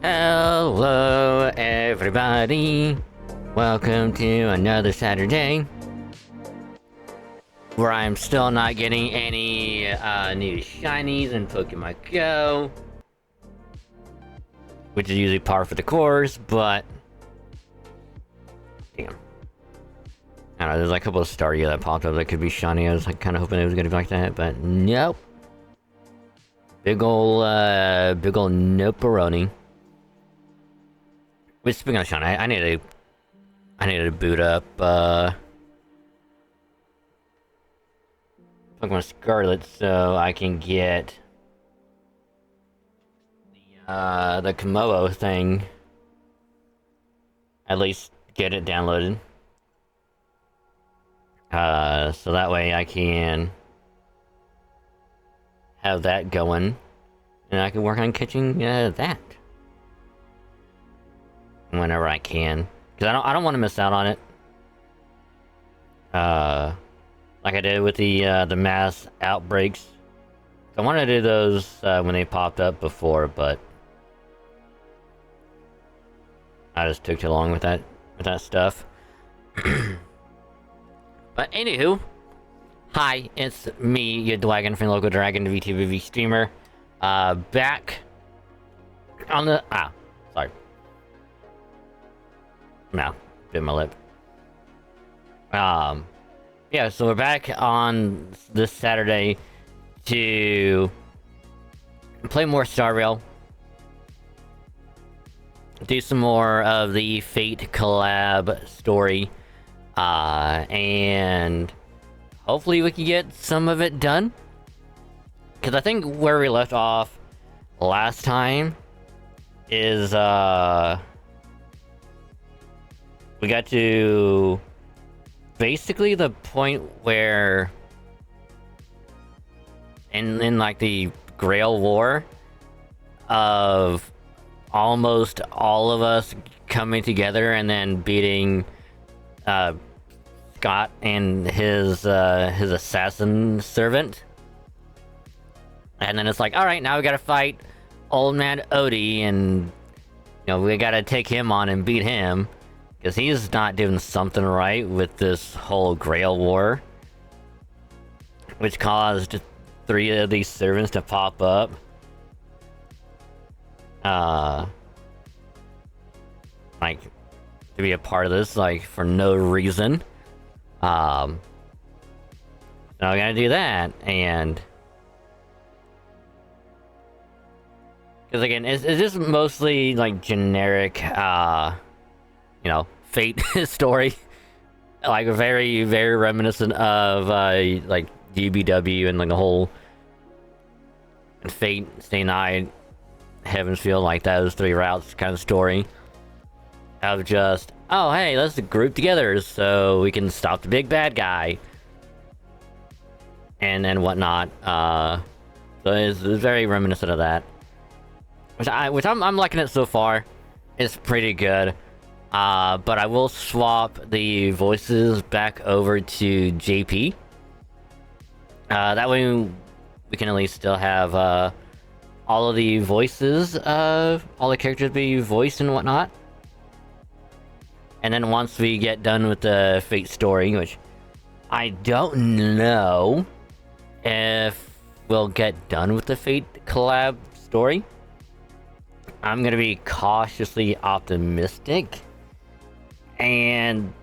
Hello, everybody. Welcome to another Saturday where I'm still not getting any new shinies in Pokemon Go, which is usually par for the course, but damn. I don't know, there's like a couple of Staryu that popped up that could be shiny. I was like kind of hoping it was gonna be like that, but nope. Big ol' noperoni. Which, speaking of shiny, I need to boot up Pokemon Scarlet so I can get the Komodo thing. At least get it downloaded. So that way I can have that going, and I can work on catching that whenever I can, because I don't want to miss out on it. Like I did with the mass outbreaks. I wanted to do those when they popped up before, but I just took too long with that stuff. But anywho, hi, it's me, your Dwagon from local Dragon VTV streamer. Back on the sorry. No, bit my lip. Yeah, so we're back on this Saturday to play more Star Rail, do some more of the Fate collab story, and hopefully we can get some of it done. Because I think where we left off last time is, we got to basically the point where in like the Grail War of almost all of us coming together and then beating Scott and his assassin servant. And then it's like, all right, now we gotta fight Old Man Odie, and we gotta take him on and beat him, because he's not doing something right with this whole Grail War, which caused 3 of these servants to pop up. Like, to be a part of this, like, for no reason. So we gotta do that, and because again, it's just mostly like generic, Fate story, like very, very reminiscent of like DBW and like the whole Fate, Stay Night, Heaven's Feel, like those 3 routes kind of story. Of just, oh hey, let's group together so we can stop the big bad guy, and then whatnot. So it's very reminiscent of that, which I'm liking it so far. It's pretty good. But I will swap the voices back over to JP. That way we can at least still have all of the voices of all the characters be voiced and whatnot. And then once we get done with the Fate story, which I don't know if we'll get done with the Fate collab story, I'm gonna be cautiously optimistic. And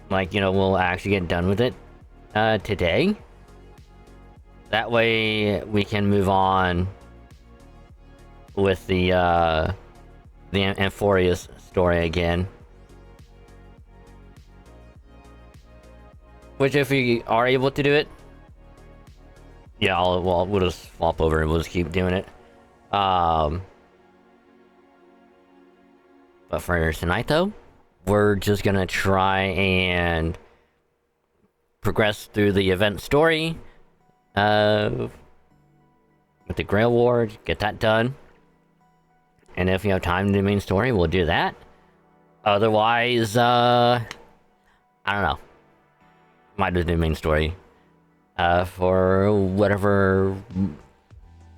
like, we'll actually get done with it today. That way we can move on with the Amphoreus story again. Which, if we are able to do it, yeah, we'll just swap over and we'll just keep doing it. But for tonight, though, we're just gonna try and progress through the event story with the Grail War, get that done. And if we have time to do the main story, we'll do that. Otherwise, I don't know. Might just do the main story for whatever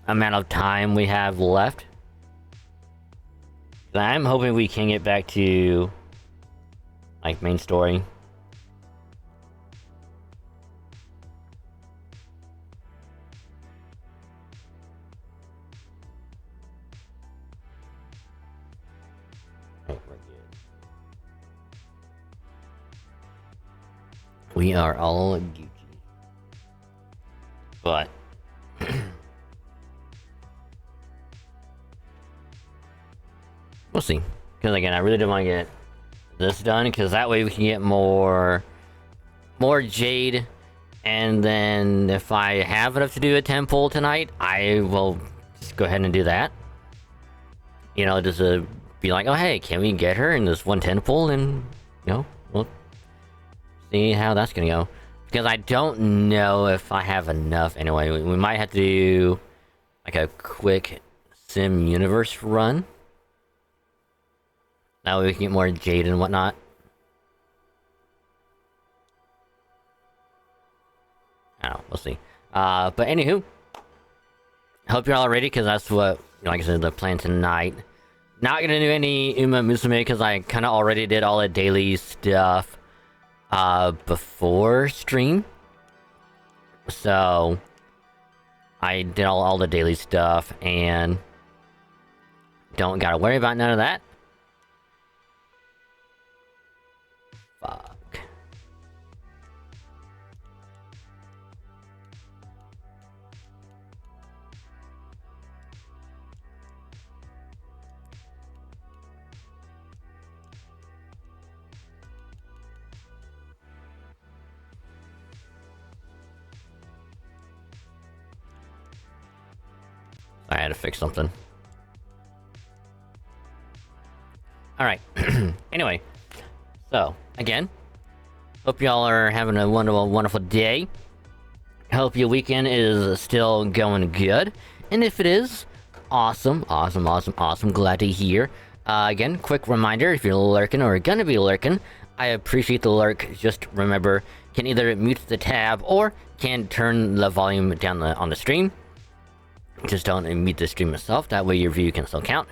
amount of time we have left. I'm hoping we can get back to like main story. We are all Gucci. But we'll see. Because again, I really do want to get this done, because that way we can get more jade, and then if I have enough to do a temple tonight, I will just go ahead and do that. You know, just be like, oh hey, can we get her in this one temple, and you know, we'll see how that's gonna go. Because I don't know if I have enough anyway. We might have to do like a quick sim universe run. That way we can get more jade and whatnot. I don't know, we'll see. But anywho, hope you're all ready, because that's what, like I said, the plan tonight. Not gonna do any Uma Musume, because I kind of already did all the daily stuff before stream. So I did all the daily stuff, and don't gotta worry about none of that. Fuck. I had to fix something. Alright. Anyway. So, again. Hope y'all are having a wonderful, wonderful day. Hope your weekend is still going good. And if it is, awesome, awesome, awesome, awesome. Glad to hear. Again, quick reminder, if you're lurking or gonna be lurking, I appreciate the lurk. Just remember, can either mute the tab or can turn the volume down on the stream. Just don't mute the stream itself, that way your view can still count.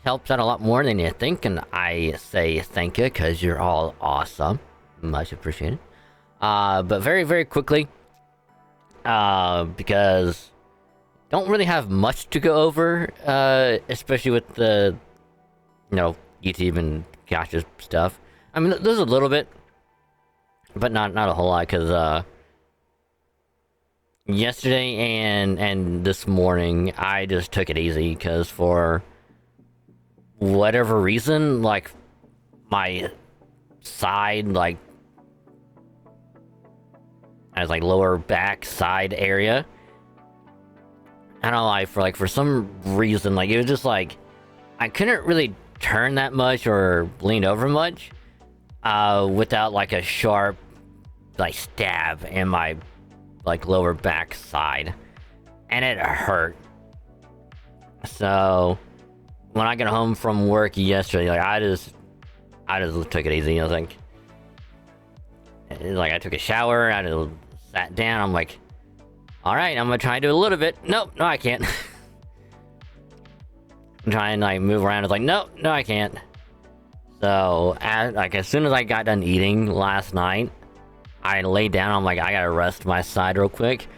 Helps out a lot more than you think, and I say thank you, because you're all awesome. Much appreciated. But very, very quickly, because don't really have much to go over, especially with the, you know, YouTube and Gotcha stuff. I mean, there's a little bit, but not a whole lot, because, yesterday and this morning, I just took it easy, because for whatever reason, like, my side, like, as like lower back side area, I don't know, for some reason, like, it was just like, I couldn't really turn that much or lean over much, without like a sharp, like, stab in my, like, lower back side, and it hurt. So when I got home from work yesterday, like, I just took it easy. I was like, I took a shower, I just sat down, I'm like, alright, I'm gonna try and do a little bit. Nope, no I can't. I'm trying to like move around, it's like, nope, no I can't. So as soon as I got done eating last night, I laid down, I'm like, I gotta rest my side real quick.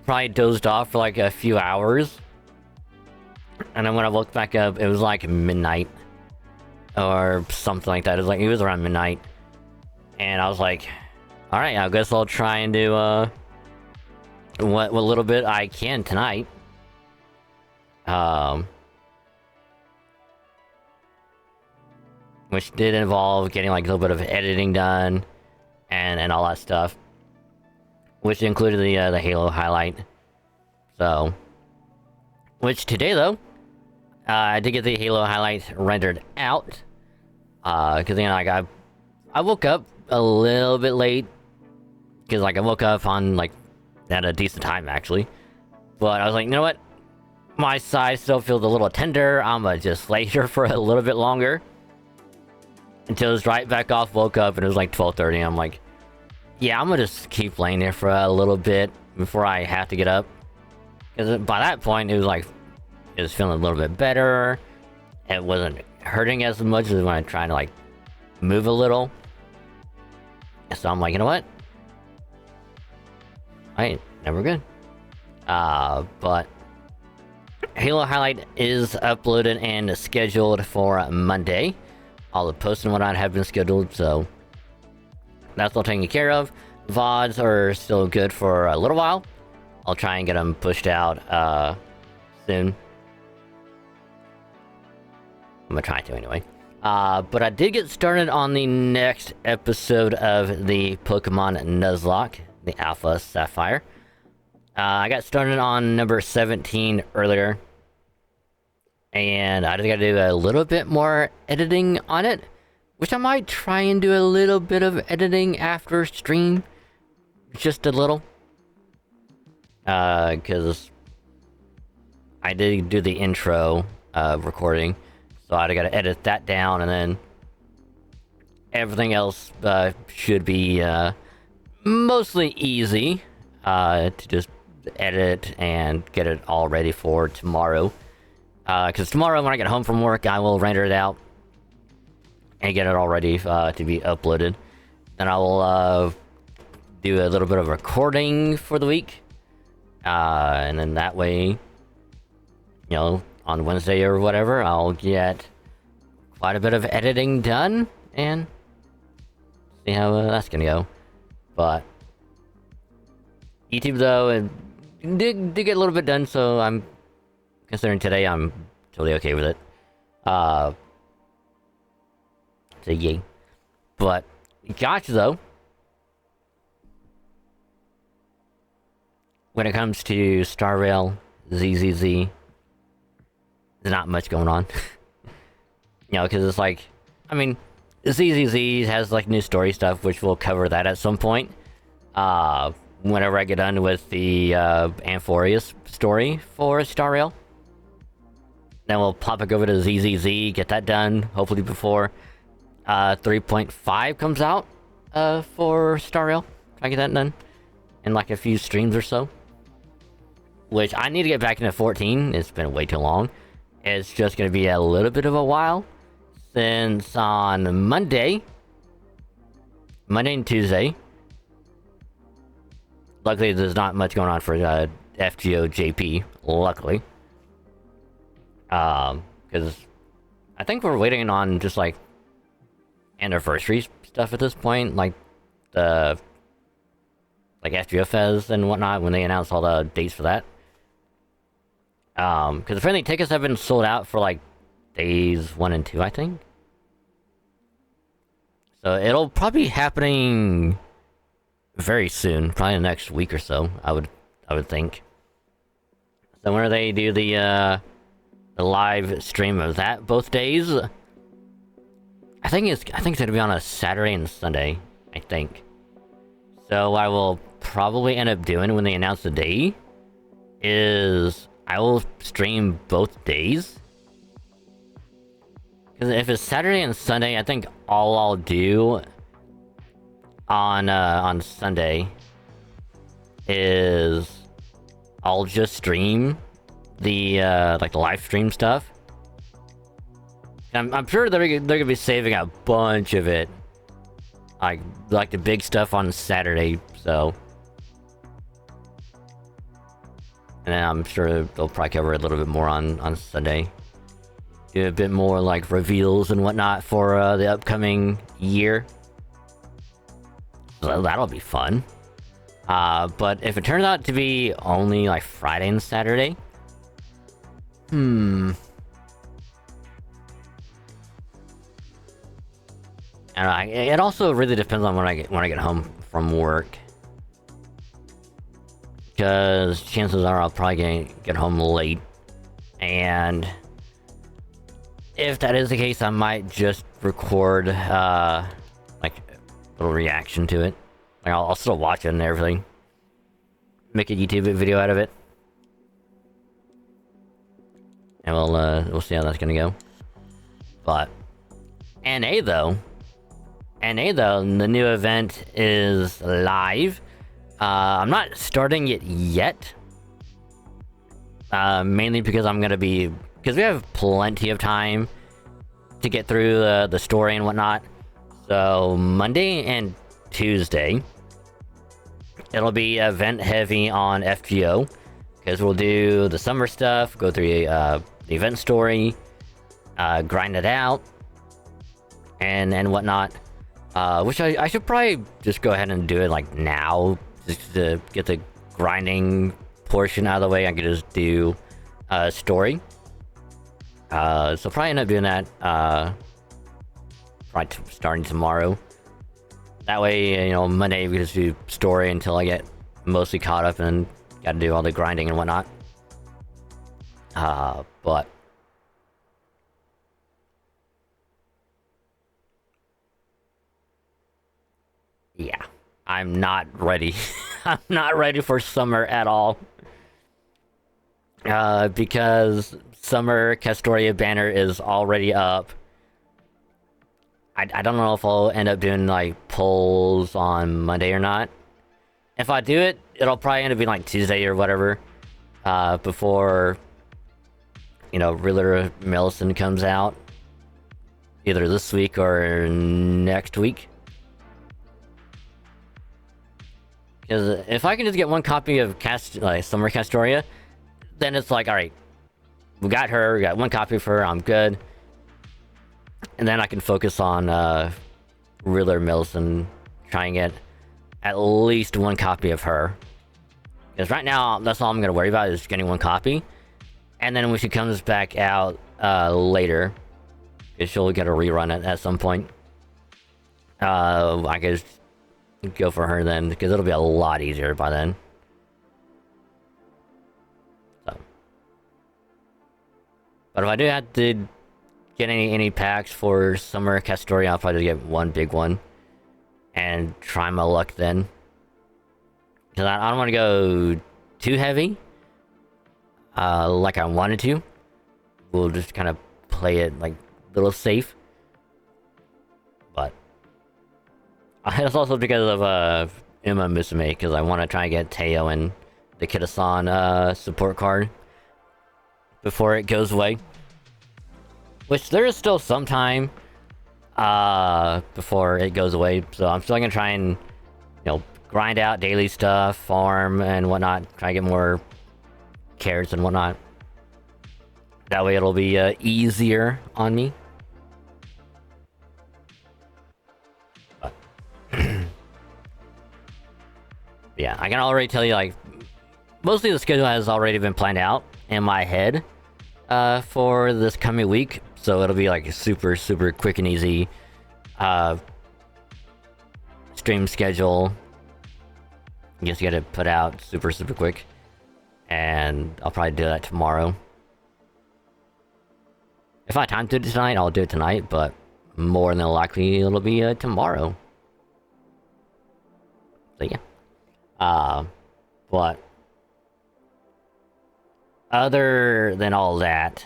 Probably dozed off for like a few hours. And then when I woke back up, it was like midnight. Or something like that. It was around midnight. And I was like, alright, I guess I'll try and do, what little bit I can tonight. Which did involve getting like a little bit of editing done. And all that stuff. Which included the Halo highlight. So. Which today, though, I did get the Halo highlight rendered out. Because, you know, like, I woke up a little bit late. Because, like, I woke up on, like, at a decent time, actually. But I was like, you know what? My side still feels a little tender. I'm gonna just lay here for a little bit longer. Until it's right back off, woke up, and it was like 12:30. I'm like, yeah, I'm gonna just keep laying there for a little bit before I have to get up. Because by that point, it was like, it was feeling a little bit better. It wasn't hurting as much as when I'm trying to like move a little. So I'm like, you know what? Alright, never good. But Halo Highlight is uploaded and scheduled for Monday. All the posts and whatnot have been scheduled, so that's all taken care of. VODs are still good for a little while. I'll try and get them pushed out soon. I'm gonna try to anyway. But I did get started on the next episode of the Pokemon Nuzlocke, the Alpha Sapphire. I got started on number 17 earlier. And I just gotta do a little bit more editing on it. Which I might try and do a little bit of editing after stream. Just a little. Because I did do the intro recording. So I gotta edit that down, and then everything else should be mostly easy to just edit and get it all ready for tomorrow. Because tomorrow when I get home from work, I will render it out and get it all ready to be uploaded. Then I will do a little bit of recording for the week. And then that way, you know, on Wednesday or whatever, I'll get quite a bit of editing done and see how that's gonna go. But YouTube, though, it did get a little bit done, so I'm considering today I'm totally okay with it. So yay. But gotcha, though. When it comes to Star Rail, ZZZ, there's not much going on. You know, because it's like, I mean, ZZZ has like new story stuff, which we'll cover that at some point. Whenever I get done with the Amphoreus story for Star Rail. Then we'll pop it over to ZZZ, get that done, hopefully before 3.5 comes out for Star Rail. Try to get that done in like a few streams or so. Which I need to get back into 14. It's been way too long. It's just going to be a little bit of a while. Since on Monday and Tuesday, luckily there's not much going on for FGO JP, luckily. Because I think we're waiting on just like anniversary stuff at this point, like the FGO Fez and whatnot, when they announce all the dates for that. Because apparently tickets have been sold out for like days 1 and 2, I think. So it'll probably be happening very soon, probably the next week or so. I would think. So whenever they do the live stream of that both days, I think it's gonna be on a Saturday and Sunday. I think. So what I will probably end up doing when they announce the day is I will stream both days. Because if it's Saturday and Sunday, I think all I'll do on Sunday is I'll just stream the like the live stream stuff. I'm sure they're gonna be saving a bunch of it, like the big stuff on Saturday. So, and then I'm sure they'll probably cover a little bit more on Sunday. Do a bit more like reveals and whatnot for the upcoming year. So that'll be fun. But if it turns out to be only like Friday and Saturday, I don't know. It also really depends on when I get home from work. Because chances are I'll probably get home late, and if that is the case, I might just record like a little reaction to it. Like I'll still watch it and everything. Make a YouTube video out of it. And we'll see how that's gonna go. But NA though, the new event is live. I'm not starting it yet. Mainly because because we have plenty of time to get through the story and whatnot. So Monday and Tuesday, it'll be event heavy on FGO, because we'll do the summer stuff, go through the event story, grind it out, and whatnot. Which I should probably just go ahead and do it like now, just to get the grinding portion out of the way. I could just do story. So probably end up doing that probably starting tomorrow. That way, you know, Monday we just do story until I get mostly caught up and gotta do all the grinding and whatnot. But yeah, I'm not ready. I'm not ready for summer at all. Because summer Castoria banner is already up. I don't know if I'll end up doing like polls on Monday or not. If I do it, it'll probably end up being like Tuesday or whatever. Before, you know, Riddler Millicent comes out. Either this week or next week. Because if I can just get one copy of Summer Castoria, then it's like, alright, we got her, we got one copy of her, I'm good. And then I can focus on Riddler Millicent, trying to get at least one copy of her. Because right now, that's all I'm going to worry about, is getting one copy. And then when she comes back out later, because she'll get a rerun at some point, I could go for her then, because it'll be a lot easier by then. So. But if I do have to get any packs for Summer Castoria, I'll probably just get one big one and try my luck then. Because I don't want to go too heavy, like I wanted to. We'll just kind of play it like a little safe. But it's also because of Uma Musume, because I want to try and get Teo and the Kitasan support card before it goes away. Which there is still some time before it goes away, so I'm still gonna try and, you know, grind out daily stuff, farm and whatnot, try to get more carrots and whatnot. That way it'll be easier on me. But yeah, I can already tell you, like, mostly the schedule has already been planned out in my head for this coming week. So it'll be like a super quick and easy stream schedule. I guess you gotta put out super quick. And I'll probably do that tomorrow. If I have time to do it tonight, I'll do it tonight, but more than likely it'll be tomorrow. So yeah. But other than all that,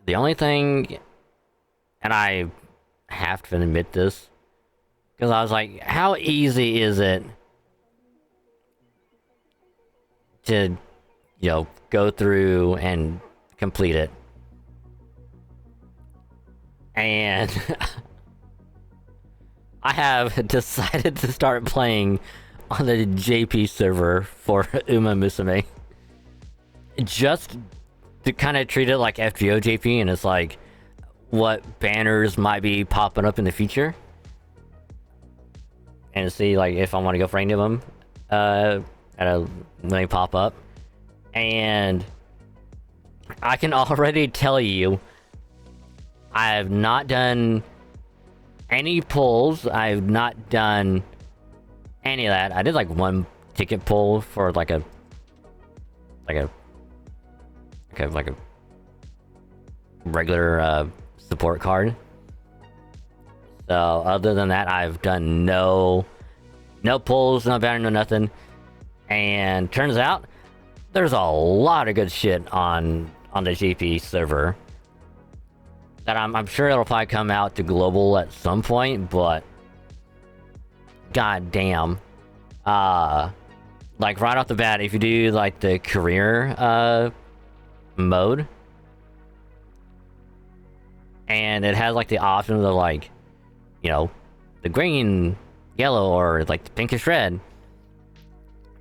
the only thing, and I have to admit this, because I was like, how easy is it to, you know, go through and complete it? And I have decided to start playing on the JP server for Uma Musume. Just to kind of treat it like FGO JP, and it's like what banners might be popping up in the future, and see like if I want to go for any of them when they pop up. And I can already tell you, I have not done any pulls. I've not done any of that. I did like one ticket pull for like a regular support card. So other than that, I've done no pulls, no banner, no nothing. And turns out there's a lot of good shit on the GP server that I'm sure it'll probably come out to global at some point, but god damn, like right off the bat, if you do like the career mode, and it has like the options of like, you know, the green, yellow, or like the pinkish red.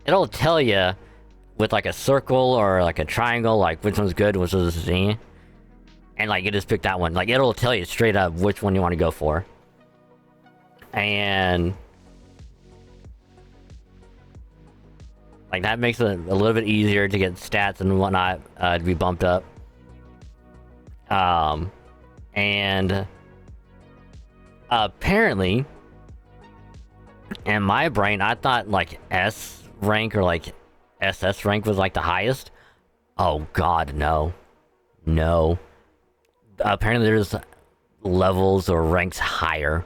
It'll tell you with like a circle or like a triangle, like which one's good, which one's Z, and like you just pick that one. Like it'll tell you straight up which one you want to go for, and like that makes it a little bit easier to get stats and whatnot to be bumped up. And apparently, in my brain, I thought like S rank or like SS rank was like the highest. Oh god, no. No. Apparently there's levels or ranks higher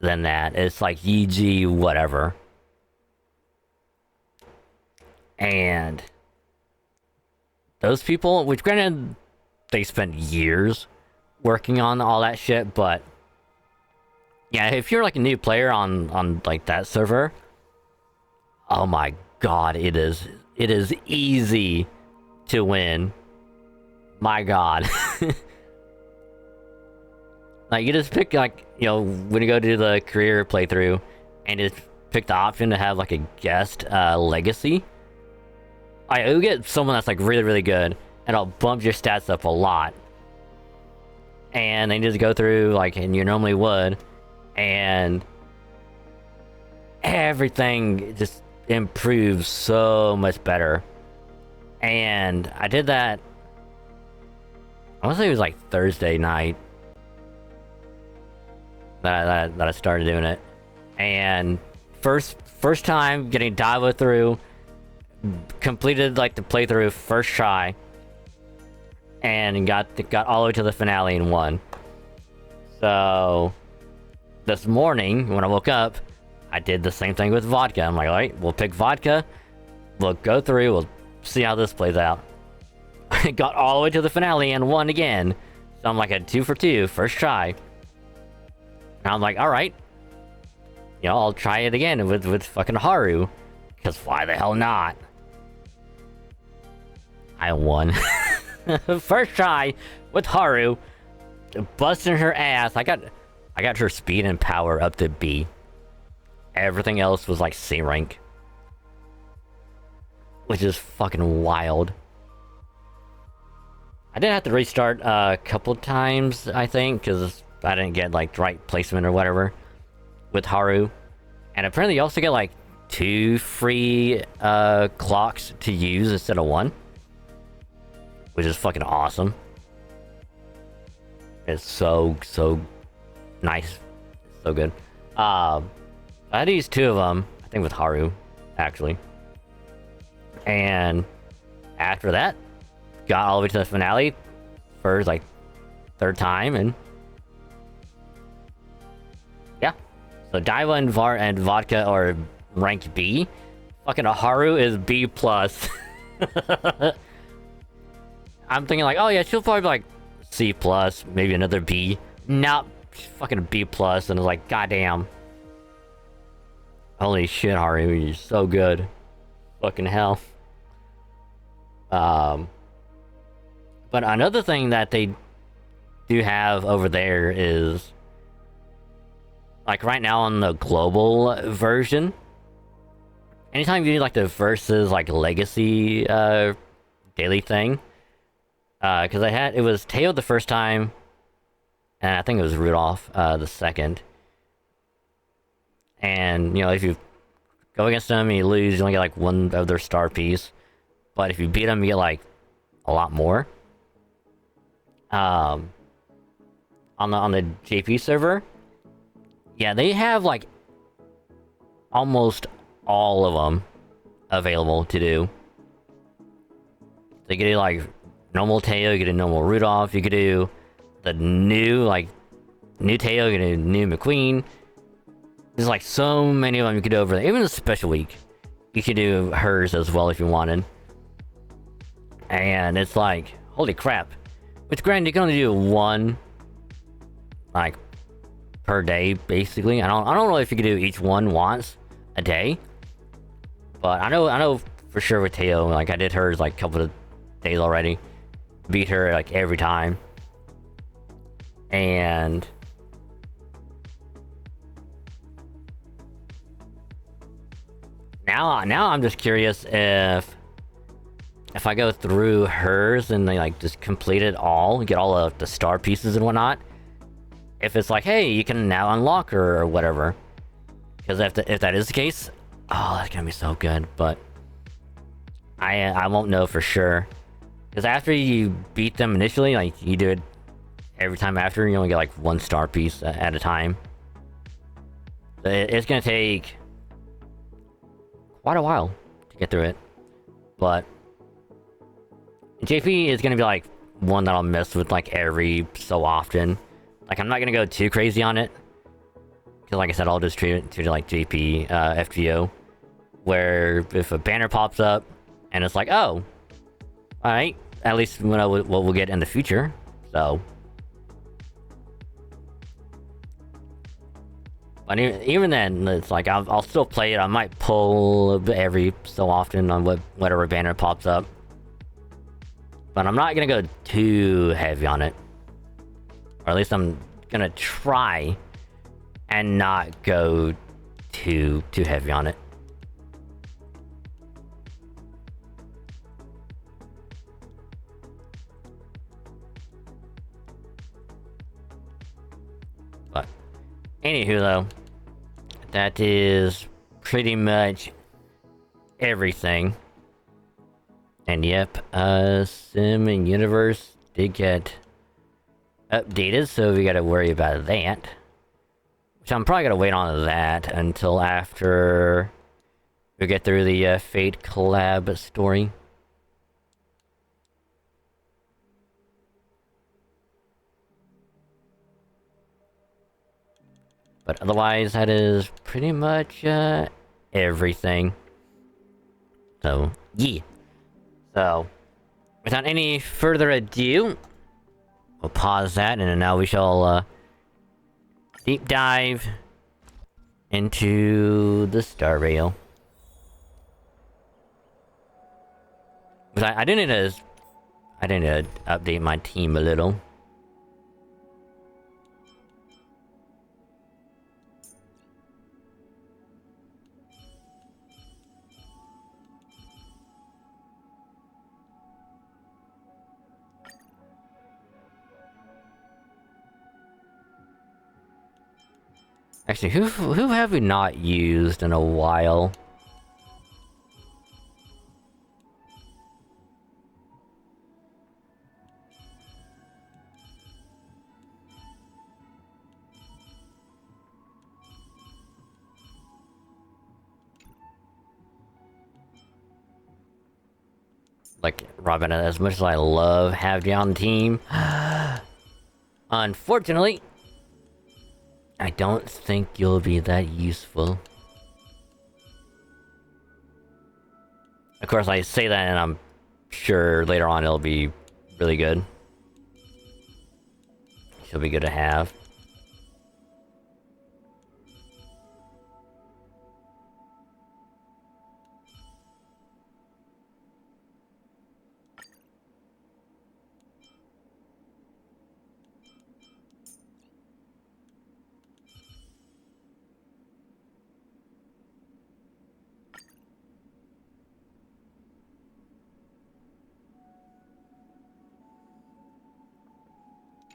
than that. It's like EG whatever. And those people, which granted, they spent years working on all that shit, but yeah, if you're like a new player on like that server, oh my god, it is easy to win. My god. Like you just pick like, you know, when you go to the career playthrough and just pick the option to have like a guest legacy. You'll get someone that's like really good, and it'll bump your stats up a lot. And then you just go through like and you normally would, and everything just improves so much better. And I did that, I want to say it was like Thursday night that I started doing it. And first time getting Daiwa through, completed like the playthrough first try, and got all the way to the finale and won. So this morning when I woke up, I did the same thing with vodka. I'm like, alright, we'll pick vodka, we'll go through, we'll see how this plays out. I got all the way to the finale and won again. So I'm like a 2 for 2 first try. And I'm like, alright, you know, I'll try it again with fucking Haru, because why the hell not? I won. First try with Haru, busting her ass. I got her speed and power up to B. Everything else was like C rank, which is fucking wild. I did have to restart a couple times, I think, because I didn't get like the right placement or whatever with Haru. And apparently you also get like 2 free clocks to use instead of 1, which is fucking awesome. It's so nice, so good. I had to use 2 of them, I think, with Haru, actually. And after that, got all the way to the finale for like 3rd time, and yeah. So Daiwa and vodka are rank B. Fucking Haru is B+. I'm thinking like, oh yeah, she'll probably be like C+, maybe another B. Nope, fucking B+, and it's like, goddamn. Holy shit, Haru, you're so good. Fucking hell. But another thing that they do have over there is, like right now on the global version, anytime you do like the versus like legacy daily thing, because it was Teo the first time, and I think it was Rudolph the second. And you know, if you go against them and you lose, you only get like 1 of their star piece. But if you beat them, you get like a lot more. On the JP server, yeah, they have like almost all of them available to do. They could do like normal Teo, you could do normal Rudolph, you could do the new Teo, you could do new McQueen. There's like so many of them you could do over there. Even the special week, you could do hers as well if you wanted. And it's like, holy crap. Which granted, you can only do 1 like per day, basically. I don't know if you could do each one once a day. But I know for sure with Teo, like I did hers like a couple of days already. Beat her like every time. And now I'm just curious if I go through hers and they like just complete it all, get all of the star pieces and whatnot, if it's like, hey, you can now unlock her or whatever. Because if that is the case, oh, that's gonna be so good. But I won't know for sure. Because after you beat them initially, like you do it every time after, you only get like 1 star piece at a time. It's gonna take quite a while to get through it. But JP is gonna be like one that I'll mess with like every so often. Like I'm not gonna go too crazy on it. Because like I said, I'll just treat it like JP, FGO. Where if a banner pops up and it's like, oh, alright, at least we know what we'll get in the future. So. But even then, it's like, I'll still play it. I might pull every so often on whatever banner pops up. But I'm not gonna go too heavy on it. Or at least I'm gonna try and not go too heavy on it. But anywho though, that is pretty much everything. And yep, Sim and Universe did get updated, so we gotta worry about that. Which I'm probably gonna wait on that until after we get through the Fate collab story. But otherwise, that is pretty much everything. So, yeah. So, without any further ado, we'll pause that, and now we shall deep dive into the Star Rail. I do need to update my team a little. Actually, who have we not used in a while? Like, Robin, as much as I love having you on the team, unfortunately, I don't think you'll be that useful. Of course, I say that and I'm sure later on it'll be really good. She'll be good to have.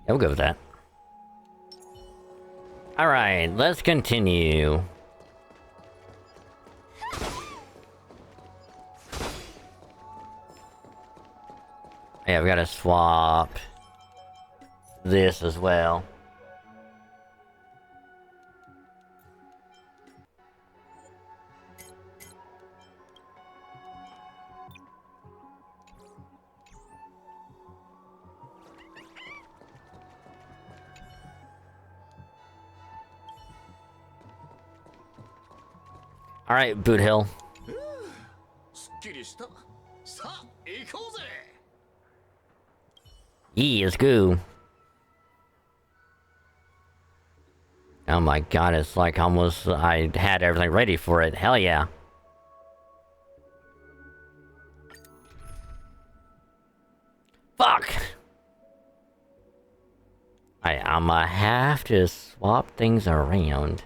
Yeah, we'll go with that. Alright, let's continue. Yeah, we gotta swap this as well. Alright, Boot Hill. Yeah, let's go. Oh my god, it's like almost I had everything ready for it. Hell yeah. Fuck! I'ma have to swap things around.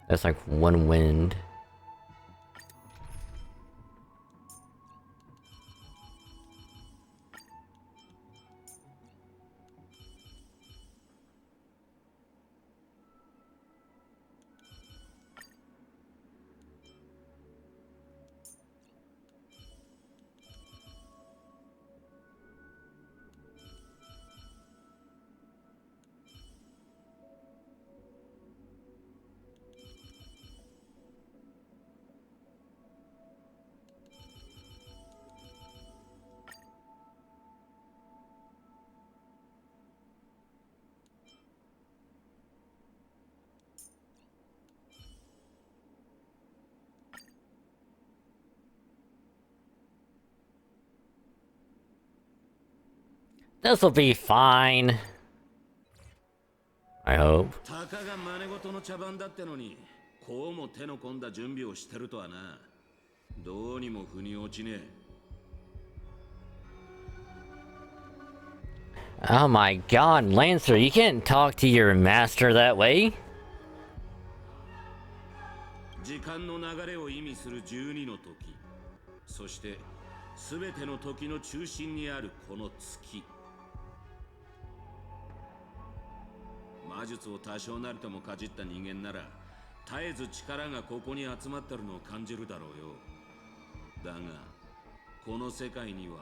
That's like one wind. This'll be fine. I hope. たかが真似事の茶番だってのに、こうも手の込んだ準備をしてるとはな。どうにも腑に落ちねえ。Oh my god, Lancer, you can't talk to your master that way. 時間の流れを意味する12の時、そして全ての時の中心にあるこの月。魔術を多少なりともかじった人間なら絶えず力がここに集まってるのを感じるだろうよ。だがこの世界には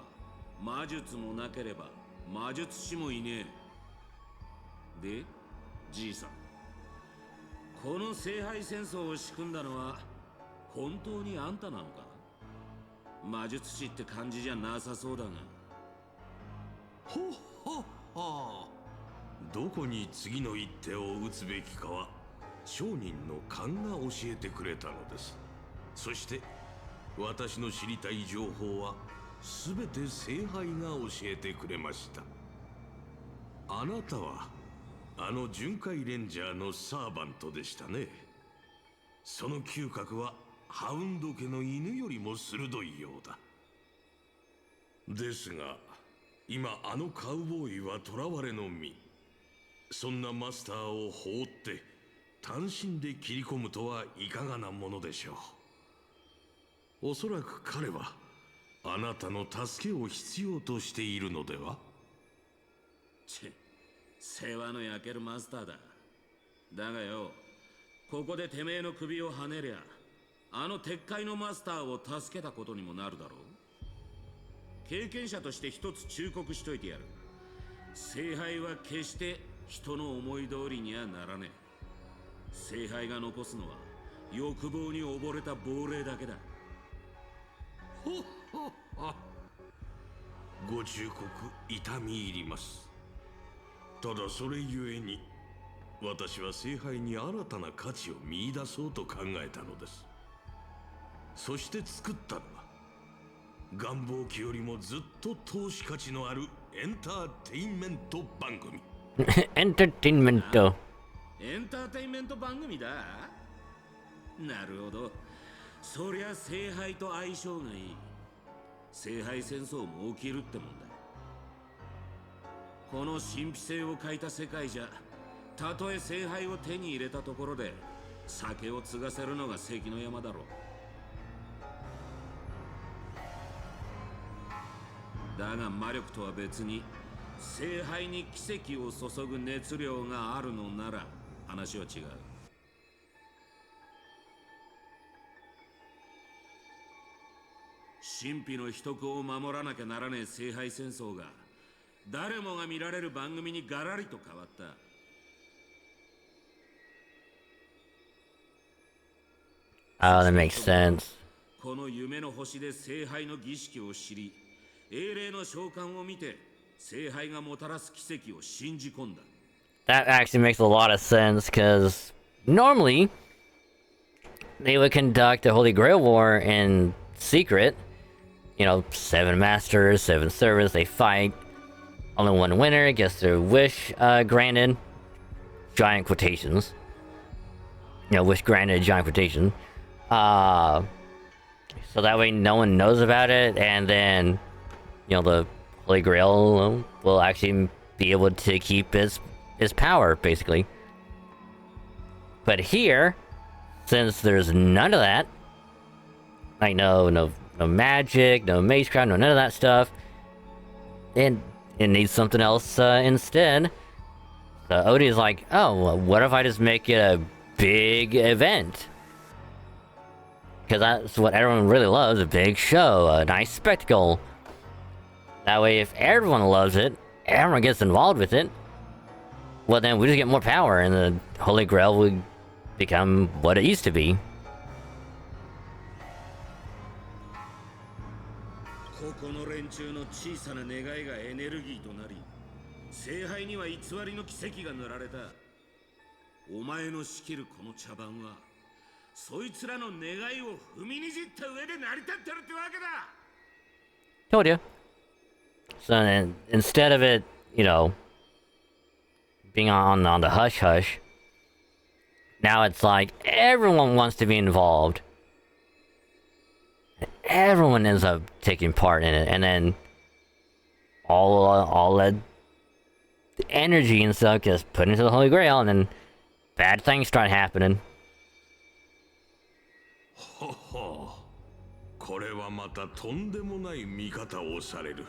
魔術もなければ魔術師もいねえ。で、じいさん、この聖杯戦争を仕組んだのは本当にあんたなのか？魔術師って感じじゃなさそうだが。ほっほっほ。どこに次の一手を打つべきかは商人の勘が教えてくれたのです。そして私の知りたい情報は全て聖杯が教えてくれました。あなたはあの巡回レンジャーのサーバントでしたね。その嗅覚はハウンド家の犬よりも鋭いようだ。ですが今あのカウボーイは囚われの身。そんなマスターを放って単身で切り込むとはいかがなものでしょう。おそらく彼はあなたの助けを必要としているのでは？世話の焼けるマスターだ。だがよ、ここでてめえの首をはねりゃあの鉄塊のマスターを助けたことにもなるだろう。経験者として一つ忠告しといてやる。聖杯は決して人の思い通りにはならねえ。聖杯が残すのは欲望に溺れた亡霊だけだ。ほっほっほ。ご忠告痛み入ります。ただそれゆえに私は聖杯に新たな価値を見出そうと考えたのです。そして作ったのは願望機よりもずっと投資価値のあるエンターテインメント番組。エンターテインメント。エンターテインメント番組だ。なるほど。そりゃ聖杯と相性がいい。聖杯戦争も起きるってもんだ。この神秘性を欠いた世界じゃ、たとえ聖杯を手に入れたところで酒を継がせるのが関の山だろう。だが魔力とは別に聖杯に奇跡を注ぐ熱量があるのなら話は違う。神秘の秘匿を守らなきゃならねえ聖杯戦争が誰もが見られる番組にガラリと変わった。Oh, that makes sense. この夢の星で聖杯の儀式を知り、英霊の召喚を見て聖杯がもたらす奇跡を信じ込んだ。 That actually makes a lot of sense, because normally they would conduct the Holy Grail War in secret. You know, 7 masters, 7 servants, they fight. Only one winner gets their wish granted. Giant quotations. You know, wish granted, giant quotation. So that way no one knows about it, and then, you know, the Holy Grail will actually be able to keep its power, basically. But here, since there's none of that, like no magic, no magecraft, none of that stuff, and it needs something else instead. So Odie's like, oh, well, what if I just make it a big event? Because that's what everyone really loves, a big show, a nice spectacle. That way, if everyone loves it, everyone gets involved with it, well then we just get more power and the Holy Grail would become what it used to be. ここの連中の小さな願いがエネルギーとなり、聖杯には偽りの奇跡が塗られた。お前の仕切るこの茶番は、そいつらの願いを踏みにじった上で成り立ってるってわけだ。 Told you. So then, instead of it, you know, being on the hush hush, now it's like everyone wants to be involved. Everyone ends up taking part in it, and then all that energy and stuff gets put into the Holy Grail, and then bad things start happening. ほほう、これはまたとんでもない見方をされる。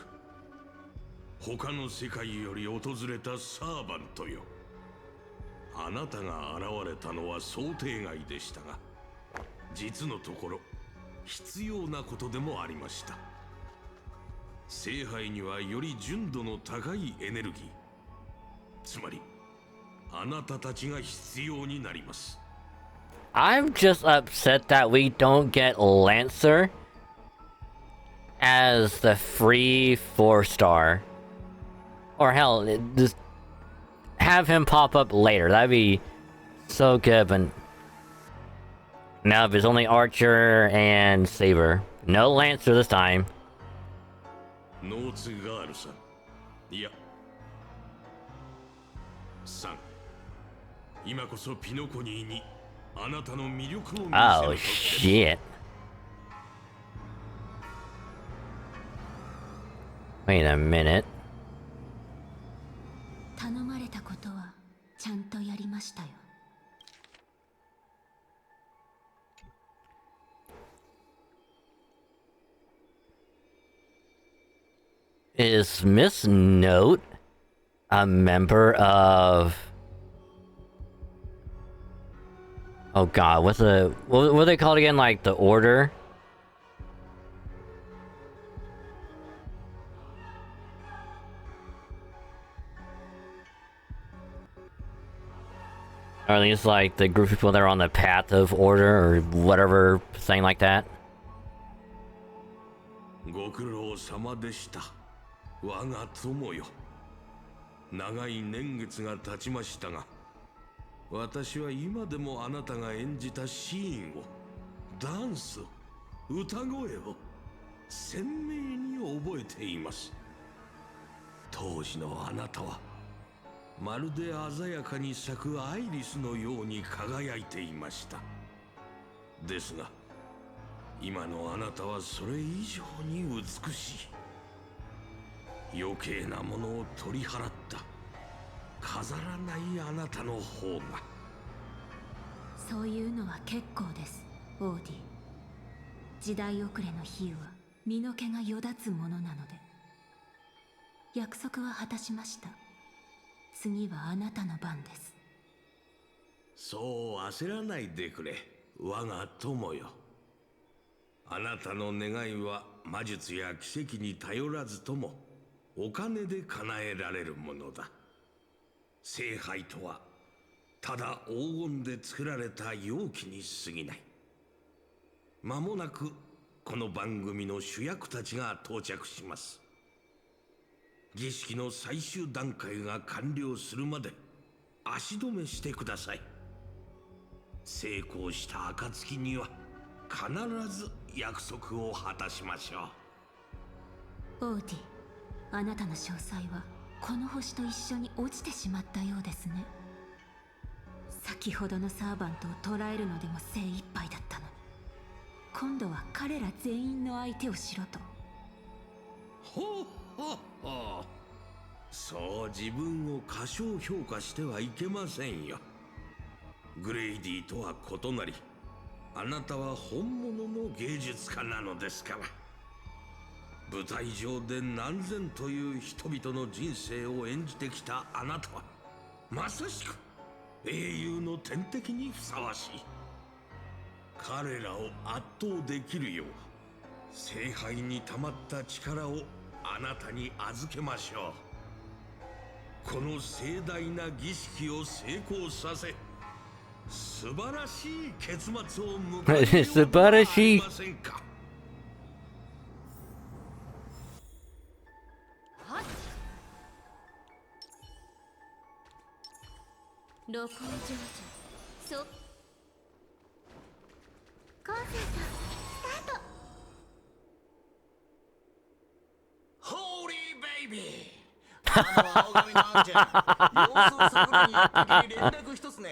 他の世界より訪れたサーバントよ。あなたが現れたのは想定外でしたが、実のところ必要なことでもありました。聖杯にはより純度の高いエネルギー、つまりあなたたちが必要になります。I'm just upset that we don't get Lancer as the free 4-star. Or hell, just have him pop up later. That'd be so good, but no, it's only Archer and Saber. No Lancer this time. ノーツガールさん、いや、さん、今こそピノコニーにあなたの魅力を見せる Oh 時です。 shit. Wait a minute. 頼まれたことはちゃんとやりましたよ。Is Miss Note a member of... Oh god, what are they called again? Like the Order? Or at least like the group of people that are on the path of Order or whatever thing like that. ご苦労様でした。我が友よ。長い年月が経ちましたが、私は今でもあなたが演じたシーンを、ダンスを、歌声を鮮明に覚えています。当時のあなたはまるで鮮やかに咲くアイリスのように輝いていました。ですが今のあなたはそれ以上に美しい。余計なものを取り払った飾らないあなたの方が。そういうのは結構です、オーディ。時代遅れの比喩は身の毛がよだつものなので。約束は果たしました。次はあなたの番です。そう焦らないでくれ、我が友よ。あなたの願いは魔術や奇跡に頼らずともお金で叶えられるものだ。聖杯とはただ黄金で作られた容器に過ぎない。間もなくこの番組の主役たちが到着します。儀式の最終段階が完了するまで足止めしてください。成功した暁には必ず約束を果たしましょう。オーディ、あなたの詳細はこの星と一緒に落ちてしまったようですね。先ほどのサーバントを捕らえるのでも精一杯だったのに、今度は彼ら全員の相手をしろと。ほっほっほ。そう自分を過小評価してはいけませんよ。グレイディとは異なり、あなたは本物の芸術家なのですから。舞台上で何千という人々の人生を演じてきたあなたはまさしく英雄の天敵にふさわしい。彼らを圧倒できるよう聖杯に溜まった力をあなたに預けましょう。この盛大な儀式を成功させ、素晴らしい結末を迎えようではありませんか。露光成就。そコンセントスタート。ホーリーベイビー。青髪のあんちゃん、様子を探りに行ったきり連絡一つね。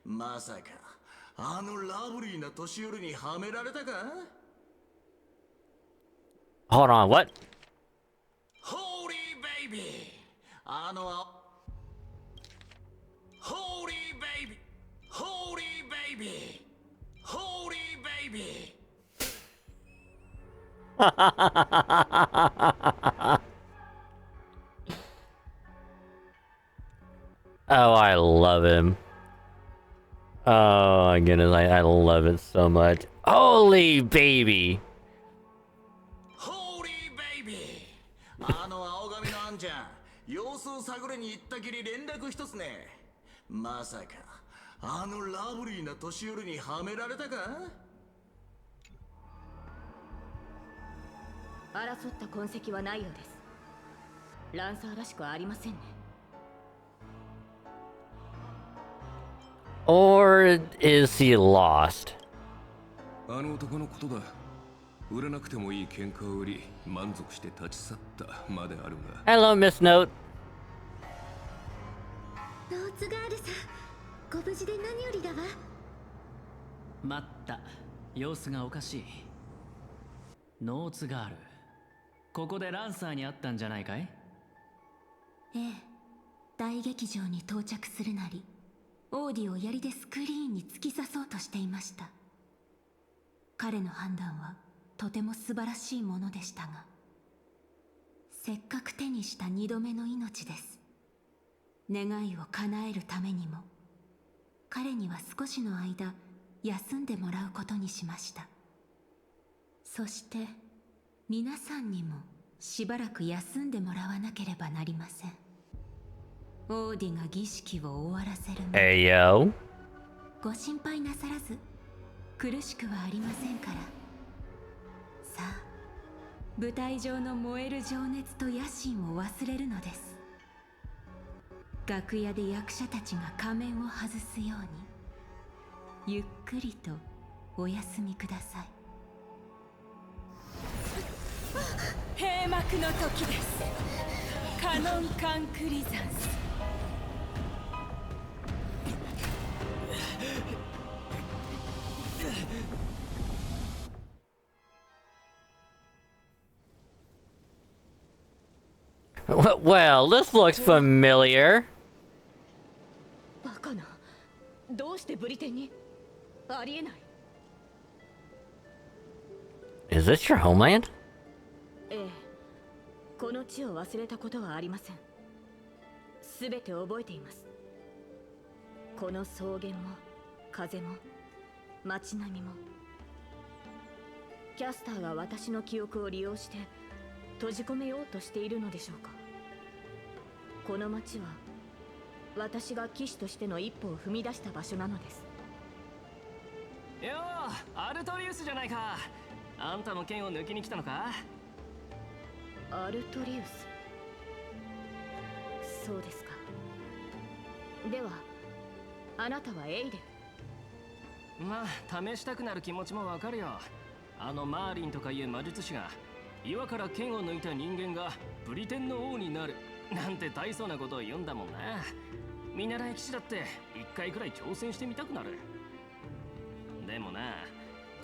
まさかあのラブリーな年寄りにはめられたか？ Hold on, what? ホーリーベイビー。ホーリーベイビー。ホーリーベイビー。ホーリーベイビー。Oh, I love him. Oh my goodness, I love it so much. Holy baby! ホーリーベイビー。青髪のあんちゃん、様子を探りに行ったきり連絡一つね。まさかあのラブリーな年寄りにはめられたか？争った痕跡はないようです。ランサーらしくはありませんね。Or is he lost? あの男のことだ。売らなくてもいい喧嘩を売り満足して立ち去ったまであるが。 Hello, Miss Note. ノーツガールさん、ご無事で何よりだわ。待った。様子がおかしい。ノーツガール、ここでランサーに会ったんじゃないかい？ええ、大劇場に到着するなりオーディを槍でスクリーンに突き刺そうとしていました。彼の判断はとても素晴らしいものでしたが、せっかく手にした2度目の命です。願いを叶えるためにも彼には少しの間休んでもらうことにしました。そして皆さんにもしばらく休んでもらわなければなりません。オーディが儀式を終わらせるまで Hey, yo. ご心配なさらず苦しくはありませんから。さあ、舞台上の燃える情熱と野心を忘れるのです。楽屋で役者たちが仮面を外すようにゆっくりとお休みください。閉幕の時です。カノンカンクリザンス。Well, this looks familiar. バカな。どうしてブリテンに？ありえない。Is this your homeland? ええ。この地を忘れたことはありません。すべて覚えています。この草原も風も街並みも。キャスターが私の記憶を利用して閉じ込めようとしているのでしょうか。この街は私が騎士としての一歩を踏み出した場所なのです。よう、アルトリウスじゃないか。あんたも剣を抜きに来たのか？アルトリウス。そうですか。ではあなたはエイデル。まあ試したくなる気持ちもわかるよ。あのマーリンとかいう魔術師が岩から剣を抜いた人間がブリテンの王になるなんて大層なことを言うんだもんな。見習い騎士だって一回くらい挑戦してみたくなる。でもな、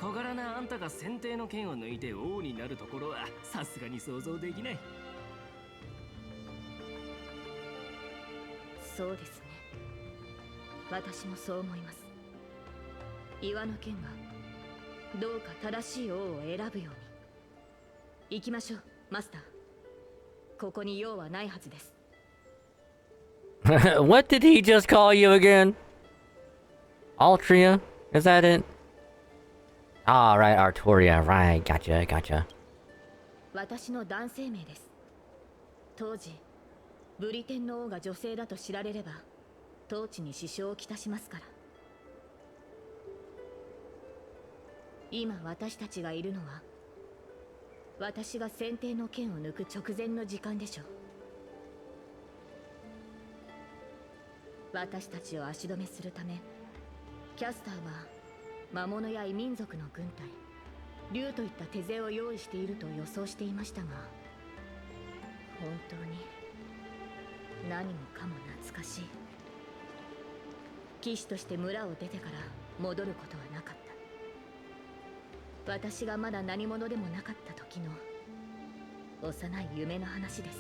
小柄なあんたが先手の剣を抜いて王になるところはさすがに想像できない。そうですね。私もそう思います。岩の剣がどうか正しい王を選ぶように。行きましょう、マスター。ここに用はないはずです。What did he just call you again? Altria? Is that it? Ah, right, Arturia. Right, gotcha. 私の男性名です。当時ブリテンの王が女性だと知られれば統治に支障をきたしますから。今私たちがいるのは私が先手の剣を抜く直前の時間でしょう。私たちを足止めするためキャスターは魔物や異民族の軍隊、竜といった手勢を用意していると予想していましたが、本当に何もかも懐かしい。騎士として村を出てから戻ることはなかった。私がまだ何者でもなかった時の幼い夢の話です。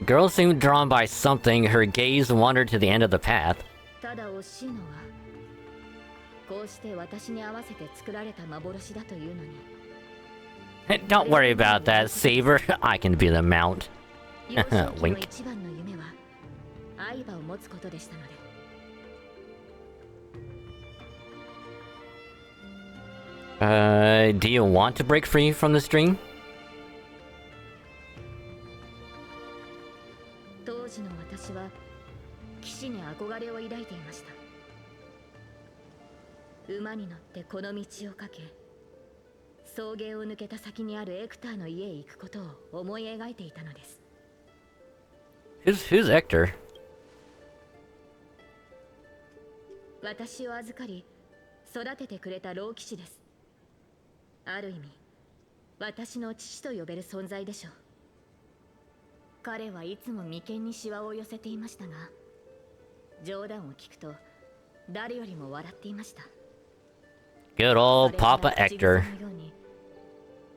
Girl seemed drawn by something. Her gaze wandered to the end of the path. ただ惜しいのは、こうして私に合わせて作られた幻だというのに。Don't worry about that, Saber. I can be the mount. 幼少期の Wink. 一番の夢は愛馬を持つことでしたので。Do you want to break free from this dream? 当時の私は騎士に憧れを抱いていました。馬に乗ってこの道をかけ、草原を抜けた先にあるエクターの家へ行くことを思い描いていたのです。Who's Hector? 私を預かり育ててくれた老騎士です。ある意味私の父と呼べる存在でしょう。彼はいつも眉間にシワを寄せていましたが、冗談を聞くと誰よりも笑っていました。 Good old Papa Hector.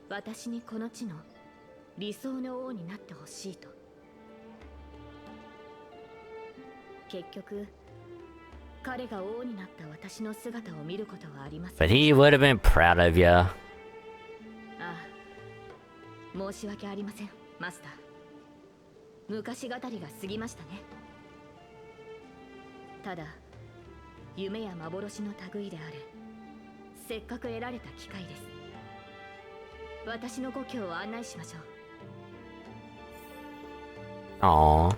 私にこの地の理想の王になってほしいと。結局彼が王になった私の姿を見ることはありません。 But he would have been proud of you. ああ、申し訳ありません、マスター。昔語りが過ぎましたね。ただ夢や幻の類である。せっかく得られた機会です。私の故郷を案内しましょう。Aww.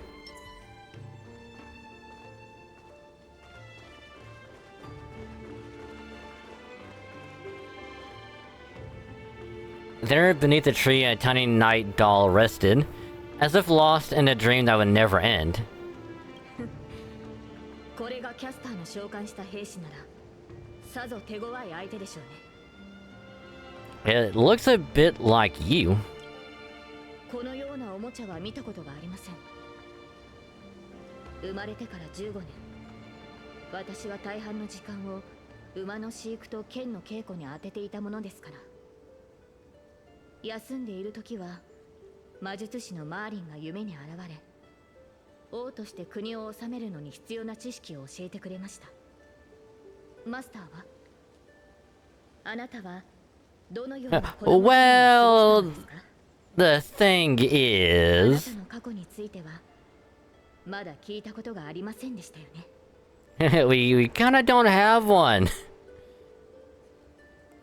There, beneath a tree, a tiny night doll rested, as if lost in a dream that would never end. これがキャスターの召喚した兵士なら、さぞ手強い相手でしょうね。It looks a bit like you. このようなおもちゃは見たことがありません。生まれてから15年、私は大半の時間を馬の飼育と剣の稽古に当てていたものですから。休んでいる時は魔術師のマーリンが夢に現れ、王として国を治めるのに必要な知識を教えてくれました。マスターは？あなたはどのような Well, the thing あな is, たの過去についてはまだ聞いたことがありませんでしたよね。we kinda don't have one.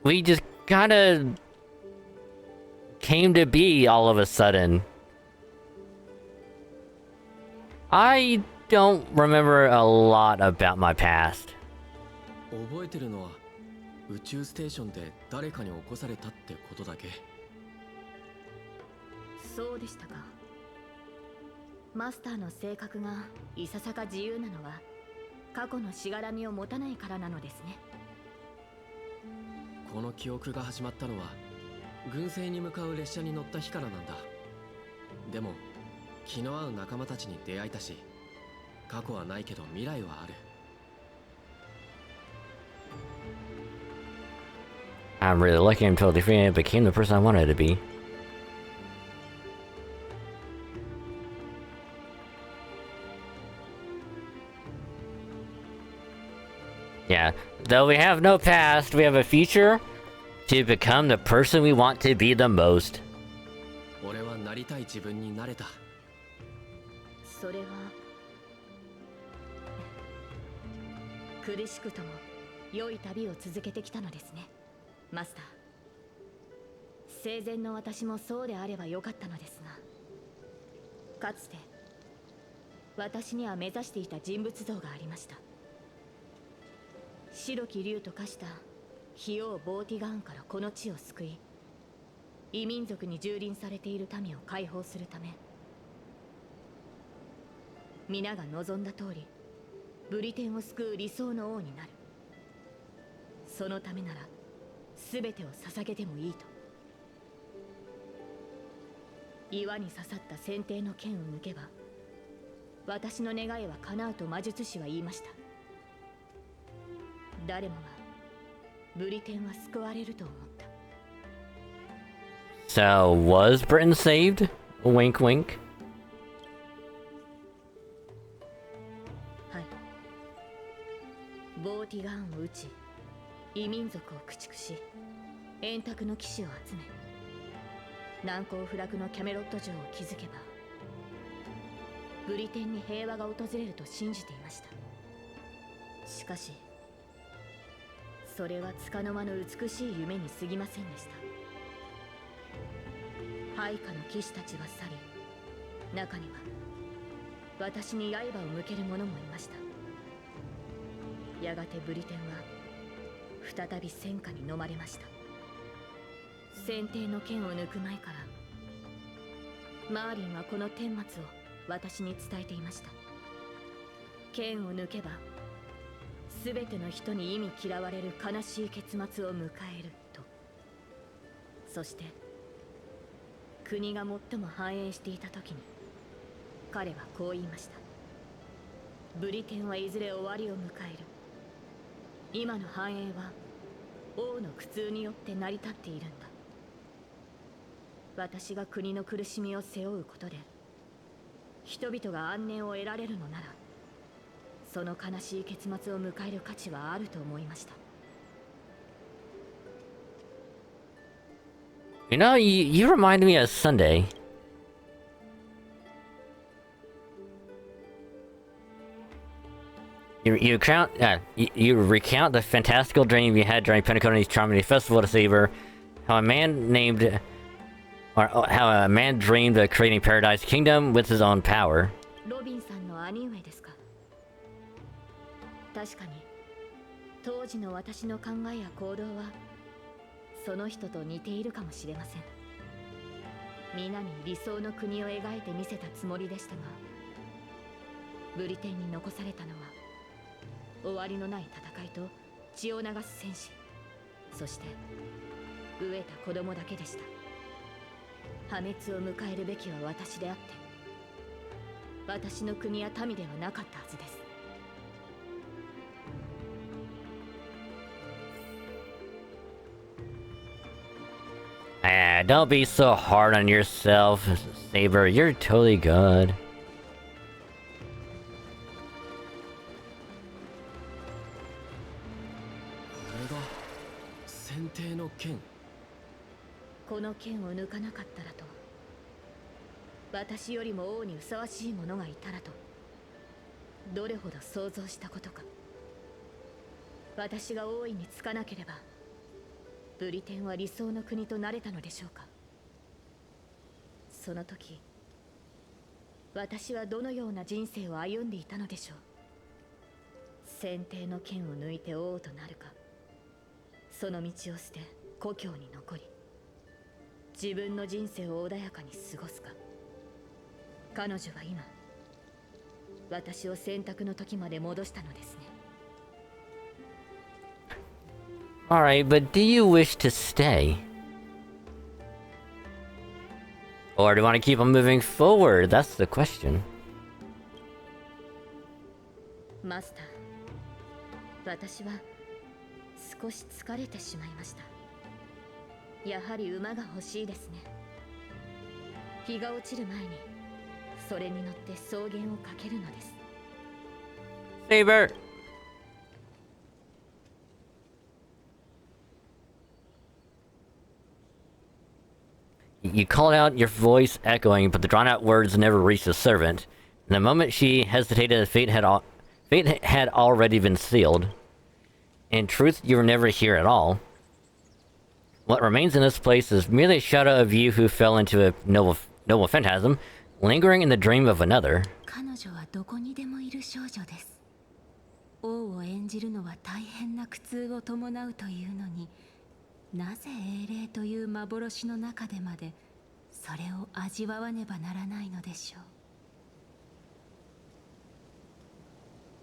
We just kinda came to be all of a sudden. I don't remember a lot about my past. 覚えてるのは宇宙ステーションで誰かに起こされたってことだけ。そうでしたか。マスターの性格がいささか自由なのは過去のしがらみを持たないからなのですね。この記憶が始まったのは軍政に向かう列車に乗った日からなんだ。でも気の合う仲間たちに出会えたし、過去はないけど未来はある。I'm really lucky I'm totally free and became the person I wanted to be. Yeah, though we have no past, we have a future to become the person we want to be the most. 俺はなりたい自分になれた。それは苦しくとも良い旅を続けてきたのですね、マスター。生前の私もそうであればよかったのですが、かつて私には目指していた人物像がありました。白き竜と化した費用ボーティガーンからこの地を救い、異民族に蹂躙されている民を解放するため、皆が望んだ通りブリテンを救う理想の王になる。そのためなら全てを捧げてもいいと。岩に刺さった先手の剣を抜けば私の願いは叶うと魔術師は言いました。誰もがブリテンは救われると思った。 So, was Britain saved? Wink wink. はい。ボーティガーンを撃ち、異民族を駆逐し、円卓の騎士を集め、難攻不落のキャメロット城を築けばブリテンに平和が訪れると信じていました。しかしそれは束の間の美しい夢に過ぎませんでした。配下の騎士たちは去り、中には私に刃を向ける者もいました。やがてブリテンは再び戦火に飲まれました。先帝の剣を抜く前からマーリンはこの顛末を私に伝えていました。剣を抜けば全ての人に忌み嫌われる悲しい結末を迎えると。そして国が最も繁栄していた時に彼はこう言いました。ブリテンはいずれ終わりを迎える。今の繁栄は王の苦痛によって成り立っているんだ。私が国の苦しみを背負うことで人々が安寧を得られるのなら、その悲しい結末を迎える価値はあると思いました。 You know, you remind me of Sunday. You recount the fantastical dream you had during Pentecost Charmony Festival to Savor, how a man dreamed of creating Paradise Kingdom with his own power. ロビンさんの兄上ですか。確かに当時の私の考えや行動はその人と似ているかもしれません。皆に理想の国を描いてみせたつもりでしたが、ブリテンに残されたのは終わりのない戦いと血を流す戦士、そして飢えた子供だけでした。破滅を迎えるべきは私であって、私の国や民ではなかったはずです。Don't be so hard on yourself, Saber. You're totally good. これが先選定の剣。この剣を抜かなかったらと、私よりも王にふさわしい者がいたらと、どれほど想像したことか。私が王位につかなければブリテンは理想の国となれたのでしょうか。その時私はどのような人生を歩んでいたのでしょう。選定の剣を抜いて王となるか、その道を捨て故郷に残り自分の人生を穏やかに過ごすか。彼女は今私を選択の時まで戻したのですね。 Alright, but do you wish to stay? Or do you want to keep on moving forward? That's the question. マスター、私は少し疲れてしまいました。やはり馬が欲しいですね。日が落ちる前にそれに乗って草原を駆けるのです。 Saber! You called out, your voice echoing, but the drawn-out words never reached the servant. In the moment she hesitated, fate had already been sealed. In truth, you were never here at all. What remains in this place is merely a shadow of you who fell into a noble phantasm, lingering in the dream of another. 彼女はどこにでもいる少女です。王を演じるのは大変な苦痛を伴うというのに、なぜ英霊という幻の中でまでそれを味わわねばならないのでしょう。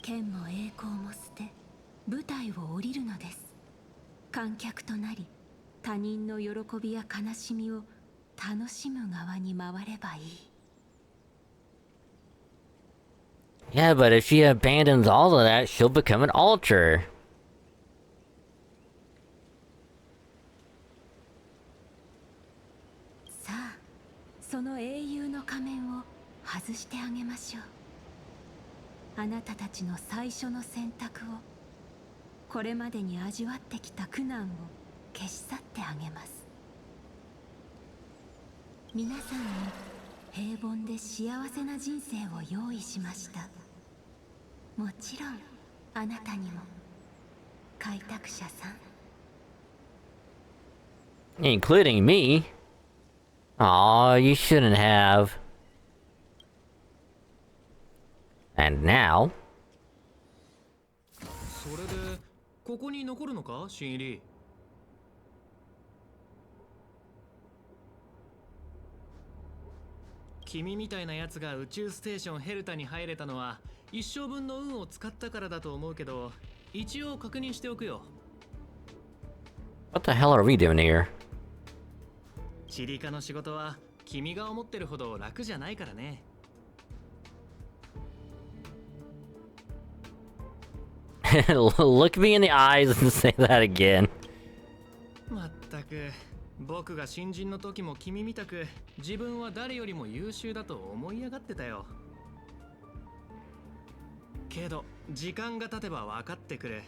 剣も栄光も捨て舞台を降りるのです。観客となり他人の喜びや悲しみを楽しむ側に回ればいい。 Yeah, but if she abandons all of that, she'll become an altar. さあ、その英雄の仮面を外してあげましょう。あなたたちの最初の選択を、これまでに味わってきた苦難を消し去ってあげます。皆さんに平凡で幸せな人生を用意しました。もちろんあなたにも、開拓者さん。 Including me? Aw, you shouldn't have. And now... それでここに残るのか、新入り。君みたいなやつが宇宙ステーションヘルタに入れたのは一生分の運を使ったからだと思うけど、一応確認しておくよ。 What the hell are we doing here? チリカの仕事は君が思ってるほど楽じゃないからね。Look me in the eyes and say that again. まったく、僕が新人の時も君みたく自分は誰よりも優秀だと思い上がってたよ。けど時間が経てば分かってくる。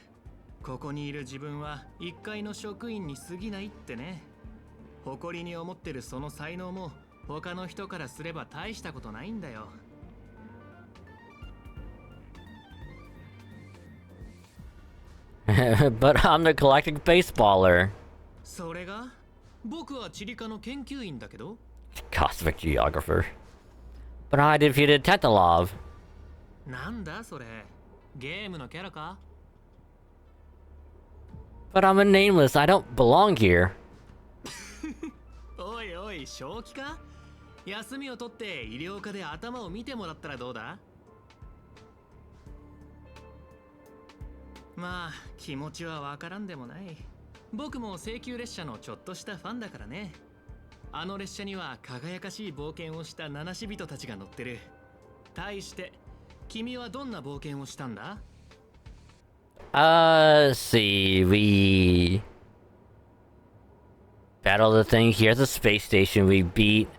ここにいる自分は一階の職員に過ぎないってね。誇りに思ってるその才能も他の人からすれば大したことないんだよ。But I'm the galactic baseballer. それが僕は地理科の研究員だけど。 Cosmic geographer. But I defeated Tetalov. なんだそれ、ゲームのキャラか？ But I'm a nameless. I don't belong here. おいおい、正気か？休みを取って医療科で頭を見てもらったらどうだ？まあ気持ちはわからんでもない。僕も請求列車のちょっとしたファンだからね。あの列車には輝かしい冒険をした七死人たちが乗ってる。対して君はどんな冒険をしたんだ？ Let's see. We battled the thing here at the space station. We beat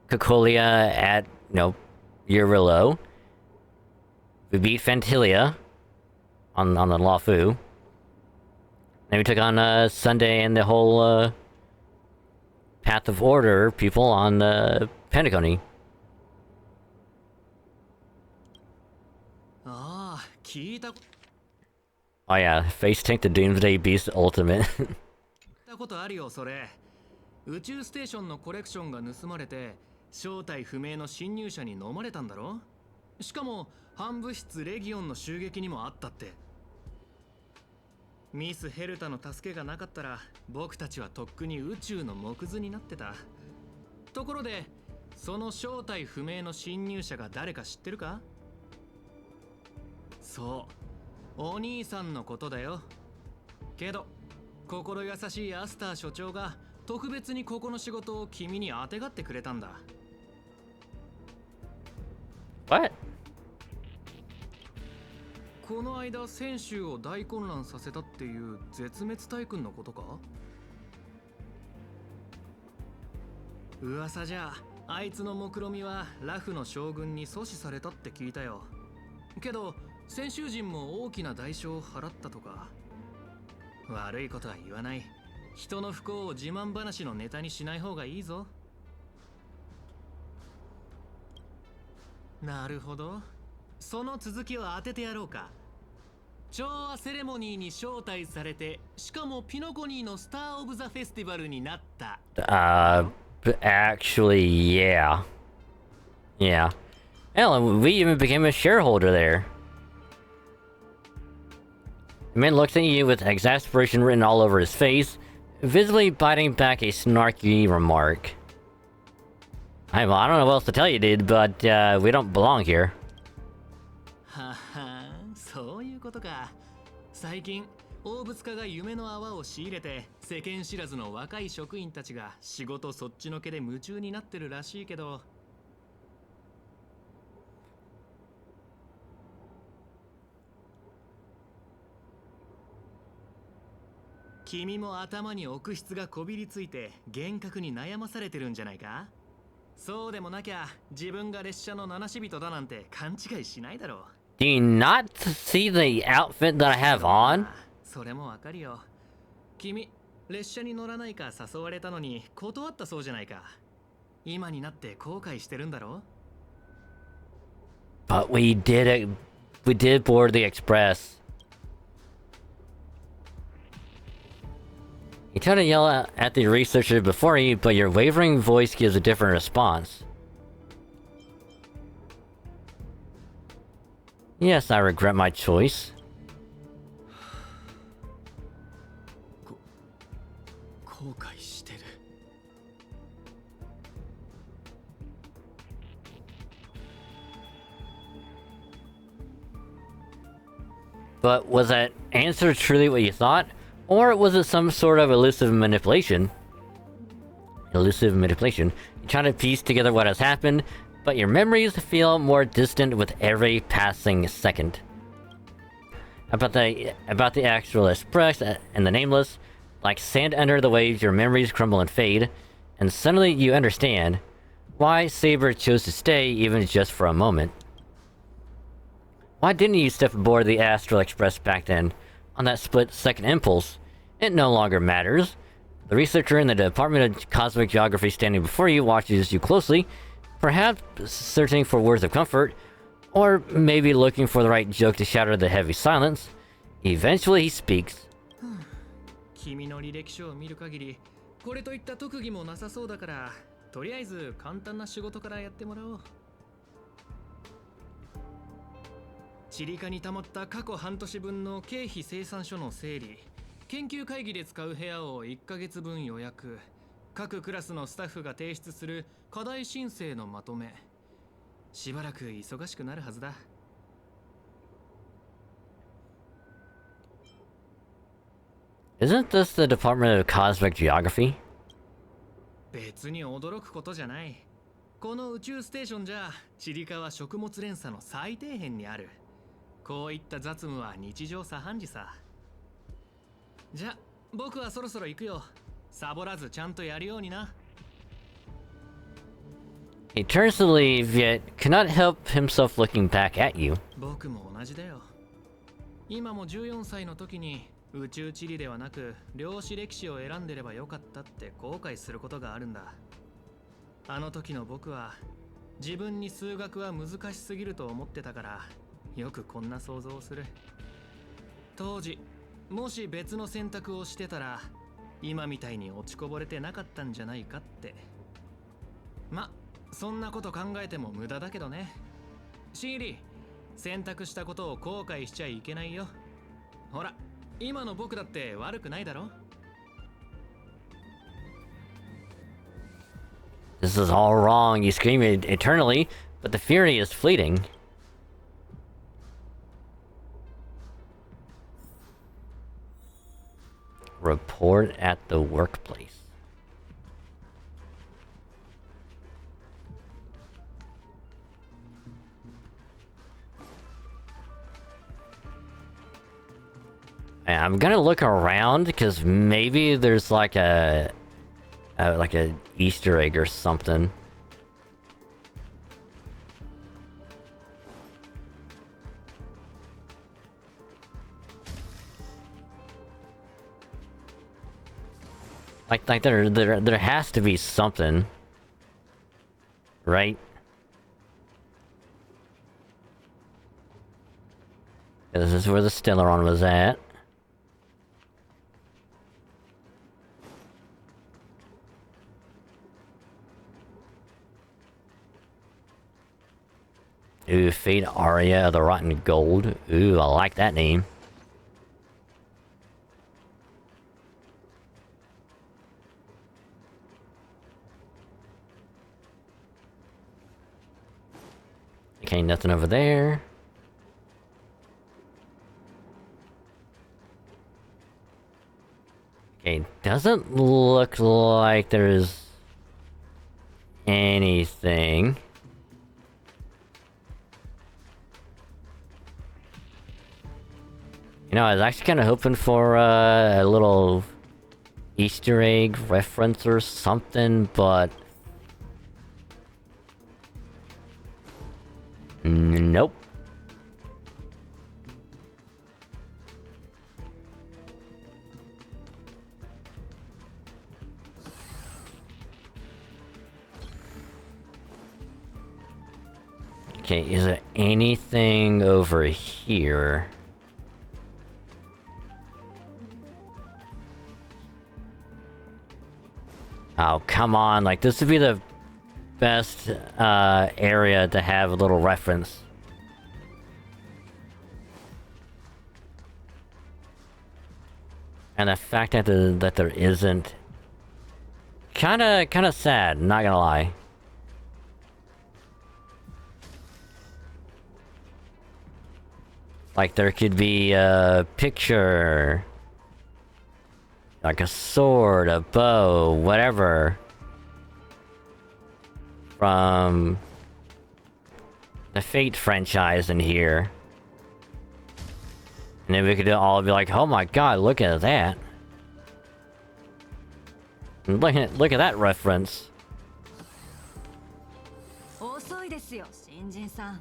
Cocolia at Eurillo. We beat Fantilia on the Lafu. Then we took on Sunday and the whole Path of Order people on the Pentacony. ああ、聞いた Oh yeah, Face Tank the Doomsday Beast Ultimate. ことあるよ、それ。宇宙ステーションのコレクションが盗まれて、正体不明の侵入者に飲まれたんだろ。しかも、反物質レギオンの襲撃にもあったって。ミス・ヘルタの助けがなかったら、僕たちはとっくに宇宙の木図になってた。ところで、その正体不明の侵入者が誰か知ってるか？そう、お兄さんのことだよ。けど、心優しいアスター所長が特別にここの仕事を君にあてがってくれたんだ。What? この間選手を大混乱させたっていう絶滅大君のことか？噂じゃあいつの目論見みはラフの将軍に阻止されたって聞いたよ。けど先週人も大きな代償を払ったとか。悪いことは言わない。人の不幸を自慢話のネタにしない方がいいぞ。なるほど。その続きを当ててやろうか。調和セレモニーに招待されて、しかもピノコニーのスター・オブ・ザ・フェスティバルになった。Actually, yeah. Yeah. Hell, we even became a shareholder there. The man looked at you with exasperation written all over his face, visibly biting back a snarky remark. I don't know what else to tell you, dude, but we don't belong here. はは、そういうことか。最近、大物家が夢の泡を仕入れて、世間知らずの若い職員たちが仕事そっちのけで夢中になってるらしいけど。君も頭に奥質がこびりついて幻覚に悩まされてるんじゃないか？そうでもなきゃ自分が列車の七死人だなんて勘違いしないだろう。Do you not see the outfit that I have on? それもわかるよ。君、列車に乗らないか誘われたのに断ったそうじゃないか。今になって後悔してるんだろ？ But we did board the express. You try to yell at the researcher before you, but your wavering voice gives a different response. Yes, I regret my choice. 後悔してる。But was that answer truly what you thought? Or was it some sort of elusive manipulation? Elusive manipulation. You try to piece together what has happened, but your memories feel more distant with every passing second. About the actual express and the nameless, like sand under the waves, your memories crumble and fade, and suddenly you understand why Saber chose to stay even just for a moment. Why didn't you step aboard the Astral Express back then, on that split-second impulse? It no longer matters. The researcher in the Department of Cosmic Geography standing before you watches you closely, perhaps searching for words of comfort, or maybe looking for the right joke to shatter the heavy silence. Eventually he speaks. 君の履歴書を見る限り、これといった特技もなさそうだから、とりあえず簡単な仕事からやってもらおう。チリカに溜まった過去半年分の経費精算書の整理、研究会議で使う部屋を1ヶ月分予約、各クラスのスタッフが提出する課題申請のまとめ。しばらく忙しくなるはずだ。Isn't this the Department of Cosmic Geography? 別に驚くことじゃない。この宇宙ステーションじゃ、チリカは食物連鎖の最底辺にある。こういった雑務は日常茶飯事さ。じゃ、僕はそろそろ行くよ。サボらずちゃんとやるようにな。He turns to leave, yet cannot help himself looking back at you. 僕も同じだよ。今も14歳の時に宇宙地理ではなく量子歴史を選んでればよかったって後悔することがあるんだ。あの時の僕は自分に数学は難しすぎると思ってたから、よくこんな想像をする。当時もし別の選択をしてたら今みたいに落ちこぼれてなかったんじゃないかって。ま、そんなこと考えても無駄だけどね。シーリー、選択したことを後悔しちゃいけないよ。ほら、今の僕だって悪くないだろ。 This is all wrong. You scream it eternally, but the fury is fleeting. Report at the workplace. I'm gonna look around because maybe there's like a Easter egg or something. Like there has to be something, right? This is where the Stellaron was at. Ooh, Fate Aria of the Rotten Gold. Ooh, I like that name. Okay, nothing over there. Okay, doesn't look like there's anything. You know, I was actually kind of hoping for a little Easter egg reference or something, but nope. Okay, is there anything over here? Oh, come on, like, this would be the best, area to have a little reference. And the fact that there isn't... Kinda sad, not gonna lie. Like, there could be a picture... like a sword, a bow, whatever. From the Fate franchise in here. And then we could all be like, oh my god, look at that. And look at that reference. 遅いですよ、新人さん。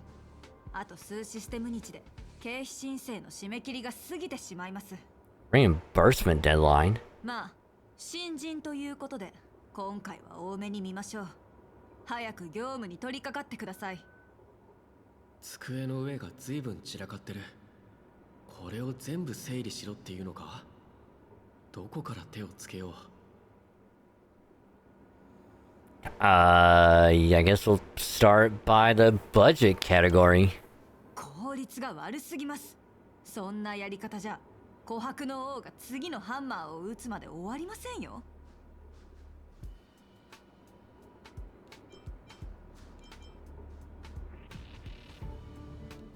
あと数システム日で経費申請の締め切りが過ぎてしまいます。Reimbursement deadline. まあ、新人ということで、今回は多めに見ましょう。早く業務に取り掛かってください。机の上が随分散らかってる。これを全部整理しろっていうのか？どこから手をつけよう。Yeah, I guess we'll start by the budget category. 効率が悪すぎます。そんなやり方じゃ、琥珀の王が次のハンマーを打つまで終わりませんよ。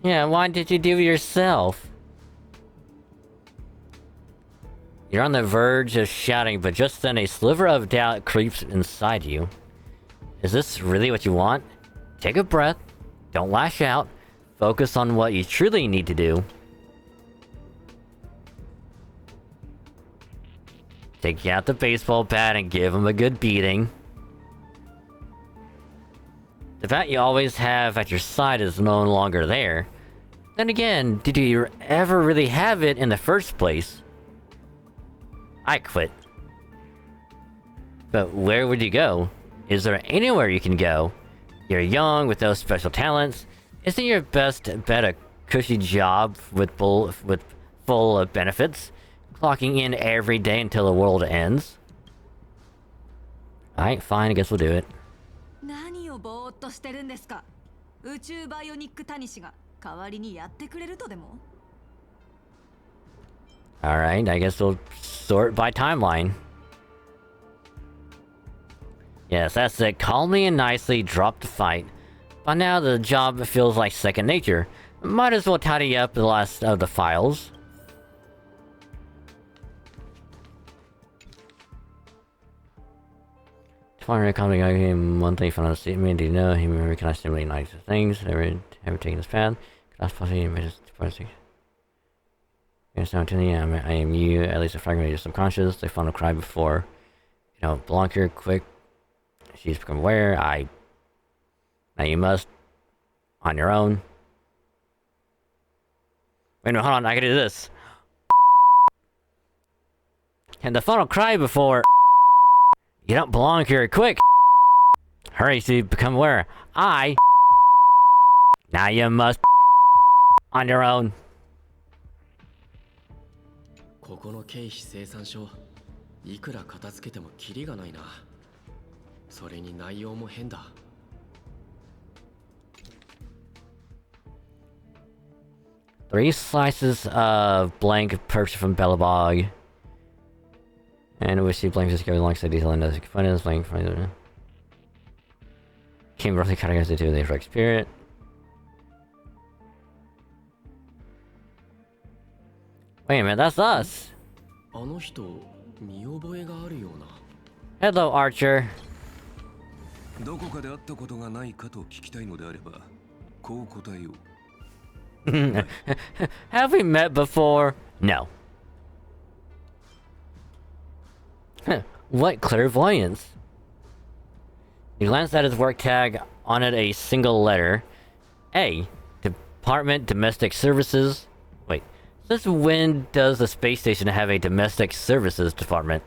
Yeah, why did you do it yourself? You're on the verge of shouting, but just then a sliver of doubt creeps inside you. Is this really what you want? Take a breath. Don't lash out. Focus on what you truly need to do. Take out the baseball bat and give him a good beating. The bat you always have at your side is no longer there. Then again, did you ever really have it in the first place? I quit. But where would you go? Is there anywhere you can go? You're young with no special talents. Isn't your best bet a cushy job with full benefits? Clocking in every day until the world ends? Alright, fine, I guess we'll do it. 何をぼーっとしてるんですか。宇宙バイオニックタニシが代わりにやってくれるとでも。Alright, I guess we'll sort by timeline. Yes, that's it. Calmly and nicely drop the fight. By now, the job feels like second nature. Might as well tidy up the last of the files. Finally, coming out here one thing from the statement. Do you know him recognized simply nice things? Ever taken this path? That's possibly yes, now to me, I am you, at least a fragment of your subconscious. They found a cry before. You know, belong here, quick. She's become aware. Now you must. On your own. Wait, no, hold on, I can do this. And the final cry before. You don't belong here, quick! Hurry to become aware. Now you must. On your own. ここの経費生産書、いくら片付けてもキリがないな。それに内容も変だ。3 slices of blank purchased from Bellabog. And we see blank just go along to detail and does components, blank from the came roughly categorized into the correct spirit. Wait a minute, that's us! あの人、見覚えがあるような。Hello, Archer. どこかで会ったことがないかと聞きたいのであれば、こう答えよう。Have we met before? No. What clairvoyance? He glanced at his work tag, on it a single letter. A. Department Domestic Services. Wait, since when does the space station have a domestic services department?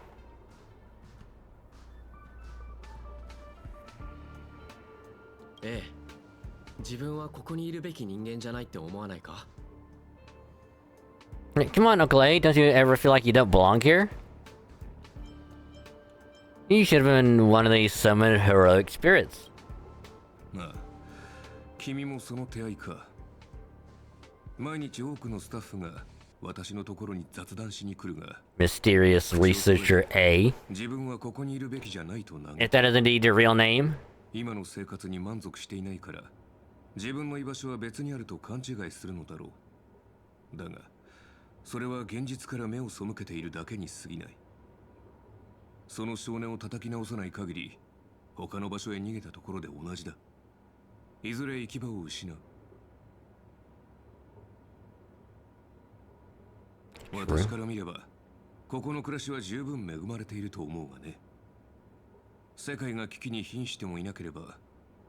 Eh. 自分はここにいるべき人間じゃないって思わないか? Come on, Uncle A, don't you ever feel like you don't belong here? You should have been one of these summoned heroic spirits. ああ、君もその手合いか。毎日多くのスタッフが私のところに雑談しに来るが。Mysterious researcher A. 自分はここにいるべきじゃないとな。If that is indeed your real name. 今の生活に満足していないから、自分の居場所は別にあると勘違いするのだろう。だが、それは現実から目を背けているだけに過ぎない。その少年を叩き直さない限り、他の場所へ逃げたところで同じだ。いずれ行き場を失う。私から見れば、ここの暮らしは十分恵まれていると思うがね。世界が危機に瀕してもいなければ、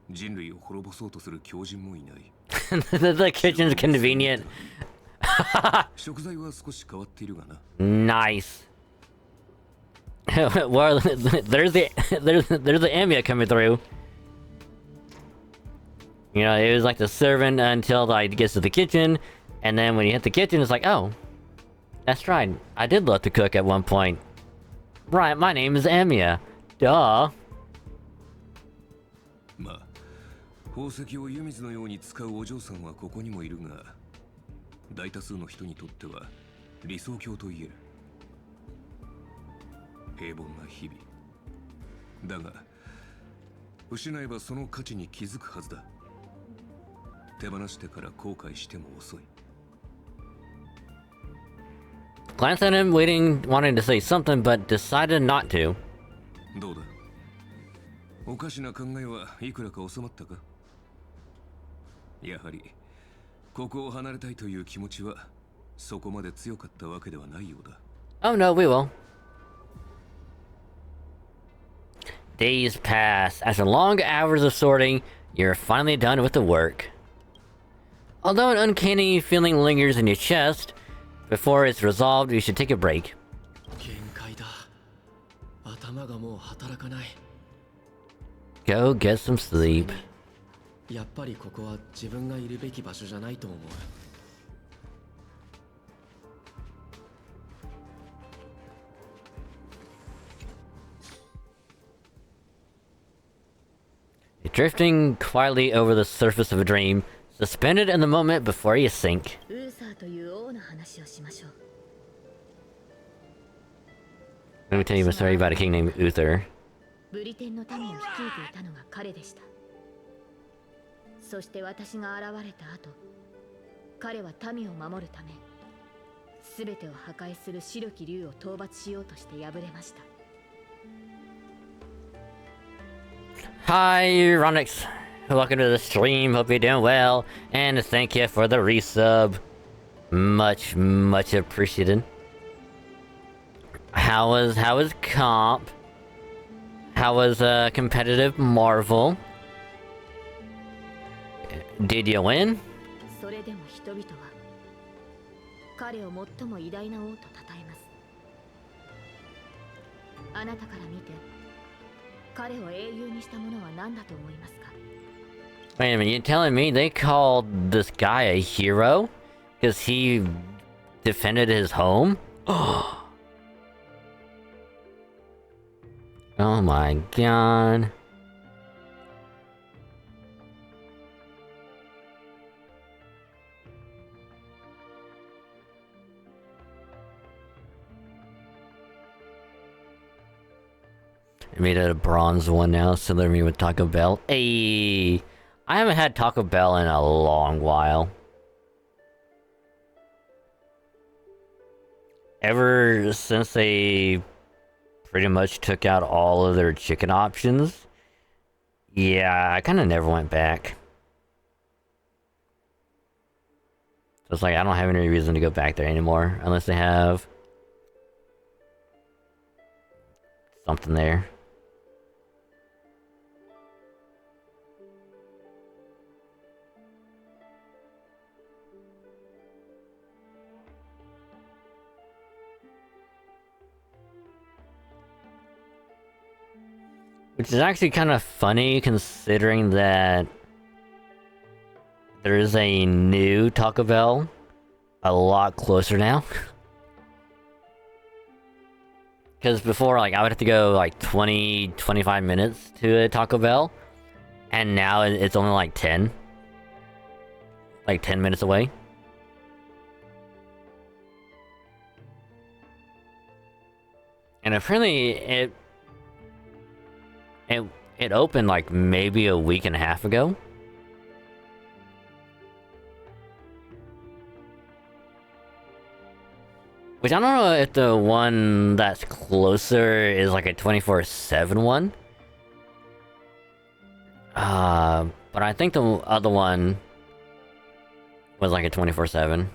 人類を滅ぼそうとする狂人もいない。The kitchen's convenient. 食材は少し変わっているがな。Nice. Well, there's the Amia coming through. You know, it was like the servant until like, it gets to the kitchen, and then when you hit the kitchen, it's like, oh, that's right. I did love to cook at one point. Right, my name is Amia. Duh. まあ、宝石を湯水のように使うお嬢さんはここにもいるが、大多数の人にとっては理想郷と言える。平凡な日々。だが、失えばその価値に気づくはずだ。手放してから後悔しても遅い。Glanced at him, wanting to say something, but decided not to. どうだ? おかしな考えはいくらか収まったか? やはり、ここを離れたいという気持ちはそこまで強かったわけではないようだ。Oh no, we will. Days pass. After long hours of sorting, you're finally done with the work. Although an uncanny feeling lingers in your chest, before it's resolved, you should take a break. 限界だ。頭がもう働かない。 Go get some sleep. やっぱりここは自分がいるべき場所じゃないと思う。 Drifting quietly over the surface of a dream, suspended in the moment before you sink. ウーサーという王の話をしましょう。 Let me tell you a story about a king named Uther. ブリテンの民を率いていたのが彼でした。そして私が現れた後、彼は民を守るため、すべてを破壊する白き竜を討伐しようとして敗れました。 Hi, Ronix. Welcome to the stream. Hope you're doing well. And thank you for the resub. Much, much appreciated. How was comp? How was competitive Marvel? Did you win? それでも人々は彼を最も偉大な王と称えます。あなたから見て彼を英雄にしたものは何だと思いますか？ Wait a minute, you're telling me they called this guy a hero? Because he defended his home? Oh my god. I made it a bronze one now, similar to me with Taco Bell. Hey, I haven't had Taco Bell in a long while. Ever since they pretty much took out all of their chicken options. Yeah, I kind of never went back. So it's like, I don't have any reason to go back there anymore, unless they have something there. Which is actually kind of funny considering that there is a new Taco Bell a lot closer now. Because before, like, I would have to go like 20-25 minutes to a Taco Bell, and now it's only like 10. Like 10 minutes away. And apparently it opened like maybe a week and a half ago. Which I don't know if the one that's closer is like a 24/7 one. But I think the other one was like a 24/7.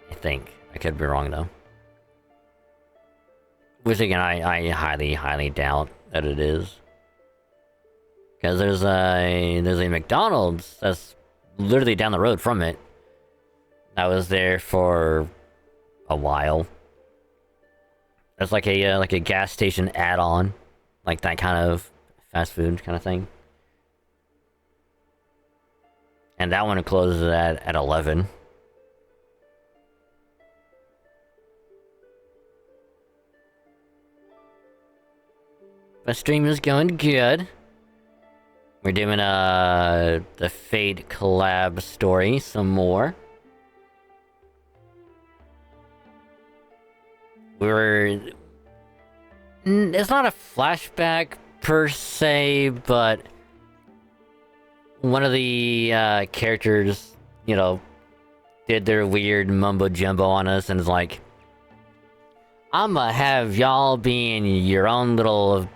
I think. I could be wrong though. Which again, I highly doubt that it is. Because there's a McDonald's that's literally down the road from it. That was there for a while. It's like a gas station add-on, like that kind of fast food kind of thing. And that one closes at 11. The stream is going good. We're doing the Fate collab story some more. It's not a flashback per se, but one of the characters, you know, did their weird mumbo jumbo on us and is like, I'ma have y'all be in your own little,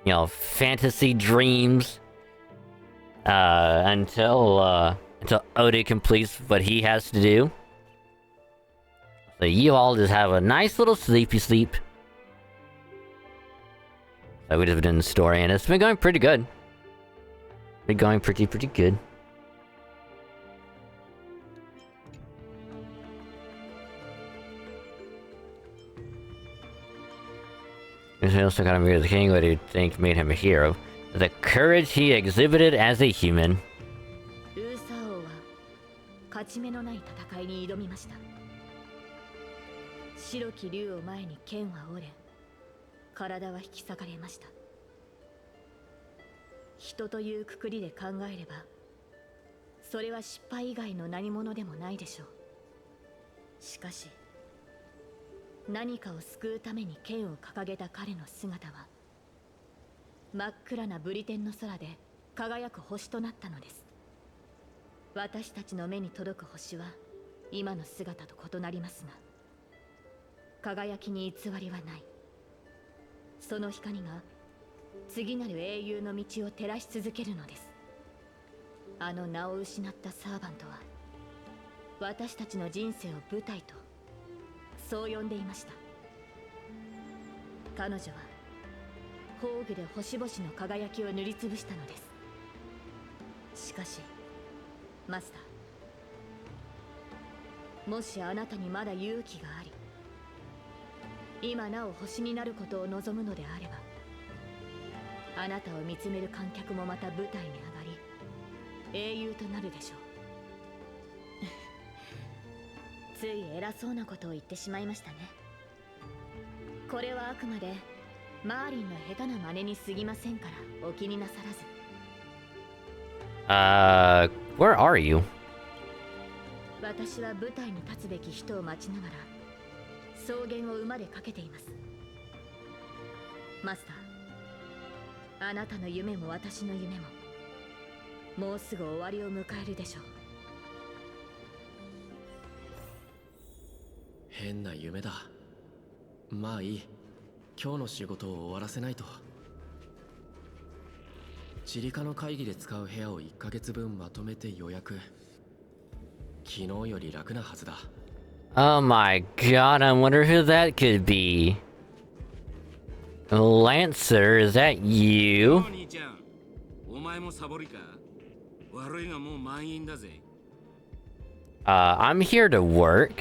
you know, fantasy dreams until Oda completes what he has to do. So you all just have a nice little sleepy sleep. So we just been in the story, and it's been going pretty good. Been going pretty good. Hills took on the king, what do you think made him a hero? The courage he exhibited as a human. ウーサー王は勝ち目のない戦いに挑みました。白き竜を前に剣は折れ、体は引き裂かれました。人というくくりで考えれば、それは失敗以外の何者でもないでしょう。しかし、何かを救うために剣を掲げた彼の姿は、真っ暗なブリテンの空で輝く星となったのです。私たちの目に届く星は今の姿と異なりますが、輝きに偽りはない。その光が次なる英雄の道を照らし続けるのです。あの名を失ったサーバントは、私たちの人生を舞台とそう呼んでいました。彼女は宝具で星々の輝きを塗りつぶしたのです。しかしマスター、もしあなたにまだ勇気があり、今なお星になることを望むのであれば、あなたを見つめる観客もまた舞台に上がり、英雄となるでしょう。つい偉そうなことを言ってしまいましたね。これはあくまでマーリンの下手な真似に過ぎませんから、お気になさらず。Where are you? 私は舞台に立つべき人を待ちながら草原を馬でかけています。マスター、あなたの夢も私の夢ももうすぐ終わりを迎えるでしょう。変な夢だ。まあいい、今日の仕事を終わらせないと。チリカの会議で使う部屋を1ヶ月分まとめて予約。昨日より楽なはずだ。Oh my god, I wonder who that could be. Lancer, is that you? 兄ちゃん、お前もサボりか？悪いがもう満員だぜ。I'm here to work.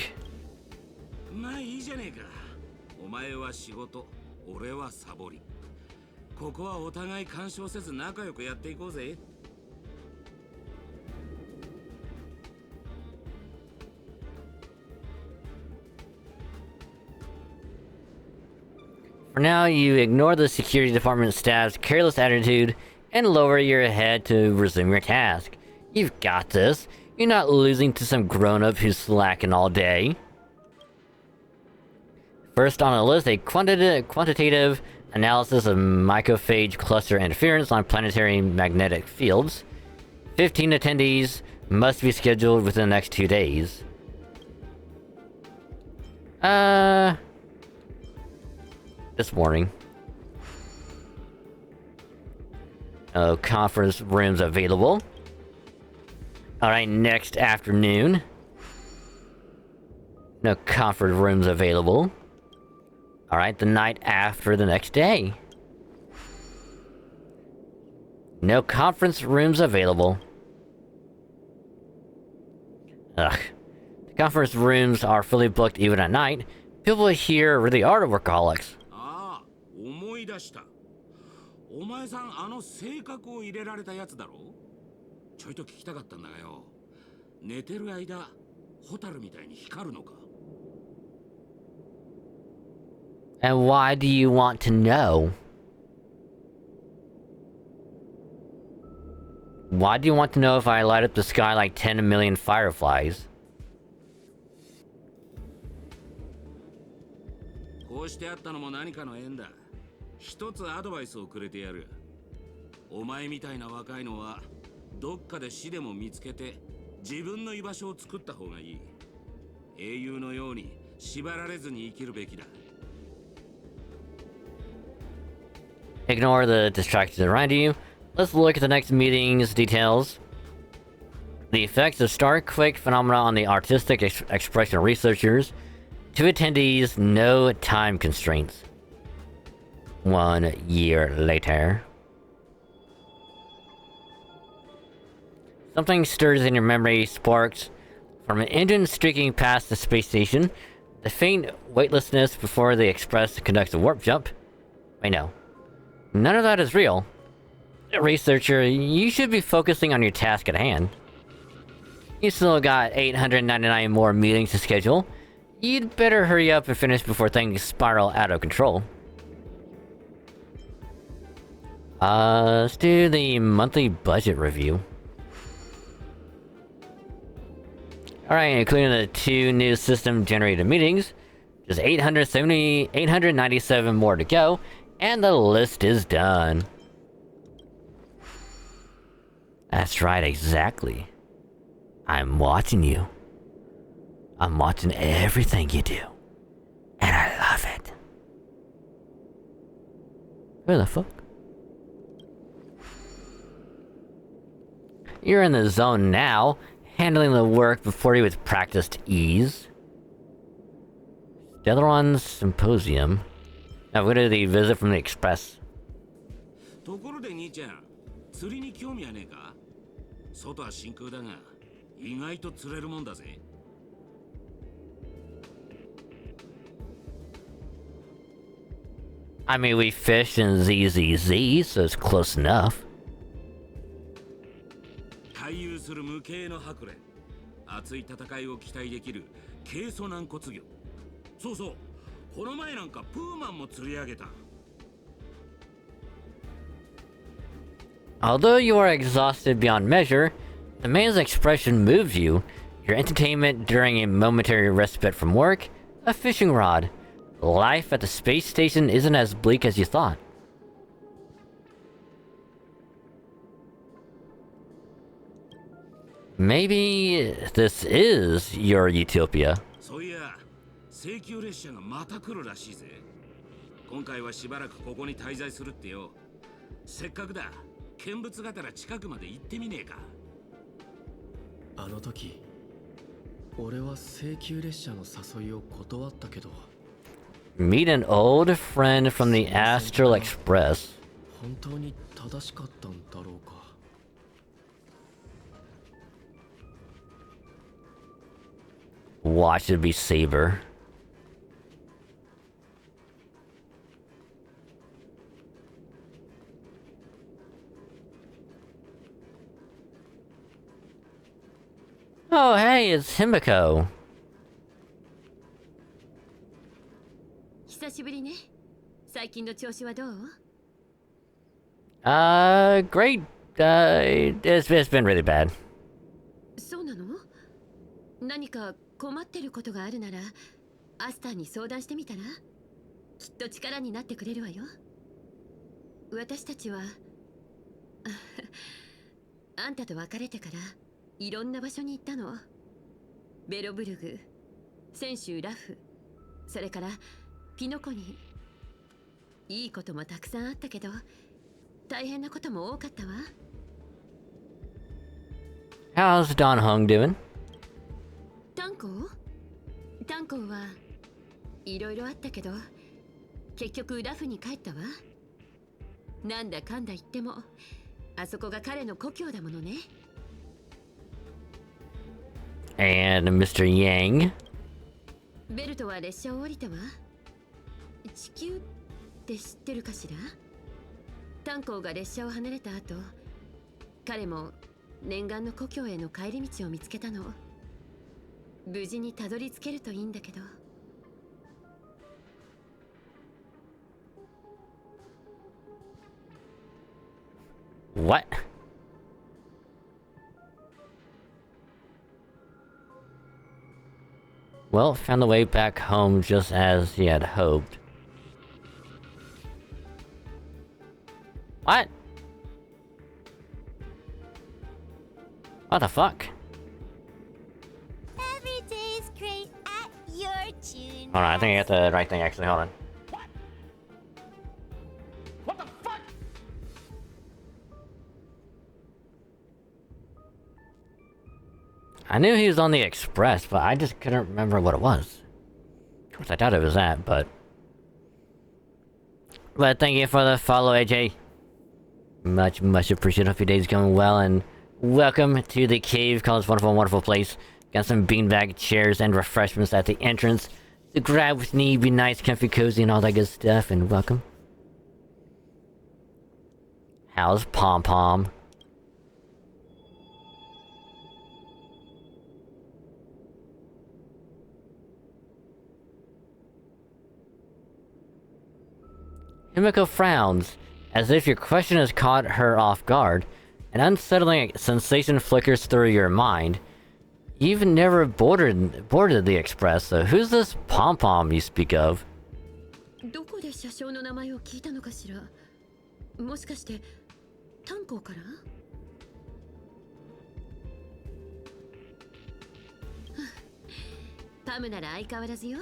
まあいいじゃねえか。お前は仕事、俺はサボり。ここはお互い干渉せず仲良くやっていこうぜ。For now, you ignore the security department staff's careless attitude and lower your head to resume your task. You've got this. You're not losing to some grown-up who's slacking all day. First on the list, a quantitative analysis of microphage cluster interference on planetary magnetic fields. 15 attendees must be scheduled within the next 2 days. This morning. Oh, conference rooms available. Alright, next afternoon. No conference rooms available. Alright, the night after the next day. No conference rooms available. Ugh. The conference rooms are fully booked even at night. People here really are workaholics. 思い出した。お前さん、あの性格を入れられたやつだろ？ちょいと聞きたかったんだがよ。寝てる間、ホタルみたいに光るのか？ And why do you want to know? Why do you want to know if I light up the sky like 10 million fireflies? こうしてあったのも何かの縁だ。一つアドバイスをくれてやる。お前みたいな若いのはどっかで死でも見つけて自分の居場所を作った方がいい。英雄のように縛られずに生きるべきだ。Ignore the distractions around you. Let's look at the next meeting's details. The effects of Starquake phenomena on the artistic expression of researchers. 2 attendees, no time constraints. 1 year later. Something stirs in your memory, sparks from an engine streaking past the space station. The faint weightlessness before the Express conducts a warp jump. Wait, no. None of that is real. Researcher, you should be focusing on your task at hand. You still got 899 more meetings to schedule. You'd better hurry up and finish before things spiral out of control. Let's do the monthly budget review. Alright, including the 2 new system-generated meetings. Just 897 more to go, and the list is done. That's right, exactly. I'm watching you. I'm watching everything you do. And I love it. Where the fuck? You're in the zone now, handling the work before you with practiced ease. Stellaron's Symposium. Now we're gonna do the visit from the Express. ところで兄ちゃん、釣りに興味はねえか？外は真空だが、意外と釣れるもんだぜ。I mean, we fished in ZZZ, so it's close enough. 回遊する無形の白蓮、熱い戦いを期待できる軽素軟骨魚。そうそう、この前なんかプーマンも釣り上げた。Although you are exhausted beyond measure, the man's expression moves you. Your entertainment during a momentary respite from work, a fishing rod. Life at the space station isn't as bleak as you thought. Maybe this is your utopia. そういや、請求列車がまた来るらしいぜ。今回はしばらくここに滞在するってよ。せっかくだ。見物がてら近くまで行ってみねえか。あの時、俺は請求列車の誘いを断ったけど。Meet an old friend from the Astral Express. 本当に正しかったんだろうか。Watch it be Saber. Oh, hey, it's Himiko. 久しぶりね。最近の調子はどう？ Great. It's been really bad. そうなの？何か困ってることがあるなら、アスターに相談してみたら？きっと力になってくれるわよ。私たちはあんたと別れてからいろんな場所に行ったの。ベロブルグ、泉州ラフ、それからピノコに。いいこともたくさんあったけど、大変なことも多かったわ。How's Don Hung doing? 炭鉱はいろいろあったけど、結局ラフに帰ったわ。なんだかんだ言っても、あそこが彼の故郷だものね。And Mr. Yang? ベルトは列車を降りたわ。地球って知ってるかしら？炭鉱が列車を離れた後、彼も念願の故郷への帰り道を見つけたの。無事にたどり着けるといいんだけど。What? Well, found the way back home just as he had hoped. What? What the fuck? Every day's great at your tune. Hold on, I think I got the right thing actually, hold on. What the fuck? I knew he was on the Express, but I just couldn't remember what it was. Of course, I doubt it was that, but... But thank you for the follow, AJ. Much appreciated. Hope your day's going well, and welcome to the cave. Call this wonderful, wonderful place. Got some beanbag chairs and refreshments at the entrance. So grab with me, be nice, comfy, cozy, and all that good stuff, and welcome. How's Pom Pom? Himiko frowns, as if your question has caught her off guard. An unsettling sensation flickers through your mind. You've never boarded the express, so who's this Pom Pom you speak of? どこで車掌の名前を聞いたのかしら。もしかして炭鉱から？パムなら相変わらずよ。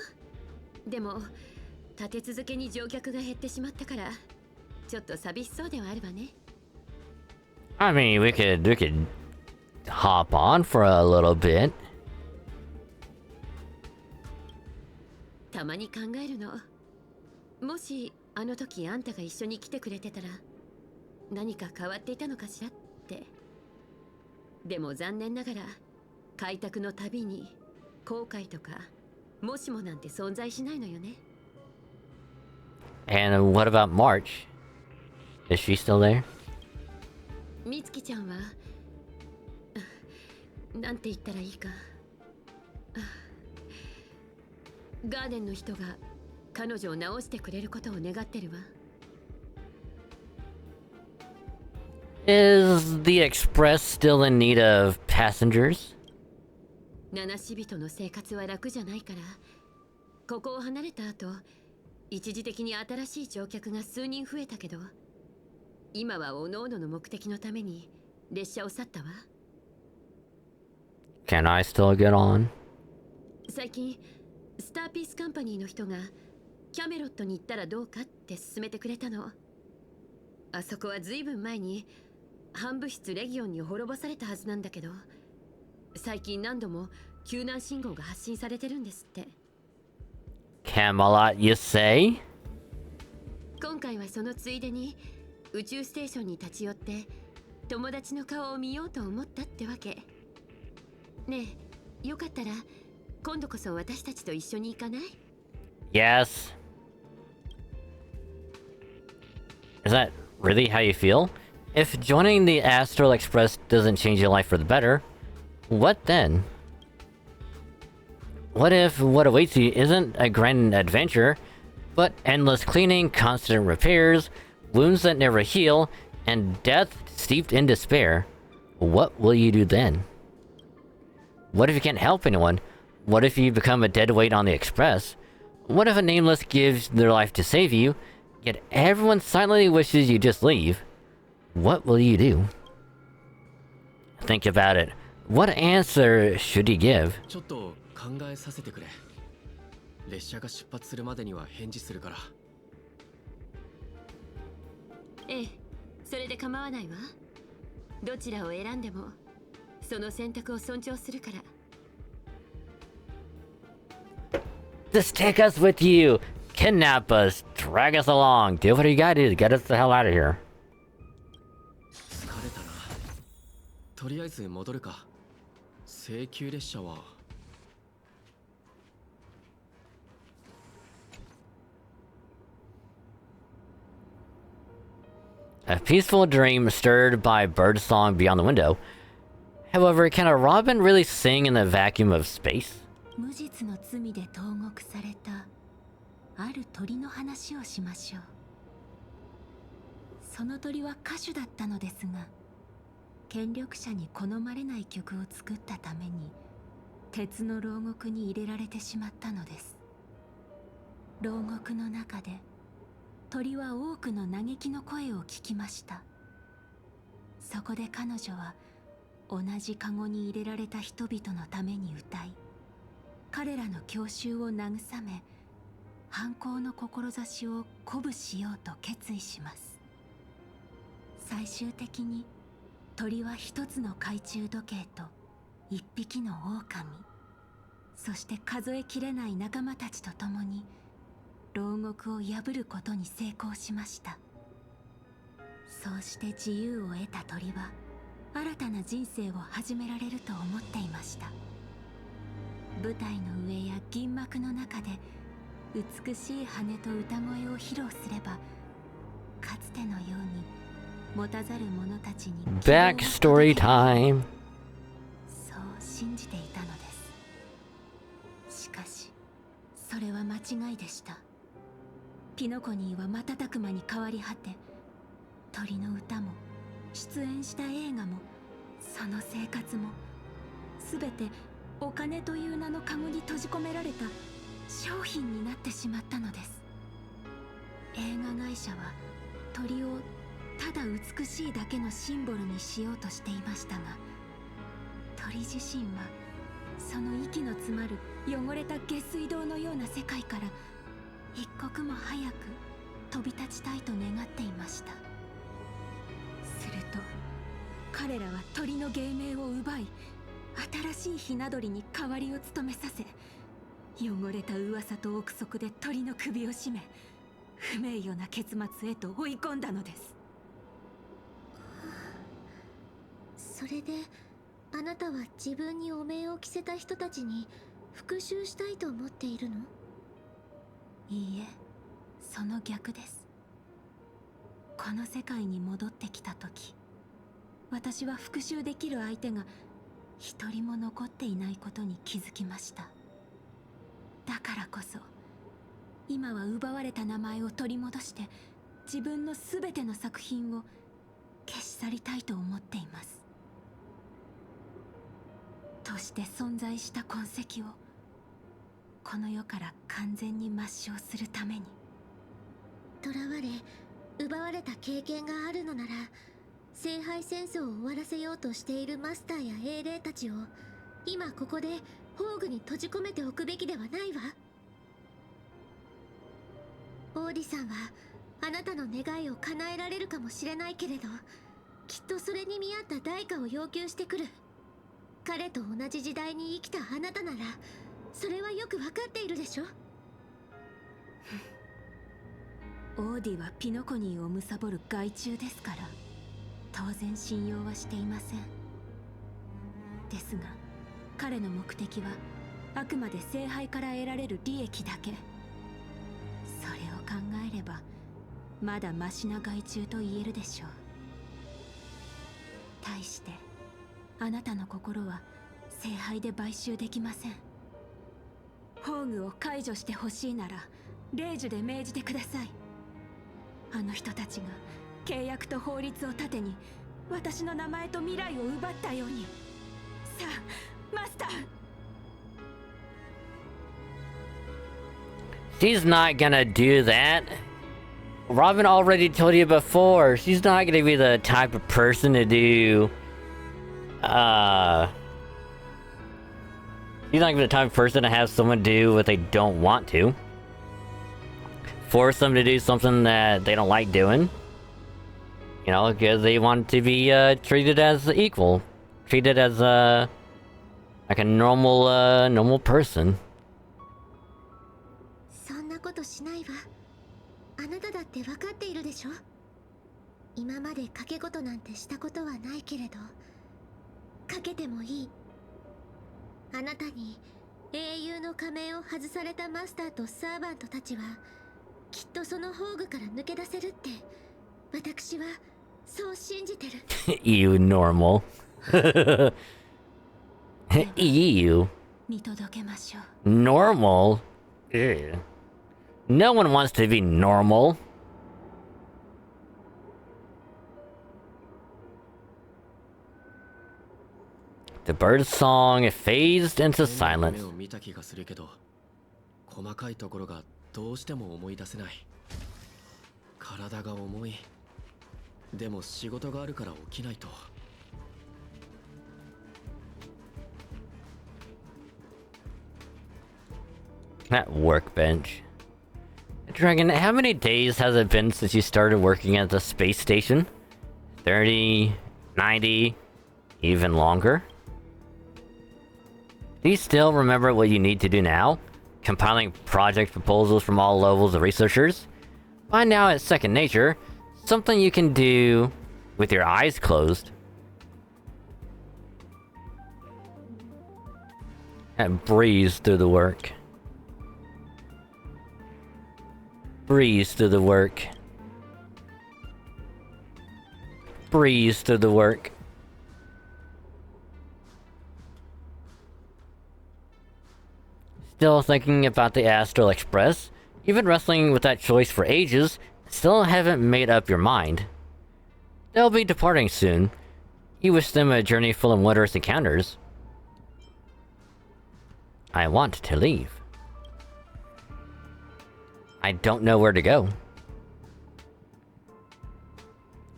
でも立て続けに乗客が減ってしまったからちょっと寂しそうではあるわね。I mean, we could hop on for a little bit. たまに考えるの。もしあの時あんたが一緒に来てくれてたら何か変わっていたのかしらって。でも残念ながら開拓のたびに後悔とかもしもなんて存在しないのよね。And what about March? Is she still there? みつきちゃんはなんて言ったらいいか。ガーデンの人が彼女を治してくれることを願ってるわ。Is the Express still in need of passengers? 七死人の生活は楽じゃないから、ここを離れた後、一時的に新しい乗客が数人増えたけど、今は各々の目的のために列車を去ったわ。Can I still get on? 最近スターピースカンパニーの人がキャメロットに行ったらどうかって勧めてくれたの。あそこはずいぶん前に反物質レギオンに滅ぼされたはずなんだけど、最近何度も救難信号が発信されてるんですって。Camelot, you say? 今回はそのついでに宇宙ステーションに立ち寄って友達の顔を見ようと思ったってわけ。ねえ、よかったら今度こそ私たちと一緒に行かない？ Yes. Is that really how you feel? If joining the Astral Express doesn't change your life for the better, what then? What if what awaits you isn't a grand adventure, but endless cleaning, constant repairs, wounds that never heal, and death steeped in despair? What will you do then? What if you can't help anyone? What if you become a dead weight on the Express? What if a nameless gives their life to save you, yet everyone silently wishes you just leave? What will you do? Think about it. What answer should you give? ちょっと考えさせてくれ。列車が出発するまでには返事するから。ええ、それで構わないわ。どちらを選んでもその選択を尊重するから。Just take us with you! Kidnap us! Drag us along! Do what you gotta do to get us the hell out of here. 疲れたな。とりあえず戻るか。請求列車は。A peaceful dream stirred by birdsong beyond the window. However, can a robin really sing in the vacuum of space? 無実の罪で投獄されたある鳥の話をしましょう。その鳥は歌手だったのですが、権力者に好まれない曲を作ったために鉄の牢獄に入れられてしまったのです。牢獄の中で鳥は多くの嘆きの声を聞きました。そこで彼女は同じカゴに入れられた人々のために歌い、彼らの郷愁を慰め、反抗の志を鼓舞しようと決意します。最終的に鳥は一つの懐中時計と一匹の狼、そして数えきれない仲間たちと共に牢獄を破ることに成功しました。そうして自由を得た鳥は新たな人生を始められると思っていました。舞台の上や銀幕の中で美しい羽と歌声を披露すれば、かつてのように持たざる者たちに Backstory time. そう信じていたのです。しかしそれは間違いでした。ピノコニーは瞬く間に変わり果て、鳥の歌も出演した映画もその生活も全てお金という名のカゴに閉じ込められた商品になってしまったのです。映画会社は鳥をただ美しいだけのシンボルにしようとしていましたが、鳥自身はその息の詰まる汚れた下水道のような世界から一刻も早く飛び立ちたいと願っていました。すると彼らは鳥の芸名を奪い、新しいひな鳥に代わりを務めさせ、汚れた噂と憶測で鳥の首を絞め、不名誉な結末へと追い込んだのです。それであなたは自分に汚名を着せた人たちに復讐したいと思っているの？いいえ、その逆です。この世界に戻ってきた時、私は復讐できる相手が一人も残っていないことに気づきました。だからこそ今は奪われた名前を取り戻して、自分の全ての作品を消し去りたいと思っています。として存在した痕跡をこの世から完全に抹消するために。囚われ奪われた経験があるのなら、聖杯戦争を終わらせようとしているマスターや英霊たちを今ここで宝具に閉じ込めておくべきではないわ。オーディさんはあなたの願いを叶えられるかもしれないけれど、きっとそれに見合った代価を要求してくる。彼と同じ時代に生きたあなたならそれはよく分かっているでしょ。オーディはピノコニーを貪る害虫ですから、当然信用はしていません。ですが彼の目的はあくまで聖杯から得られる利益だけ。それを考えればまだマシな害虫と言えるでしょう。対してあなたの心は聖杯で買収できません。宝具を解除してほしいなら令樹で命じてください。あの人たちが契約と法律を盾に私の名前と未来を奪ったように。さあマスター。She's not gonna do that. Robin already told you before. She's not gonna be the type of person to do. She's not gonna be the type of person to have someone do what they don't want to. Force them to do something that they don't like doing. You know, because they want to be treated as equal. Treated as like a normal person. そんなことしないわ。あなただって分かっているでしょ。今まで賭け事なんてしたことはないけれど、賭けてもいい。あなたに英雄の仮面を外されたマスターとサーバントたちはきっとその宝具から抜け出せるって私はそう信じてる。You normal. You 見届けましょう。 normal? Ew. No one wants to be normal. The bird song phased into silence. 夢を見た気がするけど、細かいところがどうしても思い出せない。体が重い。でも仕事があるから起きないと。That workbench. Dragon, how many days has it been since you started working at the space station? 30, 90, even longer? Do you still remember what you need to do now? Compiling project proposals from all levels of researchers? By now it's second nature, something you can do with your eyes closed. And breeze through the work. Breeze through the work. breeze through the work. Still thinking about the Astral Express? You've been wrestling with that choice for ages, still haven't made up your mind. They'll be departing soon. You wish them a journey full of wondrous encounters. I want to leave. I don't know where to go.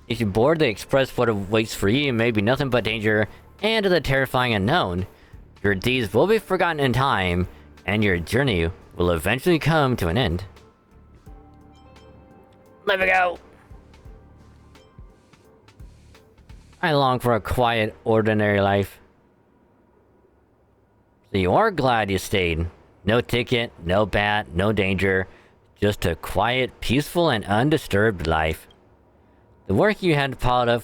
If you board the express, what awaits for you may be nothing but danger and the terrifying unknown. Your deeds will be forgotten in time, and your journey will eventually come to an end. Let me go! I long for a quiet, ordinary life. So you are glad you stayed. No ticket, no bat, no danger. Just a quiet, peaceful, and undisturbed life. The work you had piled up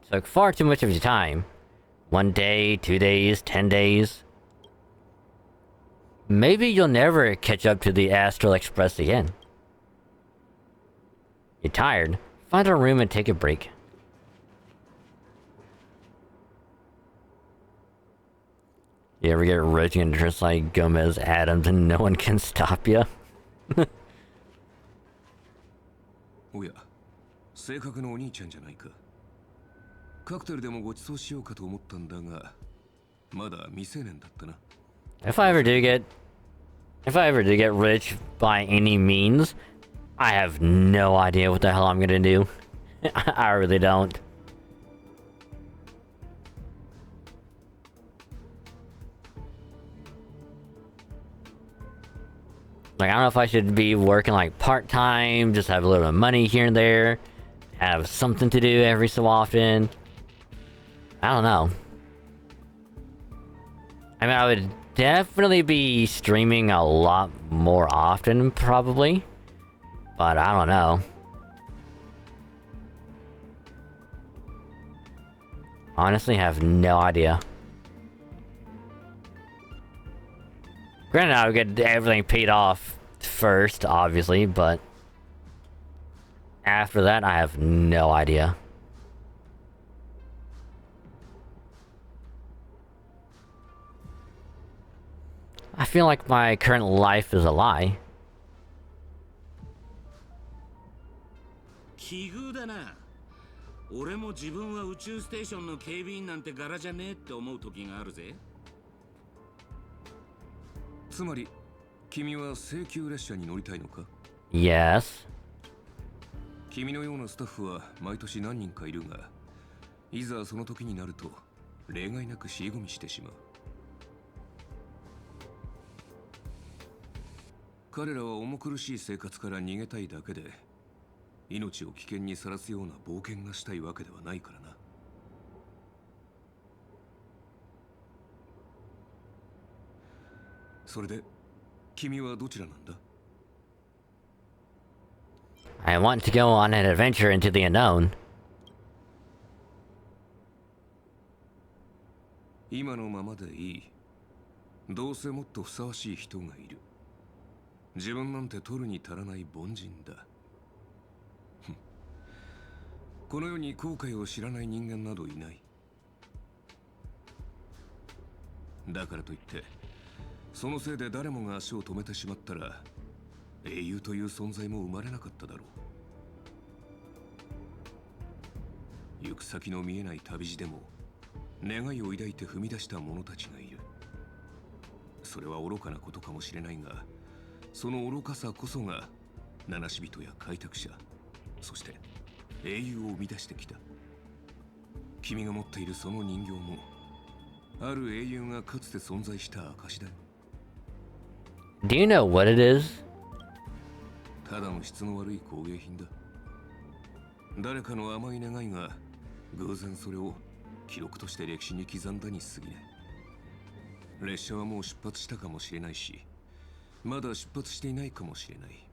took far too much of your time. 1 day, 2 days, 10 days. Maybe you'll never catch up to the Astral Express again. You're tired? Find a room and take a break. You ever get rich and just like Gomez Adams and no one can stop you? おや、性格のお兄ちゃんじゃないか。カクテルでもご馳走しようかと思ったんだが、まだ未成年だったな。If I ever do get rich by any means, I have no idea what the hell I'm gonna do. I really don't. Like, I don't know if I should be working like part-time, just have a little money here and there, have something to do every so often. I don't know. I mean, I would definitely be streaming a lot more often, probably. But I don't know. Honestly, have no idea. Granted, I would get everything paid off first, obviously, but after that, I have no idea. I feel like my current life is a lie. 奇遇だな。俺も自分は宇宙ステーションの警備員なんて柄じゃねえって思う時があるぜ。つまり、君は請求列車に乗りたいのか？ Yes. 君のようなスタッフは毎年何人かいるが、いざその時になると例外なく尻込みしてしまう。彼らは重苦しい生活から逃げたいだけで、命を危険にさらすような冒険がしたいわけではないからな。それで、君はどちらなんだ？ I want to go on an adventure into the unknown. 今のままでいい。どうせもっとふさわしい人がいる。自分なんて取るに足らない凡人だ。この世に後悔を知らない人間などいない。だからといって、そのせいで誰もが足を止めてしまったら、英雄という存在も生まれなかっただろう。行く先の見えない旅路でも、願いを抱いて踏み出した者たちがいる。それは愚かなことかもしれないが、その愚かさこそが七死人や開拓者、そして英雄を生み出してきた。君が持っているその人形も、ある英雄がかつて存在した証だよ。Do you know what it is? ただの質の悪い工芸品だ。誰かの甘い願いが偶然それを記録として歴史に刻んだに過ぎない。列車はもう出発したかもしれないし、まだ出発していないかもしれない。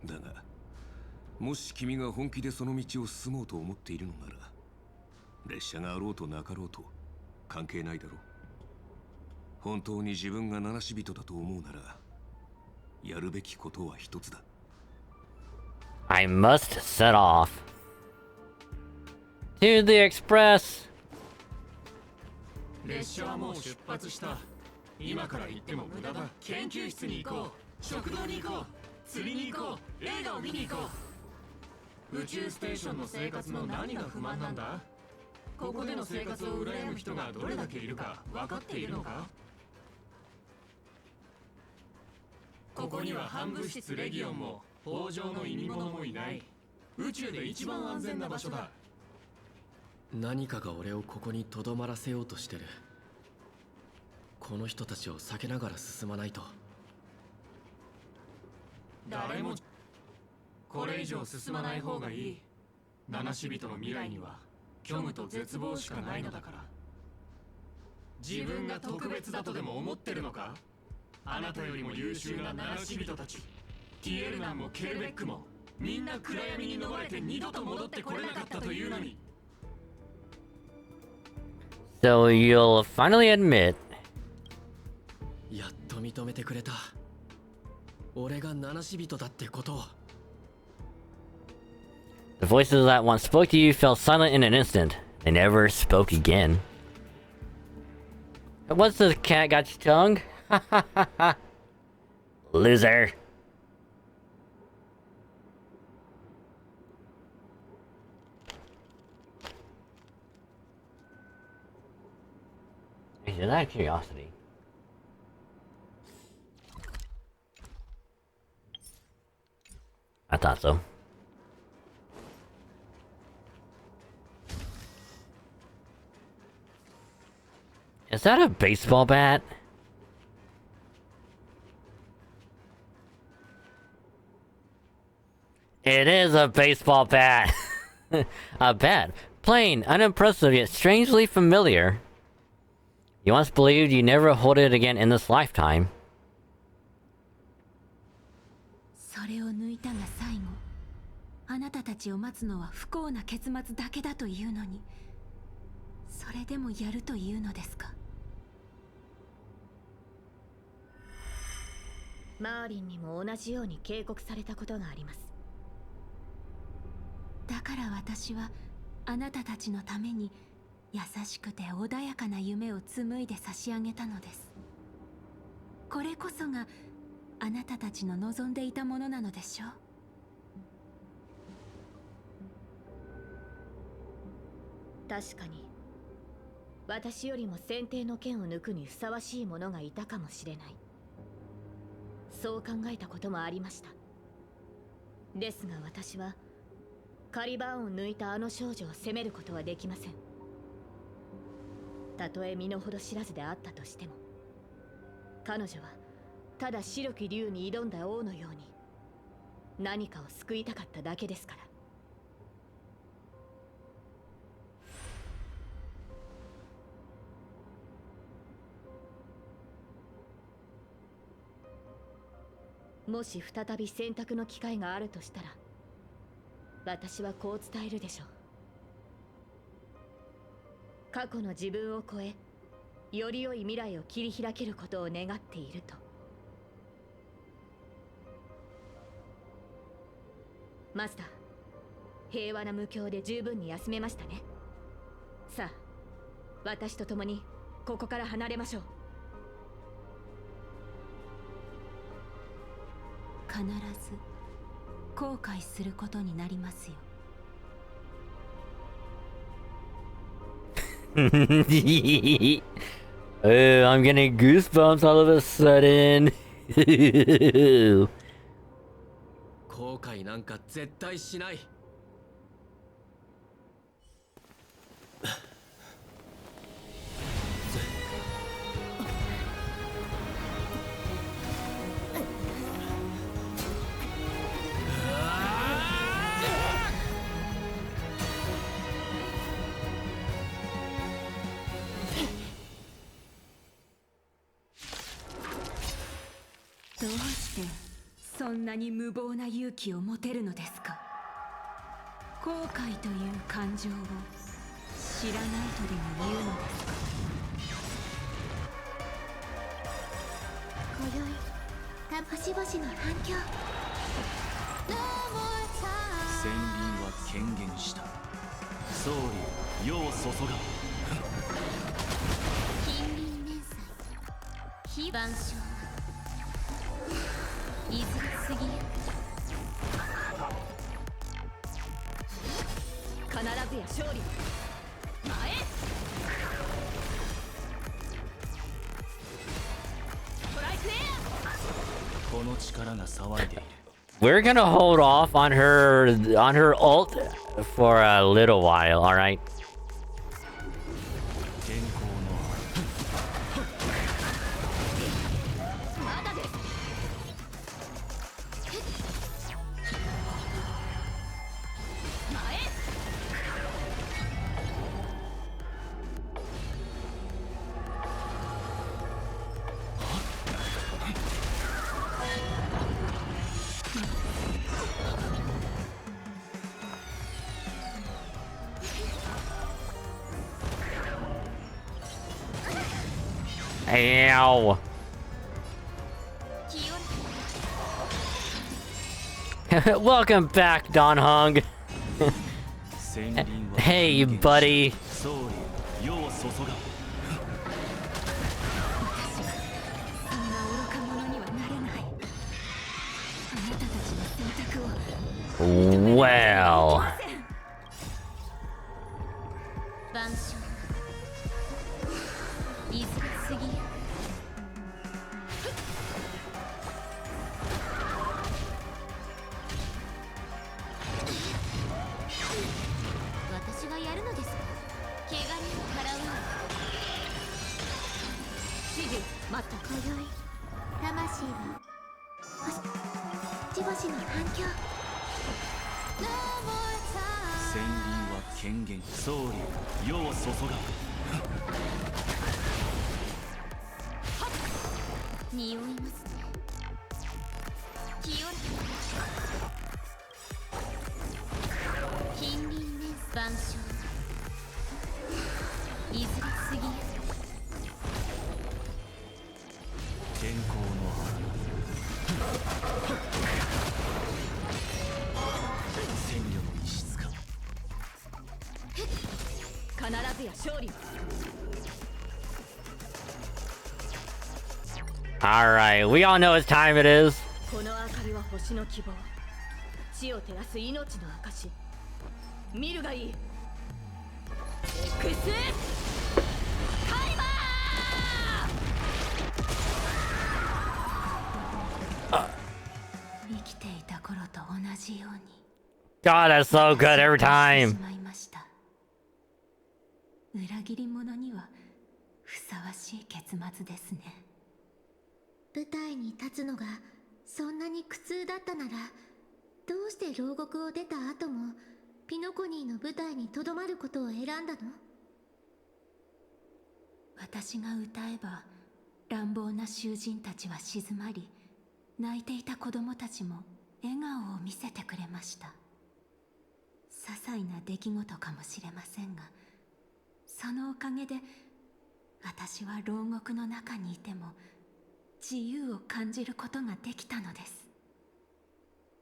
だが、もし君が本気でその道を進もうと思っているのなら、列車があろうとなかろうと関係ないだろう。本当に自分が七死人だと思うなら、やるべきことは一つだ。I must set off. To the express. 列車はもう出発した。今から行っても無駄だ。研究室に行こう。食堂に行こう。釣りに行こう。映画を見に行こう。宇宙ステーションの生活の何が不満なんだ？ここでの生活を羨む人がどれだけいるか分かっているのか？ここには反物質レギオンも北条の意味物もいない。宇宙で一番安全な場所だ。何かが俺をここにとどまらせようとしてる。この人たちを避けながら進まないと。誰もこれ以上進まない方がいい。七死人の未来には虚無と絶望しかないのだから。自分が特別だとでも思ってるのか？あなたよりも優秀な七死人たち、ティエルナンもケルベックもみんな暗闇に逃れて二度と戻ってこれなかったというのに。So you'll finally admit. やっと認めてくれた。俺が七死人だってことを。The voices that once spoke to you fell silent in an instant. They never spoke again. What's this cat got your tongue? Loser. Just out of curiosity. I thought so. Is that a baseball bat? It is a baseball bat. A bat. Plain, unimpressive, yet strangely familiar. You once believed you never hold it again in this lifetime. それを抜いたが最後。あなたたちを待つのは不幸な結末だけだというのに、それでもやるというのですか？マーリンにも同じように警告されたことがあります。だから私はあなたたちのために優しくて穏やかな夢を紡いで差し上げたのです。これこそがあなたたちの望んでいたものなのでしょう。確かに私よりも先帝の剣を抜くにふさわしい者がいたかもしれない。そう考えたこともありました。ですが私はカリバーンを抜いたあの少女を責めることはできません。たとえ身の程知らずであったとしても、彼女はただ白き竜に挑んだ王のように何かを救いたかっただけですから。もし再び選択の機会があるとしたら、私はこう伝えるでしょう。過去の自分を超え、より良い未来を切り開けることを願っていると。マスター、平和な無境で十分に休めましたね。さあ、私と共にここから離れましょう。必ず後悔することになりますよ。Oh, I'm getting goosebumps all of a sudden. 後悔なんか絶対しない。どうしてそんなに無謀な勇気を持てるのですか？後悔という感情を知らないとでも言うのですか？今宵星々の反響。戦輪は権限した。近隣連載非番症いずれ過ぎゆ必ずや勝利前トライクエアこの力が騒いでいる We're gonna hold off on her ult for a little while, alright? 健康のまだです前 Ow. Welcome back, Don Hung. Hey, buddy. そんな愚か者にはなれないあなたたちの選択を Well. 晩鐘いずれ過ぎゆ私がやるのですか怪我人を払う指示待った今宵魂は星々の反響戦輪は権限総理世を注が匂いますね清らか近隣連晩鐘いずれ過ぎゆ健康の戦力に質か必ずや勝利 Alright, we all know what time it is. この明かりは星の希望地を照らす命の証見るがいい X タイマ生きていた頃と同じように God, that's so good every し time. まいました裏切り者にはふさわしい結末ですね舞台に立つのがそんなに苦痛だったならどうして牢獄を出た後もピノコニーの舞台にとどまることを選んだの私が歌えば乱暴な囚人たちは静まり泣いていた子供たちも笑顔を見せてくれました些細な出来事かもしれませんがそのおかげで私は牢獄の中にいても自由を感じることができたのです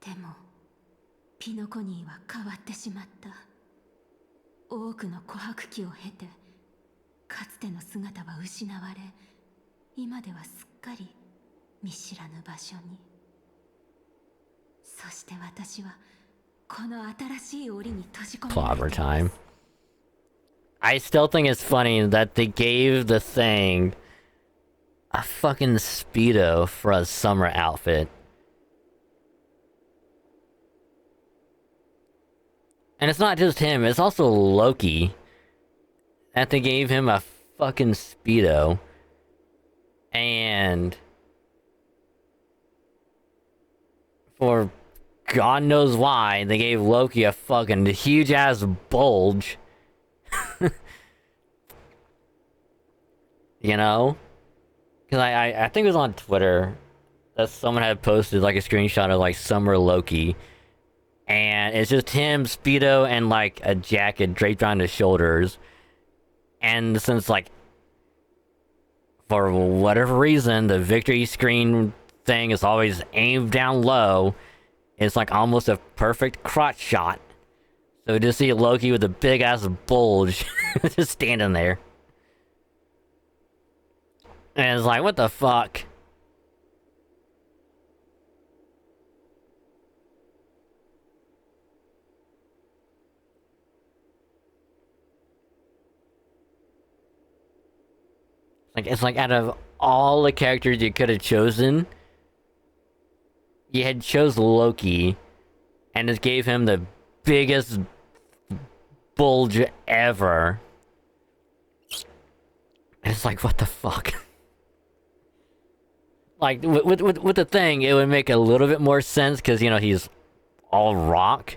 でもピノコニーは変わってしまった多くの琥珀期を経てかつての姿は失われ今ではすっかり見知らぬ場所にそして私はこの新しい檻に閉じ込められ Clobber ています time. I still think it's funny that they gave the thing a fucking Speedo for a summer outfit. And it's not just him, it's also Loki. That they gave him a fucking Speedo. And for God knows why, they gave Loki a fucking huge ass bulge. You know? Because I think it was on Twitter that someone had posted like a screenshot of like Summer Loki. And it's just him, Speedo, and like a jacket draped around his shoulders. And since like, for whatever reason, the victory screen thing is always aimed down low, it's like almost a perfect crotch shot. So we just see Loki with a big ass bulge just standing there. And it's like, what the fuck? Like, it's like out of all the characters you could have chosen, you had chose Loki and just gave him the biggest bulge ever. And it's like, what the fuck? Like, with the thing, it would make a little bit more sense because, you know, he's all rock.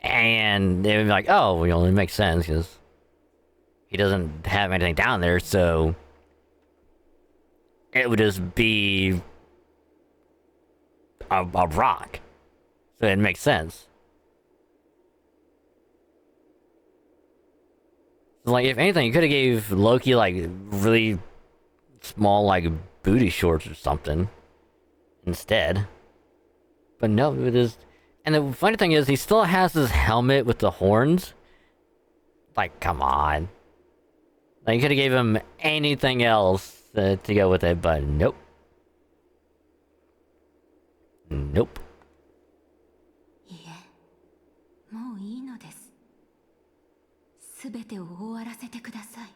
And it would be like, oh, well, it makes sense because he doesn't have anything down there, so it would just be a rock. So it makes sense. Like, if anything, you could have gave Loki, like, really small, like, booty shorts or something instead. But no, it is... And the funny thing is, he still has his helmet with the horns. Like, come on. Like, you could have gave him anything else to go with it, but nope. Nope. いえ、もういいのです。すべてを終わらせてください。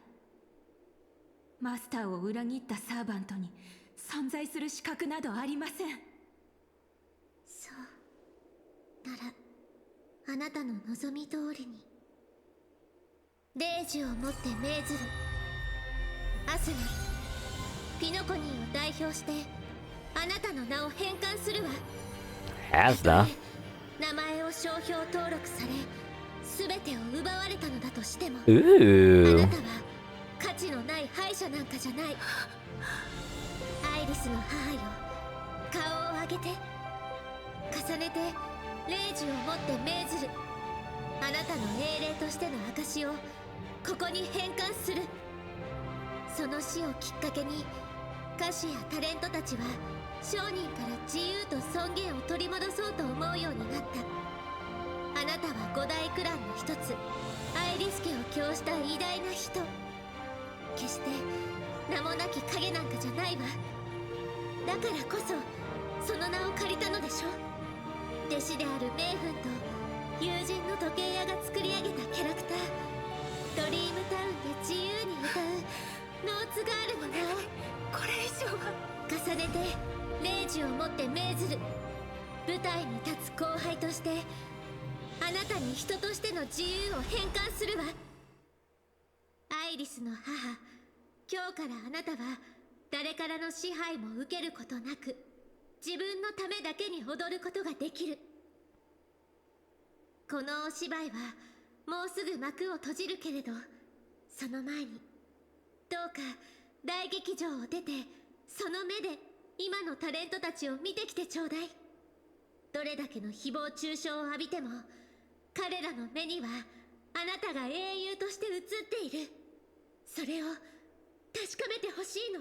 マスターを裏切ったサーバントに存在する資格などありません。そうなら、あなたの望み通りに霊樹をもって命ずる。アスナ、ピノコニーを代表してあなたの名を返還するわ。Has the 名前を商標登録され、すべてを奪われたのだとしても、あ Ooh. なたは価値のない敗者なんかじゃない。アイリスの母よ、顔を上げて、重ねて霊樹をもって命ずる。あなたの英霊としての証をここに返還する。その死をきっかけに歌手やタレントたちは商人から自由と尊厳を取り戻そうと思うようになった。あなたは五大クランの一つアイリス家を供した偉大な人。決して名もなき影なんかじゃないわ。だからこそその名を借りたのでしょ。弟子であるメイフンと友人の時計屋が作り上げたキャラクター、ドリームタウンで自由に歌うノーツガールの名をこれ以上は重ねて霊樹をもって命ずる。舞台に立つ後輩としてあなたに人としての自由を返還するわ。アイリスの母、今日からあなたは誰からの支配も受けることなく自分のためだけに踊ることができる。このお芝居はもうすぐ幕を閉じるけれど、その前にどうか大劇場を出てその目で今のタレントたちを見てきてちょうだい。どれだけの誹謗中傷を浴びても彼らの目にはあなたが英雄として映っている。それを確かめてほしいの。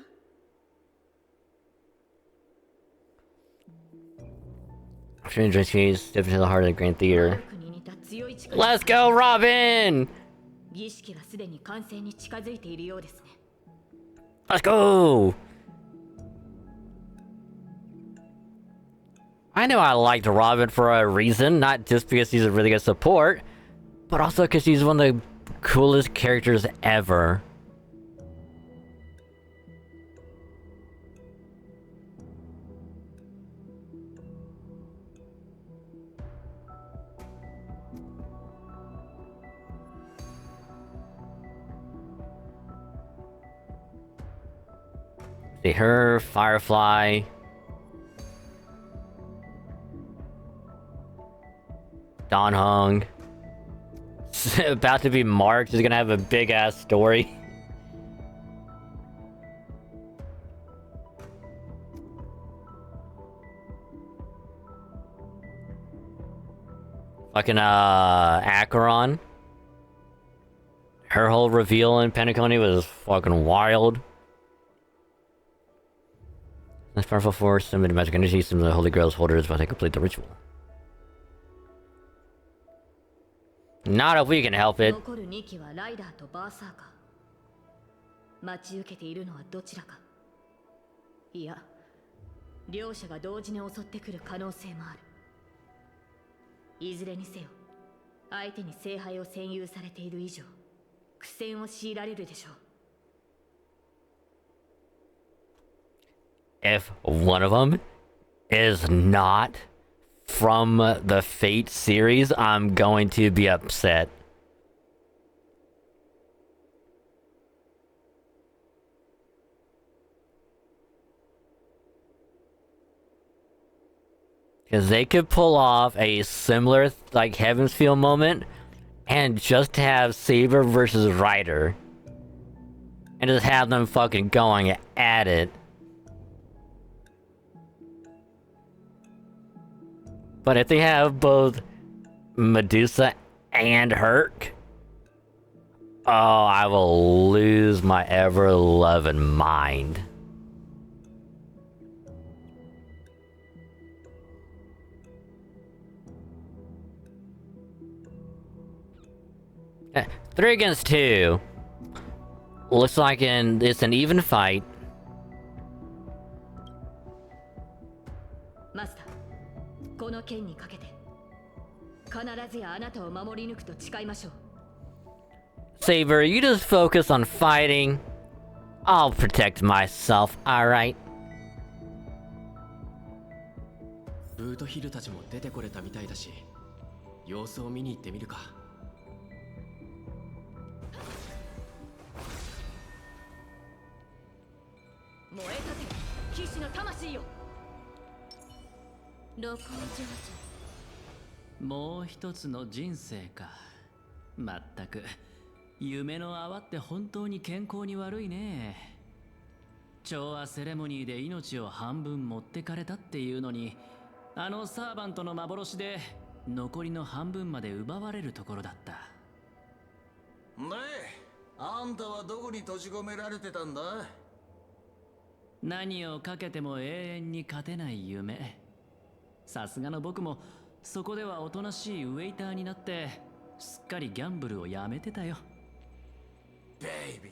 Stranger Things, step into the heart of the Grand Theater. Let's go, Robin! 儀式はすでに完成に近づいているようですね。Let's go! I know I liked Robin for a reason, not just because he's a really good support, but also because he's one of the coolest characters ever. See her, Firefly. Don Hung. About to be marked. He's gonna have a big ass story. Fucking Acheron. Her whole reveal in Pentaconi was fucking wild. This powerful force, some of the magic energy, some of the Holy Grail's holders while they complete the ritual. Not if we can help it. 残る2機はライダーとバーサーカー。待ち受けているのはどちらか。いや、両者が同時に襲ってくる可能性もある。いずれにせよ、相手に聖杯を占有されている以上、苦戦を強いられるでしょう。If one of them is not from the Fate series, I'm going to be upset. Because they could pull off a similar, like, Heaven's Feel moment and just have Saber versus Ryder. And just have them fucking going at it. But if they have both Medusa and Herc, oh, I will lose my ever-loving mind. Eh, 3 against 2. Looks like it's an even fight. マスター、この剣にかけて必ずやあなたを守り抜くと誓いましょう。 Saber, you just focus on fighting. I'll protect myself, alright? ブートヒルたちも出てこれたみたいだし、様子を見に行ってみるか。燃えたて騎士の魂よ。露光少女。もう一つの人生か。まったく夢の泡って本当に健康に悪いね。調和セレモニーで命を半分持ってかれたっていうのに、あのサーバントの幻で残りの半分まで奪われるところだった。ねえ、あんたはどこに閉じ込められてたんだ？何をかけても永遠に勝てない夢。さすがの僕もそこではおとなしいウェイターになってすっかりギャンブルをやめてたよ。ベイビ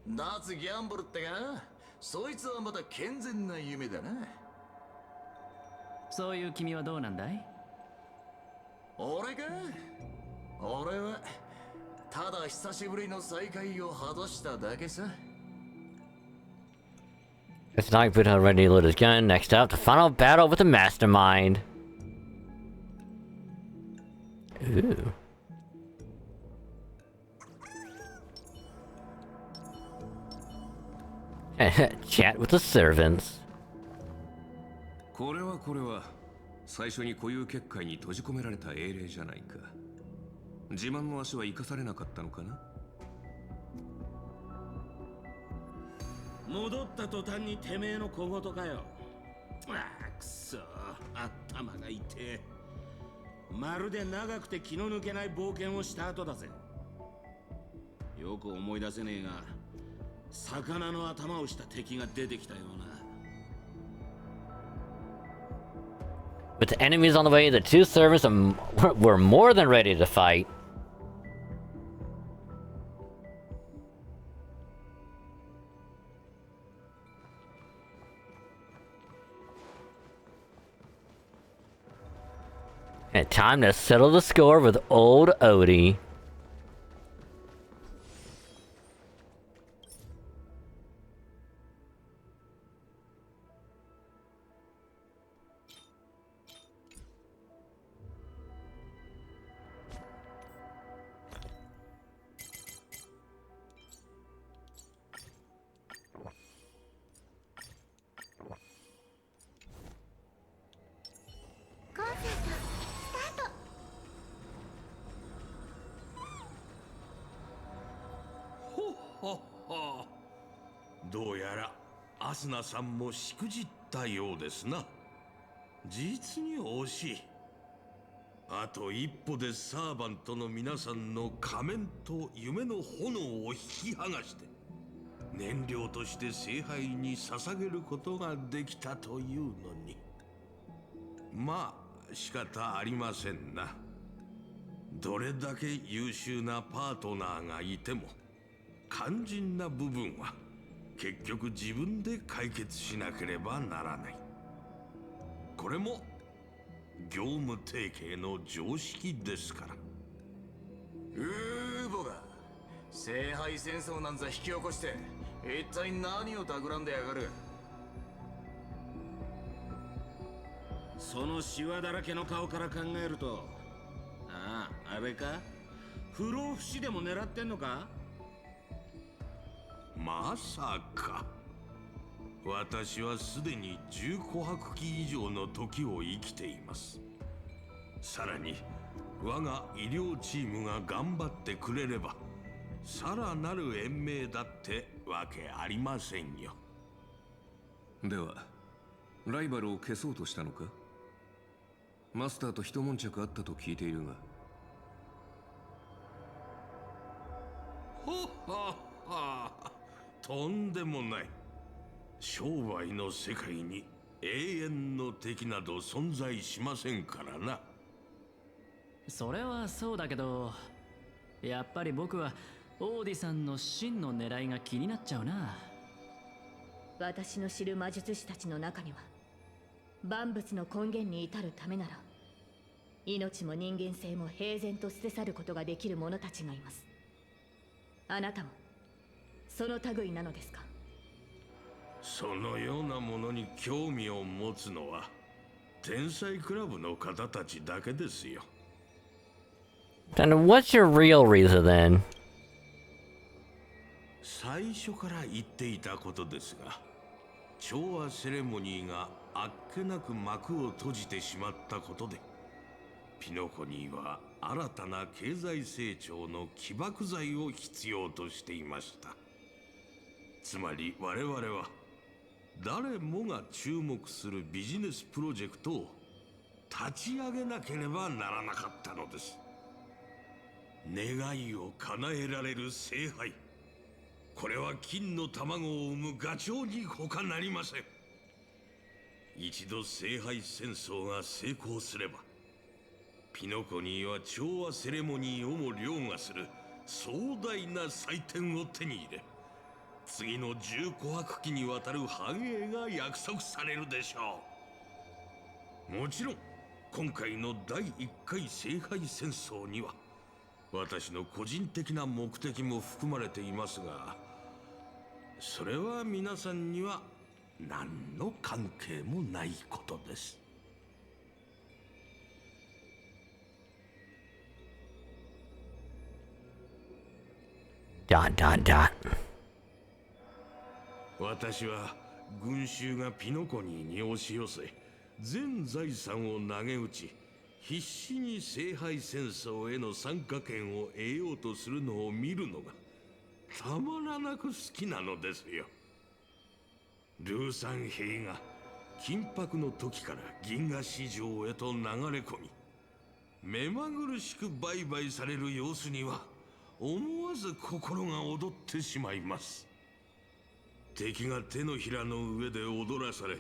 ーが脱ギャンブルってか、そいつはまた健全な夢だな。そういう君はどうなんだい？俺か？俺はただ久しぶりの再会を果たしただけさ。It's not good already to load his gun. Next up, the final battle with the Mastermind. Ooh. Chat with the servants. これは最初に固有結界に閉じ込められた英霊じゃないか。自慢の足は生かされなかったのかな。戻った途端にてめえの小言かよ。ああ、くそ、頭が痛え。まるで長くて気の抜けない冒険をした後だぜ。よく思い出せねえが、魚の頭をした敵が出てきたような。With the enemies on the way, the two servants were more than ready to fight. And time to settle the score with old Odie.はどうやらアスナさんもしくじったようですな。実に惜しい。あと一歩でサーバントの皆さんの仮面と夢の炎を引き剥がして燃料として聖杯に捧げることができたというのに。まあ仕方ありませんな。どれだけ優秀なパートナーがいても肝心な部分は結局自分で解決しなければならない。これも業務提携の常識ですから。ボが聖杯戦争なんざ引き起こして一体何を企んでやがる。そのシワだらけの顔から考えると、あれか、不老不死でも狙ってんのか。まさか。私はすでに10琥珀期以上の時を生きています。さらに我が医療チームが頑張ってくれればさらなる延命だってわけありませんよ。ではライバルを消そうとしたのか。マスターと一悶着あったと聞いているが。ほっはっは、とんでもない。商売の世界に永遠の敵など存在しませんからな。それはそうだけど、やっぱり僕はオーディさんの真の狙いが気になっちゃうな。私の知る魔術師たちの中には万物の根源に至るためなら命も人間性も平然と捨て去ることができる者たちがいます。あなたもその類なのですか。そのようなものに興味を持つのは天才クラブの方たちだけですよ。Then what's your real reason then? 最初から言っていたことですが、調和セレモニーがあっけなく幕を閉じてしまったことで、ピノコニーは新たな経済成長の起爆剤を必要としていました。つまり我々は誰もが注目するビジネスプロジェクトを立ち上げなければならなかったのです。願いを叶えられる聖杯、これは金の卵を産むガチョウに他なりません。一度聖杯戦争が成功すれば、ピノコニーは調和セレモニーをも凌駕する壮大な祭典を手に入れ、次の10琥珀期にわたる繁栄が約束されるでしょう。もちろん今回の第1回聖杯戦争には私の個人的な目的も含まれていますが、それは皆さんには何の関係もないことです。私は群衆がピノコニーに押し寄せ、全財産を投げ打ち、必死に聖杯戦争への参加権を得ようとするのを見るのがたまらなく好きなのですよ。ルーサン兵が緊迫の時から銀河市場へと流れ込み、目まぐるしく売買される様子には思わず心が躍ってしまいます。敵が手のひらの上で踊らされ、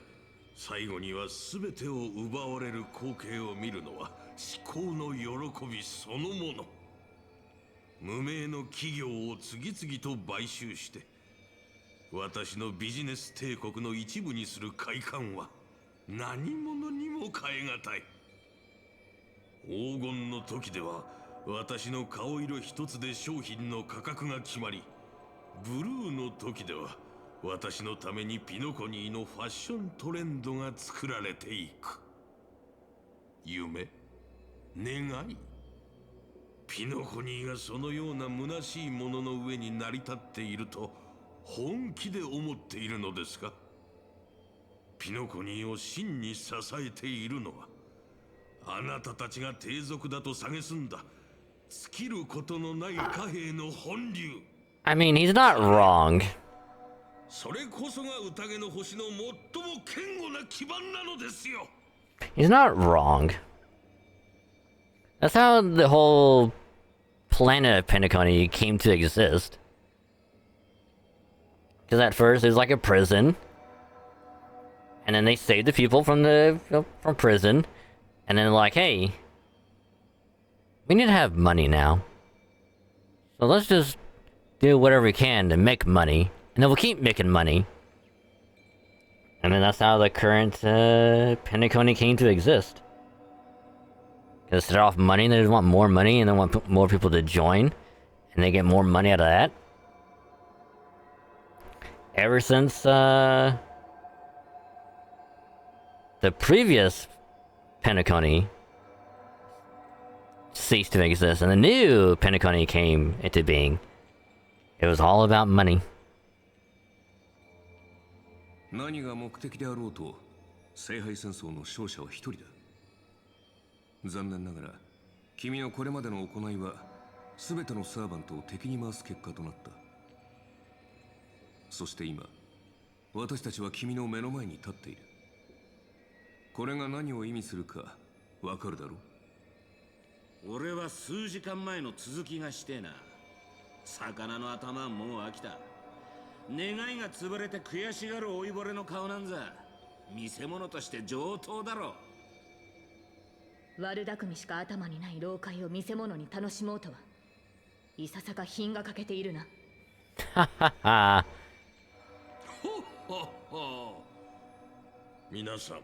最後には全てを奪われる光景を見るのは至高の喜びそのもの。無名の企業を次々と買収して私のビジネス帝国の一部にする快感は何者にも代え難い。黄金の時では私の顔色一つで商品の価格が決まり、ブルーの時では私のためにピノコニーのファッショントレンドが作られていく。夢、願い、ピノコニーがそのような虚しいものの上に成り立っていると本気で思っているのですか。ピノコニーを真に支えているのはあなたたちが帝族だと蔑んだ尽きることのない貨幣の本流。 I mean, he's not wrong. それこそが宴の星の最も堅固な基盤なのですよ。 He's not wrong. That's how the whole planet of Pentaconi came to exist. Because at first it was like a prison, and then they saved the people from from prison, and then like, hey, We need to have money now. So let's just do whatever we can to make money, and then we'll keep making money. And then that's how the current Penacony came to exist. Because they're off money, and they just want more money, and they want more people to join, and they get more money out of that. Ever since the previous Penacony ceased to exist, and the new Penacony came into being, it was all about money. 何が目的であろうと、聖杯戦争の勝者は一人だ。残念ながら、君のこれまでの行いは、すべてのサーバントを敵に回す結果となった。そして今、私たちは君の目の前に立っている。これが何を意味するか、わかるだろう？俺は数時間前の続きがしてえな。魚の頭はもう飽きた。願いが潰れて悔しがる老いぼれの顔なんざ見せ物として上等だろ。悪巧みしか頭にない老快を見せ物に楽しもうとはいささか品が欠けているな。ははは。ほっほ。皆さん、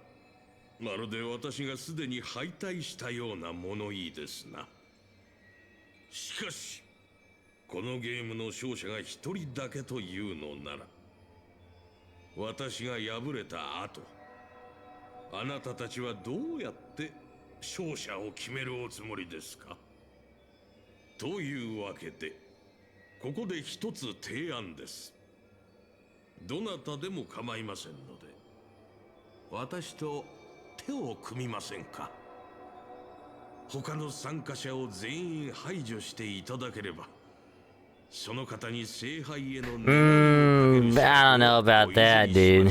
まるで私がすでに敗退したような物言いですな。しかしこのゲームの勝者が一人だけというのなら、私が敗れた後、あなたたちはどうやって勝者を決めるおつもりですか？というわけで、ここで一つ提案です。どなたでも構いませんので、私と手を組みませんか？他の参加者を全員排除していただければ、その方に聖杯への I don't know about that, dude.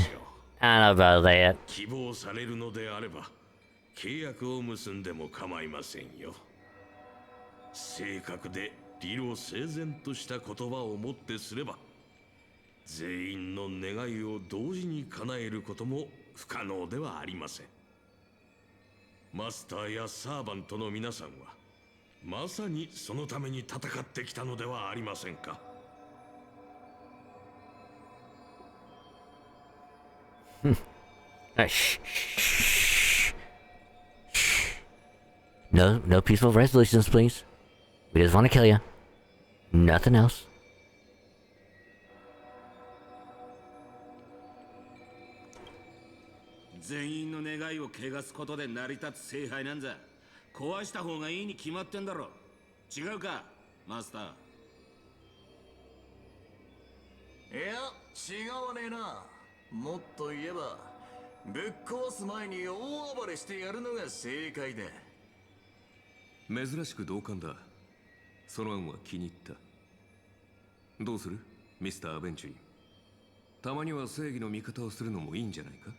I don't know about that. 希望されるのであれば、契約を結んでも構いませんよ。正確で理路整然とした言葉をもってすれば、全員の願いを同時に叶えることも不可能ではありません。マスターやサーバントの皆さんは、まさにそのために戦ってきたのではありませんか。No, no peaceful resolutions, please. We just want to kill you. Nothing else. 全員の願いを汚すことで成り立つ聖杯なんざ壊した方がいいに決まってんだろ。違うか、マスター。いや、違わねえな。もっと言えば、ぶっ壊す前に大暴れしてやるのが正解だ。珍しく同感だ。その案は気に入った。どうする？ミスター・アベンチュリー。たまには正義の味方をするのもいいんじゃないか？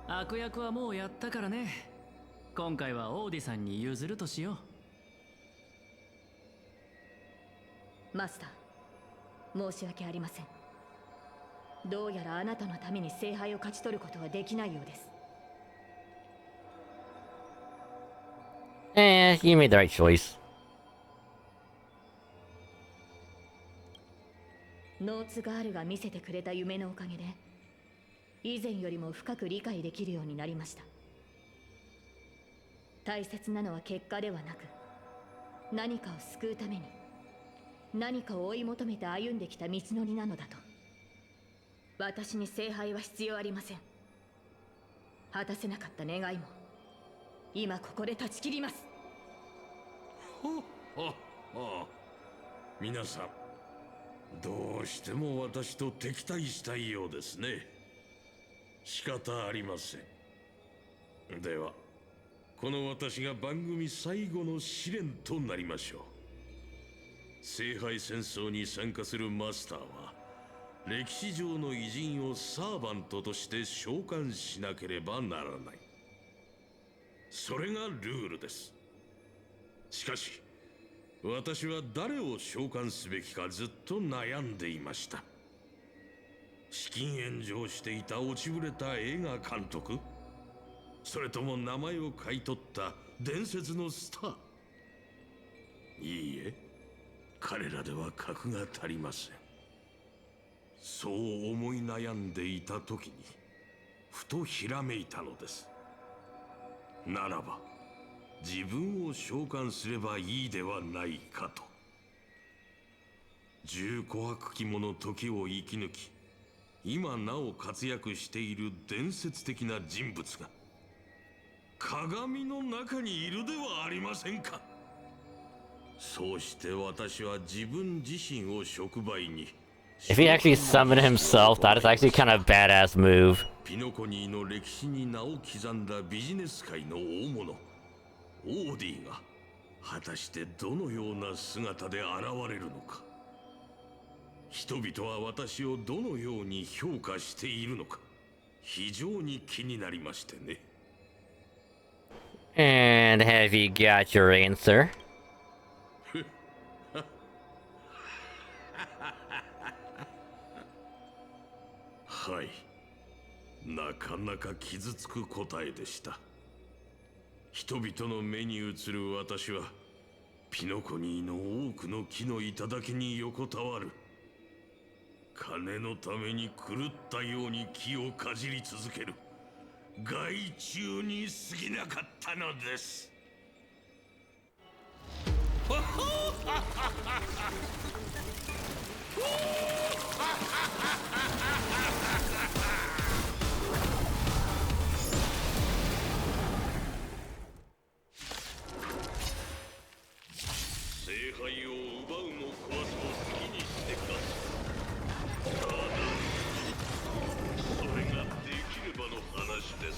悪役はもうやったからね。今回はオーディさんに譲るとしよう。マスター、申し訳ありません。どうやらあなたのために聖杯を勝ち取ることはできないようです。You made the right choice. ノーツガールが見せてくれた夢のおかげで、以前よりも深く理解できるようになりました。大切なのは結果ではなく、何かを救うために何かを追い求めて歩んできた道のりなのだと。私に聖杯は必要ありません。果たせなかった願いも今ここで断ち切ります。ほっほっほ。皆さん、どうしても私と敵対したいようですね。仕方ありません。では、この私が番組最後の試練となりましょう。聖杯戦争に参加するマスターは、歴史上の偉人をサーバントとして召喚しなければならない。それがルールです。しかし、私は誰を召喚すべきかずっと悩んでいました。資金援助をしていた落ちぶれた映画監督、それとも名前を買い取った伝説のスター。いいえ、彼らでは格が足りません。そう思い悩んでいた時にふとひらめいたのです。ならば自分を召喚すればいいではないかと。十琥珀期もの時を生き抜き、今なお活躍している伝説的な人物が鏡の中にいるではありませんか。そうして私は自分自身を触媒に。 If he actually summoned himself, that is actually kind of a badass move. ピノコニーの歴史に名を刻んだビジネス界の大物オーディが果たしてどのような姿で現れるのか。人々は私をどのように評価しているのか、非常に気になりましてね。And have you got your answer? はい、なかなか傷つく答えでした。人々の目に映る私はピノコニーの多くの木の頂に横たわる、金のために狂ったように木をかじり続ける害虫に過ぎなかったのです。聖杯を奪うも壊すも好きにしてください。ただそれができればの話です。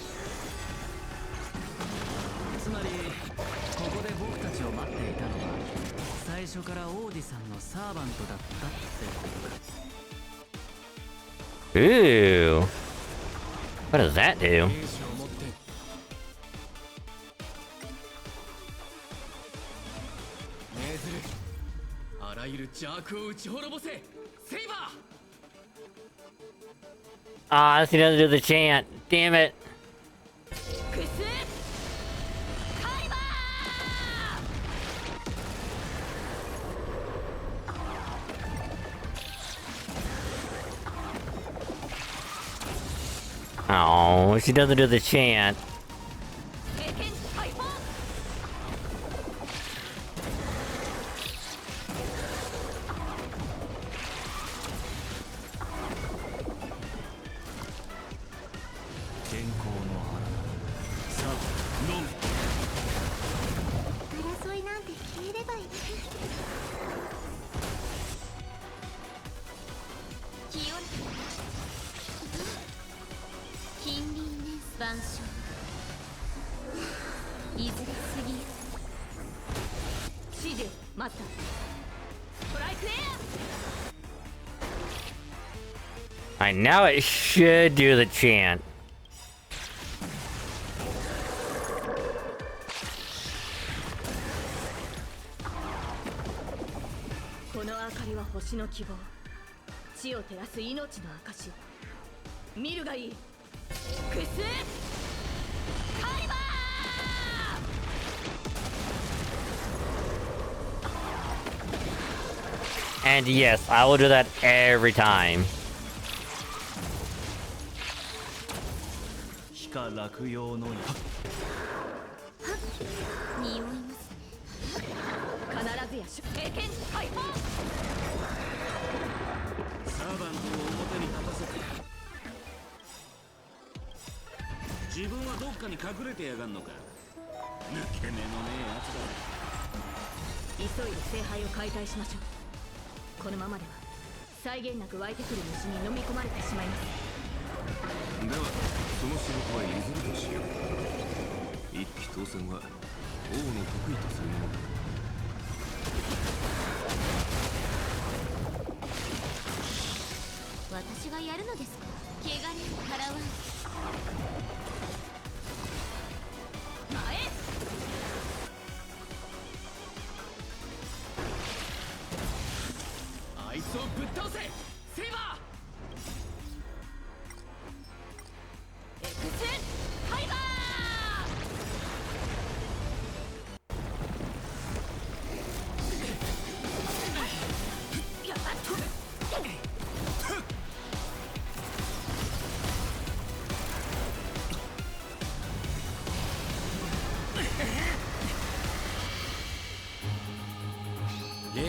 つまりここで僕たちを待っていたのは最初からオーディさんのサーバントだったってことか。Ooh. What does that do? あらゆる邪悪を打ち滅ぼせ、セイバー。 Ah, he doesn't do the chant. Damn it. Oh, she doesn't do the chant. I know it should do the chant. And yes, I will do that every time. 落葉の匂いますね。必ずや経験解放。サーバントを表に立たせて、自分はどっかに隠れてやがんのか。抜け目のねえやつだ。急いで聖杯を解体しましょう。このままでは際限なく湧いてくる虫に飲み込まれてしまいます。ではその仕事は譲るとしよう。一騎当選は王の得意とするものだ。私がやるのですか。怪我に払わん。あいつをぶっ倒せ、セイバー。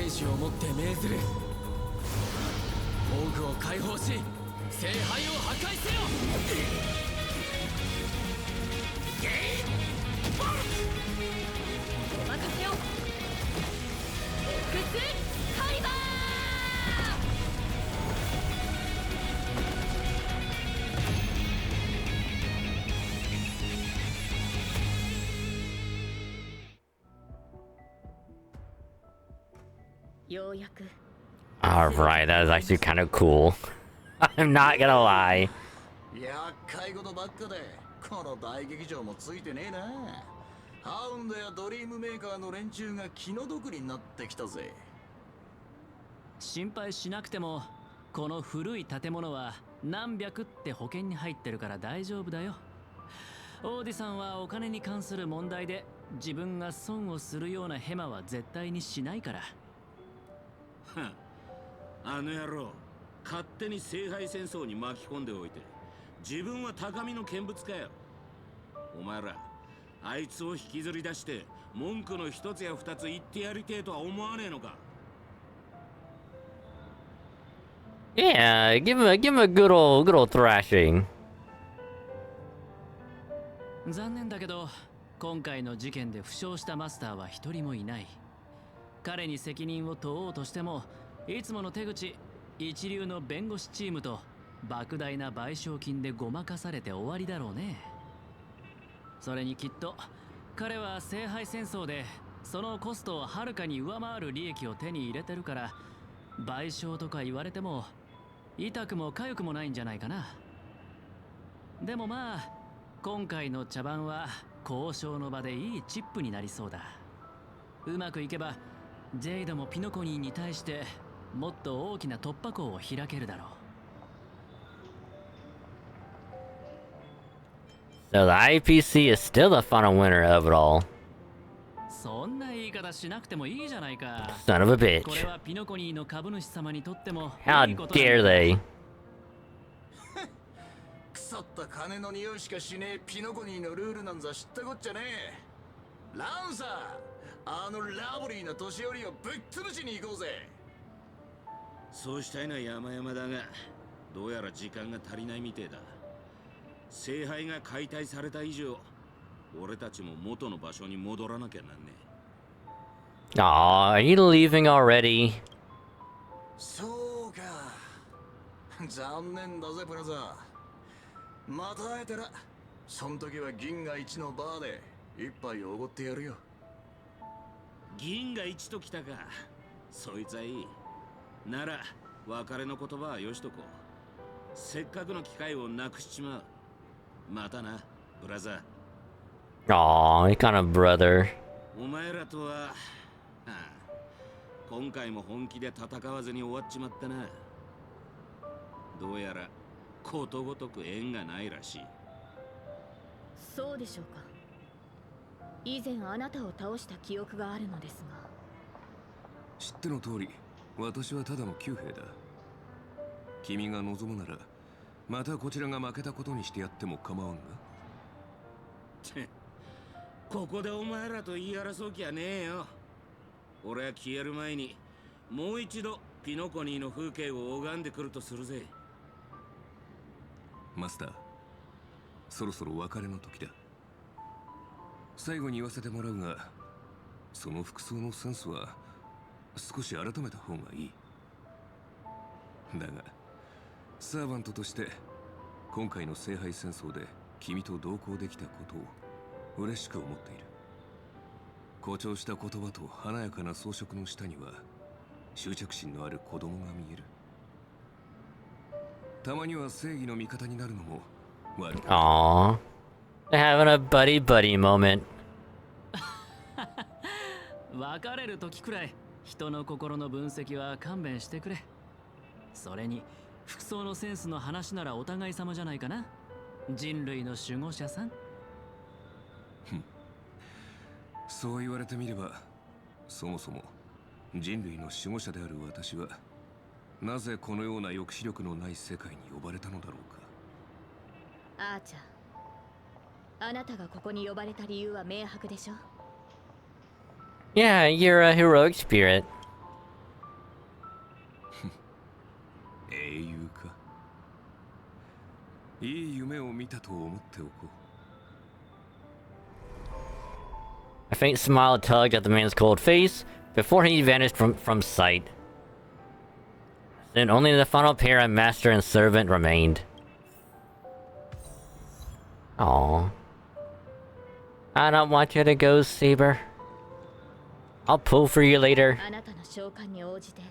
天使をもって命ずる。オーグを解放し聖杯を破壊せよ。お任せよ。エクスカリバー。ようやく Alright, that is actually kind of cool. I'm not gonna lie. 厄介事ばっかでこの大劇場もついてねえな。ハウンドやドリームメーカーの連中が気の毒になってきたぜ。心配しなくてもこの古い建物は何百って保険に入ってるから大丈夫だよ。オーディさんはお金に関する問題で自分が損をするようなヘマは絶対にしないから。あの野郎、勝手に聖杯戦争に巻き込んでおいて自分は高みの見物かよ。お前らあいつを引きずり出して文句の一つや二つ言ってやりてえとは思わねえのか。 Yeah, give him a good old thrashing. 残念だけど今回の事件で負傷したマスターは一人もいない。彼に責任を問おうとしてもいつもの手口、一流の弁護士チームと莫大な賠償金でごまかされて終わりだろうね。それにきっと彼は聖杯戦争でそのコストをはるかに上回る利益を手に入れてるから賠償とか言われても痛くも痒くもないんじゃないかな。でもまあ今回の茶番は交渉の場でいいチップになりそうだ。うまくいけばジェイドもピノコニーに対してもっと大きな突破口を開けるだろう。So the IPC is still the final winner of it all. そんな言い方しなくてもいいじゃないか。 Son of a bitch. これはピノコニーの株主様にとっても How いいことなんだ。 dare they? 腐った金の匂いしかしねえピノコニーのルールなんざ知ったこっちゃねえ。ランサー、あのラブリーな年寄りをぶっ潰しに行こうぜ。そうしたいのは山々だが、どうやら時間が足りないみてえだ。聖杯が解体された以上、俺たちも元の場所に戻らなきゃなんねえ。Aw, are you leaving already? そうか。残念だぜブラザー。また会えたら、そん時は銀河一のバーで一杯おごってやるよ。銀河一ときたか。そいつはいい。なら別れの言葉はよしとこう。せっかくの機会をなくしちまう。またな、ブラザー。Aw, you kind of brother. お前らとは、はあ、今回も本気で戦わずに終わっちまったな。どうやらことごとく縁がないらしい。そうでしょうか。以前あなたを倒した記憶があるのですが。知っての通り、私はただの旧兵だ。君が望むならまたこちらが負けたことにしてやっても構わんが。ここでお前らと言い争う気はねえよ。俺は消える前にもう一度ピノコニーの風景を拝んでくるとするぜ。マスター、そろそろ別れの時だ。最後に言わせてもらうが、その服装のセンスは少し改めた方がいい。だがサーバントとして今回の聖杯戦争で君と同行できたことを嬉しく思っている。誇張した言葉と華やかな装飾の下には執着心のある子供が見える。たまには正義の味方になるのも悪くない。Aww. They're having a buddy moment. 別れる時くらい人の心の分析は勘弁してくれ。それに服装のセンスの話ならお互い様じゃないかな。人類の守護者さん。そう言われてみれば、そもそも人類の守護者である私はなぜこのような抑止力のない世界に呼ばれたのだろうか。アーチャー、あなたがここに呼ばれた理由は明白でしょ。 Yeah, you're a heroic spirit. いい夢を見たと思っておこう。 A faint smile tugged at the man's cold face before he vanished from sight. Then only the final pair of master and servant remained. Aww. I don't want you to go, Saber. I'll pull for you later. あなたの召喚に応じて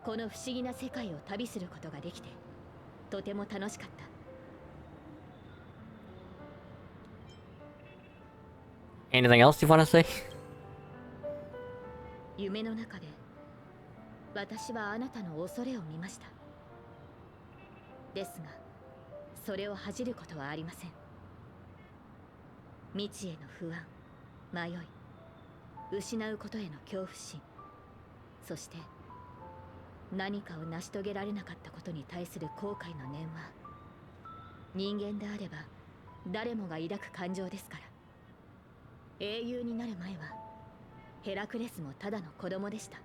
この不思議な世界を旅することができてとても楽しかった。 Anything else you want to say? 夢の中で私はあなたの恐れを見ました。ですがそれを恥じることはありません。未知への不安、迷い、失うことへの恐怖心、そして何かを成し遂げられなかったことに対する後悔の念は人間であれば誰もが抱く感情ですから。英雄になる前はヘラクレスもただの子供でした。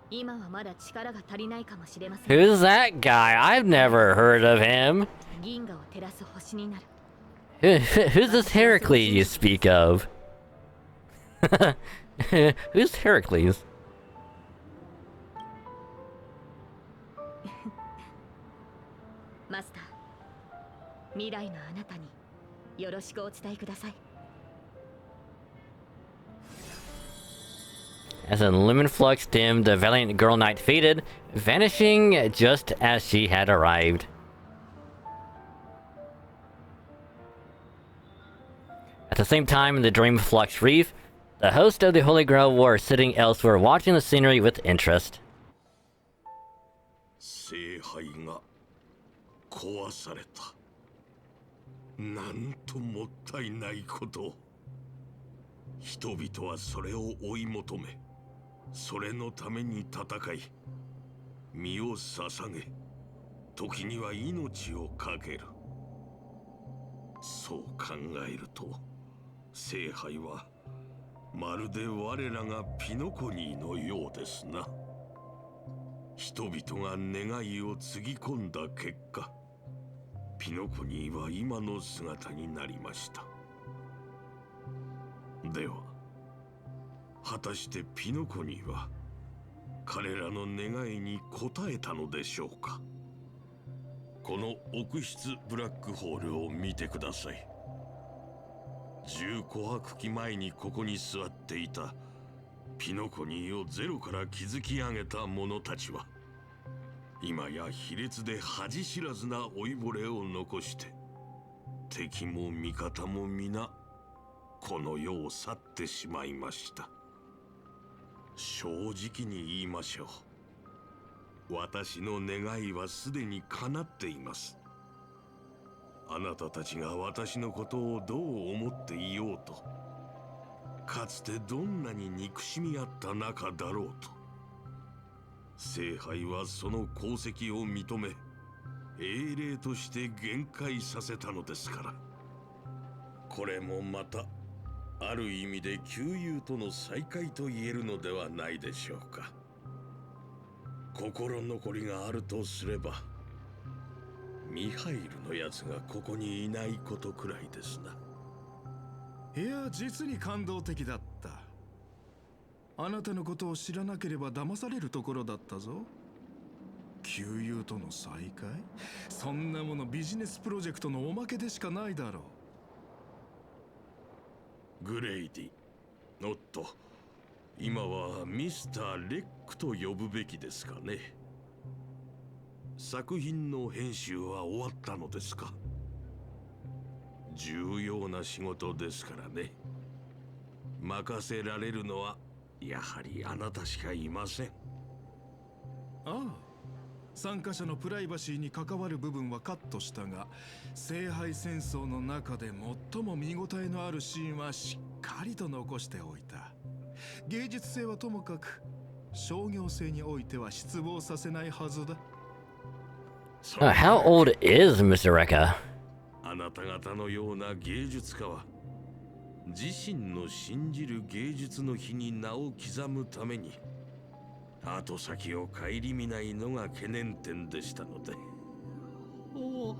今はまだ力が足りないかもしれません。 Who's that guy? I've never heard of him. 銀河を照らす星になる。 Who's this Heracles you speak of? Who's Heracles? マスター、未来のあなたによろしくお伝えください。 As a lumen flux dimmed, the valiant girl knight faded, vanishing just as she had arrived. At the same time, in the dream flux reef, the host of the Holy Grail were sitting elsewhere watching the scenery with interest. 聖杯が壊された。なんともったいないこと。人々はそれを追い求め、それのために戦い、身を捧げ、時には命を懸ける。そう考えると、聖杯はまるで我らがピノコニーのようですな。人々が願いをつぎ込んだ結果、ピノコニーは今の姿になりました。では、果たしてピノコニーは彼らの願いに応えたのでしょうか。この奥室ブラックホールを見てください。10琥珀期前にここに座っていたピノコニーをゼロから築き上げた者たちは、今や卑劣で恥知らずな老いぼれを残して、敵も味方も皆この世を去ってしまいました。正直に言いましょう。私の願いはすでに叶っています。あなたたちが私のことをどう思っていようと、かつてどんなに憎しみ合った仲だろうと、聖杯はその功績を認め、英霊として限界させたのですから。これもまたある意味で旧友との再会と言えるのではないでしょうか。心残りがあるとすれば、ミハイルのやつがここにいないことくらいですな。いや、実に感動的だった。あなたのことを知らなければ騙されるところだったぞ。旧友との再会、そんなものビジネスプロジェクトのおまけでしかないだろう。グレイディ、おっと、今はミスター・レックと呼ぶべきですかね。作品の編集は終わったのですか。重要な仕事ですからね。任せられるのはやはりあなたしかいません。ああ、参加者のプライバシーに関わる部分はカットしたが、聖杯戦争の中で最も見応えのあるシーンはしっかりと残しておいた。芸術性はともかく商業性においては失望させないはずだ。How old is Mr. Rekka? あなた方のような芸術家は自身の信じる芸術の日に名を刻むために後先を顧みないのが懸念点でしたので。ほ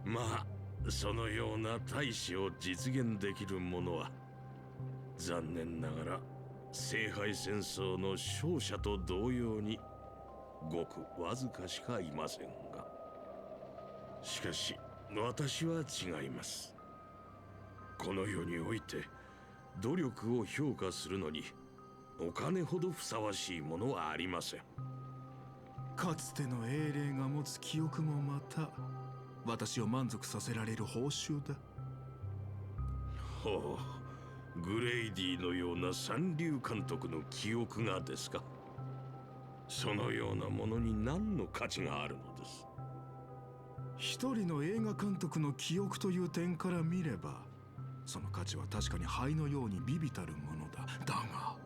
まあそのような大使を実現できる者は残念ながら聖杯戦争の勝者と同様にごくわずかしかいませんが、しかし私は違います。この世において努力を評価するのにお金ほどふさわしいものはありません。かつての英霊が持つ記憶もまた私を満足させられる報酬だ。ほう、グレイディのような三流監督の記憶がですか。そのようなものに何の価値があるのです。一人の映画監督の記憶という点から見ればその価値は確かに灰のように微々たるものだ。だが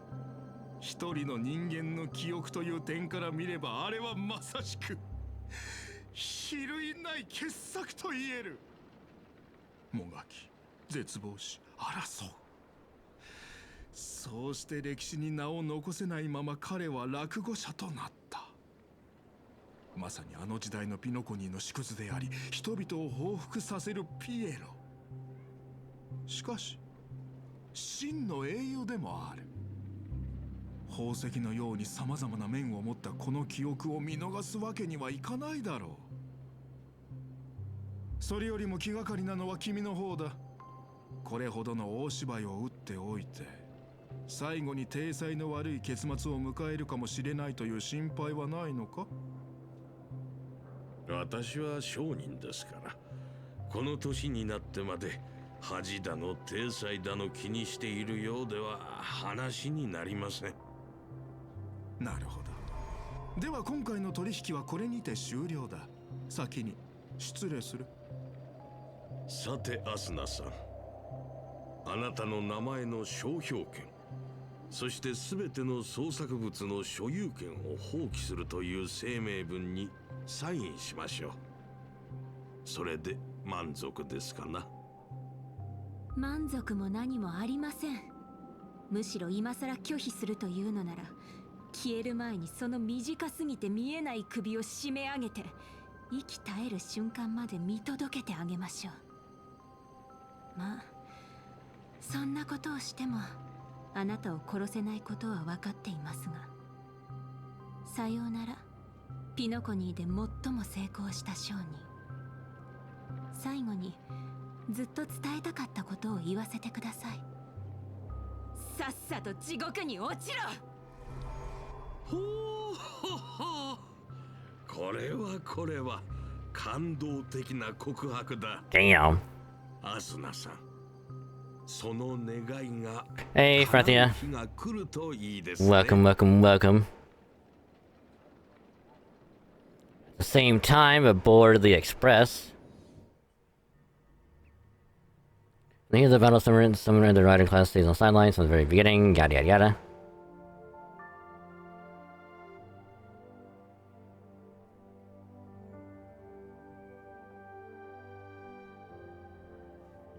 一人の人間の記憶という点から見ればあれはまさしく比類ない傑作と言える。もがき絶望し争う、そうして歴史に名を残せないまま彼は落語者となった。まさにあの時代のピノコニーの縮図であり人々を報復させるピエロ。しかし真の英雄でもある。宝石のようにさまざまな面を持ったこの記憶を見逃すわけにはいかないだろう。それよりも気がかりなのは君の方だ。これほどの大芝居を打っておいて最後に体裁の悪い結末を迎えるかもしれないという心配はないのか。私は商人ですから、この年になってまで恥だの体裁だの気にしているようでは話になりません。なるほど。では今回の取引はこれにて終了だ。先に失礼する。さてアスナさん、あなたの名前の商標権、そして全ての創作物の所有権を放棄するという声明文にサインしましょう。それで満足ですかな。満足も何もありません。むしろ今さら拒否するというのなら消える前にその短すぎて見えない首を締め上げて息絶える瞬間まで見届けてあげましょう。まあそんなことをしてもあなたを殺せないことは分かっていますが、さようならピノコニーで最も成功した商人。最後にずっと伝えたかったことを言わせてください。さっさと地獄に落ちろ。ほうほほ、これは感動的な告白だ。Damn. アスナさん、その願いが Hey, Frathia. 日が来るといいですね。 Welcome, welcome, welcome. At the same time, aboard the Express. The of the battle summoner in the rider class stays on sidelines from the very beginning, yada yada yada.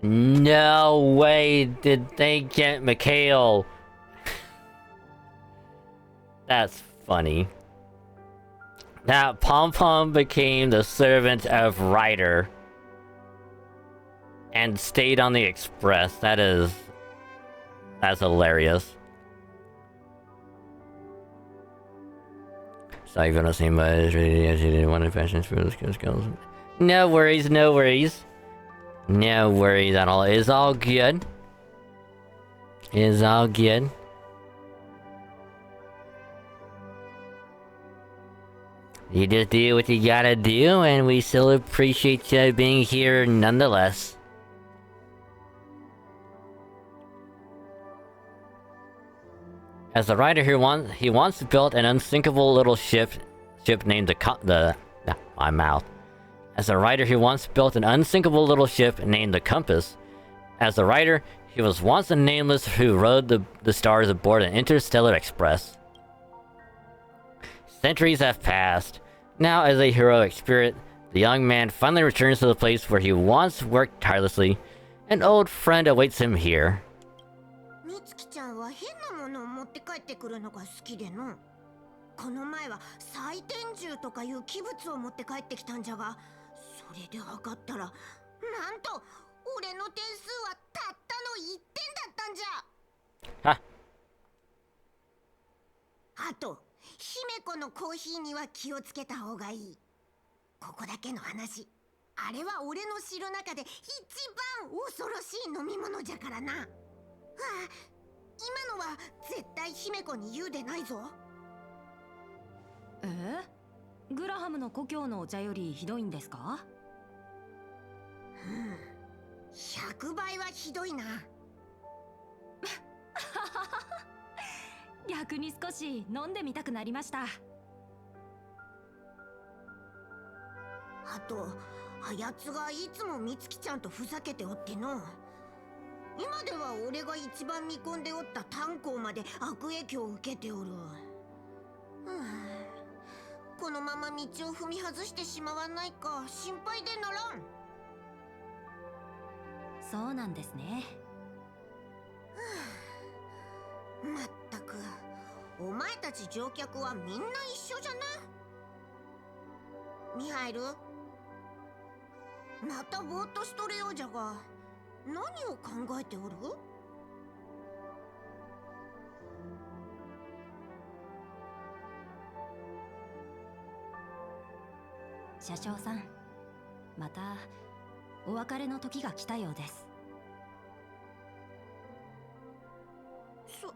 No way did they get Mikhail. That's funny. That Pom Pom became the servant of Ryder and stayed on the Express. That's hilarious. So you're gonna see my one of fashion skills. No worries, no worries. No worries at all. It's all good. It's all good. You just do what you gotta do, and we still appreciate you being here nonetheless. As the writer who once built an unsinkable little ship named my mouth. As a writer, he once built an unsinkable little ship named the Compass. As a writer, he was once a nameless who rode the stars aboard an interstellar express. Centuries have passed. Now, as a heroic spirit, the young man finally returns to the place where he once worked tirelessly. An old friend awaits him here. 美月ちゃんは変なものを持って帰ってくるのが好きでの。この前は採点銃とかいう器物を持って帰ってきたんじゃが、それで測ったらなんと俺の点数はたったの1点だったんじゃ。はあと姫子のコーヒーには気をつけた方がいい。ここだけの話、あれは俺の知る中で一番恐ろしい飲み物じゃからな。はあ、今のは絶対姫子に言うでないぞ。グラハムの故郷のお茶よりひどいんですか？100倍はひどいな。逆に少し飲んでみたくなりました。あとあやつがいつも美月ちゃんとふざけておっての。今では俺が一番見込んでおった炭鉱まで悪影響を受けておる。このまま道を踏み外してしまわないか心配でならん。そうなんですね。まったくお前たち乗客はみんな一緒じゃな。ミハイル、またぼーっとしとれようじゃが何を考えておる？車掌さん、またお別れの時が来たようです。そっ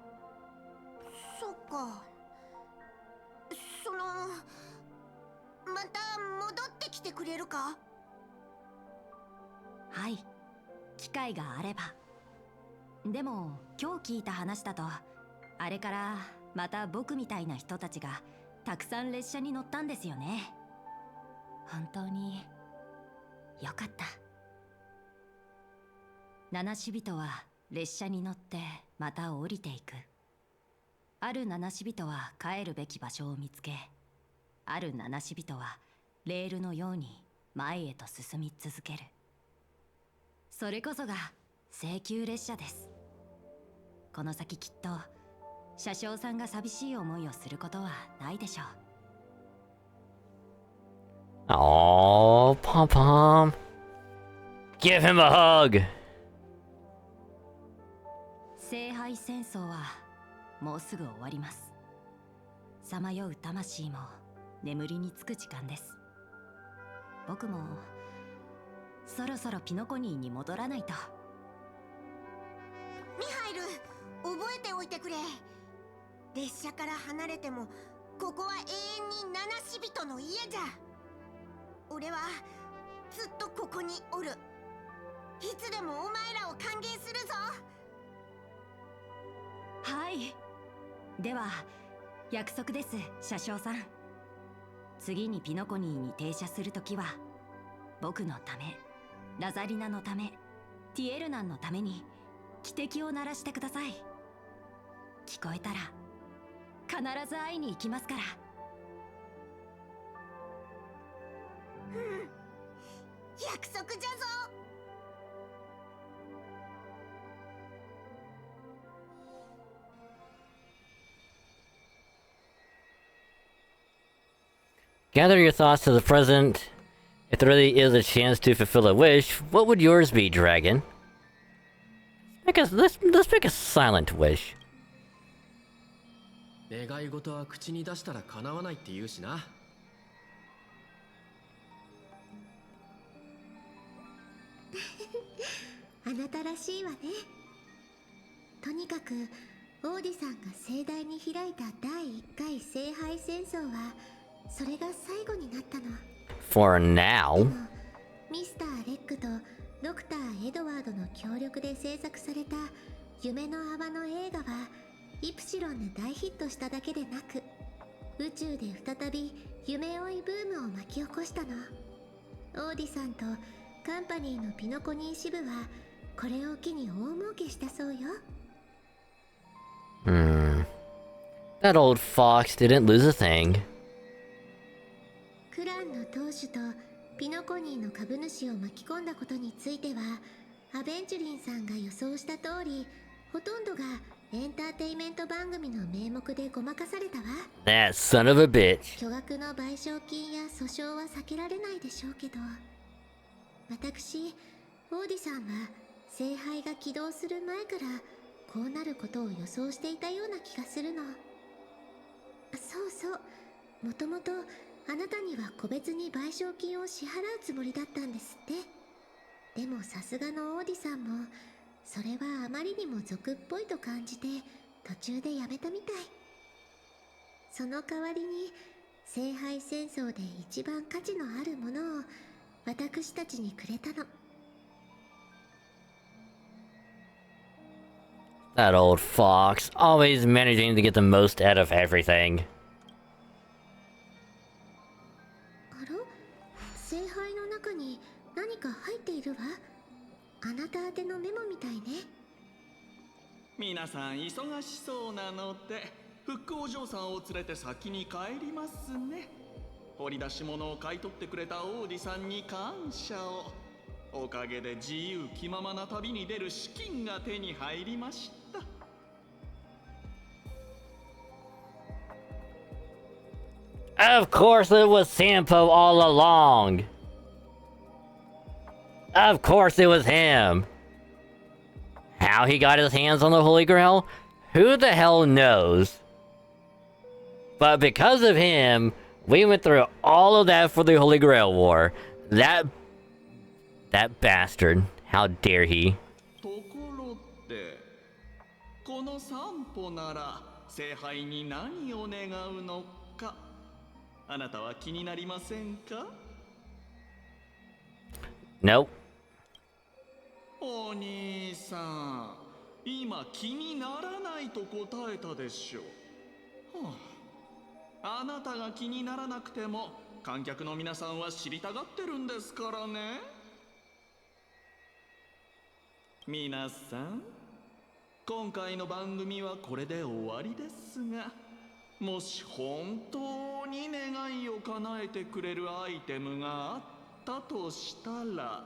か。また戻ってきてくれるか？はい、機会があれば。でも今日聞いた話だと、あれからまた僕みたいな人たちがたくさん列車に乗ったんですよね。本当によかった。七死人は列車に乗ってまた降りていく。ある七死人は帰るべき場所を見つけ、ある七死人はレールのように前へと進み続ける。それこそが請求列車です。この先きっと車掌さんが寂しい思いをすることはないでしょう。Oh, Pom Pom. Give him a hug. 聖杯戦争はもうすぐ終わります。さまよう魂も眠りにつく時間です。僕もそろそろピノコニーに戻らないと。ミハイル、覚えておいてくれ。列車から離れてもここは永遠に七死人の家じゃ。俺はずっとここにおる。いつでもお前らを歓迎するぞ。はい、では約束です、車掌さん。次にピノコニーに停車するときは僕のため、ラザリナのため、ティエルナンのために汽笛を鳴らしてください。聞こえたら必ず会いに行きますから。約束じゃぞ。Gather your thoughts to the present. If there really is a chance to fulfill a wish, what would yours be, Dragon? Let's make a silent wish. 願い事は口に出したら叶わないって言うしな。あなたらしいわね。とにかく王子さんが盛大に開いた第1回聖杯戦争はそれが最後になったの。 For now. ミスター・レックとドクター・エドワードの協力で制作された夢の泡の映画はイプシロンで大ヒットしただけでなく、宇宙で再び夢追いブームを巻き起こしたの。オーディさんとカンパニーのピノコニー支部はこれを機に大儲けしたそうよ。That old fox didn't lose a thing. クランの当主とピノコニーの株主を巻き込んだことについては、アベンチュリンさんが予想した通り、ほとんどがエンターテイメント番組の名目でごまかされたわ。 That son of a bitch. 巨額の賠償金や訴訟は避けられないでしょうけど、私オーディさんは聖杯が起動する前からこうなることを予想していたような気がするの。そうそう、もともとあなたには個別に賠償金を支払うつもりだったんですって。でもさすがのオーディさんもそれはあまりにも俗っぽいと感じて途中でやめたみたい。その代わりに聖杯戦争で一番価値のあるものを私たちにくれたの。That old fox, always managing to get the most out of everything. あら、聖杯の中に何か入っているわ。あなた宛てのメモみたいね。皆さん忙しそうなので復興嬢さんを連れて先に帰りますね。掘り出し物を買い取ってくれたオーディさんに感謝を。おかげで自由気ままな旅に出る資金が手に入りました。Of course it was Sampo all along. Of course it was him. How he got his hands on the Holy Grail? Who the hell knows? But because of him, we went through all of that for the Holy Grail War. That bastard. How dare he? ところで、この散歩なら聖杯に何を願うのか、あなたは気になりませんか？ Nope. お兄さん、今気にならないと答えたでしょ。はあ、あなたが気にならなくても観客の皆さんは知りたがってるんですからね。皆さん、今回の番組はこれで終わりですが、もし本当に願いを叶えてくれるアイテムがあったとしたら、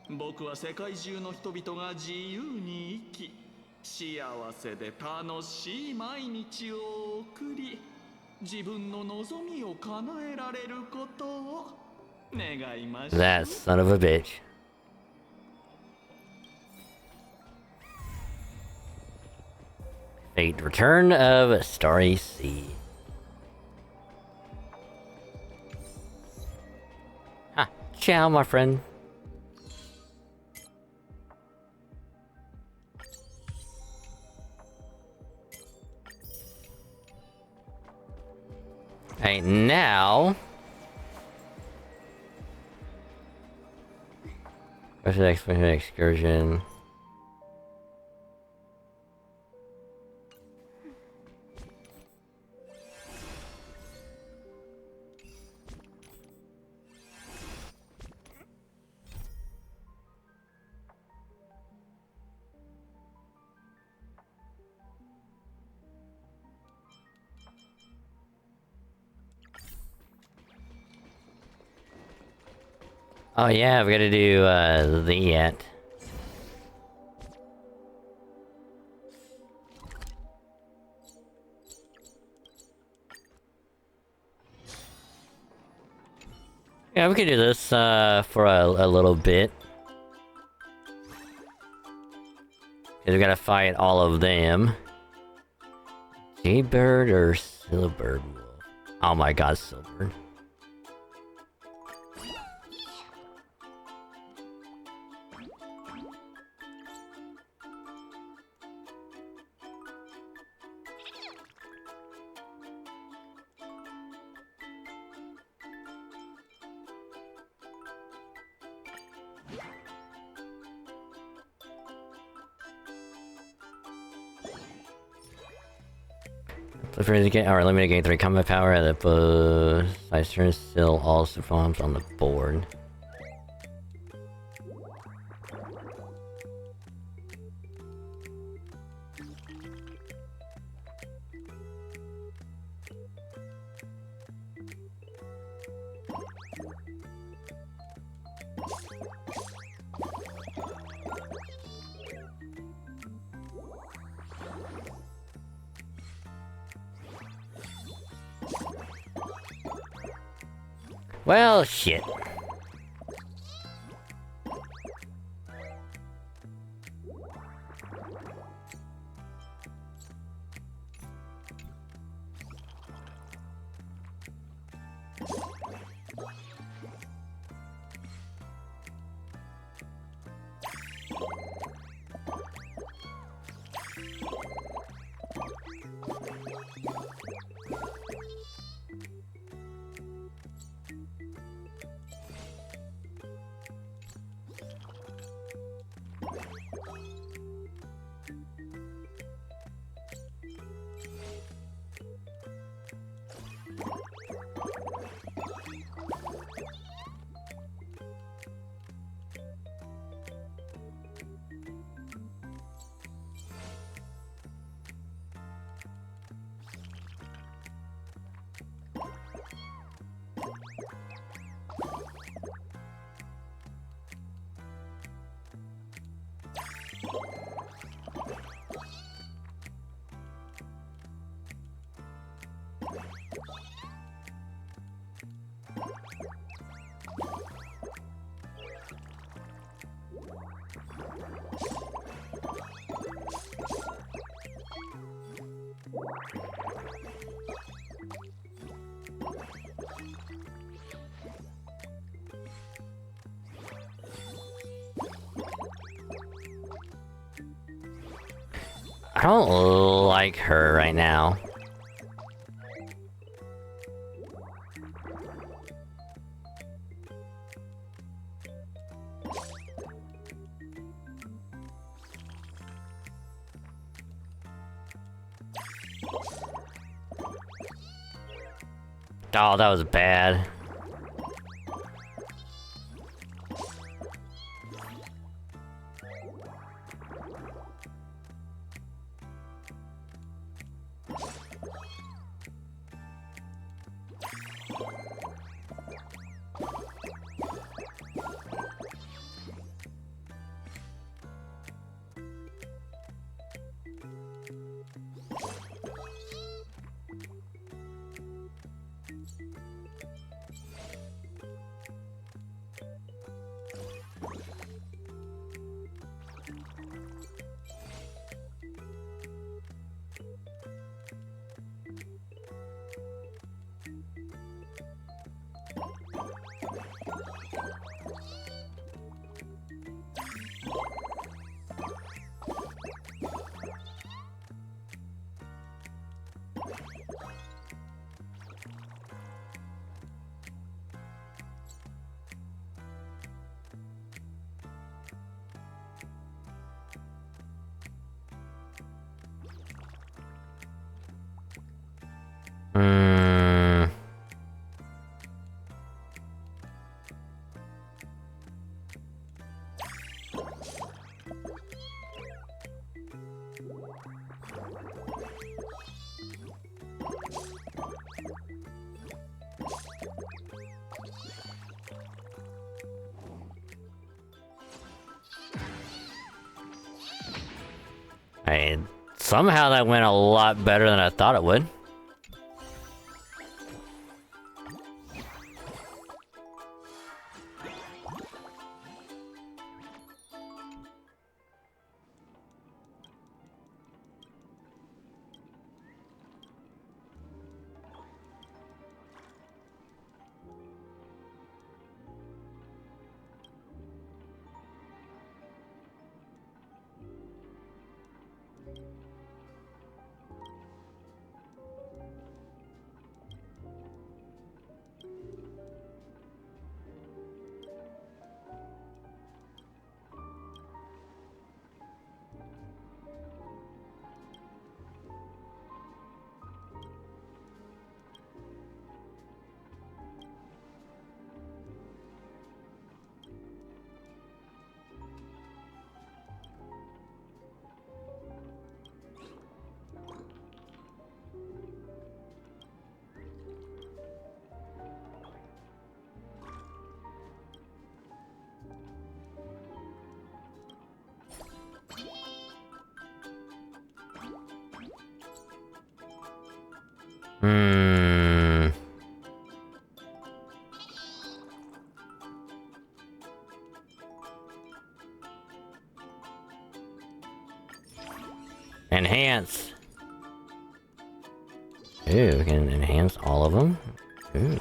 僕は世界中の人々が自由に生き、幸せで楽しい毎日を送り、自分の望みを叶えられることを願いましょう。 That son of a bitch. Fate Return of Starry Sea. Ah, ciao, my friend. Alright, now... What's the next one? Excursion. Oh yeah, we gotta do the yet. Yeah, we can do this for a little bit. Cause we gotta fight all of them. Jaybird or Silbird Wolf? Oh my god, Silbird. Alright, limited gain 3 combat power. That both size turn still all super bombs on the board. Well, shit. I don't like her right now. Oh, that was bad. Somehow that went a lot better than I thought it would. all of them. Ooh.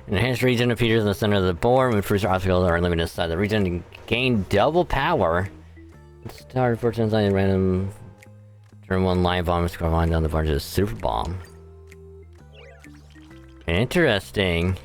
Enhanced regen appears in the center of the board. When first obstacles are limited inside the region, you gain double power. It's tower 14 on random. Turn 1 line bomb, score line down the bar to a super bomb. Interesting.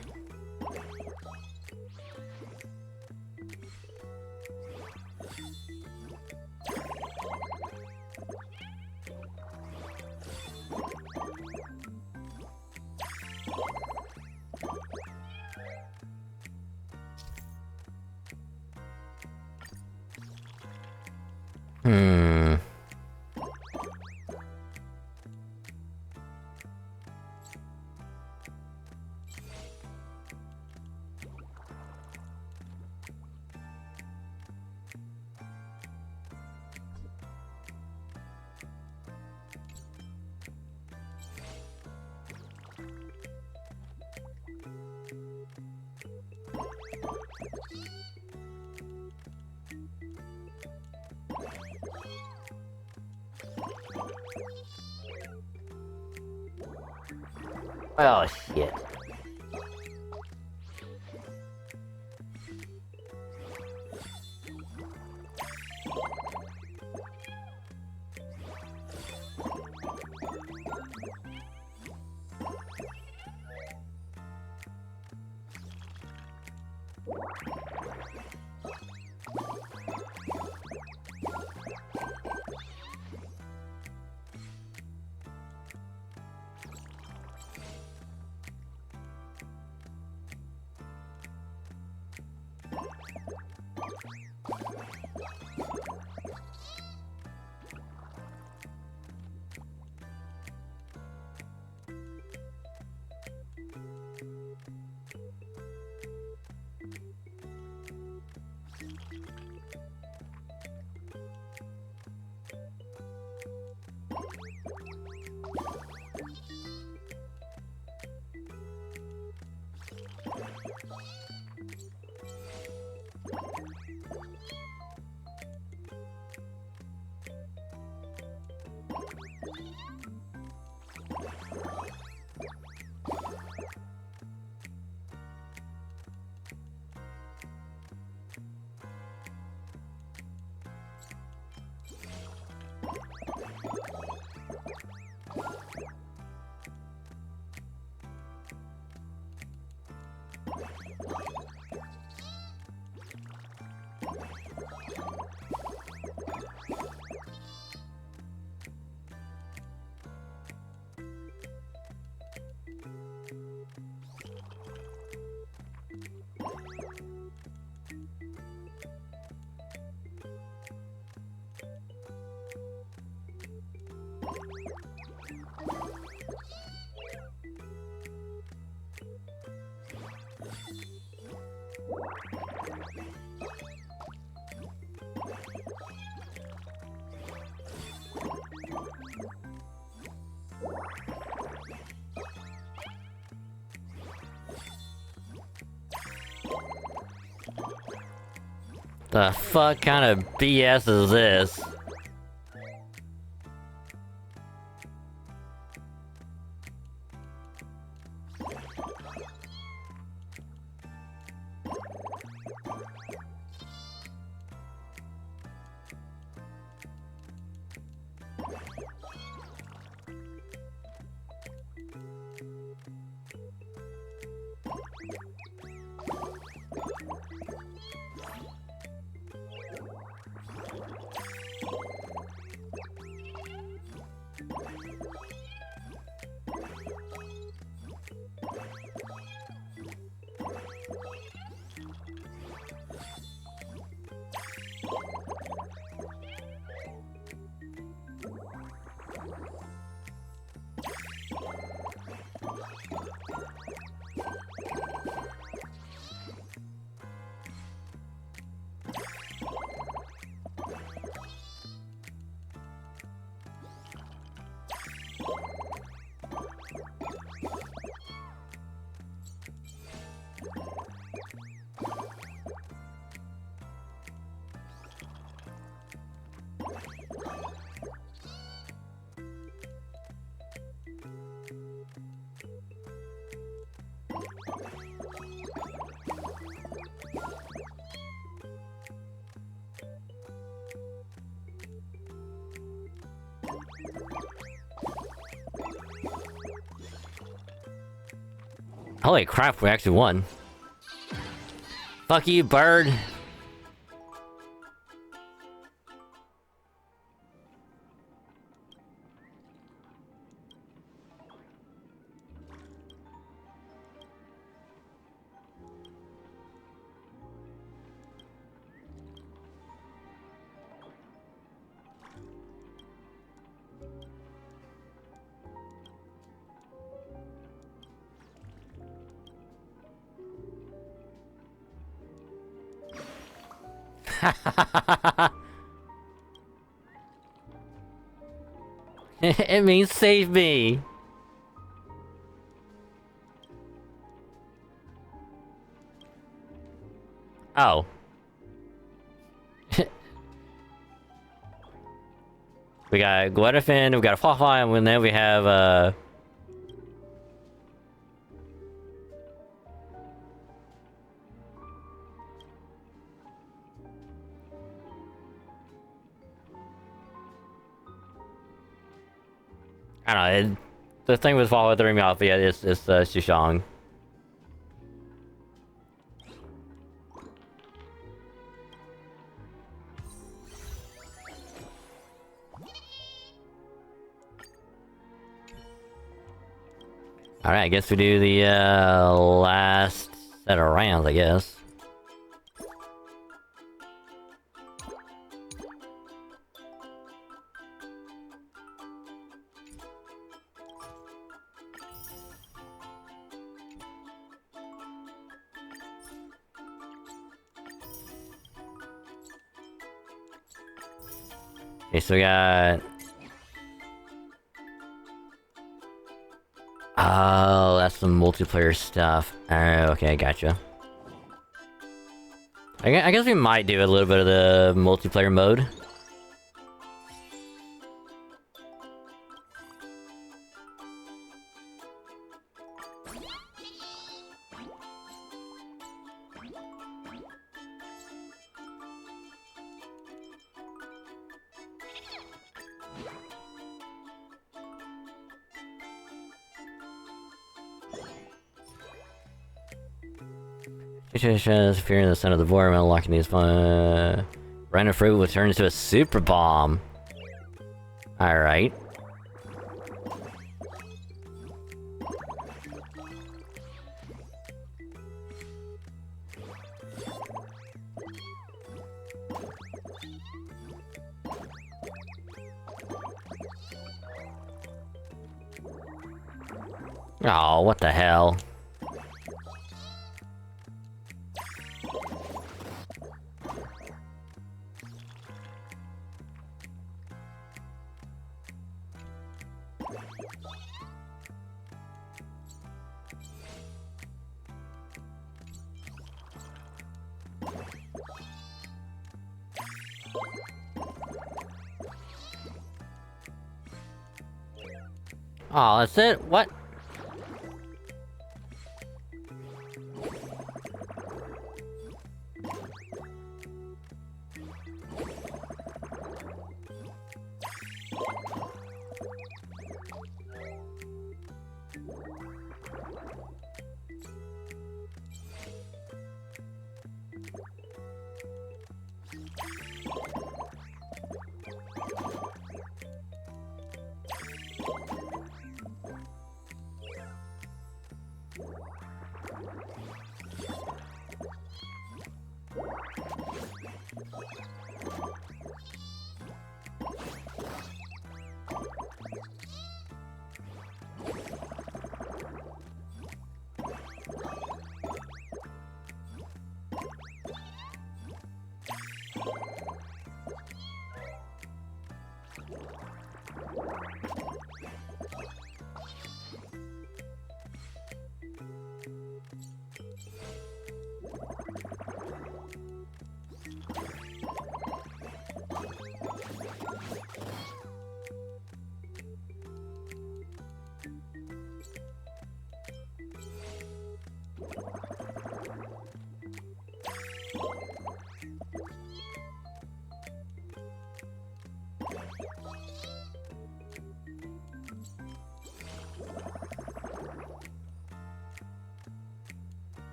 Oh shit. The fuck kind of BS is this? Holy crap, we actually won. Fuck you, bird. It means save me. Oh. We got Gwedefin, we got a Fawfly, and then we have I don't know, the thing with Fawfly throwing me off, but yeah, it's Shishong. Alright, I guess we do the last set of rounds, I guess. Okay, so we got... Oh, that's some multiplayer stuff. Okay, gotcha. I guess we might do a little bit of the multiplayer mode. If you're in the center of the board, when unlocking these random fruit will turn into a super bomb. Alright. Oh, what the hell? Oh, that's it? What?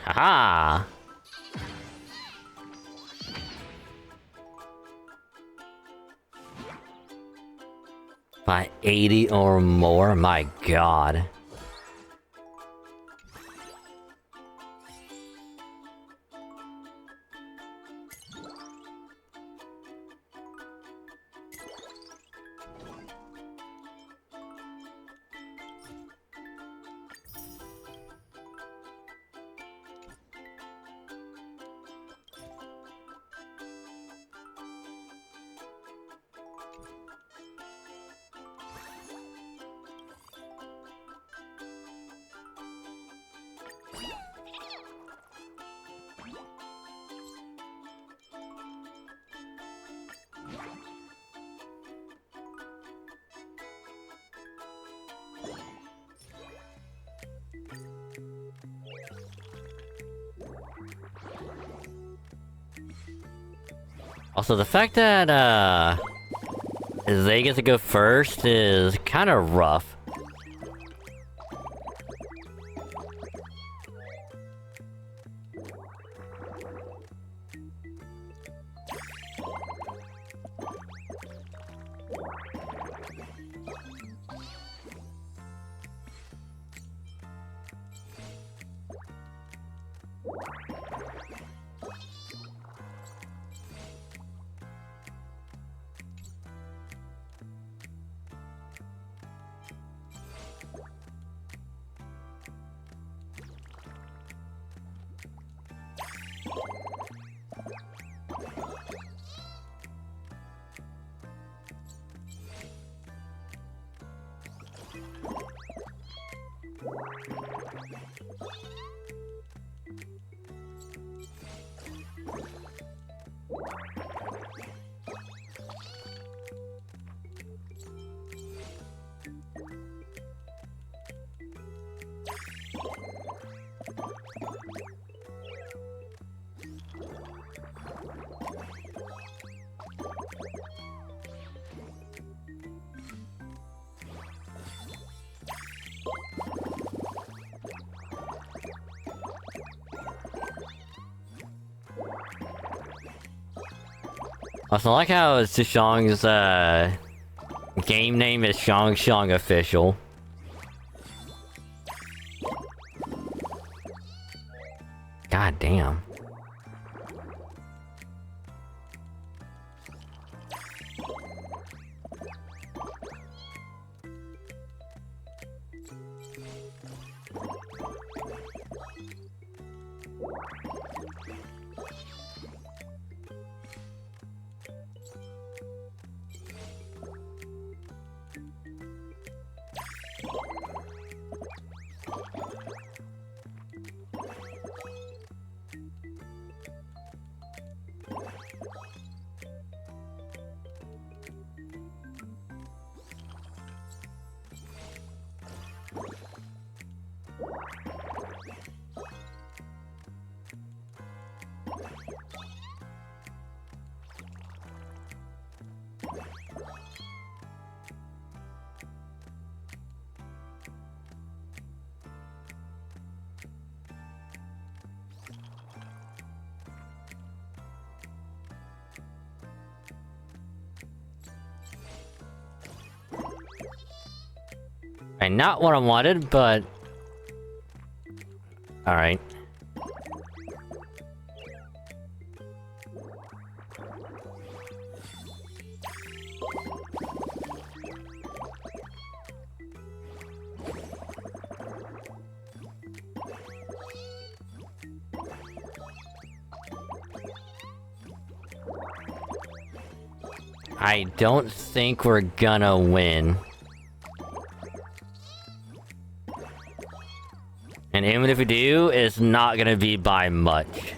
Haha! By 80 or more? My god. Also, the fact that, they get to go first is kind of rough. Also, I like how Sushong's, game name is Shang Shang Official. God damn. And not what I wanted, but... Alright. I don't think we're gonna win. And even if we do, it's not gonna be by much.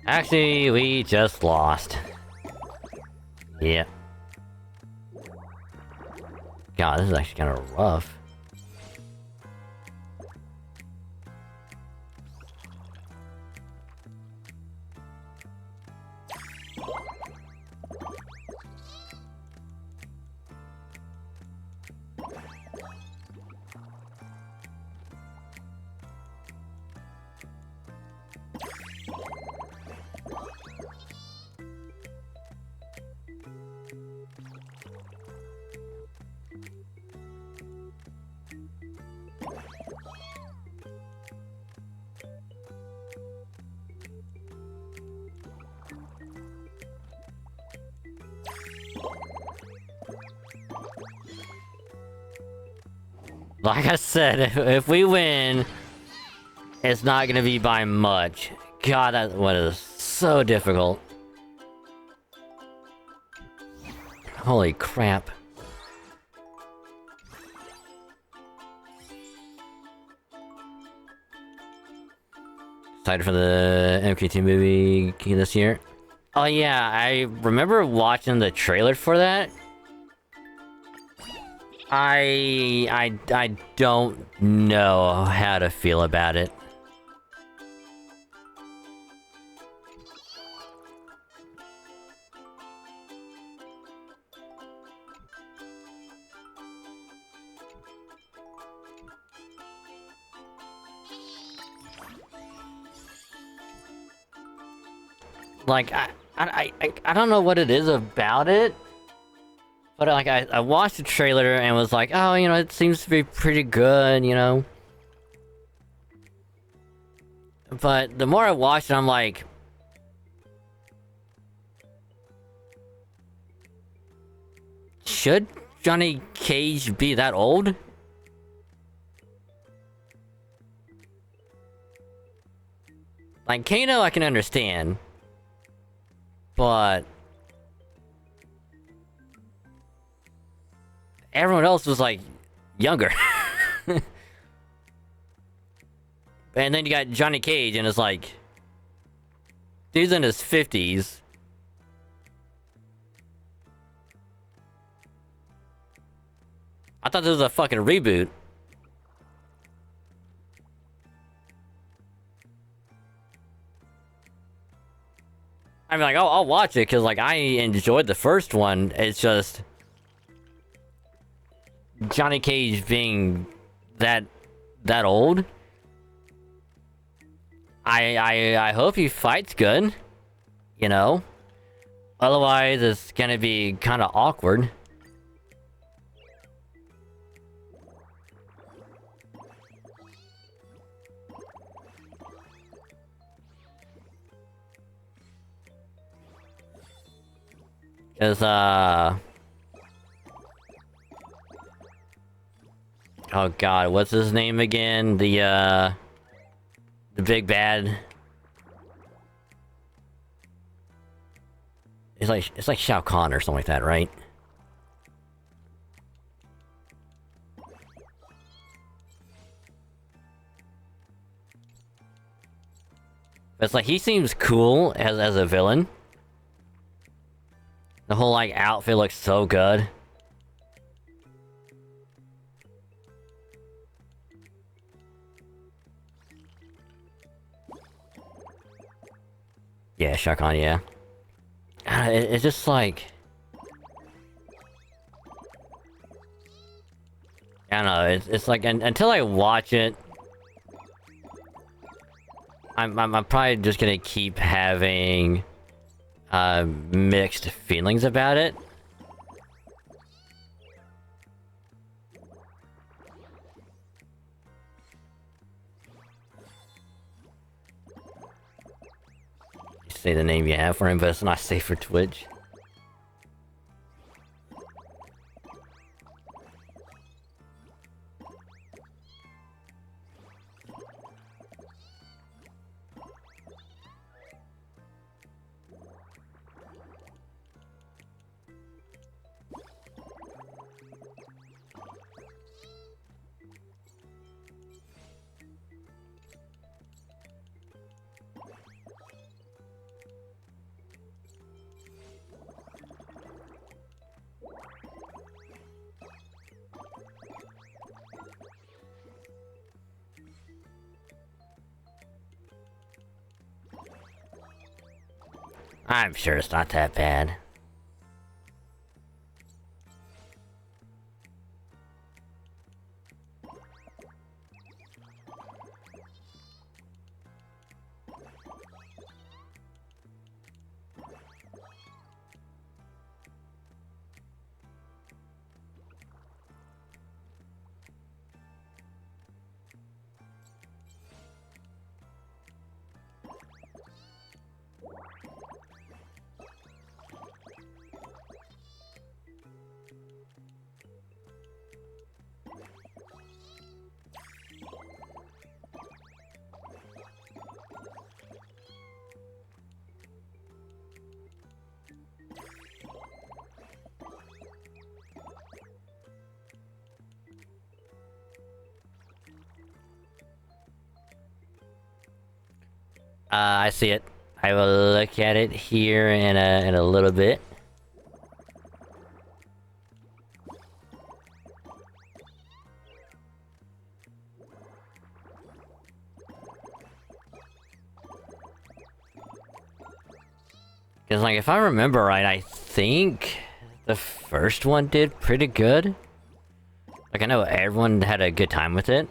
Actually, we just lost. Yeah. God, this is actually kind of rough. Like I said, if we win, it's not gonna be by much. God, that one is so difficult. Holy crap. Excited for the MK2 movie this year. Oh yeah, I remember watching the trailer for that. I don't know how to feel about it. Like, I don't know what it is about it. But like, I watched the trailer and was like, oh, you know, it seems to be pretty good, you know? But the more I watched it, I'm like... should Johnny Cage be that old? Like, Kano I can understand. But... everyone else was like younger. And then you got Johnny Cage and it's like dude's in his 50s. I thought this was a fucking reboot. I mean, like, I'll watch it because like I enjoyed the first one. It's just Johnny Cage being that old. I hope he fights good, you know. Otherwise, it's gonna be kind of awkward. Cause oh god, what's his name again? The big bad. It's like Shao Kahn or something like that, right? It's like he seems cool as a villain. The whole like outfit looks so good. Yeah, Shao Kahn, yeah. It's just like... I don't know, it's like, until I watch it... I'm probably just gonna keep having... mixed feelings about it. Say the name you have for him, but it's not safe for Twitch. I'm sure it's not that bad. I see it. I will look at it here in a little bit. Cause like if I remember right, I think the first one did pretty good. Like I know everyone had a good time with it.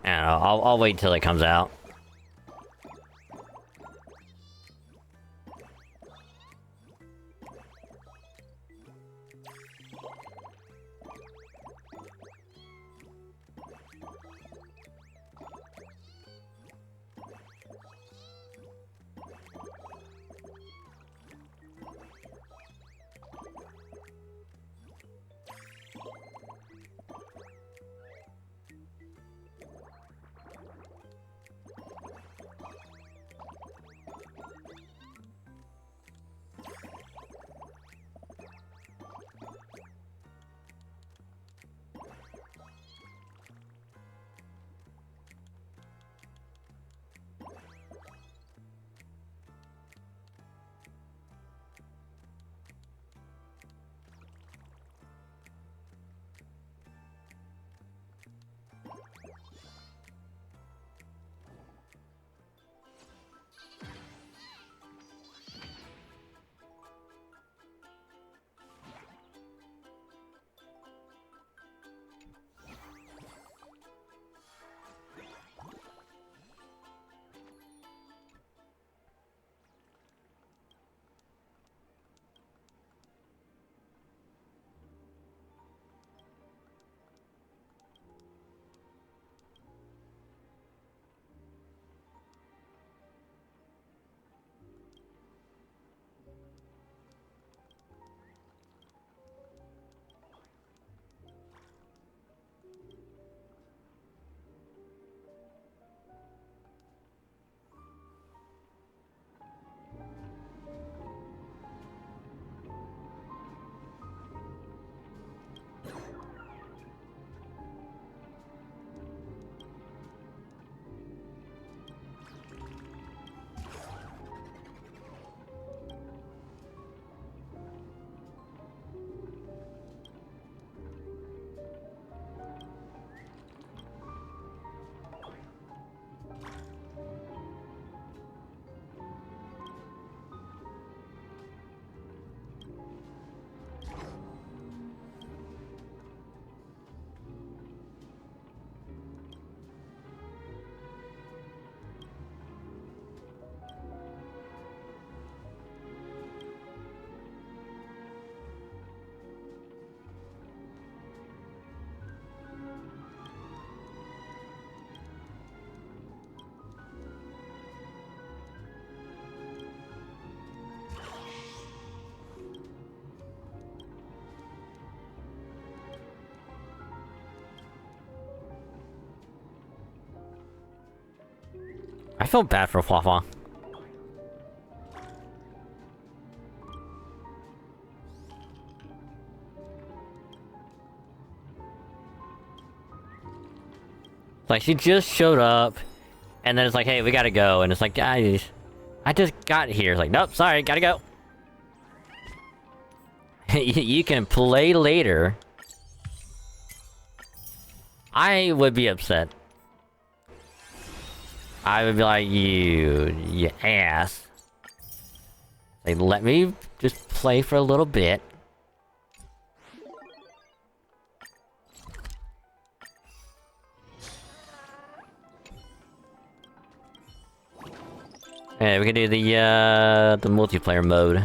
I don't know, I'll wait till it comes out. feel bad for Flafa. Like, she just showed up, and then it's like, hey, we gotta go, and it's like, guys, I just got here. It's like, nope, sorry, gotta go. You can play later. I would be upset. I would be like, you ass. Like, let me just play for a little bit. Yeah, we can do the multiplayer mode.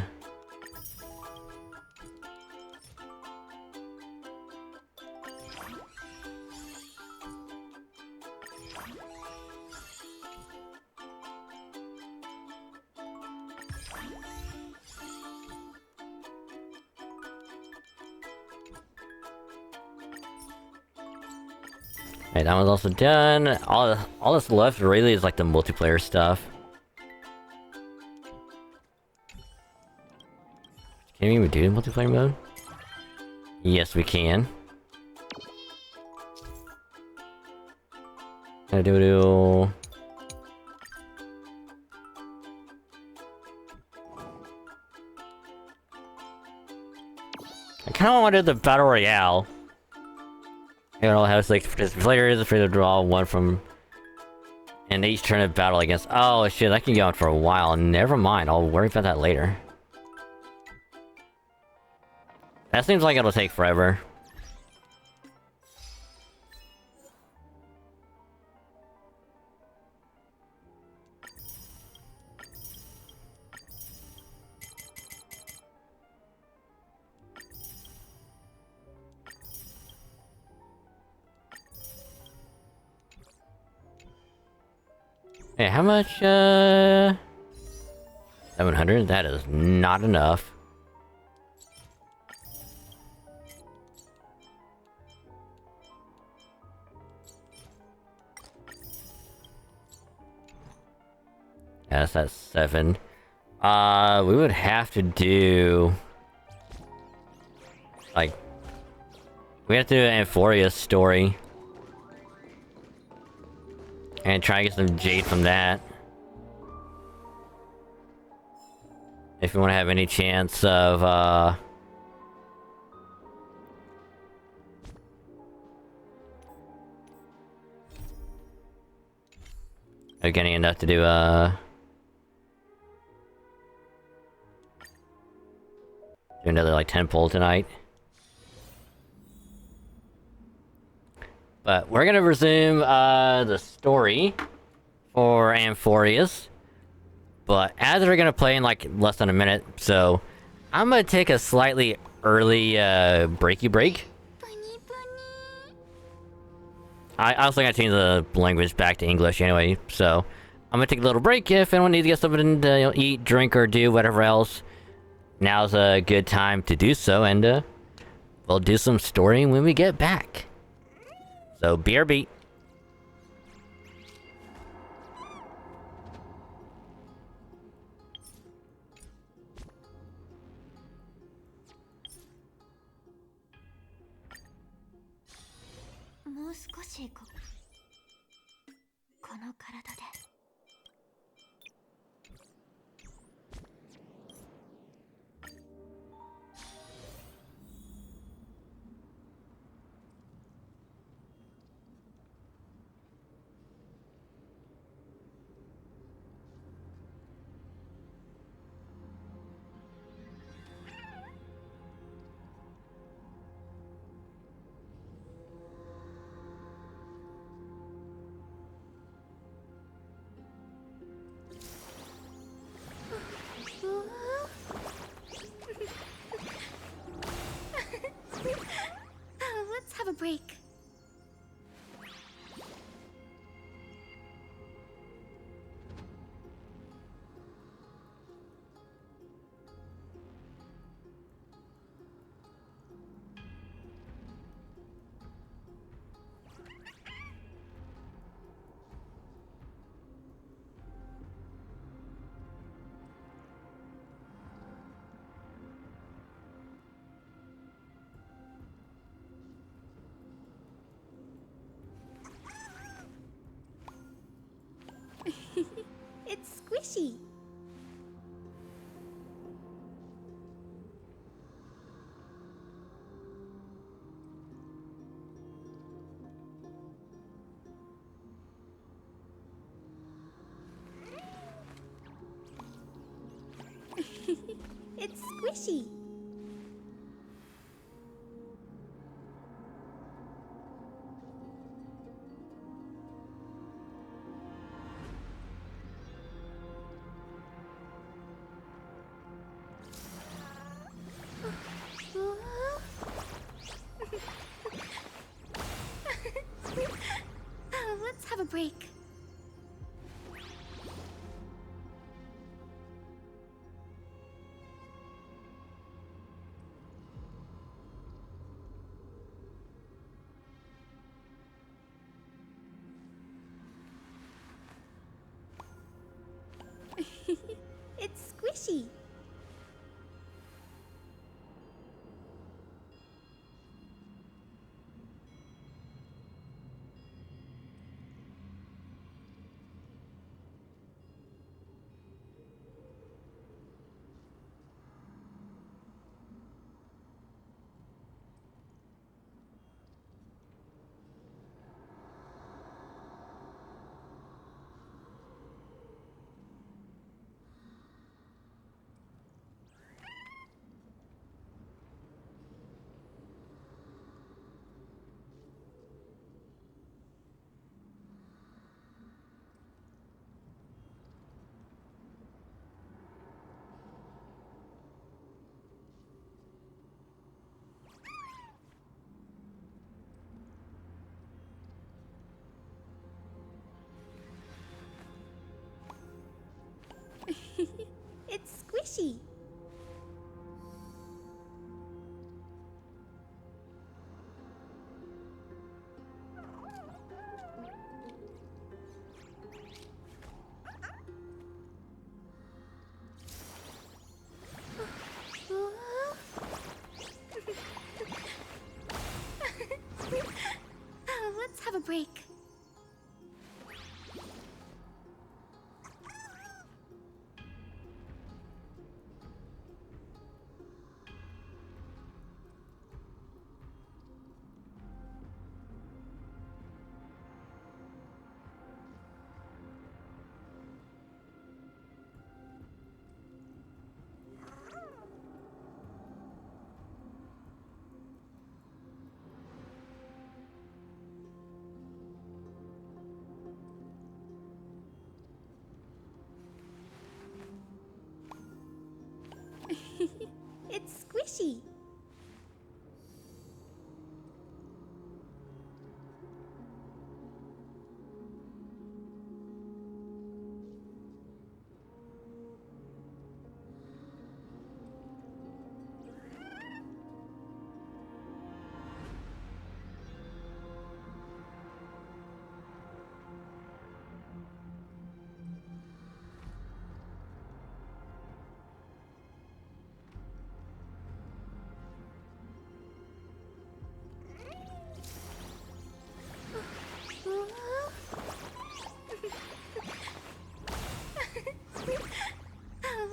Okay, that one's also done. All that's left really is like the multiplayer stuff. Can we even do multiplayer mode? Yes, we can. I kinda want to do the battle royale. You know, how it's like players free to draw one from, and each turn of battle against. Oh shit, that can go on for a while. Never mind, I'll worry about that later. That seems like it'll take forever. Hey, how much, 700? That is not enough. Yeah, that's at 7. We would have to do... like... we have to do an Amphoreus story. And try to get some jade from that. If you want to have any chance of, of getting enough to do, do another, like, 10 pull tonight. But we're gonna resume, the story for Amphoreus. But as we're gonna play in, like, less than a minute, so... I'm gonna take a slightly early, breaky break. I also gotta change the language back to English anyway, so... I'm gonna take a little break if anyone needs to get something to, you know, eat, drink, or do whatever else. Now's a good time to do so, and, we'll do some story when we get back. So, BRB. Let's have a break. squishy. It's squishy. Let's have a break. It's squishy. It's squishy. Let's have a break. It's squishy.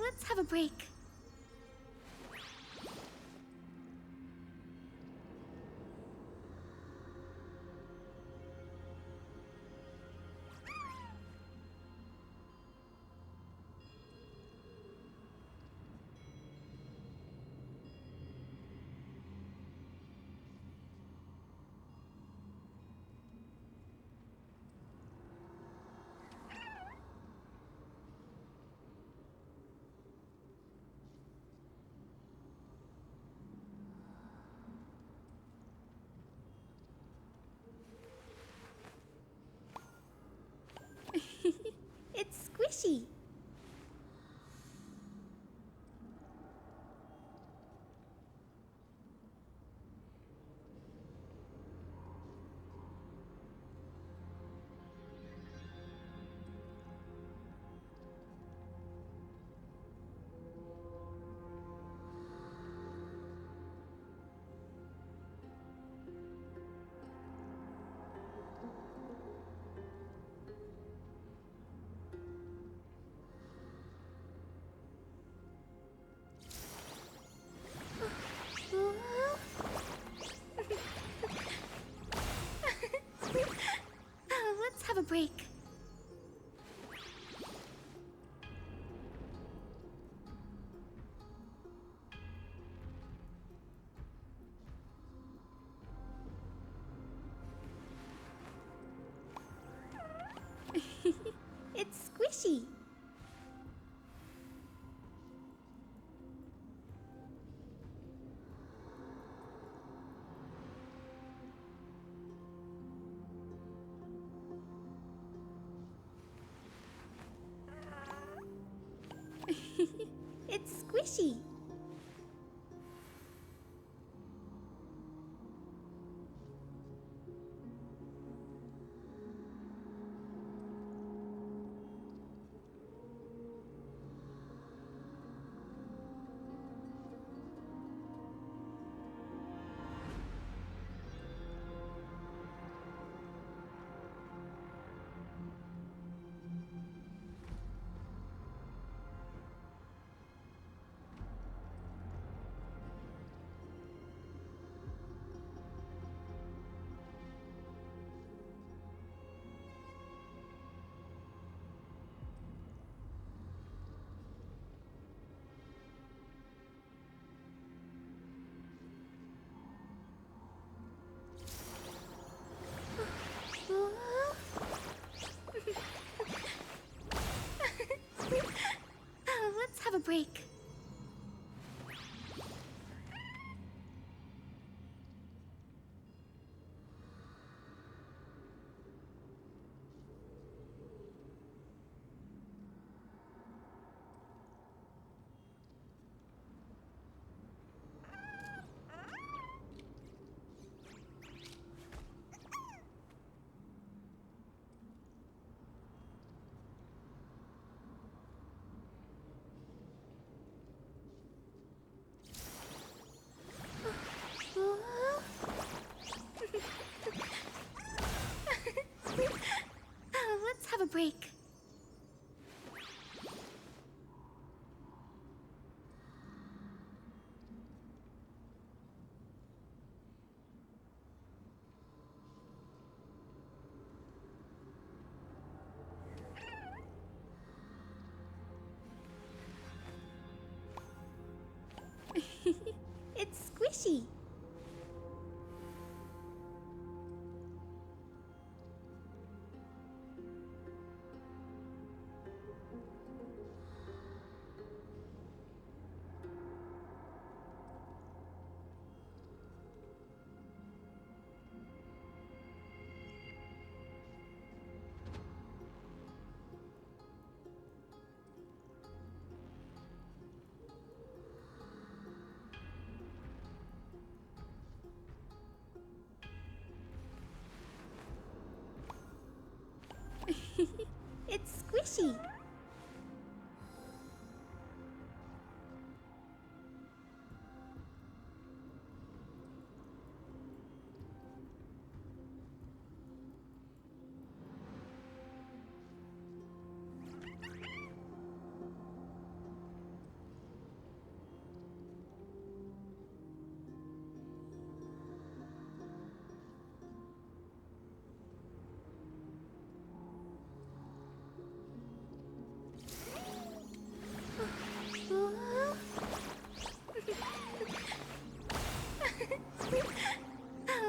Let's have a break. break. It's squishy. It's squishy. Let's have a break. Let's have a break. It's squishy. It's squishy.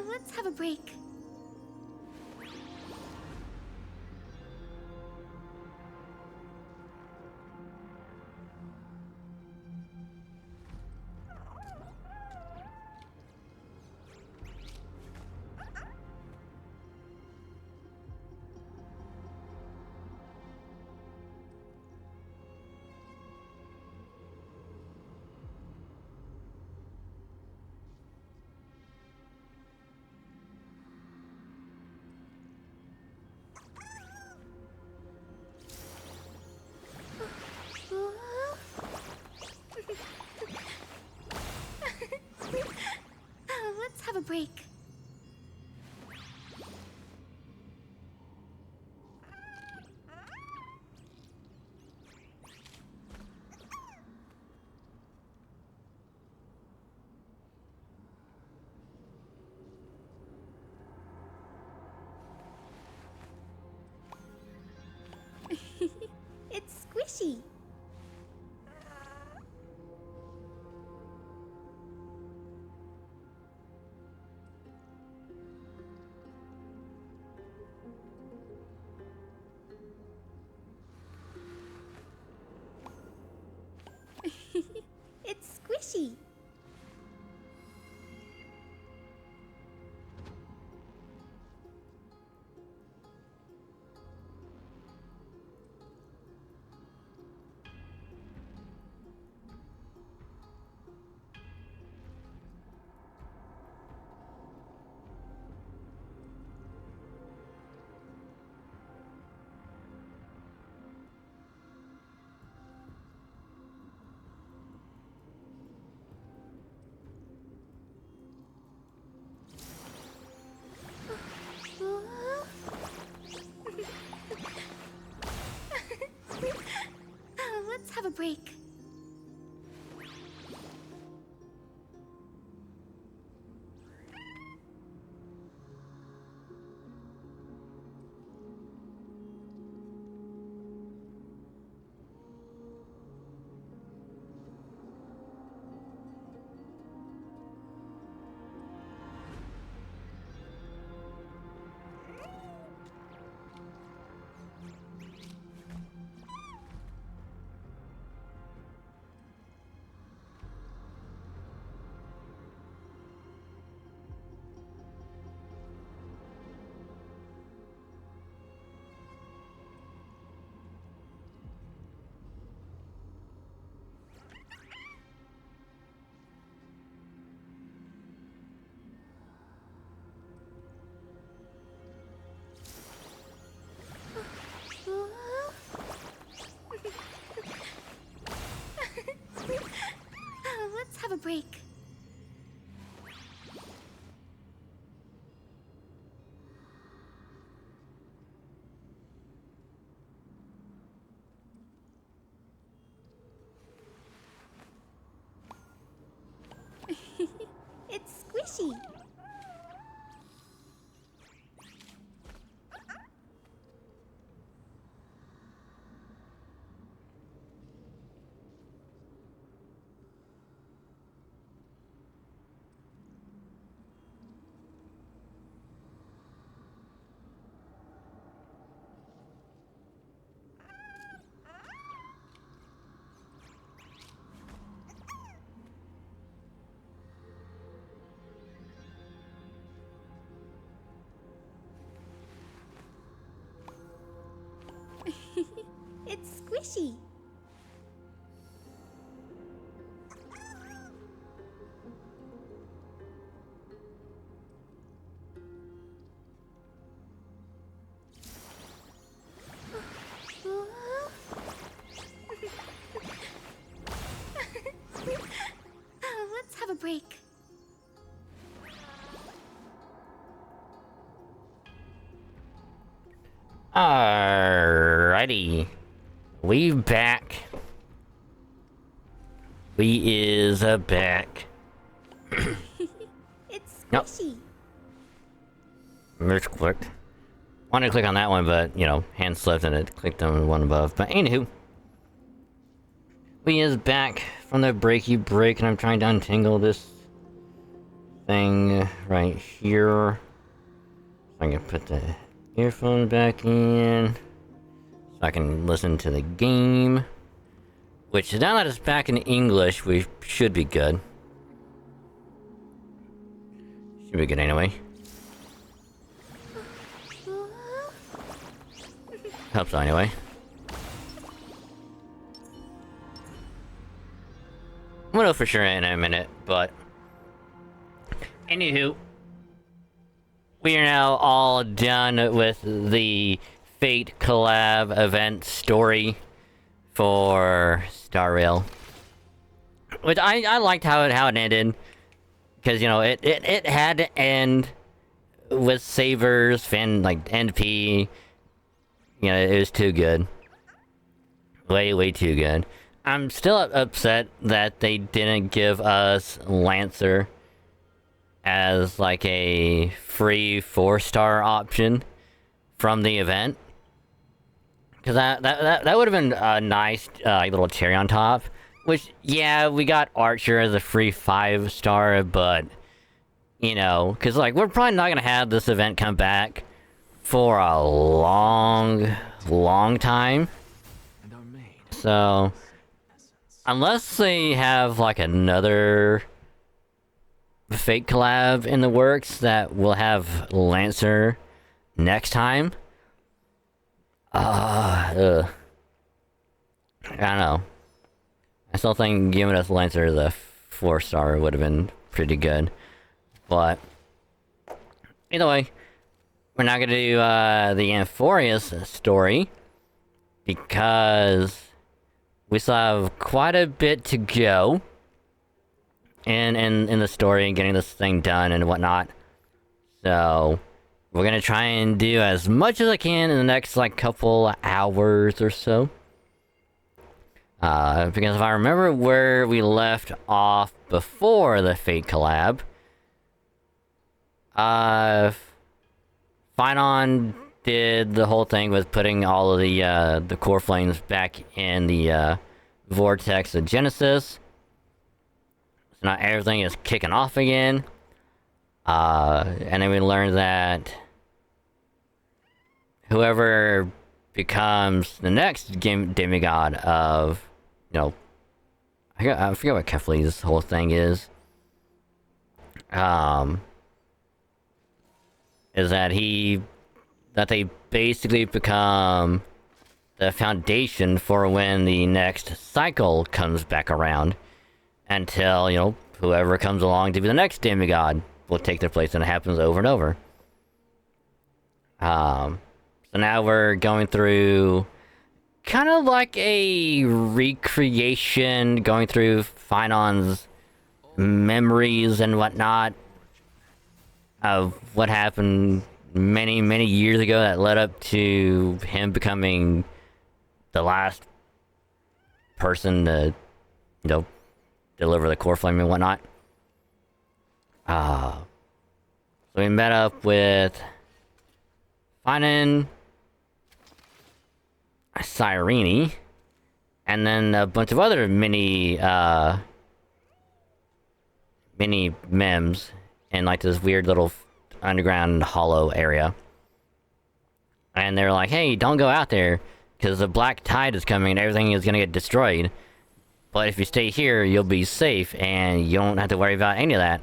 Let's have a break. Let's have a break. break. Let's have a break. It's squishy. It's squishy. Let's have a break. Alrighty. We back. We is back. It's Nope. squishy. Misclicked. Wanted to click on that one, but, you know, hand slipped and it clicked on the one above. But anywho. We is back from the breaky break, and I'm trying to untangle this thing right here. So I can put the earphone back in. So I can listen to the game. Which, now that it's back in English, we should be good. Should be good anyway. Hope so anyway. We'll know for sure in a minute, but... Anywho. We are now all done with the Fate collab event story for Star Rail. Which I liked how it ended. Because, you know, it had to end with Savers, like, NP. You know, it was too good. Way too good. I'm still upset that they didn't give us Lancer as, like, a free 4-star option from the event. Because that would have been a nice little cherry on top. Which, yeah, we got Archer as a free 5-star, but, you know, because, like, we're probably not going to have this event come back for a long time. So, unless they have, like, another Fate collab in the works that will have Lancer next time. I don't know. I still think giving us Lancer as a 4-star would have been pretty good. But, either way, we're not gonna do the Amphoreus story. Because we still have quite a bit to go. In the story and getting this thing done and whatnot. So, we're gonna try and do as much as I can in the next, like, couple hours or so. Because if I remember where we left off before the Fate collab, Finon did the whole thing with putting all of the core flames back in the vortex of Genesis. So now everything is kicking off again. And then we learned that whoever becomes the next demigod of, you know, I forget what Kefli's whole thing is. Is that they basically become the foundation for when the next cycle comes back around, until, you know, whoever comes along to be the next demigod will take their place, and it happens over and over. So now we're going through kind of like a recreation, going through Finon's memories and whatnot of what happened many, many years ago that led up to him becoming the last person to, you know, deliver the core flame and whatnot. So we met up with Finon, Cyrene, and then a bunch of other mini mems in like this weird little underground hollow area. And they're like, hey, don't go out there, because the black tide is coming and everything is gonna get destroyed. But if you stay here, you'll be safe and you don't have to worry about any of that.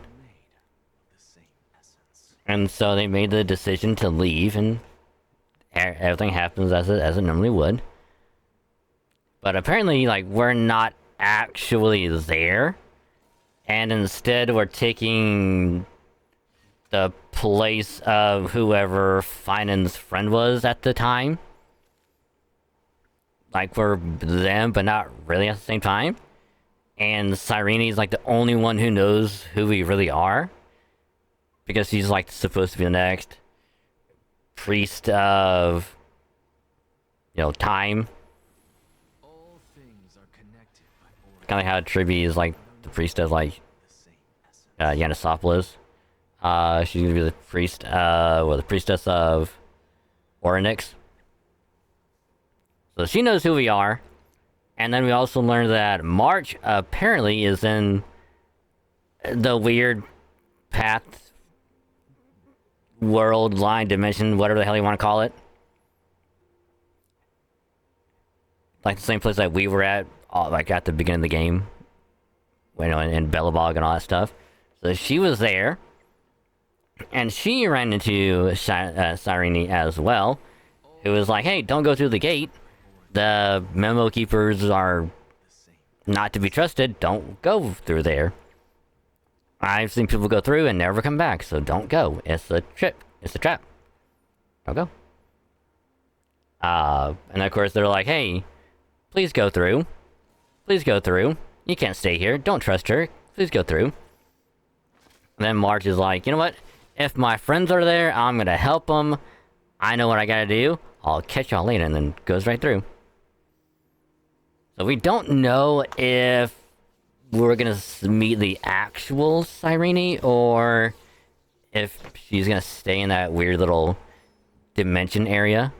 And so they made the decision to leave, and everything happens as it normally would. But apparently, like, we're not actually there, and instead we're taking the place of whoever Finon's friend was at the time. Like, we're them, but not really at the same time. And Cyrene's like the only one who knows who we really are, because she's like supposed to be the next priest of, you know, time. Kind of how Tribby is like the priest of like Yanisopoulos. She's gonna be the priest, or the priestess of Orynyx. So she knows who we are. And then we also learned that March apparently is in the weird path, world, line, dimension, whatever the hell you want to call it. Like the same place that we were at, like at the beginning of the game. You know, in Belobog and all that stuff. So she was there. And she ran into Cyrene as well, who was like, hey, don't go through the gate. The memo keepers are not to be trusted. Don't go through there. I've seen people go through and never come back, so don't go. It's a trip. It's a trap. Don't go. And of course they're like, hey, please go through. Please go through. You can't stay here. Don't trust her. Please go through. And then March is like, you know what? If my friends are there, I'm gonna help them. I know what I gotta do. I'll catch y'all later, and then goes right through. So we don't know if we're gonna meet the actual Cyrene, or if she's gonna stay in that weird little dimension area.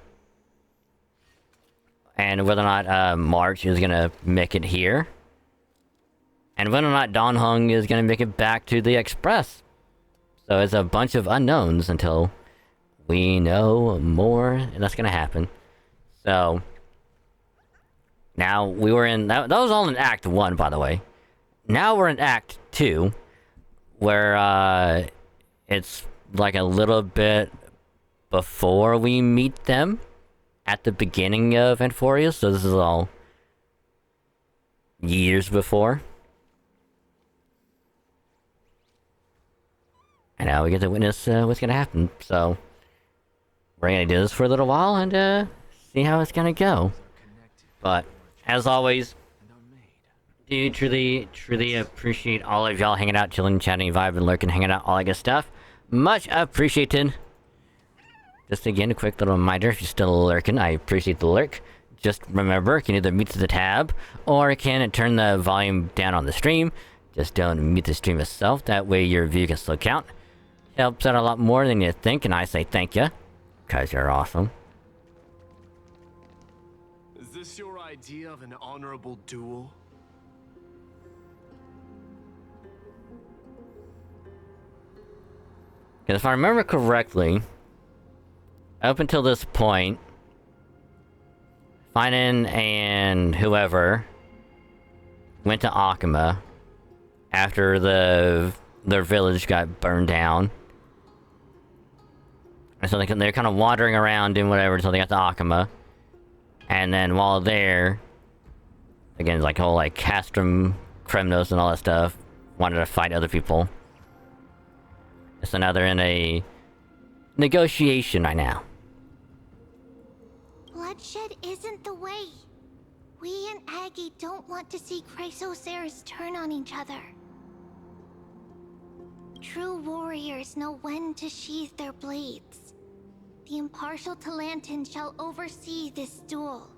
And whether or not March is gonna make it here. And whether or not Don Hung is gonna make it back to the Express. So it's a bunch of unknowns until we know more, and that's gonna happen. So now we were in that was all in Act 1, by the way. Now we're in Act 2, where it's like a little bit before we meet them at the beginning of Amphoreus. So this is all years before. And now we get to witness what's gonna happen. So we're gonna do this for a little while and see how it's gonna go. But as always, do truly appreciate all of y'all hanging out, chilling, chatting, vibing, lurking, hanging out, all that good stuff. Much appreciated. Just again, a quick little reminder, if you're still lurking, I appreciate the lurk. just remember, you can either mute the tab, or you can turn the volume down on the stream. Just don't mute the stream itself, that way your view can still count. Helps out a lot more than you think, and I say thank you, because you're awesome. Is this your idea of an honorable duel? Because if I remember correctly, up until this point, Finan and whoever went to Akuma after their village got burned down. And so they're kind of wandering around doing whatever until they got to Akuma. And then while there, again, like whole like Castrum, Kremnos and all that stuff, wanted to fight other people. So now they're in a negotiation right now. Bloodshed isn't the way. We and Aggie don't want to see Chrysoceres turn on each other. True warriors know when to sheathe their blades. The impartial Talantan shall oversee this duel.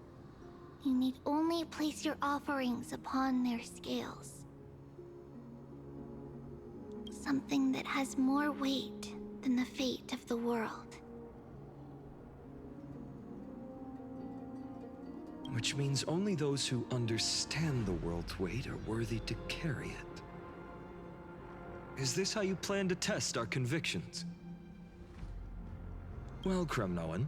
You need only place your offerings upon their scales. Something that has more weight than the fate of the world. Which means only those who understand the world's weight are worthy to carry it. Is this how you plan to test our convictions? Well, Kremnoan,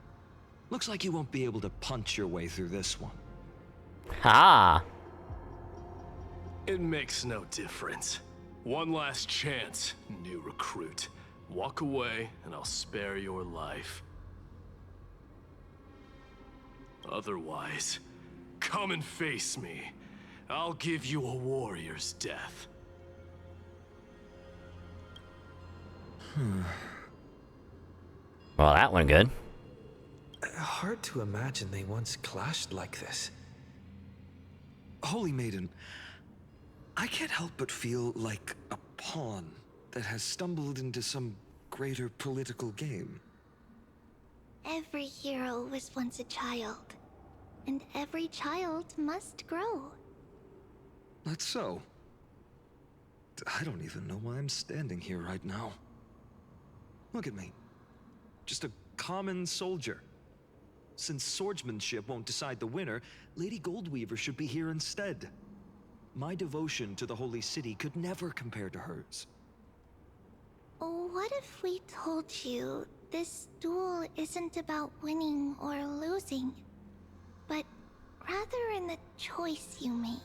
looks like you won't be able to punch your way through this one. Ha! It makes no difference. One last chance, new recruit. Walk away, and I'll spare your life. Otherwise, come and face me. I'll give you a warrior's death. Well, that went good. Hard to imagine they once clashed like this. Holy Maiden, I can't help but feel like a pawn that has stumbled into some greater political game. Every hero was once a child, and every child must grow. That's so. I don't even know why I'm standing here right now. Look at me. Just a common soldier. Since swordsmanship won't decide the winner, Lady Goldweaver should be here instead. My devotion to the Holy City could never compare to hers. What if we told you this duel isn't about winning or losing, but rather in the choice you make?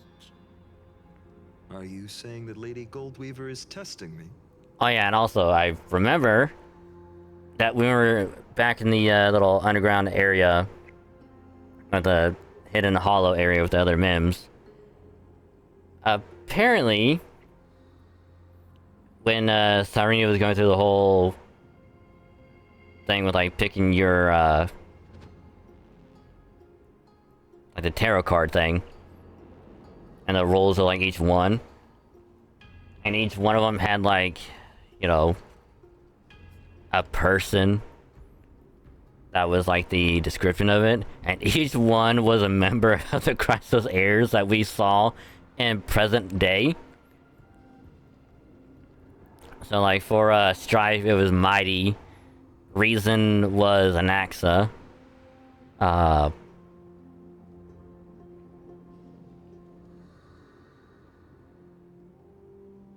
Are you saying that Lady Goldweaver is testing me? Oh yeah, and also I remember that we were back in the little underground area, at the hidden hollow area with the other Mims. Apparently, when Cyrene was going through the whole thing with like picking your like the tarot card thing, and the rolls of like each one, and each one of them had like, you know, a person that was like the description of it, and each one was a member of the Christos heirs that we saw in present day. So like for Strife it was Mighty, Reason was Anaxa, and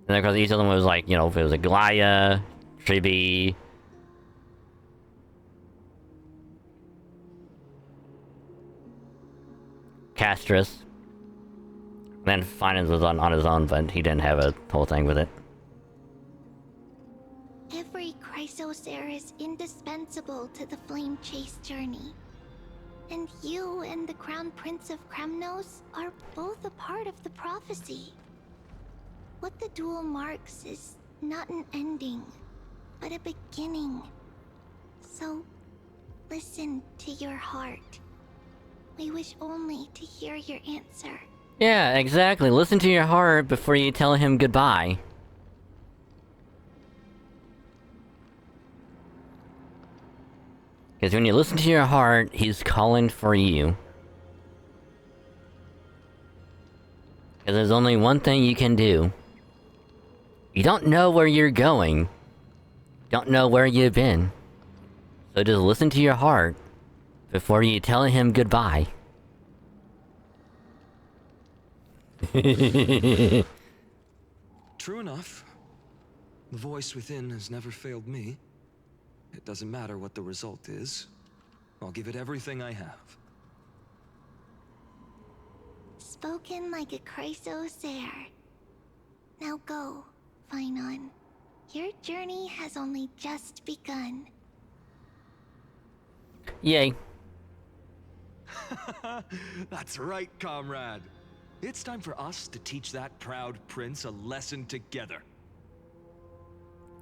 of course each of them was like, you know, if it was a Glaya, Tribi, Castris. Then Finance was on his own, but he didn't have a whole thing with it. Every Chrysos heir is indispensable to the Flame Chase journey. And you and the Crown Prince of Kremnos are both a part of the prophecy. What the duel marks is not an ending, but a beginning. So, listen to your heart. We wish only to hear your answer. Yeah, exactly. Listen to your heart before you tell him goodbye. Because when you listen to your heart, he's calling for you. Because there's only one thing you can do. You don't know where you're going. Don't know where you've been. So just listen to your heart before you tell him goodbye. True enough. The voice within has never failed me. It doesn't matter what the result is. I'll give it everything I have. Spoken like a chrysosaur. Now go, Finon. Your journey has only just begun. Yay. That's right, comrade. It's time for us to teach that proud prince a lesson together.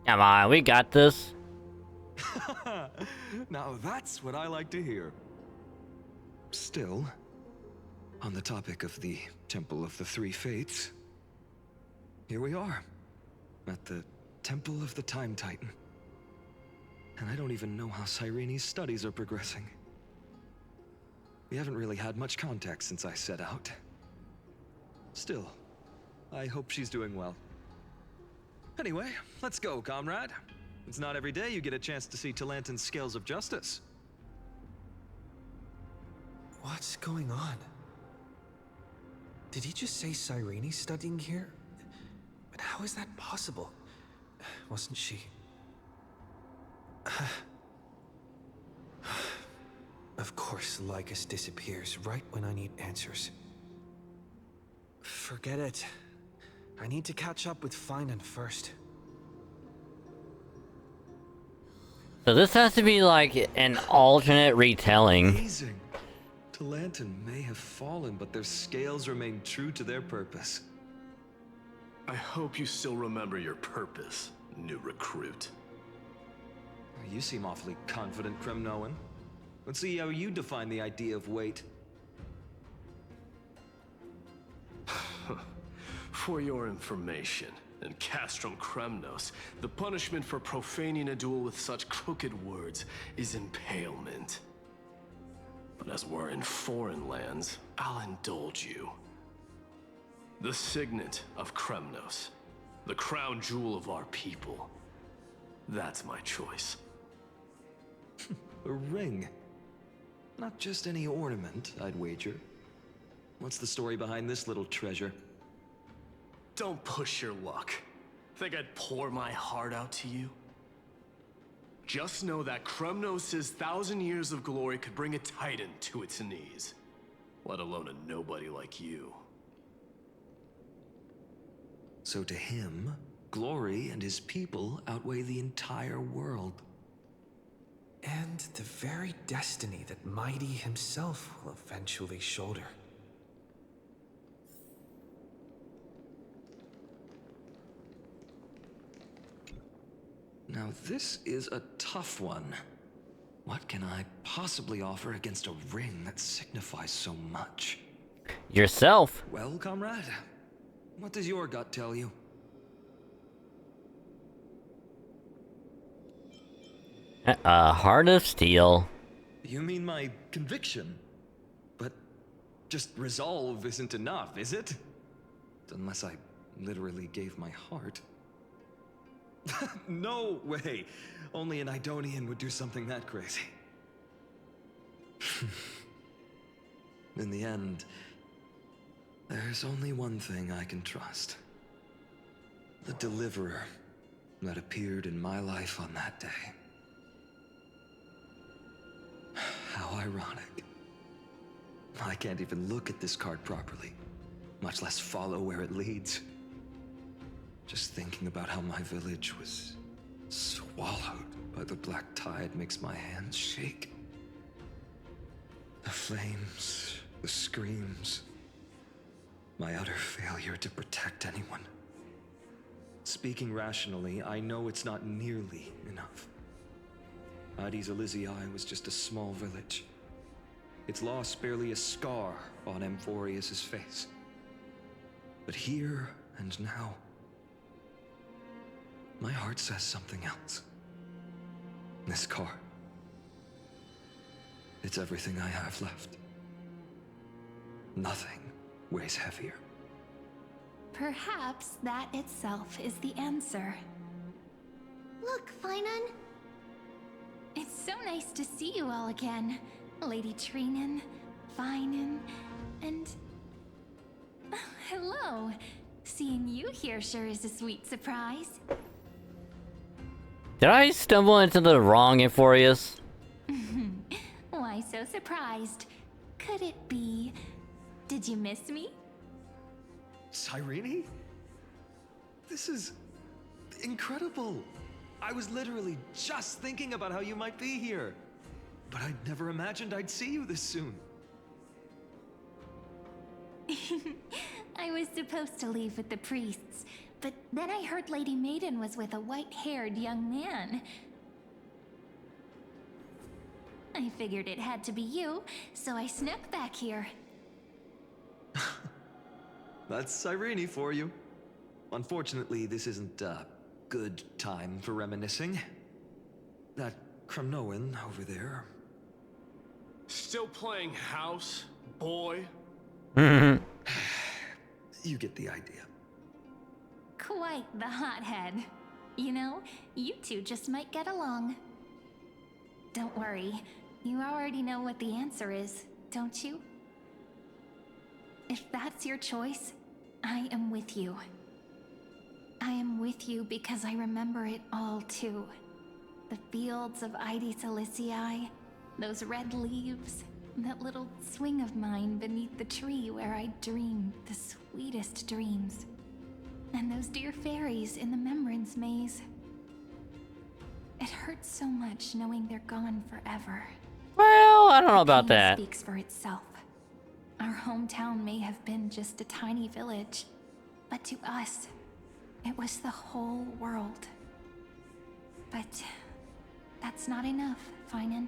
Come on, we got this. Now that's what I like to hear. Still, on the topic of the Temple of the Three Fates, here we are, at the Temple of the Time Titan. And I don't even know how Cyrene's studies are progressing. We haven't really had much contact since I set out. Still, I hope she's doing well. Anyway, let's go, comrade. It's not every day you get a chance to see Talantin's scales of justice. What's going on? Did he just say Cyrene's studying here? But how is that possible? Wasn't she... Of course, Lycus disappears right when I need answers. Forget it. I need to catch up with Finon first. So this has to be like an alternate retelling. Amazing. Talantin may have fallen, but their scales remain true to their purpose. I hope you still remember your purpose, new recruit. You seem awfully confident, Kremnoan. Let's see how you define the idea of weight. For your information, in Castrum Kremnos, the punishment for profaning a duel with such crooked words is impalement. But as we're in foreign lands, I'll indulge you. The signet of Kremnos, the crown jewel of our people. That's my choice. A ring. Not just any ornament, I'd wager. What's the story behind this little treasure? Don't push your luck. Think I'd pour my heart out to you? Just know that Kremnos' 1,000 years of glory could bring a titan to its knees. Let alone a nobody like you. So to him, glory and his people outweigh the entire world. And the very destiny that Mighty himself will eventually shoulder. Now this is a tough one. What can I possibly offer against a ring that signifies so much? Yourself. Well, comrade, what does your gut tell you? Heart of Steel. You mean my conviction? But just resolve isn't enough, is it? Unless I literally gave my heart. No way! Only an Idonian would do something that crazy. In the end, there's only one thing I can trust. The deliverer that appeared in my life on that day. How ironic. I can't even look at this card properly, much less follow where it leads. Just thinking about how my village was swallowed by the black tide makes my hands shake. The flames, the screams, my utter failure to protect anyone. Speaking rationally, I know it's not nearly enough. Addis Elysiae was just a small village. Its loss barely a scar on Amphoreus' face. But here and now, my heart says something else. This card. It's everything I have left. Nothing weighs heavier. Perhaps that itself is the answer. Look, Finan. It's so nice to see you all again. Lady Trinen, Finan, and... hello. Seeing you here sure is a sweet surprise. Did I stumble into the wrong Amphoreus? Why so surprised? Could it be... Did you miss me? Cyrene? This is incredible. I was literally just thinking about how you might be here. But I'd never imagined I'd see you this soon. I was supposed to leave with the priests, but then I heard Lady Maiden was with a white-haired young man. I figured it had to be you, so I snuck back here. That's Cyrene for you. Unfortunately, this isn't a good time for reminiscing. That Kremnoan over there. Still playing house, boy? You get the idea. Quite the hothead. You know, you two just might get along. Don't worry, you already know what the answer is, don't you? If that's your choice, I am with you. I am with you because I remember it all too. The fields of Ide Silicii, those red leaves, that little swing of mine beneath the tree where I dreamed the sweetest dreams. And those dear fairies in the Membrance Maze. It hurts so much knowing they're gone forever. Well, I don't know about Pain that. Speaks for itself. Our hometown may have been just a tiny village, but to us, it was the whole world. But that's not enough, Finan.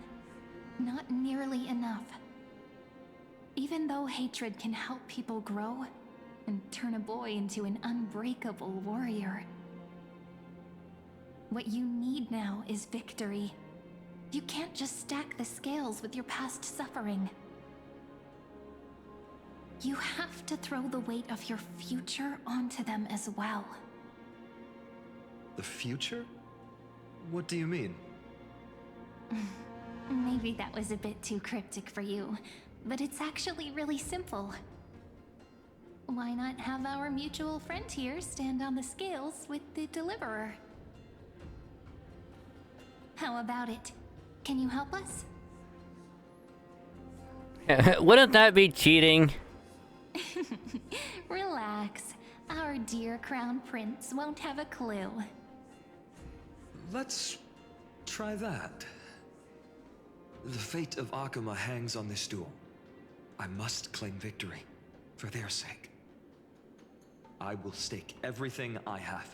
Not nearly enough. Even though hatred can help people grow and turn a boy into an unbreakable warrior, what you need now is victory. You can't just stack the scales with your past suffering. You have to throw the weight of your future onto them as well. The future? What do you mean? Maybe that was a bit too cryptic for you, but it's actually really simple. Why not have our mutual friend here stand on the scales with the deliverer? How about it? Can you help us? Wouldn't that be cheating? Relax. Our dear Crown Prince won't have a clue. Let's try that. The fate of Akuma hangs on this duel. I must claim victory, for their sake. I will stake everything I have.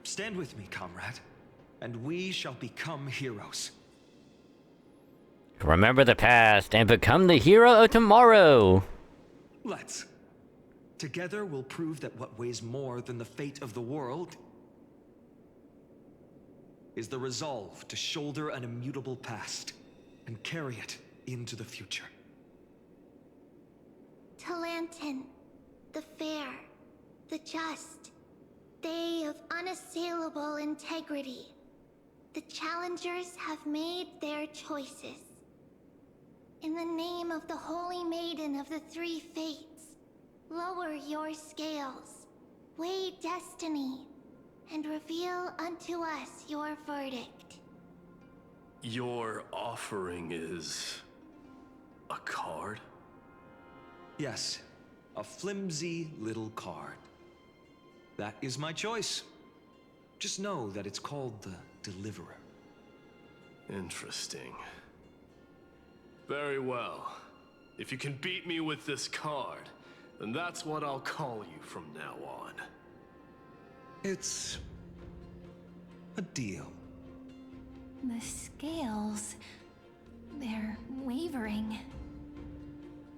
Stand with me, comrade, and we shall become heroes. Remember the past and become the hero of tomorrow. Let's. Together we'll prove that what weighs more than the fate of the world is the resolve to shoulder an immutable past and carry it into the future. Talantin, the fair, the just, they of unassailable integrity. The challengers have made their choices. In the name of the Holy Maiden of the Three Fates, lower your scales, weigh destiny, and reveal unto us your verdict. Your offering is... a card? Yes, a flimsy little card. That is my choice. Just know that it's called the Deliverer. Interesting. Very well. If you can beat me with this card, then that's what I'll call you from now on. It's a deal. The scales... they're wavering.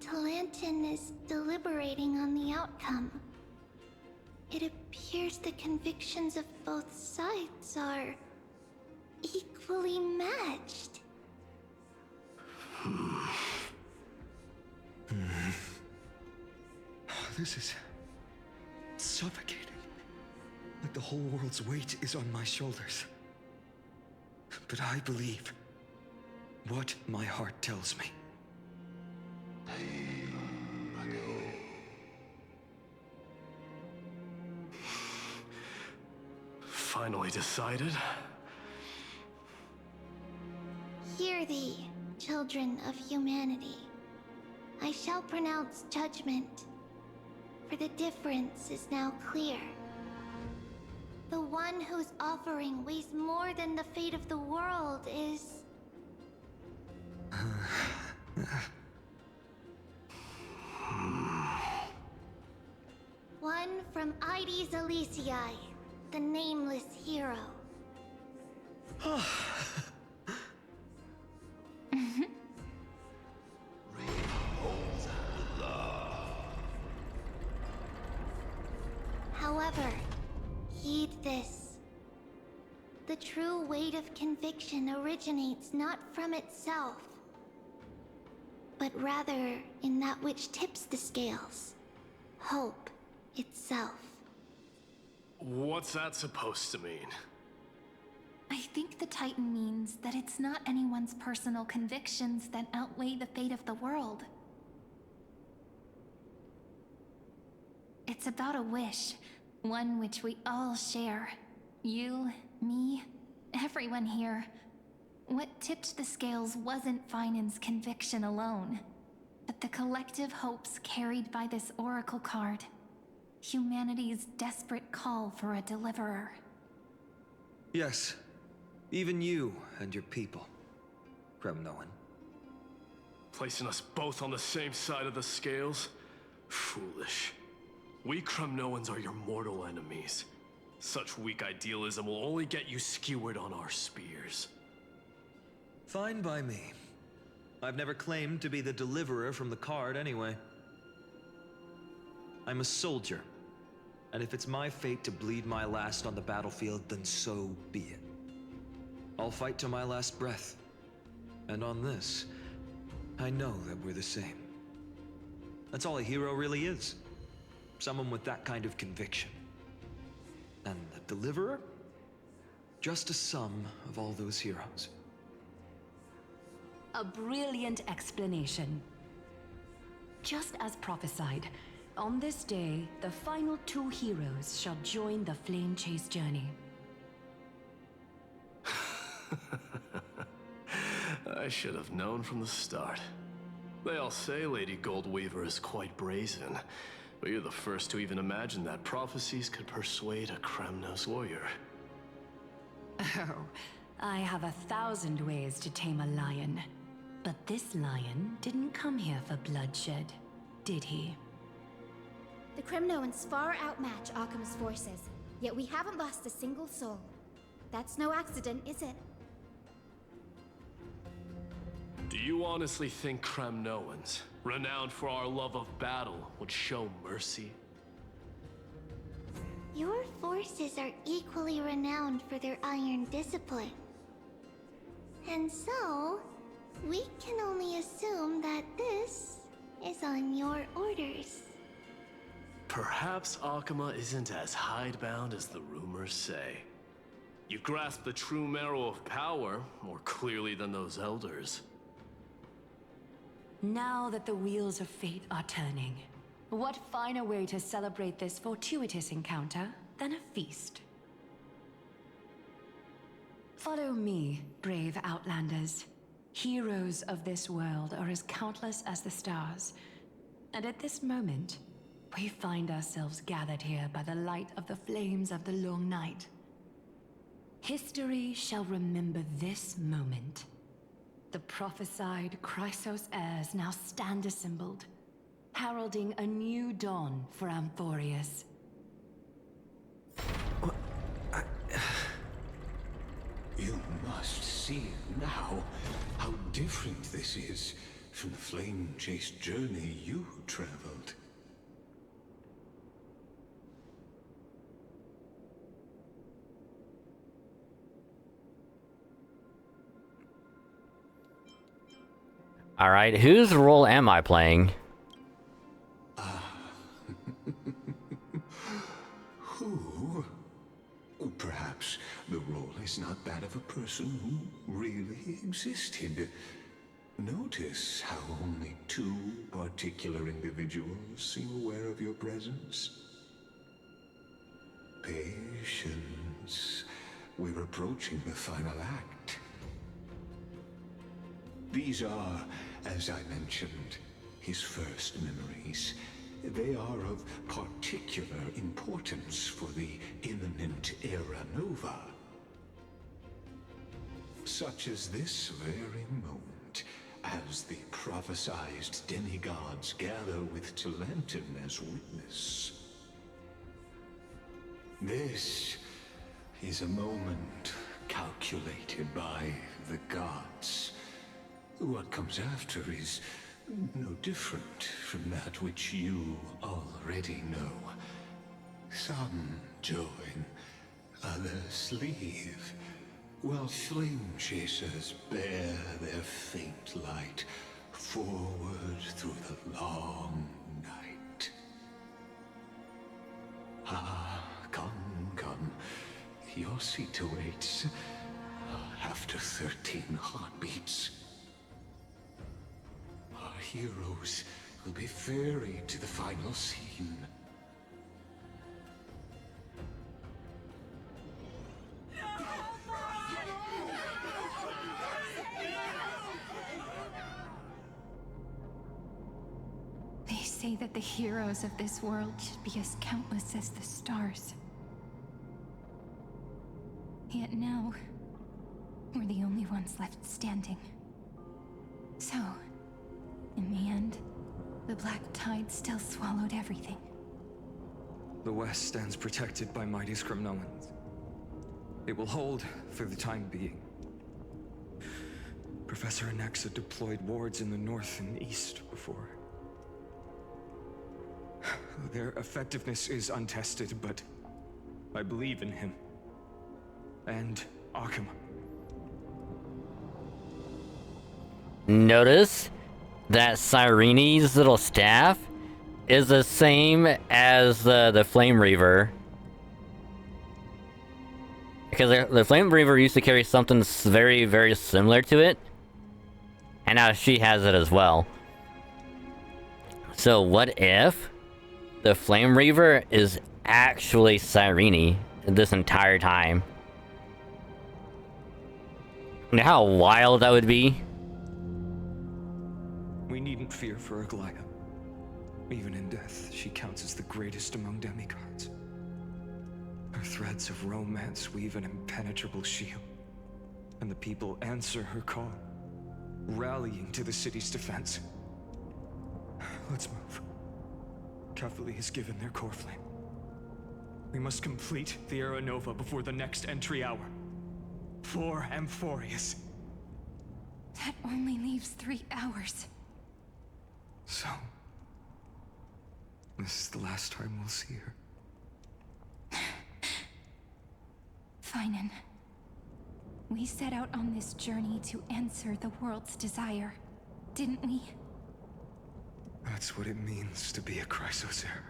Talantin is deliberating on the outcome. It appears the convictions of both sides are equally matched. This is suffocating. Like the whole world's weight is on my shoulders. But I believe what my heart tells me. Finally decided? Hear thee, children of humanity. I shall pronounce judgment, for the difference is now clear. The one whose offering weighs more than the fate of the world is... one from Ides Elysiae, the nameless hero. However, heed this. The true weight of conviction originates not from itself, but rather in that which tips the scales, hope itself. What's that supposed to mean? I think the Titan means that it's not anyone's personal convictions that outweigh the fate of the world. It's about a wish, one which we all share. You, me, everyone here. What tipped the scales wasn't Finan's conviction alone, but the collective hopes carried by this oracle card. Humanity's desperate call for a deliverer. Yes, even you and your people, Kremnoan. Placing us both on the same side of the scales? Foolish. We Kremnoans are your mortal enemies. Such weak idealism will only get you skewered on our spears. Fine by me. I've never claimed to be the deliverer from the card anyway. I'm a soldier, and if it's my fate to bleed my last on the battlefield, then so be it. I'll fight to my last breath. And on this, I know that we're the same. That's all a hero really is. Someone with that kind of conviction. And the deliverer? Just a sum of all those heroes. A brilliant explanation. Just as prophesied, on this day, the final two heroes shall join the Flame Chase journey. I should have known from the start. They all say Lady Goldweaver is quite brazen, but you're the first to even imagine that prophecies could persuade a Kremnos warrior. Oh, I have 1,000 ways to tame a lion. But this lion didn't come here for bloodshed, did he? The Kremnoans far outmatch Arkhama's forces, yet we haven't lost a single soul. That's no accident, is it? Do you honestly think Kremnoans, renowned for our love of battle, would show mercy? Your forces are equally renowned for their iron discipline. And so, we can only assume that this is on your orders. Perhaps Akama isn't as hidebound as the rumors say. You grasp the true marrow of power more clearly than those elders. Now that the wheels of fate are turning, what finer way to celebrate this fortuitous encounter than a feast? Follow me, brave Outlanders. Heroes of this world are as countless as the stars. And at this moment, we find ourselves gathered here by the light of the flames of the long night. History shall remember this moment. The prophesied Chrysos heirs now stand assembled, heralding a new dawn for Amphoreus. You must see now how different this is from the flame-chased journey you traveled. Alright, whose role am I playing? is not that of a person who really existed. Notice how only two particular individuals seem aware of your presence. Patience. We're approaching the final act. These are, as I mentioned, his first memories. They are of particular importance for the imminent Era Nova. Such as this very moment, as the prophesized demigods gather with Talentum as witness. This is a moment calculated by the gods. What comes after is no different from that which you already know. Some join, others leave, while flame chasers bear their faint light forward through the long night. Ah, come. Your seat awaits. After 13 heartbeats. Our heroes will be ferried to the final scene. They say that the heroes of this world should be as countless as the stars. Yet now, we're the only ones left standing. So, in the end, the black tide still swallowed everything. The West stands protected by mighty Scrimnolans. It will hold for the time being. Professor Anexa deployed wards in the north and east before. Their effectiveness is untested, but I believe in him. And Arkham. Notice that Cyrene's little staff is the same as the Flame Reaver. Because the Flame Reaver used to carry something very, very similar to it. And now she has it as well. So what if the Flame Reaver is actually Cyrene this entire time? You know how wild that would be? We needn't fear for Aglaya. Even in death, she counts as the greatest among demigods. Her threads of romance weave an impenetrable shield, and the people answer her call, rallying to the city's defense. Let's move. Cavalry has given their core flame. We must complete the Era Nova before the next entry hour. For Amphoreus. That only leaves 3 hours. So, this is the last time we'll see her. Finan. We set out on this journey to answer the world's desire, didn't we? That's what it means to be a Chrysosaur.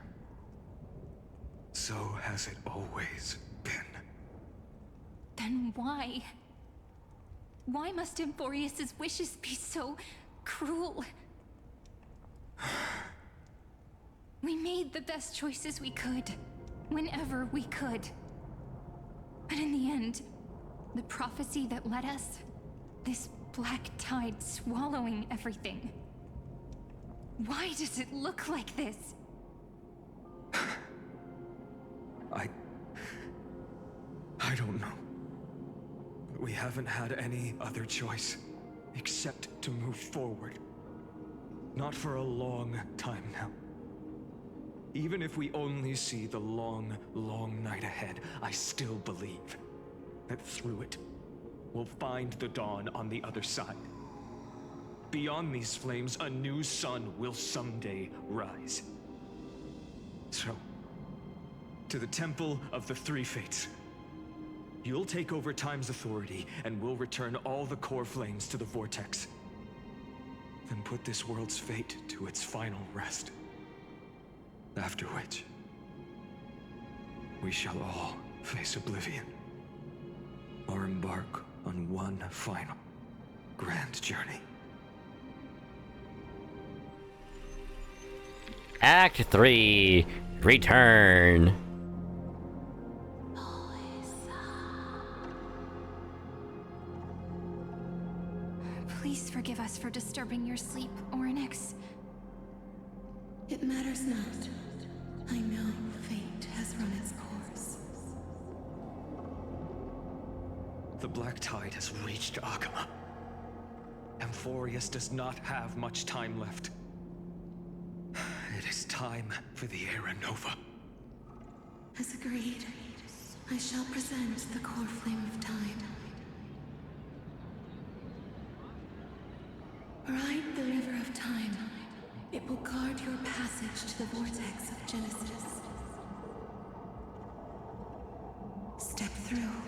So has it always been. Then why? Why must Amphoreus' wishes be so cruel? We made the best choices we could, whenever we could. But in the end, the prophecy that led us, this black tide swallowing everything. Why does it look like this? I don't know. But we haven't had any other choice, except to move forward. Not for a long time now. Even if we only see the long, long night ahead, I still believe that through it, we'll find the dawn on the other side. Beyond these flames, a new sun will someday rise. So, to the Temple of the Three Fates. You'll take over Time's authority, and we'll return all the core flames to the Vortex. Then put this world's fate to its final rest. After which, we shall all face oblivion. or embark on one final grand journey. Act 3, Return. Please forgive us for disturbing your sleep, Oryx. It matters not. I know fate has run its course. The Black Tide has reached Akama. Amphoreus does not have much time left. It is time for the Era Nova. As agreed, I shall present the core flame of time. Ride the river of time. It will guard your passage to the vortex of Genesis. Step through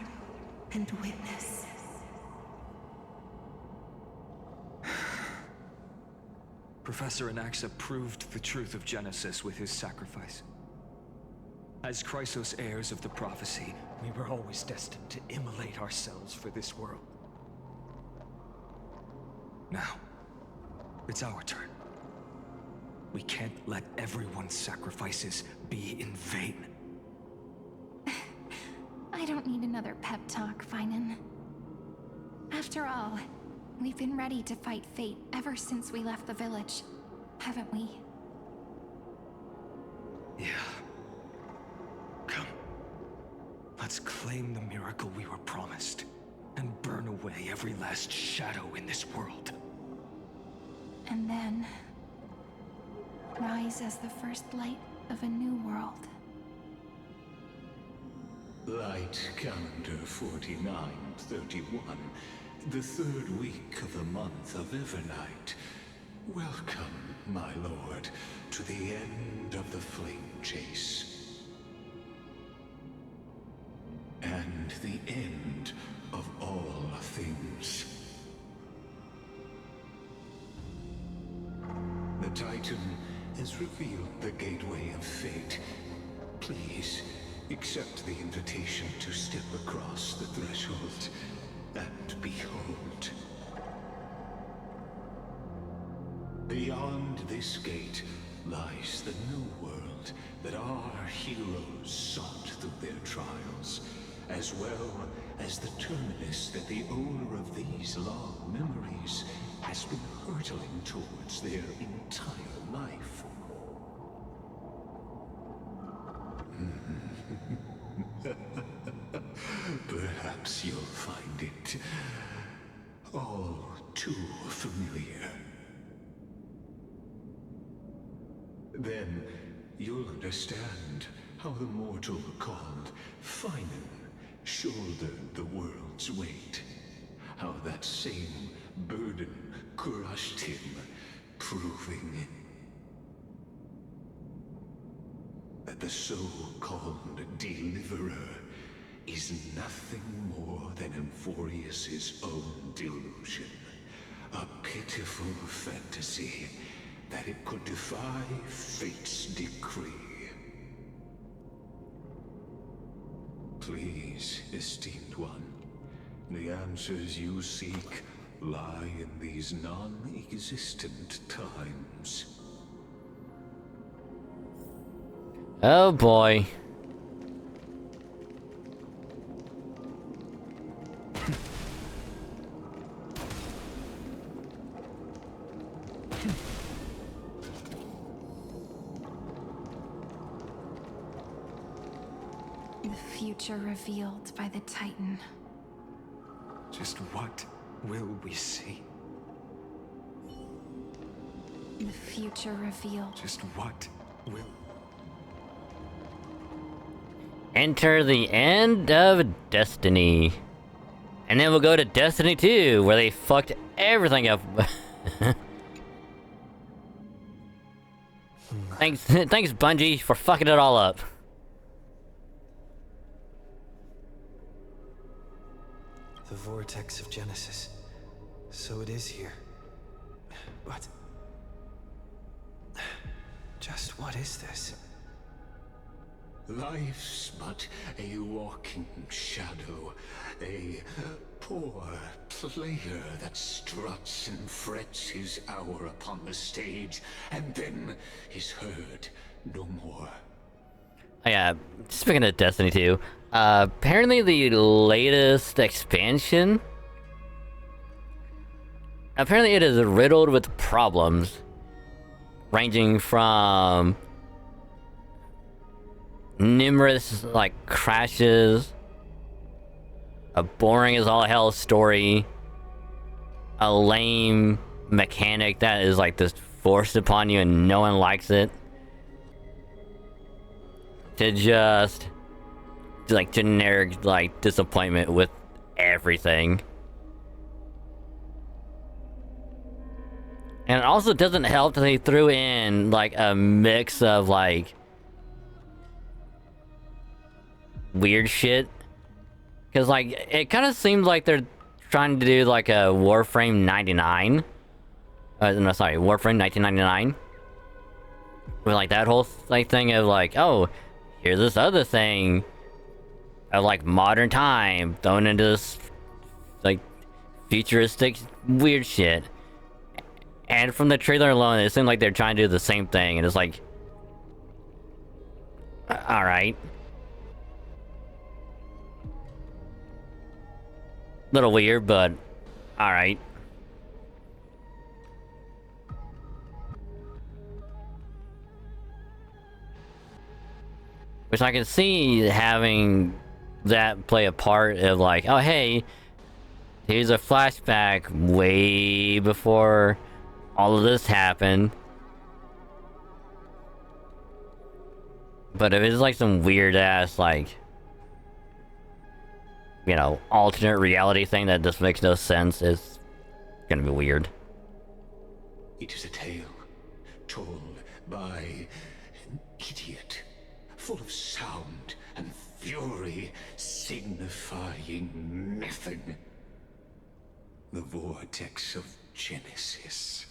and witness. Professor Anaxa proved the truth of Genesis with his sacrifice. As Chrysos heirs of the prophecy, we were always destined to immolate ourselves for this world. Now, it's our turn. We can't let everyone's sacrifices be in vain. I don't need another pep talk, Finan. After all, we've been ready to fight fate ever since we left the village, haven't we? Yeah. Come. Let's claim the miracle we were promised, and burn away every last shadow in this world. And then rise as the first light of a new world. Light calendar 4931, the third week of the month of Evernight. Welcome, my lord, to the end of the flame chase. And the end of all things. The Titan has revealed the gateway of fate. Please, accept the invitation to step across the threshold and behold. Beyond this gate lies the new world that our heroes sought through their trials, as well as the terminus that the owner of these long memories has been hurtling towards their entire life. Perhaps you'll find it all too familiar. Then you'll understand how the mortal called Finan shouldered the world's weight. How that same burden crushed him, proving that the so-called Deliverer is nothing more than Amphoreus' own delusion. A pitiful fantasy that it could defy fate's decree. Please, esteemed one, the answers you seek lie in these non-existent times. Oh boy. The future revealed by the Titan. Just what will we see? The future revealed. Just what will... Enter the end of Destiny. And then we'll go to Destiny 2, where they fucked everything up. Thanks Bungie for fucking it all up. The vortex of Genesis. So it is here. But... just what is this? Life's but a walking shadow, a poor player that struts and frets his hour upon the stage, and then is heard no more. Oh, yeah, speaking of Destiny 2, apparently the latest expansion, apparently it is riddled with problems, ranging from numerous, like, crashes, a boring as all hell story, a lame mechanic that is, like, just forced upon you and no one likes it, to just, like, generic, like, disappointment with everything. And it also doesn't help that they threw in, like, a mix of, like, weird shit. Because, like, it kind of seems like they're trying to do, like, a Warframe 99. No, sorry, Warframe 1999. With, like, that whole, like, thing of, like, oh, here's this other thing of, like, modern time thrown into this, like, futuristic weird shit. And from the trailer alone, it seemed like they're trying to do the same thing, and it's like, alright. Little weird, but alright. Which I can see having that play a part of, like, oh hey, here's a flashback way before all of this happened. But if it's like some weird ass, like, you know, alternate reality thing that just makes no sense, it's gonna be weird. It is a tale told by an idiot, full of sound and fury, signifying nothing. The vortex of Genesis,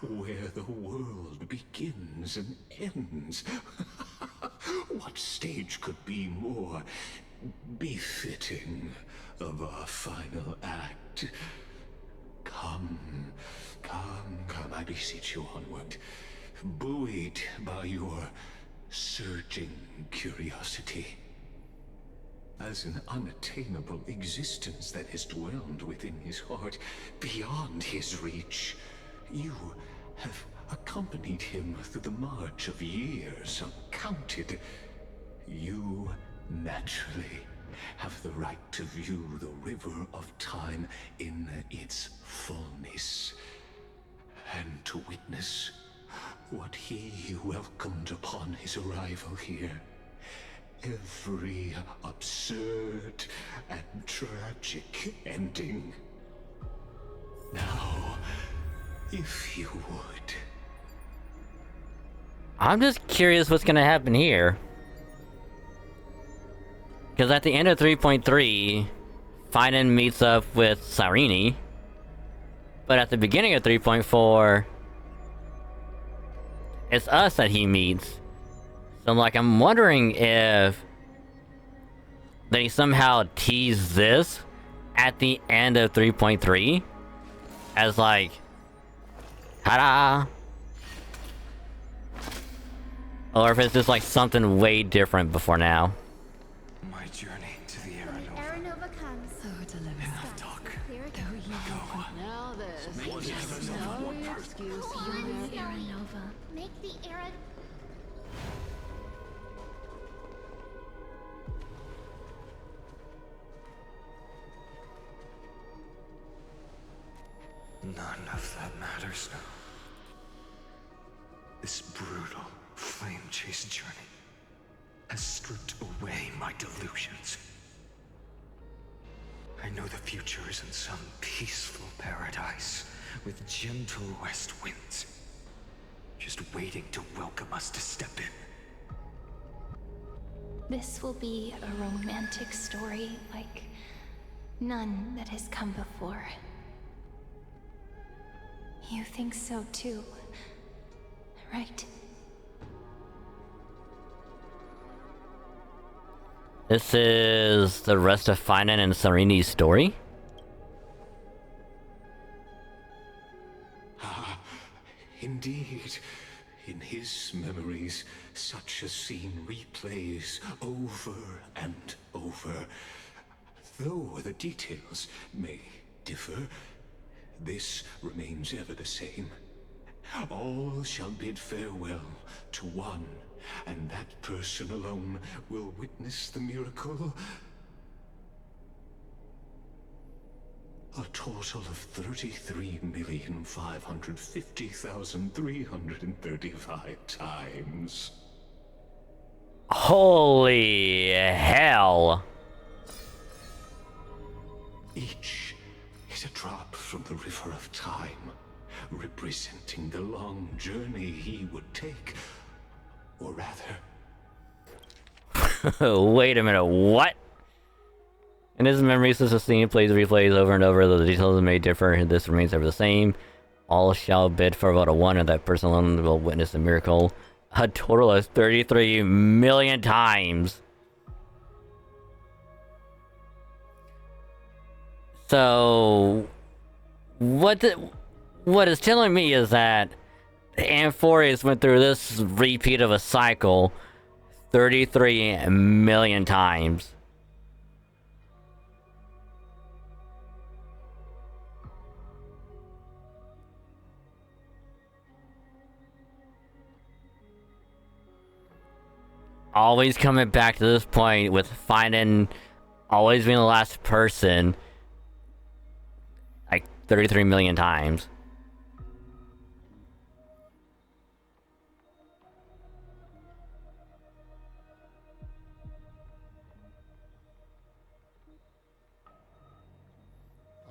where the world begins and ends. What stage could be more befitting of our final act? Come, I beseech you onward, buoyed by your surging curiosity. As an unattainable existence that has dwelled within his heart, beyond his reach, you have accompanied him through the march of years uncounted. You naturally have the right to view the river of time in its fullness, and to witness what he welcomed upon his arrival here. Every absurd and tragic ending. Now, if you would. I'm just curious what's gonna happen here. Because at the end of 3.3, Finan meets up with Sarini. But at the beginning of 3.4, it's us that he meets. So I'm wondering if they somehow tease this at the end of 3.3 as like, ta-da! Or if it's just like something way different before now. My journey to the Aranova comes. Oh, deliver. Enough talk. Now this. No excuse for Aranova. Make the Aran... None of that matters now. This brutal, flame-chased journey has stripped away my delusions. I know the future is in some peaceful paradise with gentle west winds, just waiting to welcome us to step in. This will be a romantic story like none that has come before. You think so too, right? This is the rest of Finan and Sereni's story. Ah, indeed. In his memories, such a scene replays over and over. Though the details may differ, this remains ever the same. All shall bid farewell to one, and that person alone will witness the miracle. A total of 33,550,335 times. Holy hell! Each is a drop from the river of time, representing the long journey he would take, or rather... Wait a minute, what? In his memories, this scene plays replays over and over, though the details may differ, this remains ever the same. All shall bid for about a one, and that person alone will witness the miracle. A total of 33 million times. So... What is telling me is that Amphoreus went through this repeat of a cycle 33 million times. Always coming back to this point with finding always being the last person like 33 million times.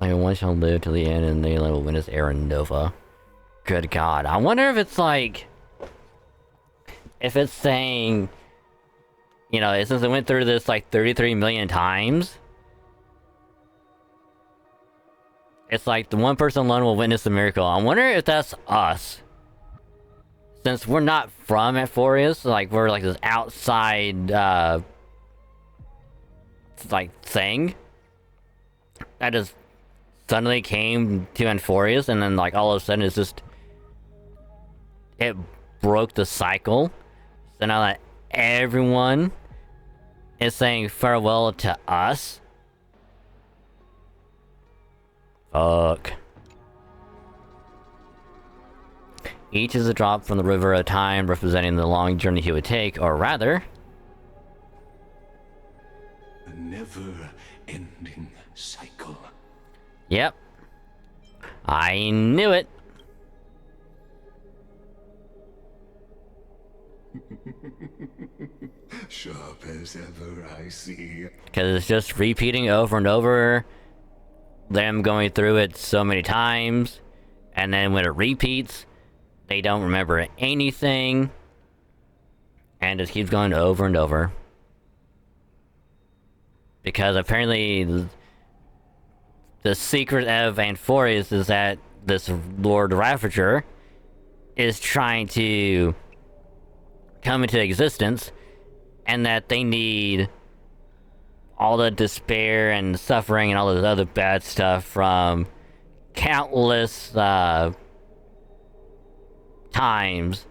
Like one shall live till the end and they will witness Aaron Nova. Good God. I wonder if it's like... If it's saying... You know, since it went through this like 33 million times, it's like the one person alone will witness the miracle. I wonder if that's us. Since we're not from Amphoreus, like we're like this outside like thing that just suddenly came to Amphoreus, and then like all of a sudden it's just it broke the cycle. So now that everyone is saying farewell to us. Fuck. Each is a drop from the river of time, representing the long journey he would take, or rather... A never-ending cycle. Yep. I knew it. Sharp as ever, I see. Because it's just repeating over and over. Them going through it so many times. And then when it repeats, they don't remember anything. And it keeps going over and over. Because apparently... The secret of Amphoreus is that this Lord Ravager is trying to come into existence, and that they need all the despair and suffering and all this other bad stuff from countless times.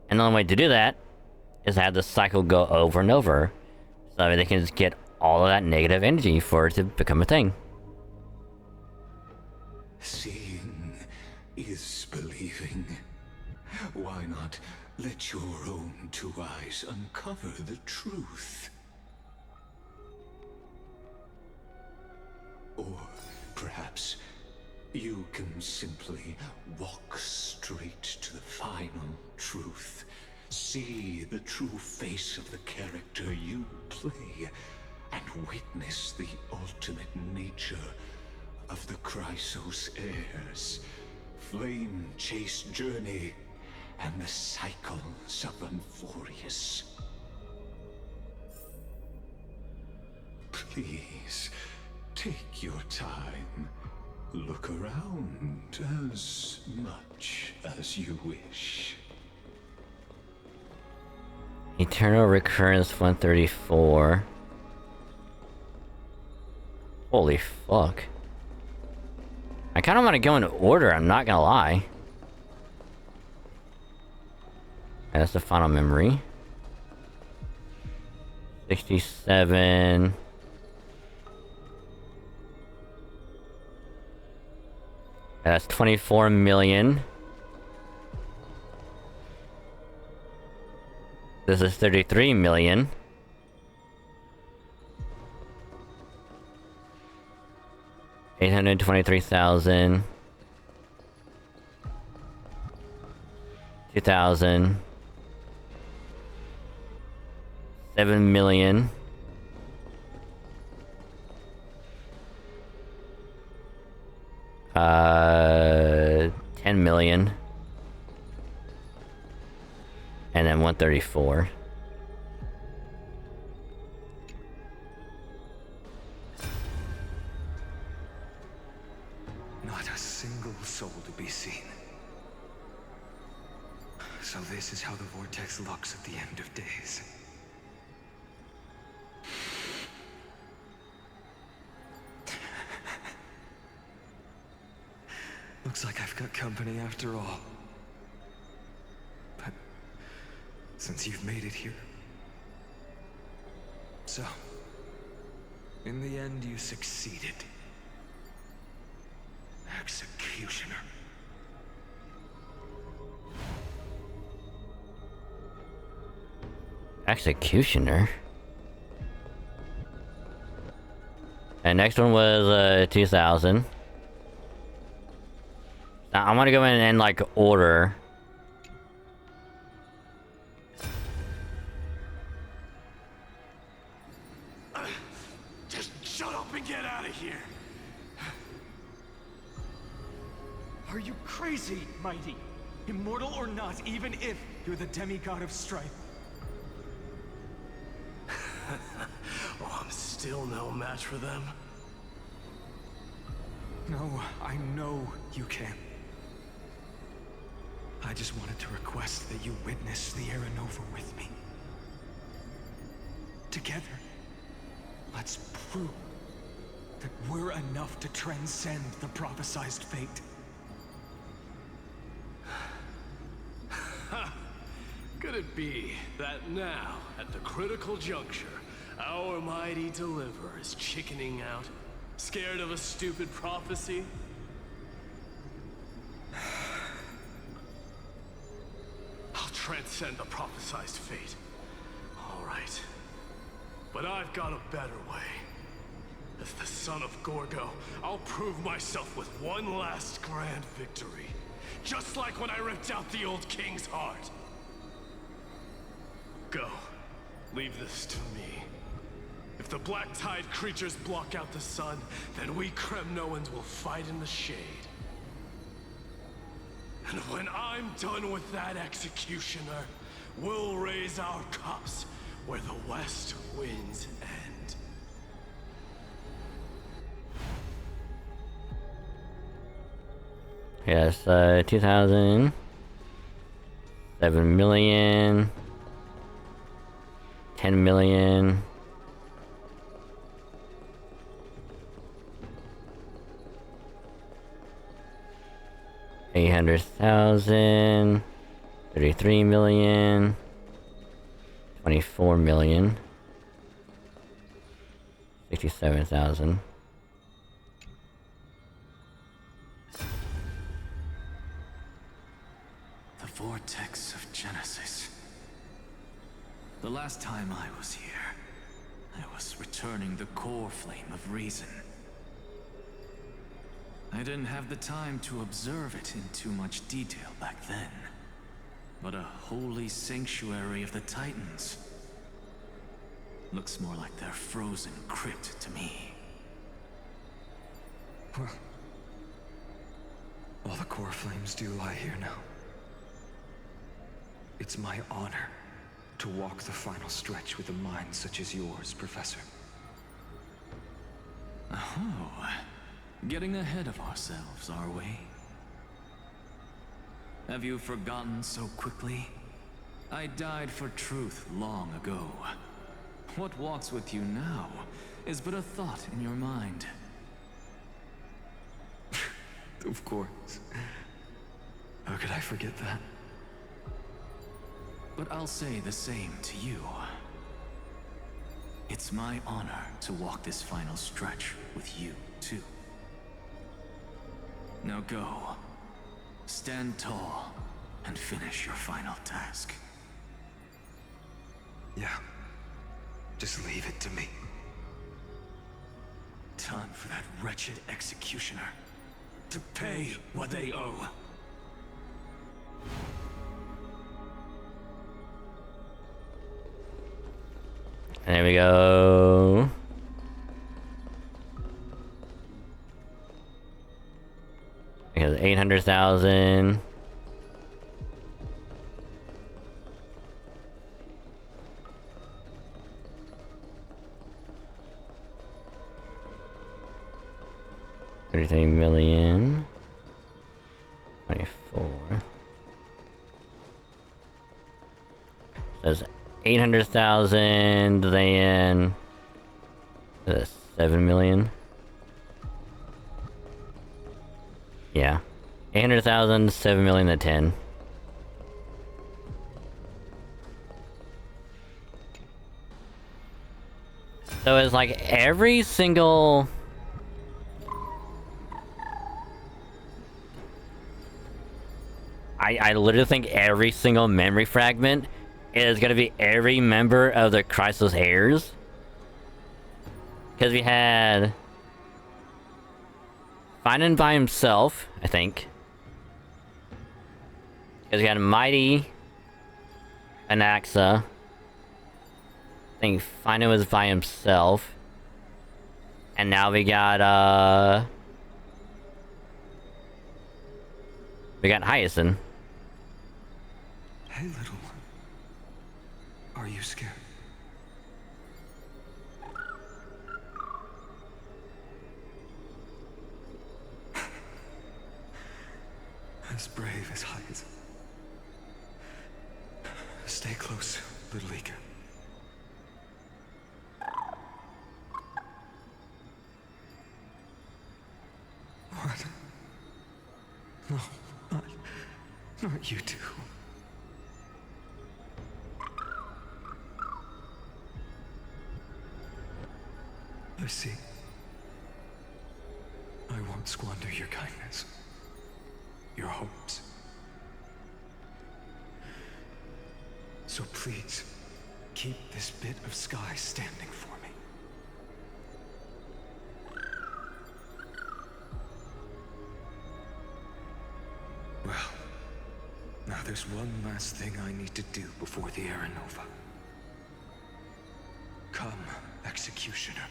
And the only way to do that is have the cycle go over and over, so they can just get all of that negative energy for it to become a thing. Seeing is believing. Why not let your own two eyes uncover the truth? Or perhaps you can simply walk straight to the final truth. See the true face of the character you play, and witness the ultimate nature of the Chrysos heirs, flame-chased journey, and the cycles of Amphoreus. Please, take your time. Look around as much as you wish. Eternal Recurrence 134. Holy fuck. I kind of want to go in order, I'm not gonna lie. And that's the final memory. 67. That's 24 million. This is 33 million. $823,000. 2,000. 7 million. $10 million. And then 134. Not a single soul to be seen. So this is how the vortex looks at the end of days. Looks like I've got company after all. But since you've made it here... So, in the end you succeeded. Executioner. Executioner? And next one was 2000. Now I want to go in like order. Just shut up and get out of here. Are you crazy, Mighty? Immortal or not, even if you're the demigod of strife. Oh, I'm still no match for them. No, I know you can. I just wanted to request that you witness the Aranova with me. Together, let's prove that we're enough to transcend the prophesized fate. Could it be that now, at the critical juncture, our mighty deliverer is chickening out, scared of a stupid prophecy? I'll transcend the prophesized fate. All right. But I've got a better way. As the son of Gorgo, I'll prove myself with one last grand victory. Just like when I ripped out the old king's heart. Go. Leave this to me. If the black tide creatures block out the sun, then we Kremnoans will fight in the shade. And when I'm done with that executioner, we'll raise our cups where the west winds end. Yes, 2000. 7 million. 10 million. $800,000. 33 million. 24 million. 67,000. The vortex of Genesis. The last time I was here, I was returning the core flame of reason. I didn't have the time to observe it in too much detail back then. But a holy sanctuary of the Titans. Looks more like their frozen crypt to me. Well, all the core flames do lie here now. It's my honor to walk the final stretch with a mind such as yours, Professor. Oh, getting ahead of ourselves, are we? Have you forgotten so quickly? I died for truth long ago. What walks with you now is but a thought in your mind. Of course. How could I forget that? But I'll say the same to you. It's my honor to walk this final stretch with you, too. Now go. Stand tall and finish your final task. Yeah. Just leave it to me. Time for that wretched executioner to pay what they owe. There we go. Because 800,000. $33 million. 24. Says 800,000, then 7 million. Yeah. 800,000, 7 million to 10. So it's like every single... I literally think every single memory fragment is gonna be every member of the Chrysos heirs. Because we had... Finan by himself, I think. Because we had Mighty, Anaxa. I think Finan was by himself. And now we got, we got Hyacinth. Hey, little one. Are you scared? As brave as Hyacinth. Stay close, little Ika. What? No, not you two. I see. I won't squander your kindness. Your hopes. So please, keep this bit of sky standing for me. Well, now there's one last thing I need to do before the Aranova. Come, Executioner.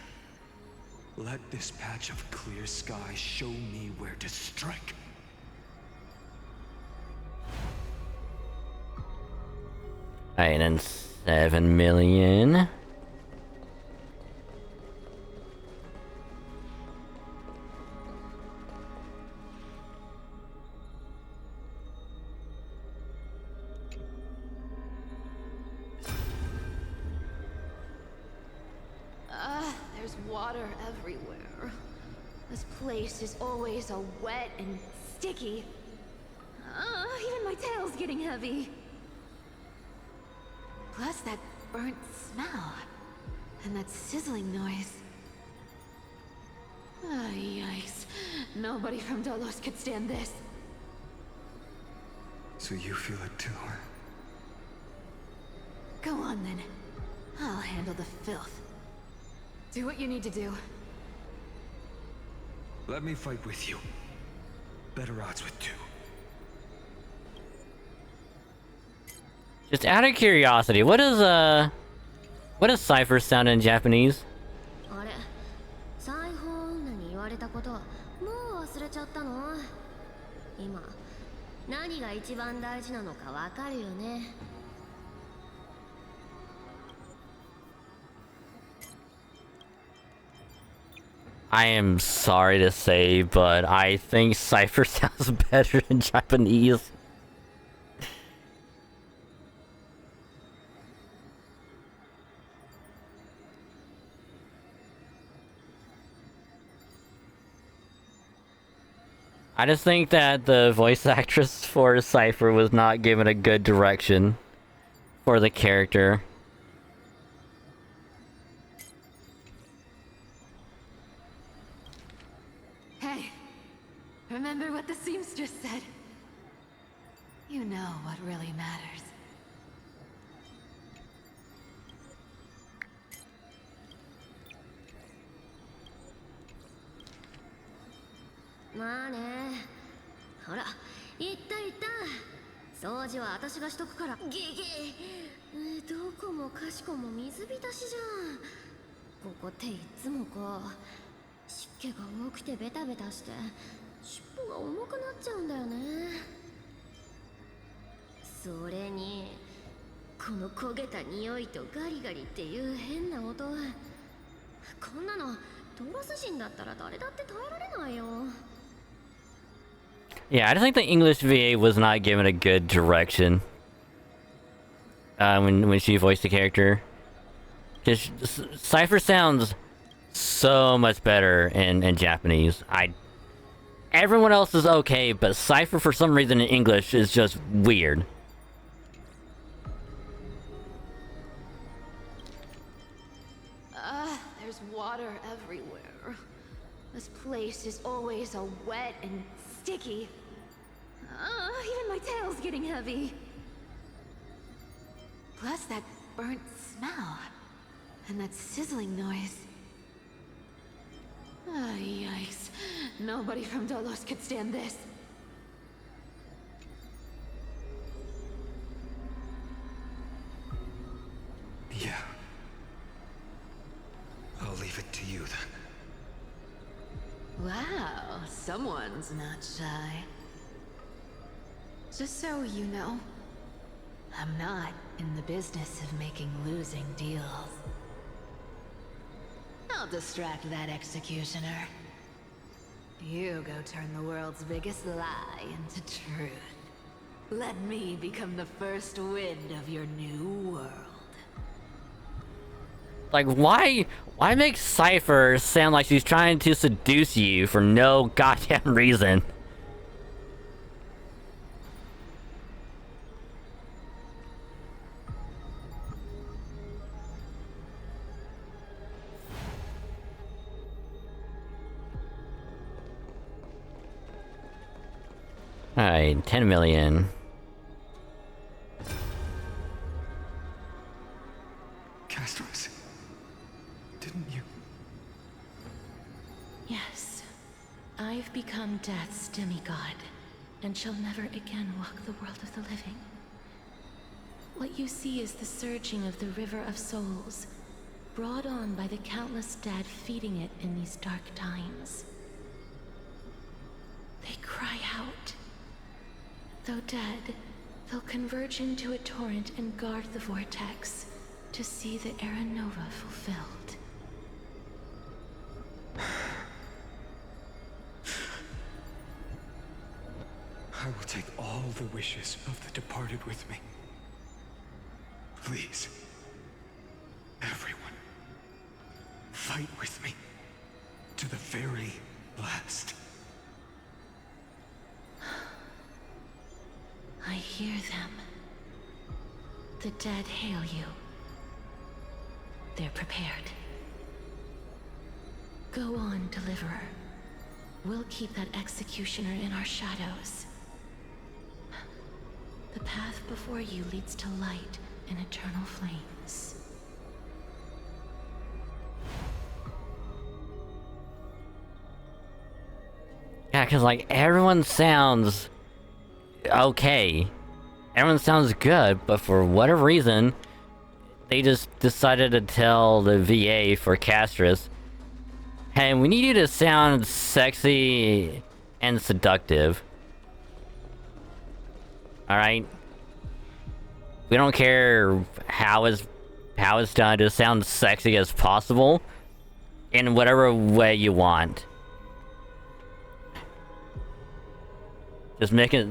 Let this patch of clear sky show me where to strike. Alright, and 7 million. There's water everywhere. This place is always so wet and sticky. Even my tail's getting heavy. Plus that burnt smell. And that sizzling noise. Yikes. Nobody from Dolos could stand this. So you feel it too, huh? Go on then. I'll handle the filth. Do what you need to do. Let me fight with you. Better odds with two. Just out of curiosity, what does Cypher sound in Japanese? あれ、裁縫女に言われたこと、もう忘れちゃったの？今、何が一番大事なのかわかるよね。I am sorry to say, but I think Cypher sounds better in Japanese. I just think that the voice actress for Cypher was not given a good direction for the character. Hey, remember what the seamstress said? You know what really matters. Ma ne. ほら、行った行った。掃除は私がしとくから。ギギ。どこもかしこも水浸しじゃん。ここっていつもこう湿気が多くてベタベタして尻尾が重くなっちゃうんだよね。それにこの焦げた匂いとガリガリっていう変な音。こんなのトロス人だったら誰だって耐えられないよ。Yeah, I just think the English VA was not given a good direction when she voiced the character. Because Cypher sounds so much better in Japanese. Everyone else is okay, but Cypher for some reason in English is just weird. There's water everywhere. This place is always so wet and sticky. Even my tail's getting heavy. Plus that burnt smell. And that sizzling noise. Yikes. Nobody from Dolos could stand this. Yeah. I'll leave it to you then. Wow, someone's not shy. Just so you know, I'm not in the business of making losing deals. I'll distract that executioner. You go turn the world's biggest lie into truth. Let me become the first wind of your new world. Like, why make Cypher sound like she's trying to seduce you for no goddamn reason? Alright, 10 million. Castros, didn't you? Yes. I've become Death's demigod, and shall never again walk the world of the living. What you see is the surging of the river of souls, brought on by the countless dead feeding it in these dark times. They cry out. Though dead, they'll converge into a torrent and guard the vortex to see the Era Nova fulfilled. I will take all the wishes of the departed with me. Please, everyone, fight with me to the very last. I hear them. The dead hail you. They're prepared. Go on, Deliverer. We'll keep that executioner in our shadows. The path before you leads to light and eternal flames. Yeah, because, like, everyone sounds okay. Everyone sounds good, but for whatever reason, they just decided to tell the VA for Castros, hey, we need you to sound sexy and seductive. Alright? We don't care how it's done, just sound sexy as possible in whatever way you want. Just make it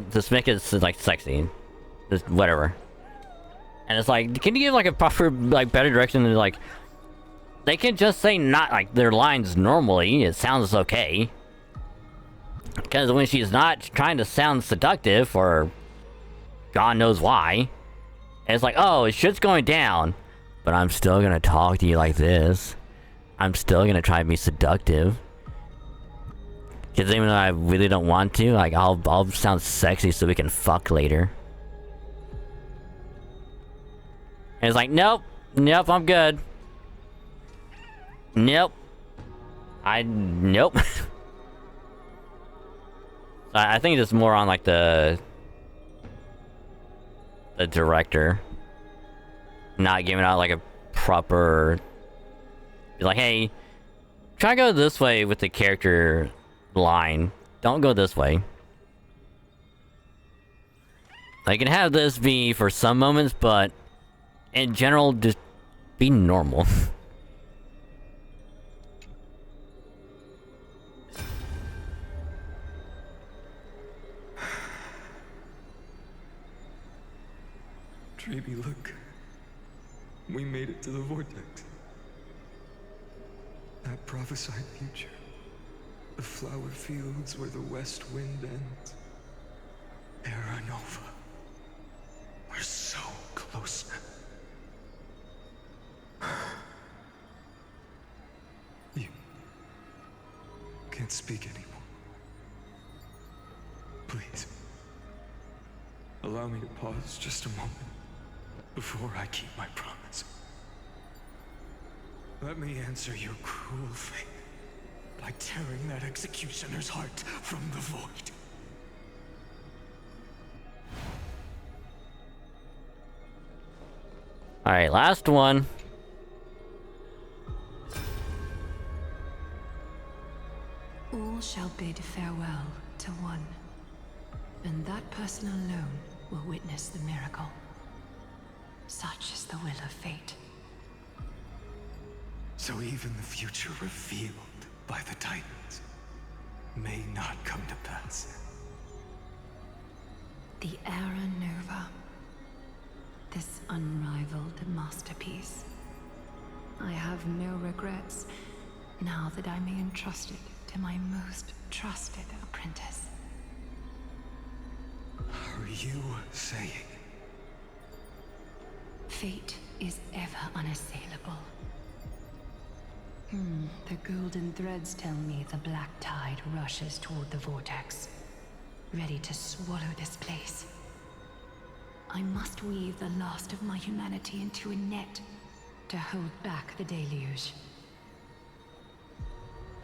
like sexy. Just whatever. And it's like, can you give like a proper, like, better direction than, like, they can just say not like their lines normally, it sounds okay. Because when she's not trying to sound seductive, or God knows why, it's like, oh, shit's going down, but I'm still gonna talk to you like this. I'm still gonna try to be seductive. Because even though I really don't want to, like, I'll sound sexy so we can fuck later. And it's like, nope, I'm good. Nope. Nope. I think it's more on like the director not giving out like a proper, like, hey, try to go this way with the character line. Don't go this way. I can have this be for some moments, but in general, just be normal. Treeby, look. We made it to the vortex. That prophesied future. The flower fields where the west wind ends. Era Nova. We're so close now. You can't speak anymore. Please. Allow me to pause just a moment before I keep my promise. Let me answer your cruel fate by tearing that executioner's heart from the void. Alright, last one. All shall bid farewell to one, and that person alone will witness the miracle. Such is the will of fate. So even the future revealed by the Titans may not come to pass. The Era Nova. This unrivaled masterpiece. I have no regrets now that I may entrust it to my most trusted apprentice. Are you saying? Fate is ever unassailable. The golden threads tell me the black tide rushes toward the vortex, ready to swallow this place. I must weave the last of my humanity into a net to hold back the deluge.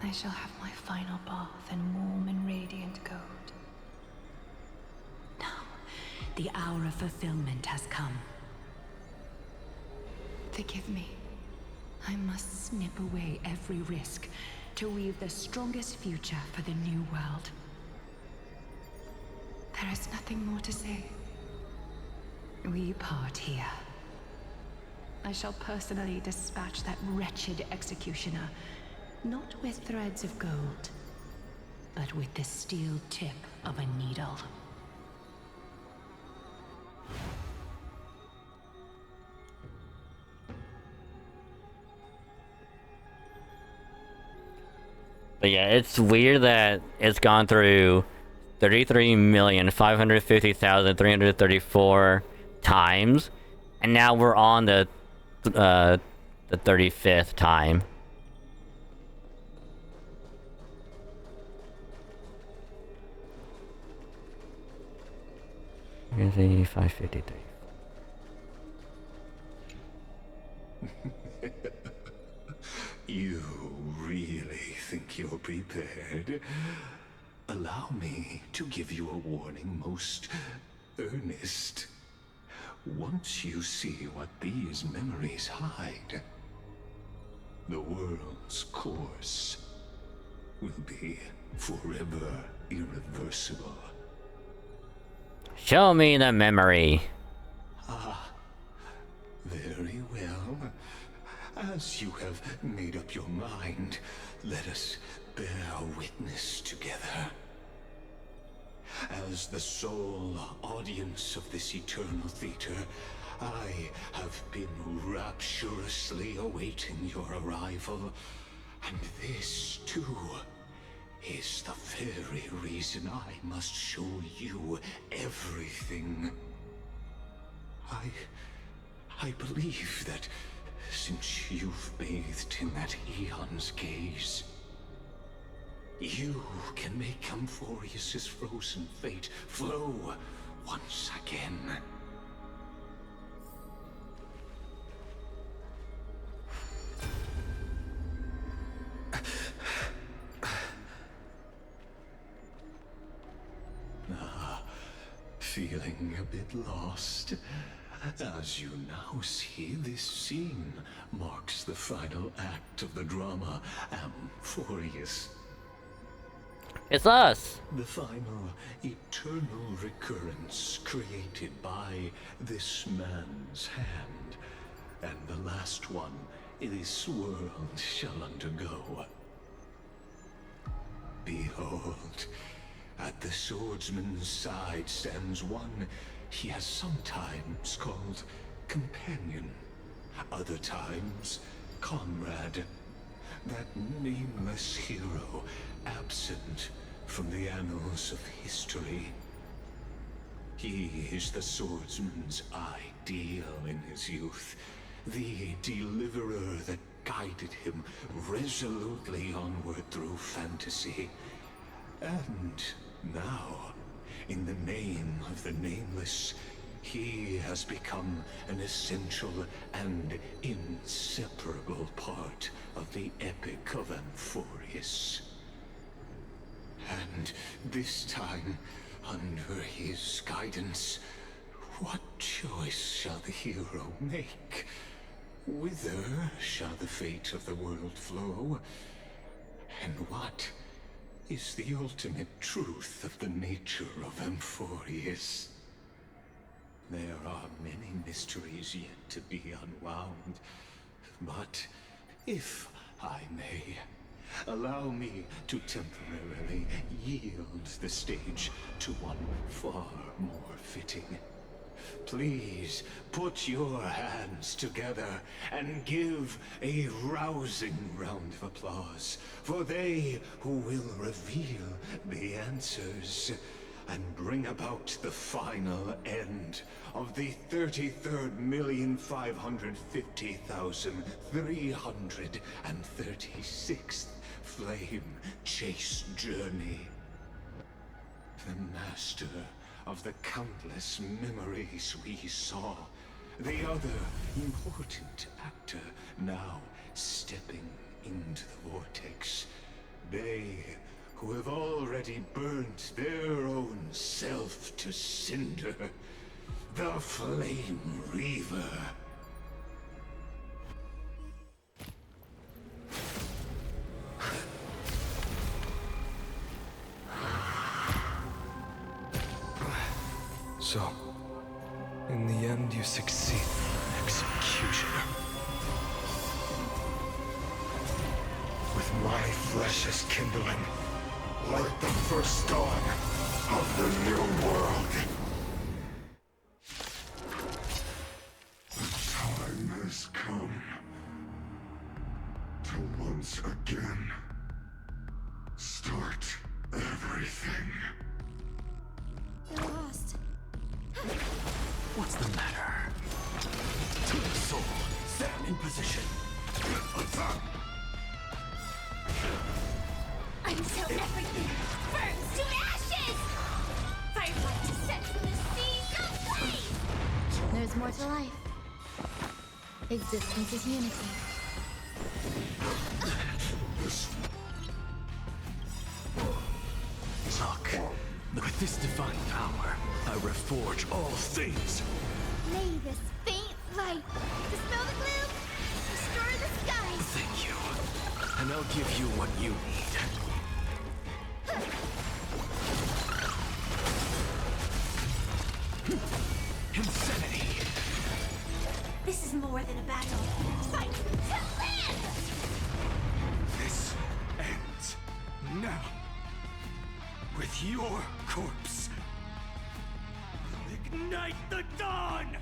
I shall have my final bath in warm and radiant gold. Now, the hour of fulfillment has come. Forgive me. I must snip away every risk to weave the strongest future for the new world. There is nothing more to say. We part here. I shall personally dispatch that wretched executioner, not with threads of gold, but with the steel tip of a needle. But yeah, it's weird that it's gone through 33,550,334 times, and now we're on the 35th time. Here's the 553. You really think you're prepared? Allow me to give you a warning, most earnest. Once you see what these memories hide, the world's course will be forever irreversible. Show me the memory. Ah, very well. As you have made up your mind, let us bear witness together. As the sole audience of this eternal theater, I have been rapturously awaiting your arrival, and this, too, is the very reason I must show you everything. I believe that since you've bathed in that Eon's gaze, you can make Amphoreus' frozen fate flow once again. Feeling a bit lost? As you now see, this scene marks the final act of the drama Amphoreus. It's us! The final eternal recurrence created by this man's hand. And the last one this world shall undergo. Behold, at the swordsman's side stands one he has sometimes called companion, other times comrade. That nameless hero, absent from the annals of history. He is the swordsman's ideal in his youth, the deliverer that guided him resolutely onward through fantasy. And now, in the name of the Nameless, he has become an essential and inseparable part of the epic of Amphoreus. And this time, under his guidance, what choice shall the hero make? Whither shall the fate of the world flow? And what is the ultimate truth of the nature of Amphoreus? There are many mysteries yet to be unwound, but if I may, allow me to temporarily yield the stage to one far more fitting. Please put your hands together and give a rousing round of applause for they who will reveal the answers and bring about the final end of the 33,550,336th flame chase journey. The master of the countless memories we saw, the other important actor now stepping into the vortex. They who have already burnt their own self to cinder, the Flame Reaver. So, in the end, you succeed, Executioner. With my flesh as kindling, like the first dawn of the new world. The time has come to once again start everything. You're lost. What's the matter? To the soul, stand in position. Attack! Until everything burns to ashes! Firelight descends from the seas of flame! There's more to life. Existence is unity. Look, with this divine power, I reforge all things. May this faint light dispel the gloom, restore the skies. Thank you. And I'll give you what you need. Insanity! This is more than a battle. Fight to live! This ends now. With your corpse. Ignite the dawn!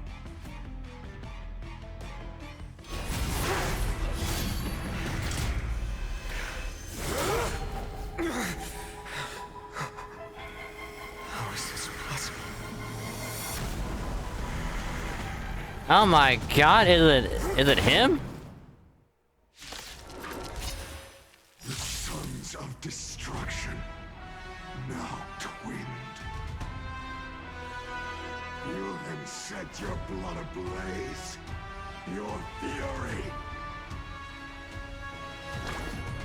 Oh my god, is it him? The sons of destruction, now twinned. You then set your blood ablaze, your fury.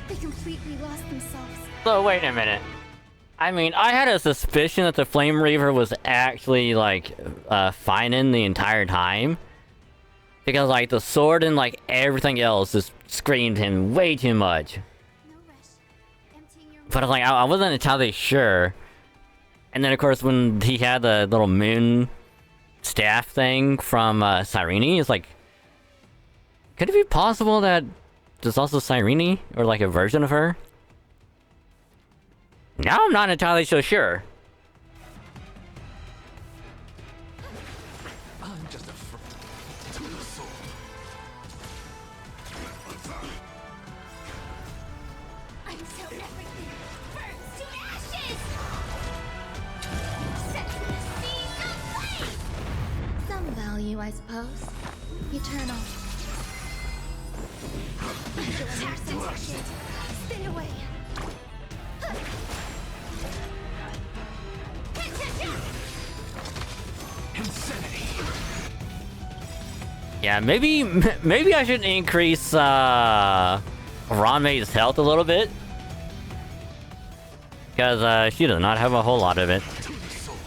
They completely lost themselves. So wait a minute. I mean, I had a suspicion that the Flame Reaver was actually like fighting the entire time. Because like the sword and like everything else just screamed him way too much. But I was like, I wasn't entirely sure. And then of course when he had the little moon staff thing from Cyrene, it's like, could it be possible that there's also Cyrene or like a version of her? Now I'm not entirely so sure. I'm just a to the soul. Until everything burns to ashes! Set to the seas of flame! Some value, I suppose. Eternal. Stay away. Insanity. Yeah, maybe I should increase Ranmei's health a little bit. Because she does not have a whole lot of it. To the soul.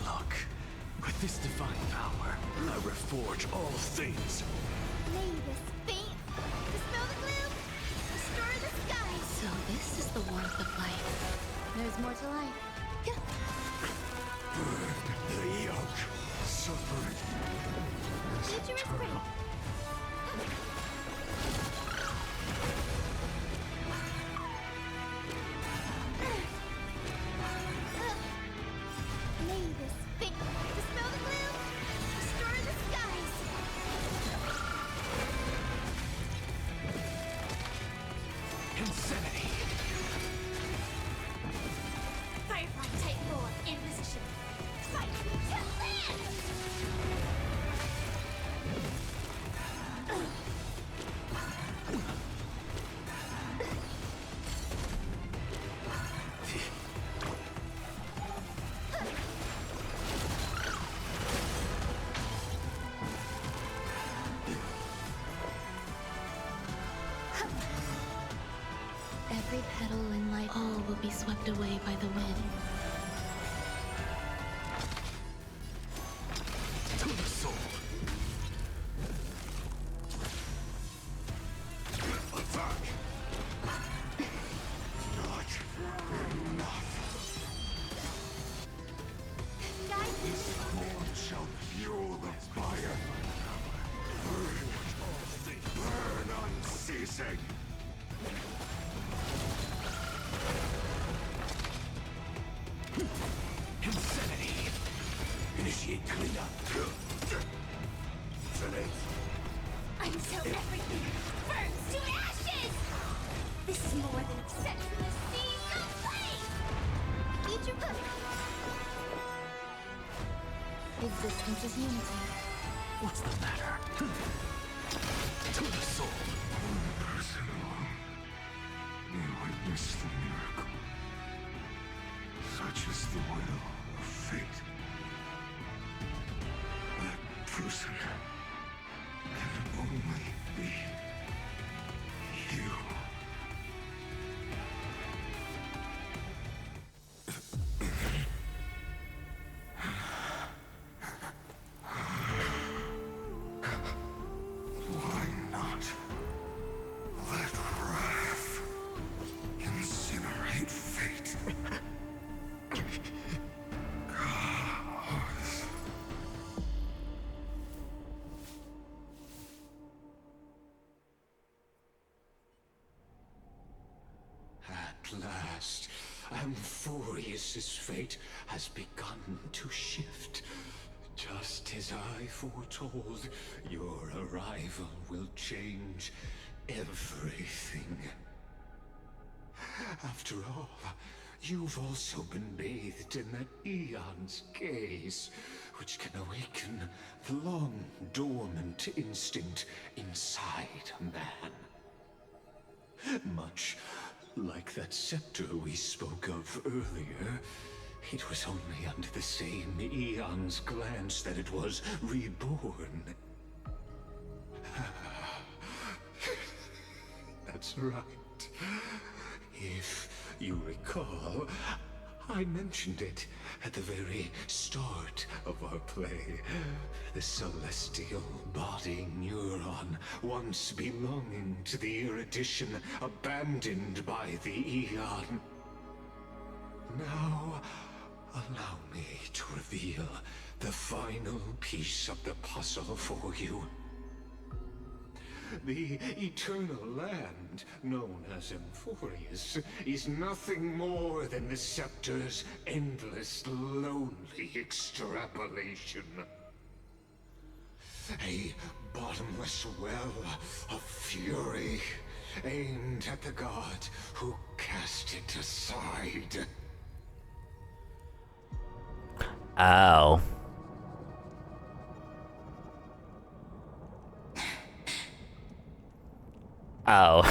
Look, with this divine power, I reforge all things. Lay this faint. Dispel the gloom. Restore the sky. So this is the warmth of life. There's more to life. The yoke, suffering is eternal. Lay this faint. Dispel the gloom. Restore the skies. Insanity. Firefly Type 4 in position. Fight to land! Every petal in life, all will be swept away by the wind. To the soul. Attack! Not enough. This sword shall fuel the fire. Burn unceasing. Insanity. Initiate cleanup. Until everything burns to ashes! This is more than set to the seas of flame! Eat your pudding. Existence is unity. What's the matter? To the soul. One person alone may witness the miracle. Such is the will of fate. That person can only be you. Why not let wrath incinerate fate? Gods. At last, Amphoreus' fate has begun to shift. Just as I foretold, your arrival will change everything. After all, you've also been bathed in that eon's gaze, which can awaken the long dormant instinct inside a man. Much like that scepter we spoke of earlier, it was only under the same Eon's glance that it was reborn. That's right. If you recall, I mentioned it at the very start of our play. The celestial body neuron, once belonging to the Erudition, abandoned by the Eon. Now, allow me to reveal the final piece of the puzzle for you. The eternal land, known as Amphoreus, is nothing more than the scepter's endless, lonely extrapolation. A bottomless well of fury, aimed at the god who cast it aside. Oh. Oh.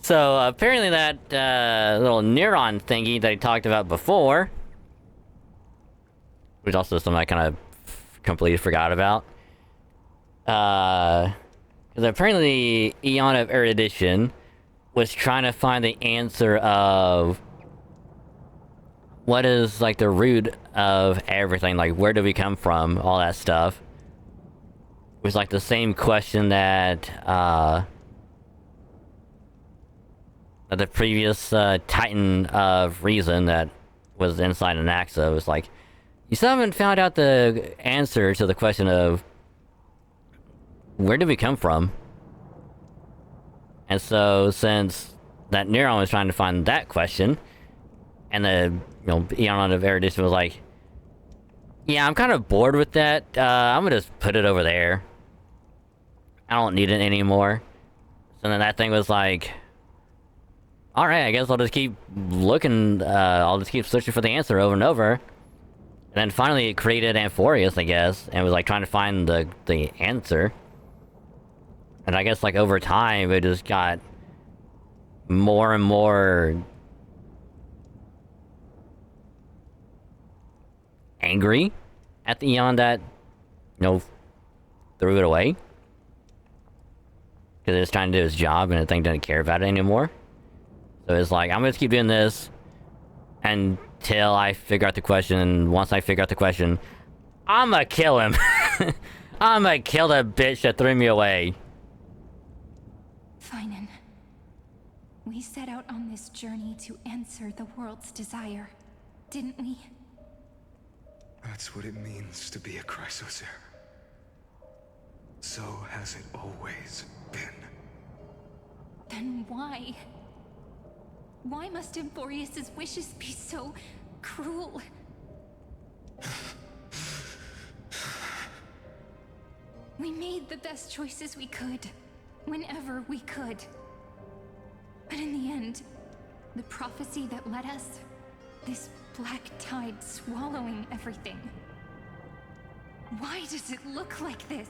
So apparently that little neuron thingy that I talked about before, which also something I kind of completely forgot about. Because apparently the Eon of Erudition was trying to find the answer of what is like the root of everything, like where do we come from, all that stuff. It was like the same question that the previous Titan of Reason that was inside Anaxa was like, you still haven't found out the answer to the question of where did we come from? And so since that neuron was trying to find that question, and the Eon of Erudition was like, yeah, I'm kind of bored with that. I'm gonna just put it over there. I don't need it anymore. So then that thing was like, alright, I guess I'll just keep looking, I'll just keep searching for the answer over and over. And then finally it created Amphoreus, I guess, and was like trying to find the answer. And I guess like over time it just got more and more angry at the Eon that, threw it away. Because it was trying to do its job and the thing didn't care about it anymore. So it's like, I'm gonna keep doing this until I figure out the question, and once I figure out the question, I'ma kill him. I'ma kill the bitch that threw me away. Finan, we set out on this journey to answer the world's desire, didn't we? That's what it means to be a Chrysosaur. So has it always been. Then why? Why must Amphoreus' wishes be so cruel? We made the best choices we could, whenever we could. But in the end, the prophecy that led us, this black tide swallowing everything. Why does it look like this?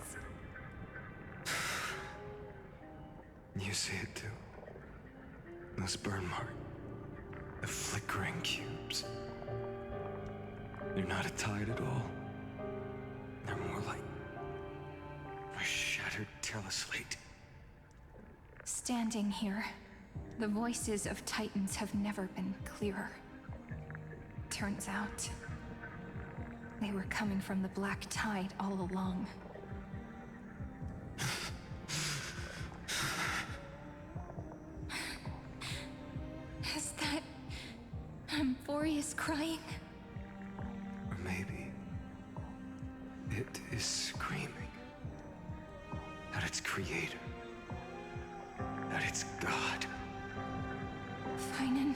You see it too. Those burn marks. The flickering cubes. They're not a tide at all. They're more like a shattered teleslate. Standing here, the voices of Titans have never been clearer. Turns out, they were coming from the black tide all along. Is that Amphoreus crying? Or maybe it is screaming at its creator, at its god. Finan,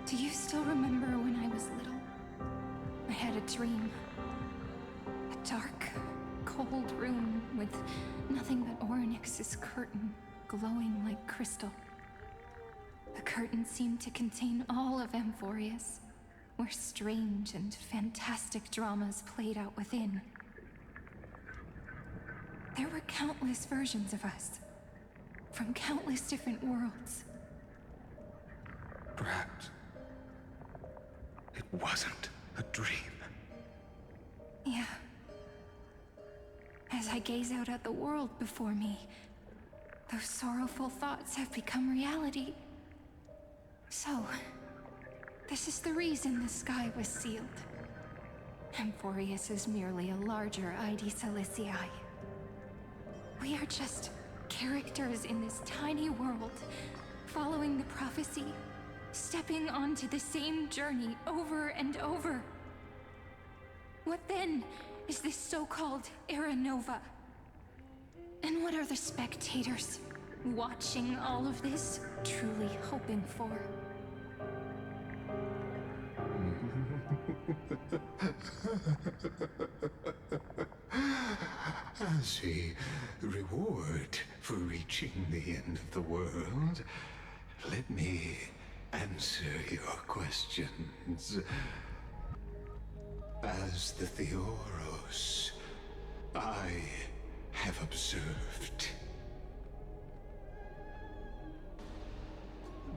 do you still remember when I was little? I had a dream. A dark, cold room with nothing but Orynyx's curtain glowing like crystal. The curtain seemed to contain all of Amphoreus, where strange and fantastic dramas played out within. There were countless versions of us, from countless different worlds. Perhaps it wasn't a dream. Yeah. As I gaze out at the world before me, those sorrowful thoughts have become reality. So, this is the reason the sky was sealed. Amphoreus is merely a larger ID Silicii. We are just characters in this tiny world, following the prophecy, stepping onto the same journey over and over. What then is this so-called Era Nova? And what are the spectators watching all of this truly hoping for? As a reward for reaching the end of the world, let me answer your questions. As the Theoros, I have observed.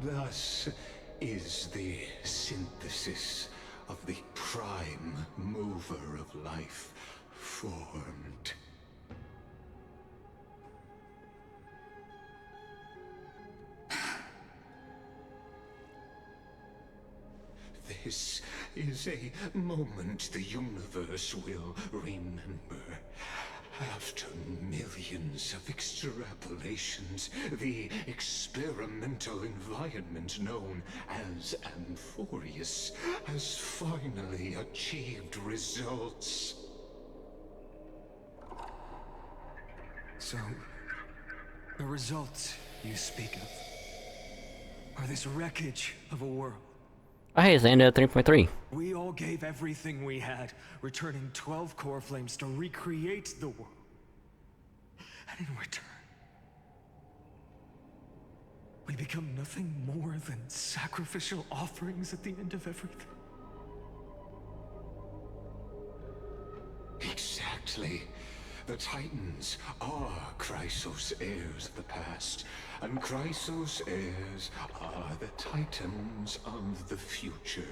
Thus is the synthesis of the prime mover of life formed. This is a moment the universe will remember. After millions of extrapolations, the experimental environment known as Amphoreus has finally achieved results. So, the results you speak of are this wreckage of a world. Oh, hey, it's the end of 3.3. We all gave everything we had, returning 12 core flames to recreate the world. And in return, we become nothing more than sacrificial offerings at the end of everything. Exactly. The Titans are Chrysos heirs of the past, and Chrysos heirs are the Titans of the future.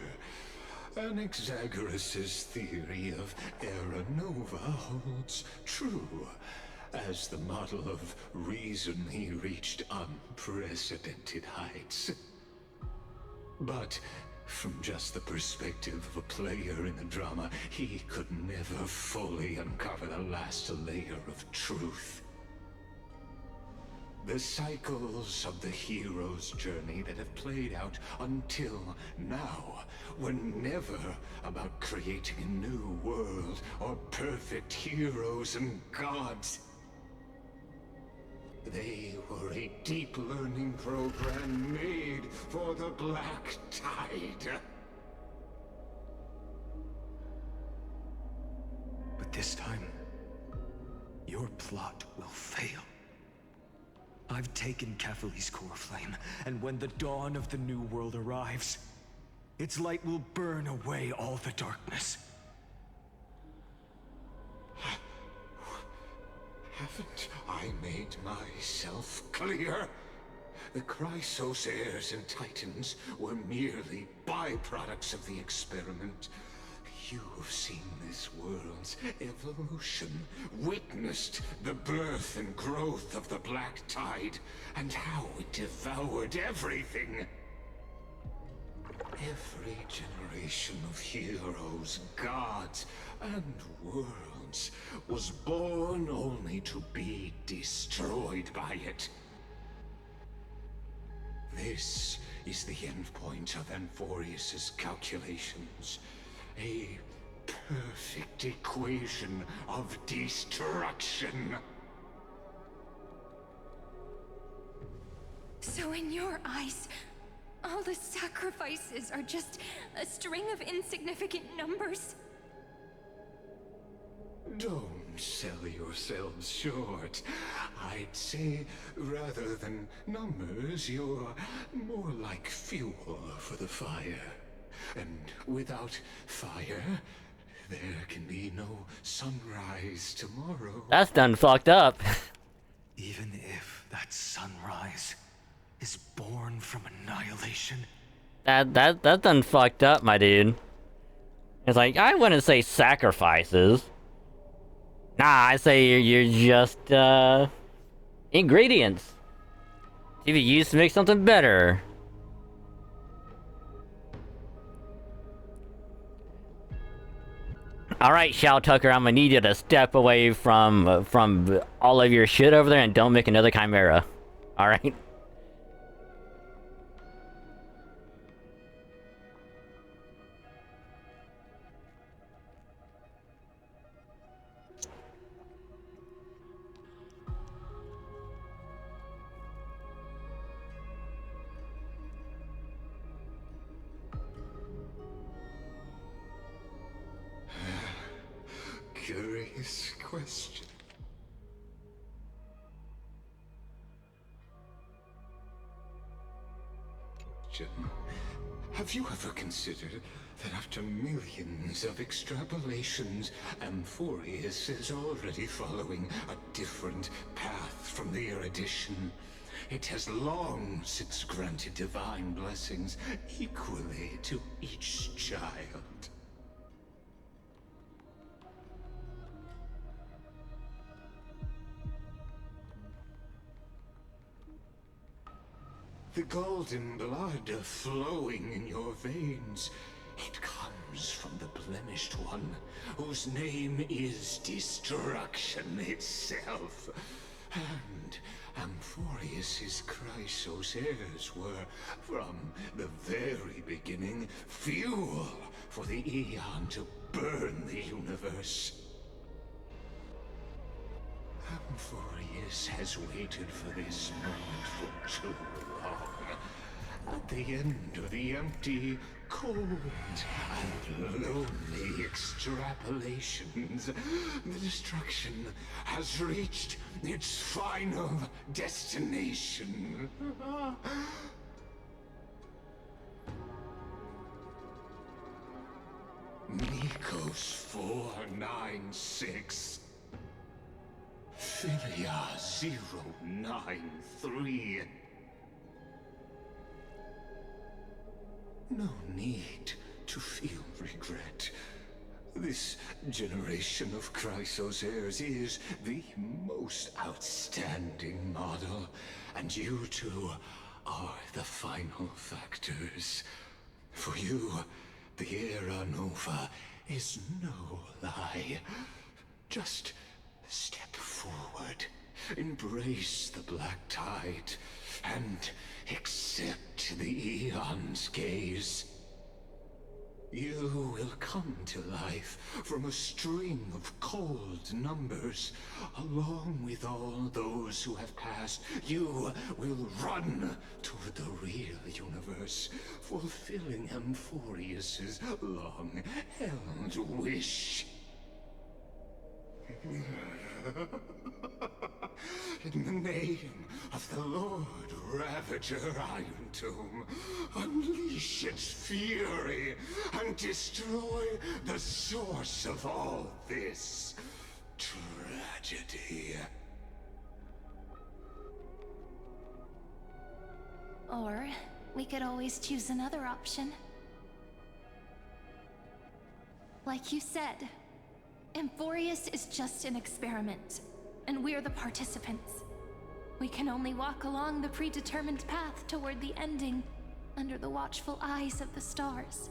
Anaxagoras' theory of Era Nova holds true, as the model of reason he reached unprecedented heights. But from just the perspective of a player in the drama, he could never fully uncover the last layer of truth. The cycles of the hero's journey that have played out until now were never about creating a new world or perfect heroes and gods. They were a deep learning program made for the Black Tide. But this time, your plot will fail. I've taken Catholi's core flame, and when the dawn of the new world arrives, its light will burn away all the darkness. Haven't I made myself clear? The Chrysos heirs and Titans were merely byproducts of the experiment. You've seen this world's evolution, witnessed the birth and growth of the Black Tide, and how it devoured everything. Every generation of heroes, gods, and worlds was born only to be destroyed by it. This is the endpoint of Amphoreus' calculations. A perfect equation of destruction. So in your eyes, all the sacrifices are just a string of insignificant numbers? Don't sell yourselves short. I'd say, rather than numbers, you're more like fuel for the fire. And without fire, there can be no sunrise tomorrow. That's done fucked up. Even if that sunrise is born from annihilation. That's done fucked up, my dude. It's like, I wouldn't say sacrifices. Nah, I say you're just, ingredients. To be used to make something better. Alright, Shao Tucker, I'm gonna need you to step away from all of your shit over there and don't make another chimera. Alright? Curious question. Have you ever considered that after millions of extrapolations, Amphoreus is already following a different path from the erudition? It has long since granted divine blessings equally to each child. The golden blood flowing in your veins, it comes from the blemished one, whose name is destruction itself. And Amphoreus's Chrysos heirs were, from the very beginning, fuel for the Aeon to burn the universe. Amphoreus has waited for this moment for too long. At the end of the empty, cold, and lonely extrapolations, the destruction has reached its final destination. Nikos 496. Philia 093. No need to feel regret. This generation of Chrysos heirs is the most outstanding model, and you two are the final factors. For you, the Era Nova is no lie. Just step forward, embrace the black tide, and accept the Aeon's gaze. You will come to life from a string of cold numbers. Along with all those who have passed, you will run toward the real universe, fulfilling Amphoreus's long-held wish. In the name of the Lord Ravager Iron Tomb, unleash its fury and destroy the source of all this tragedy. Or we could always choose another option. Like you said, Amphoreus is just an experiment, and we're the participants. We can only walk along the predetermined path toward the ending, under the watchful eyes of the stars.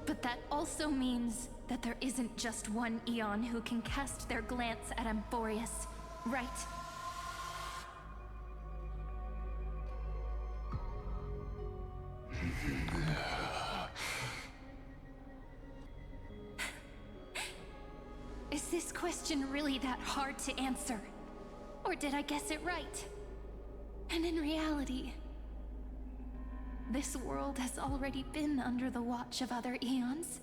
But that also means that there isn't just one Aeon who can cast their glance at Amphoreus, right? Is this question really that hard to answer? Or did I guess it right? And in reality, this world has already been under the watch of other Aeons.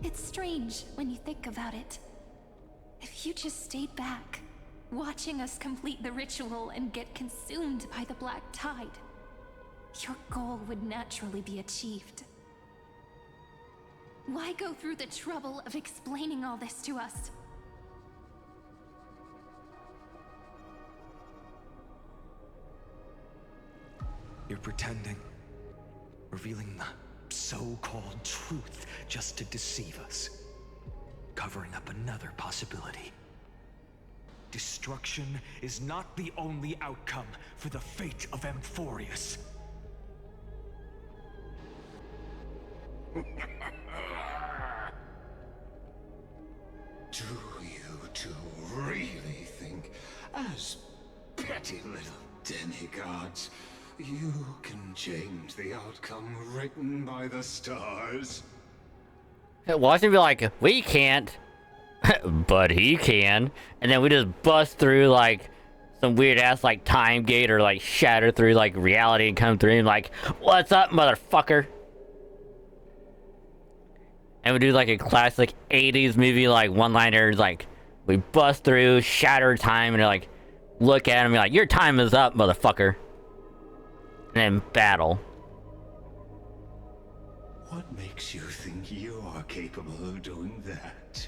It's strange when you think about it. If you just stayed back watching us complete the ritual and get consumed by the black tide, your goal would naturally be achieved. Why go through the trouble of explaining all this to us? You're pretending, revealing the so-called truth just to deceive us, covering up another possibility. Destruction is not the only outcome for the fate of Amphoreus. Do you two really think, as petty little demigods, you can change the outcome written by the stars? Watch him be like, we can't, but he can, and then we just bust through like some weird ass like time gate or like shatter through like reality and come through and like, what's up, motherfucker? And we do like a classic 80s movie like one-liners, like we bust through, shatter time, and like look at him and be like, your time is up, motherfucker. And then battle. What makes you think you are capable of doing that?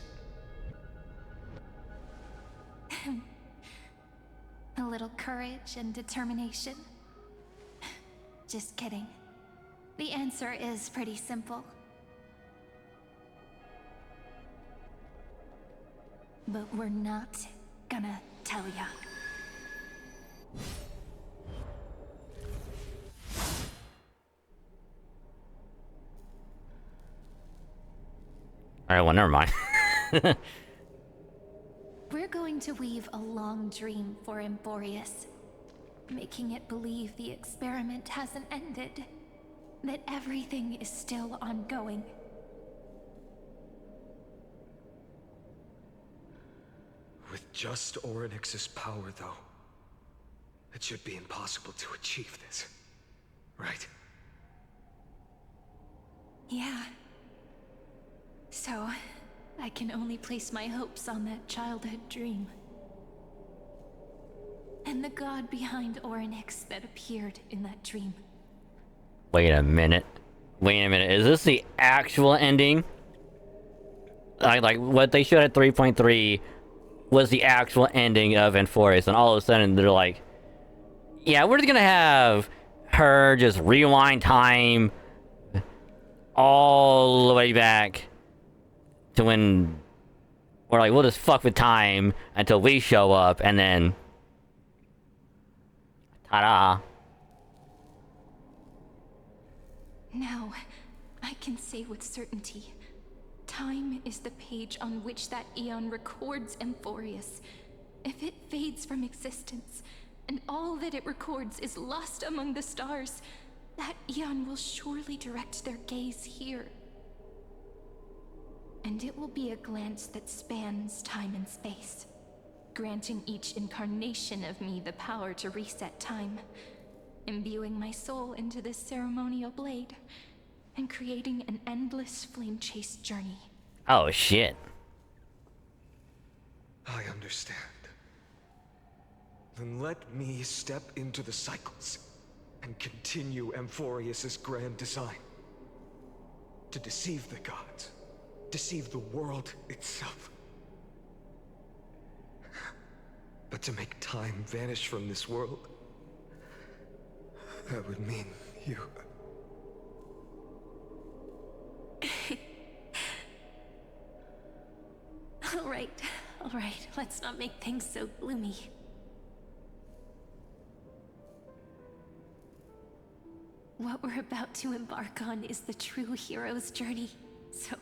A little courage and determination. Just kidding. The answer is pretty simple. But we're not gonna tell ya. Alright, well, never mind. We're going to weave a long dream for Amphoreus, making it believe the experiment hasn't ended, that everything is still ongoing. With just Orynyx's power, though, it should be impossible to achieve this, right? Yeah. So, I can only place my hopes on that childhood dream. And the god behind Orynyx that appeared in that dream. Wait a minute. Wait a minute. Is this the actual ending? Like what they showed at 3.3 was the actual ending of Amphoreus, and all of a sudden they're like, yeah, we're just gonna have her just rewind time all the way back to when we're like, we'll just fuck with time until we show up, and then ta-da. Now, I can say with certainty, time is the page on which that eon records Amphoreus. If it fades from existence, and all that it records is lost among the stars, that eon will surely direct their gaze here. And it will be a glance that spans time and space, granting each incarnation of me the power to reset time, imbuing my soul into this ceremonial blade, and creating an endless flame-chased journey. Oh, shit. I understand. Then let me step into the cycles and continue Amphoreus's grand design. To deceive the gods, deceive the world itself. But to make time vanish from this world, that would mean you... All right, let's not make things so gloomy. What we're about to embark on is the true hero's journey, so...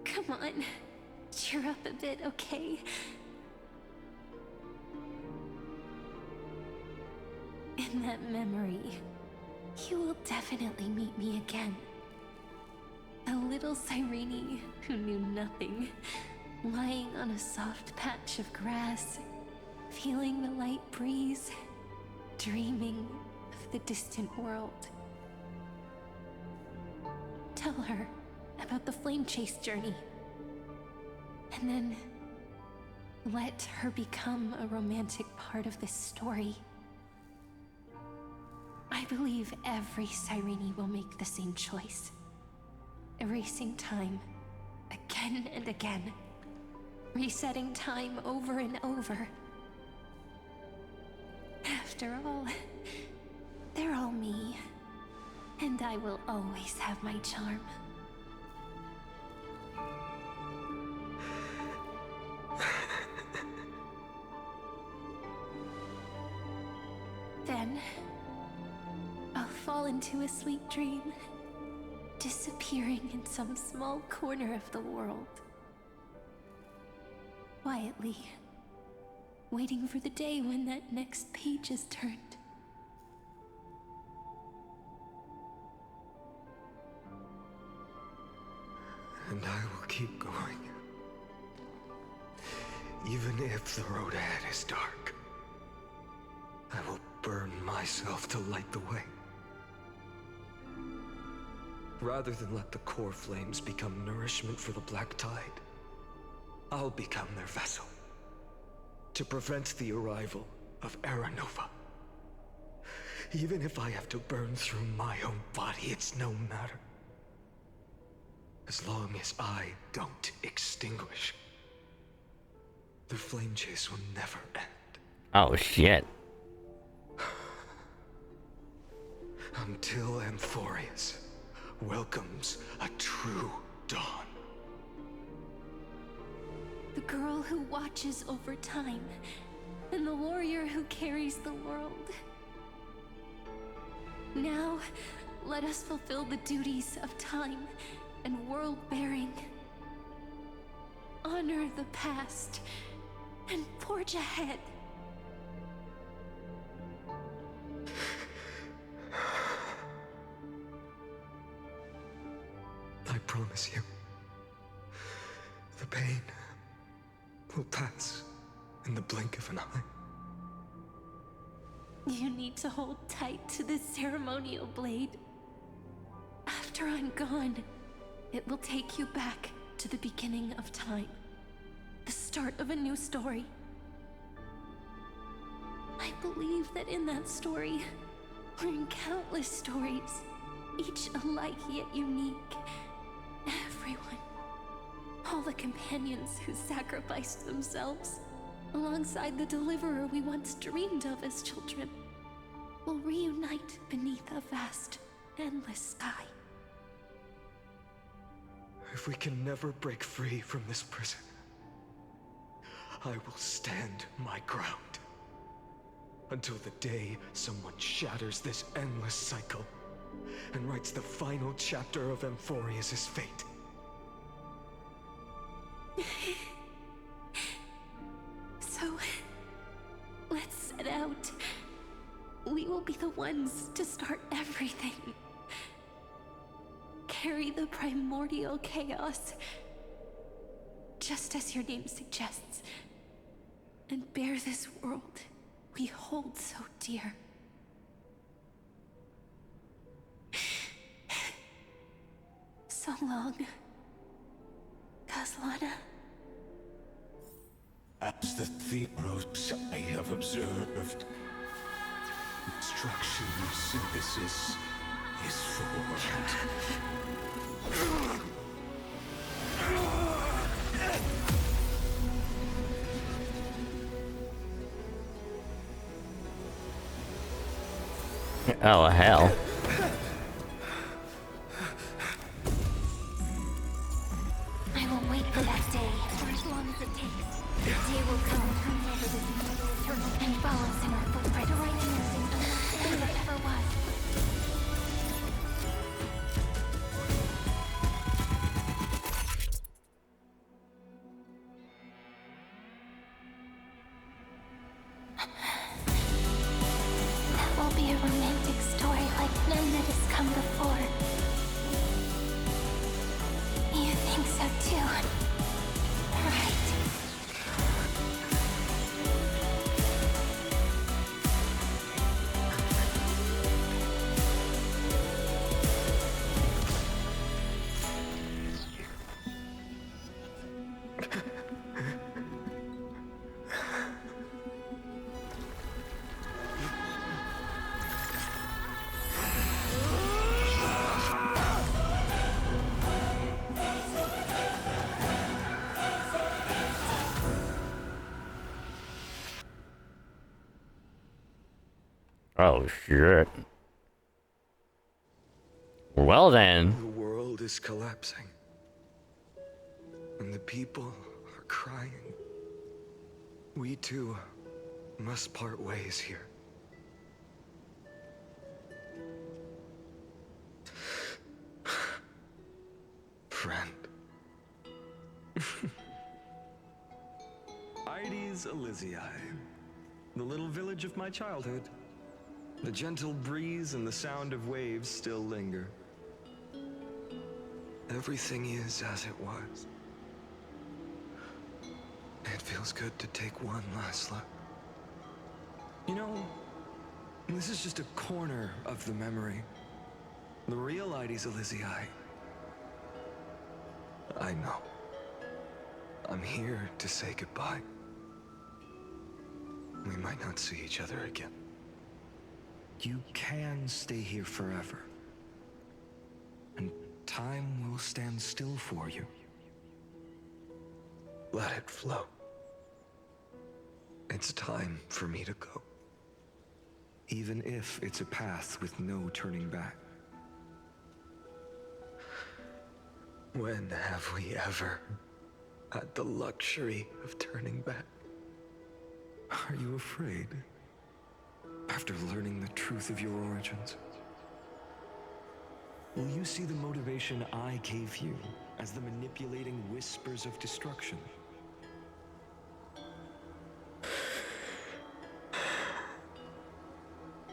Come on, cheer up a bit, okay? In that memory, you will definitely meet me again. A little Cyrene who knew nothing, lying on a soft patch of grass, feeling the light breeze, dreaming of the distant world. Tell her about the flame chase journey. And then Let her become a romantic part of this story. I believe every Cyrene will make the same choice. Erasing time again and again. Resetting time over and over. After all, they're all me. And I will always have my charm. Then, I'll fall into a sweet dream, disappearing in some small corner of the world. Quietly, waiting for the day when that next page is turned. And I will keep going. Even if the road ahead is dark, I will burn myself to light the way. Rather than let the core flames become nourishment for the Black Tide, I'll become their vessel to prevent the arrival of Era Nova. Even if I have to burn through my own body, it's no matter. As long as I don't extinguish, the flame chase will never end. Oh shit. Until Amphoreus welcomes a true dawn. The girl who watches over time, and the warrior who carries the world. Now, let us fulfill the duties of time and world-bearing. Honor the past and forge ahead. I promise you, the pain will pass in the blink of an eye. You need to hold tight to this ceremonial blade. After I'm gone, it will take you back to the beginning of time. The start of a new story. I believe that in that story, or in countless stories, each alike yet unique, everyone, all the companions who sacrificed themselves, alongside the deliverer we once dreamed of as children, will reunite beneath a vast, endless sky. If we can never break free from this prison, I will stand my ground. Until the day someone shatters this endless cycle and writes the final chapter of Amphoreus' fate. So, let's set out. We will be the ones to start everything. Carry the primordial chaos, just as your name suggests, and bear this world we hold so dear. So long, Kaslana. As the Theros I have observed, destruction and synthesis is formed. Oh hell. I will wait for that day for as long as it takes. The day will come over this mortal eternal and follows in our footprint to right anything unless that ever was. That will be a romantic story like Oh shit. Well then. The world is collapsing. And the people are crying. We too must part ways here. Friend. Ides Elysiae, the little village of my childhood. The gentle breeze and the sound of waves still linger. Everything is as it was. It feels good to take one last look. You know, this is just a corner of the memory. The real Ides Elysiae. I know. I'm here to say goodbye. We might not see each other again. You can stay here forever. And time will stand still for you. Let it flow. It's time for me to go. Even if it's a path with no turning back. When have we ever had the luxury of turning back? Are you afraid? After learning the truth of your origins? Will you see the motivation I gave you as the manipulating whispers of destruction?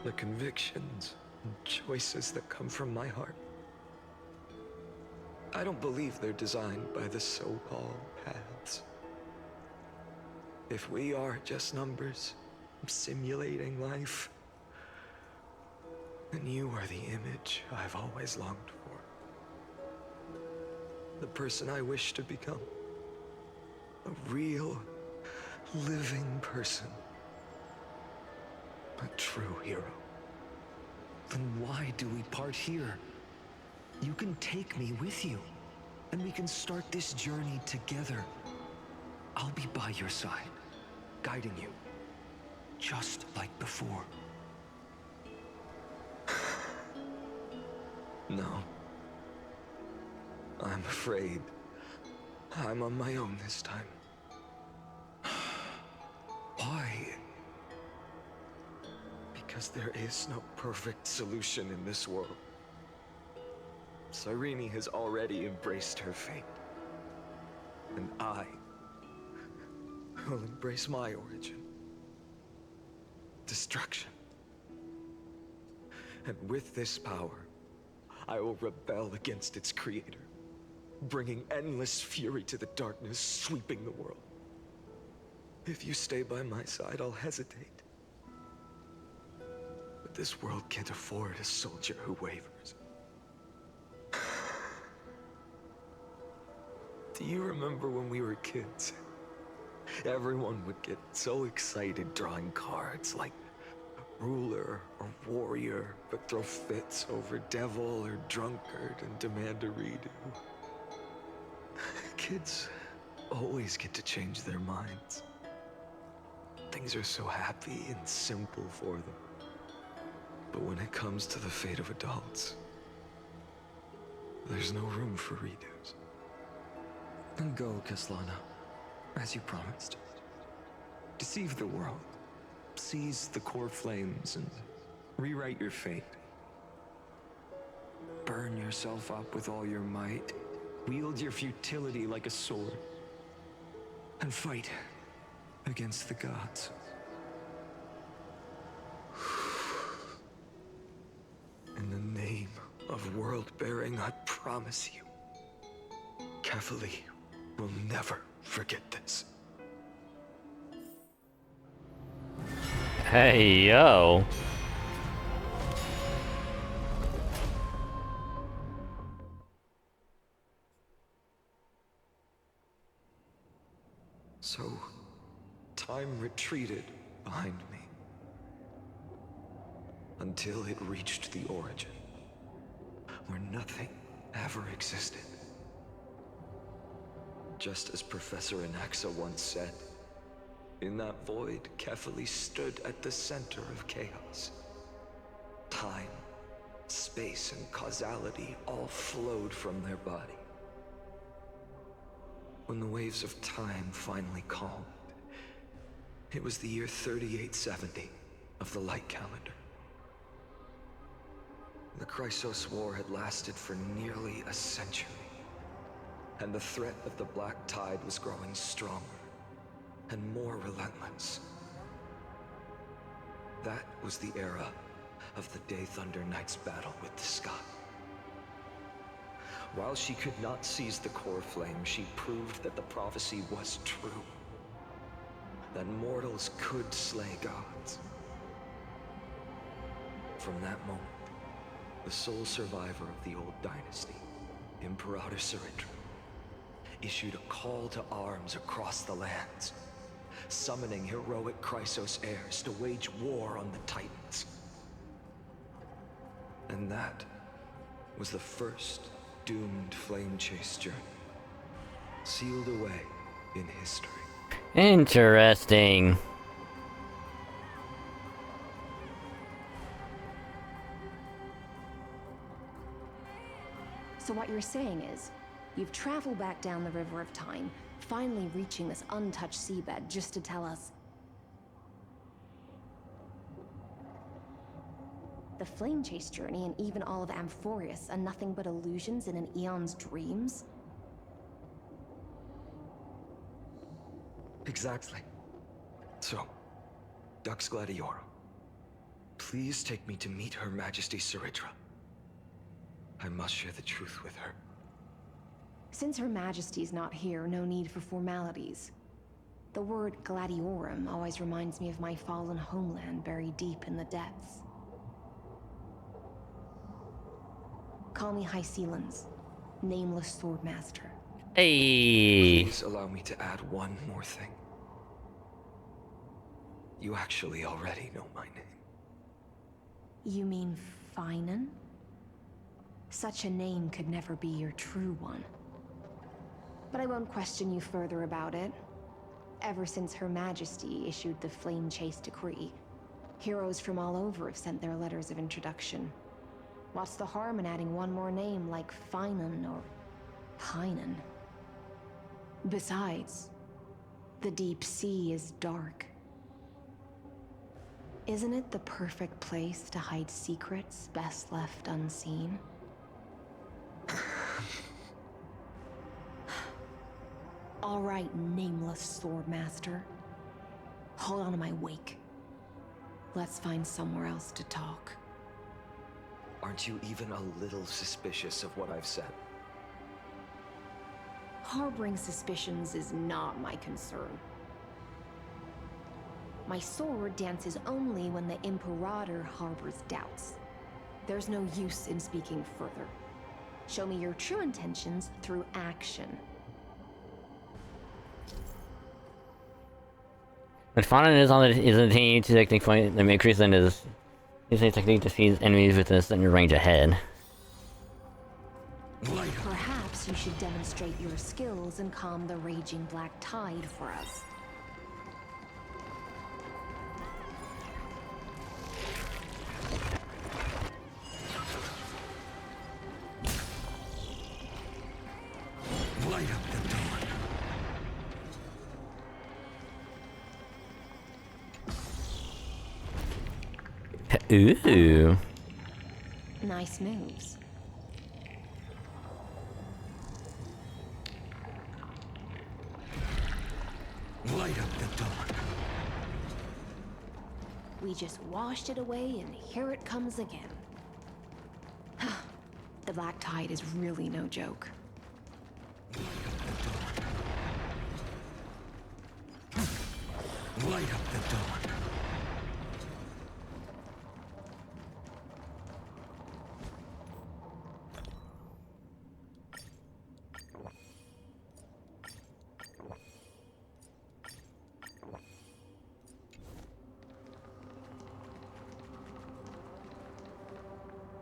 The convictions and choices that come from my heart. I don't believe they're designed by the so-called paths. If we are just numbers, simulating life, then you are the image I've always longed for. The person I wish to become. A real, living person. A true hero. Then why do we part here? You can take me with you, and we can start this journey together. I'll be by your side, guiding you, just like before. No. I'm afraid I'm on my own this time. Why? Because there is no perfect solution in this world. Cyrene has already embraced her fate. And I will embrace my origin. Destruction. And with this power, I will rebel against its creator, bringing endless fury to the darkness sweeping the world. If you stay by my side, I'll hesitate. But this world can't afford a soldier who wavers. Do you remember when we were kids? Everyone would get so excited drawing cards like ruler or warrior, but throw fits over devil or drunkard and demand a redo. Kids always get to change their minds. Things are so happy and simple for them. But when it comes to the fate of adults, there's no room for redos. Then go, Kaslana, as you promised. Deceive the world. Seize the core flames and rewrite your fate. Burn yourself up with all your might. Wield your futility like a sword. And fight against the gods. In the name of world-bearing, I promise you, Kefali will never forget this. Hey, yo. So, time retreated behind me. Until it reached the origin, where nothing ever existed. Just as Professor Anaxa once said, in that void, Kefali stood at the center of chaos, time, space, and causality all flowed from their body. When the waves of time finally calmed, it was the year 3870 of the light calendar. The Chrysos War had lasted for nearly a century, and the threat of the Black Tide was growing stronger and more relentless. That was the era of the Day Thunder Knight's battle with the sky. While she could not seize the core flame, she proved that the prophecy was true. That mortals could slay gods. From that moment, the sole survivor of the old dynasty, Imperator Ciridra, issued a call to arms across the lands, summoning heroic Chrysos heirs to wage war on the Titans. And that was the first doomed flame chase journey, sealed away in history. Interesting. So what you're saying is, you've traveled back down the River of Time, finally reaching this untouched seabed just to tell us the flame chase journey and even all of Amphoreus are nothing but illusions in an eon's dreams? Exactly. So, Dux Gladiorum, please take me to meet Her Majesty Ciridra. I must share the truth with her. Since Her Majesty's not here, no need for formalities. The word Gladiorum always reminds me of my fallen homeland buried deep in the depths. Call me High Sealans, Nameless Swordmaster. Hey. Please allow me to add one more thing. You actually already know my name. You mean Finan? Such a name could never be your true one. But I won't question you further about it. Ever since Her Majesty issued the Flame Chase Decree, heroes from all over have sent their letters of introduction. What's the harm in adding one more name like Finan or Pinan? Besides, the deep sea is dark. Isn't it the perfect place to hide secrets best left unseen? All right, Nameless Swordmaster. Hold on to my wake. Let's find somewhere else to talk. Aren't you even a little suspicious of what I've said? Harboring suspicions is not my concern. My sword dances only when the Imperator harbors doubts. There's no use in speaking further. Show me your true intentions through action. But Fanon is a team to technique point. The increase in is a technique defeats enemies within a certain range ahead. Perhaps you should demonstrate your skills and calm the raging black tide for us. Light up the dawn. Ooh. Nice moves. Light up the dawn. We just washed it away and here it comes again. The black tide is really no joke. Light up the dawn.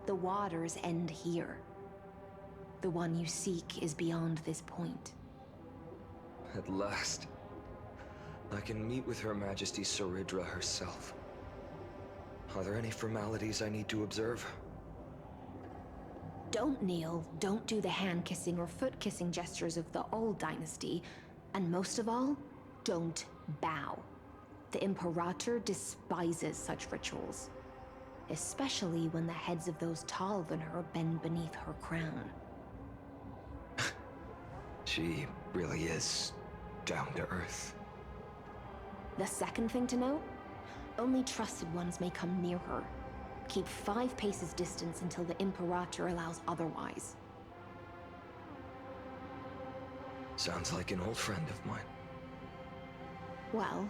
The waters end here. The one you seek is beyond this point. At last, I can meet with Her Majesty Ciridra herself. Are there any formalities I need to observe? Don't kneel, don't do the hand-kissing or foot-kissing gestures of the old dynasty, and most of all, don't bow. The Imperator despises such rituals, especially when the heads of those taller than her bend beneath her crown. She really is down to earth. The second thing to note, only trusted ones may come near her. Keep 5 paces distance until the Imperator allows otherwise. Sounds like an old friend of mine. Well,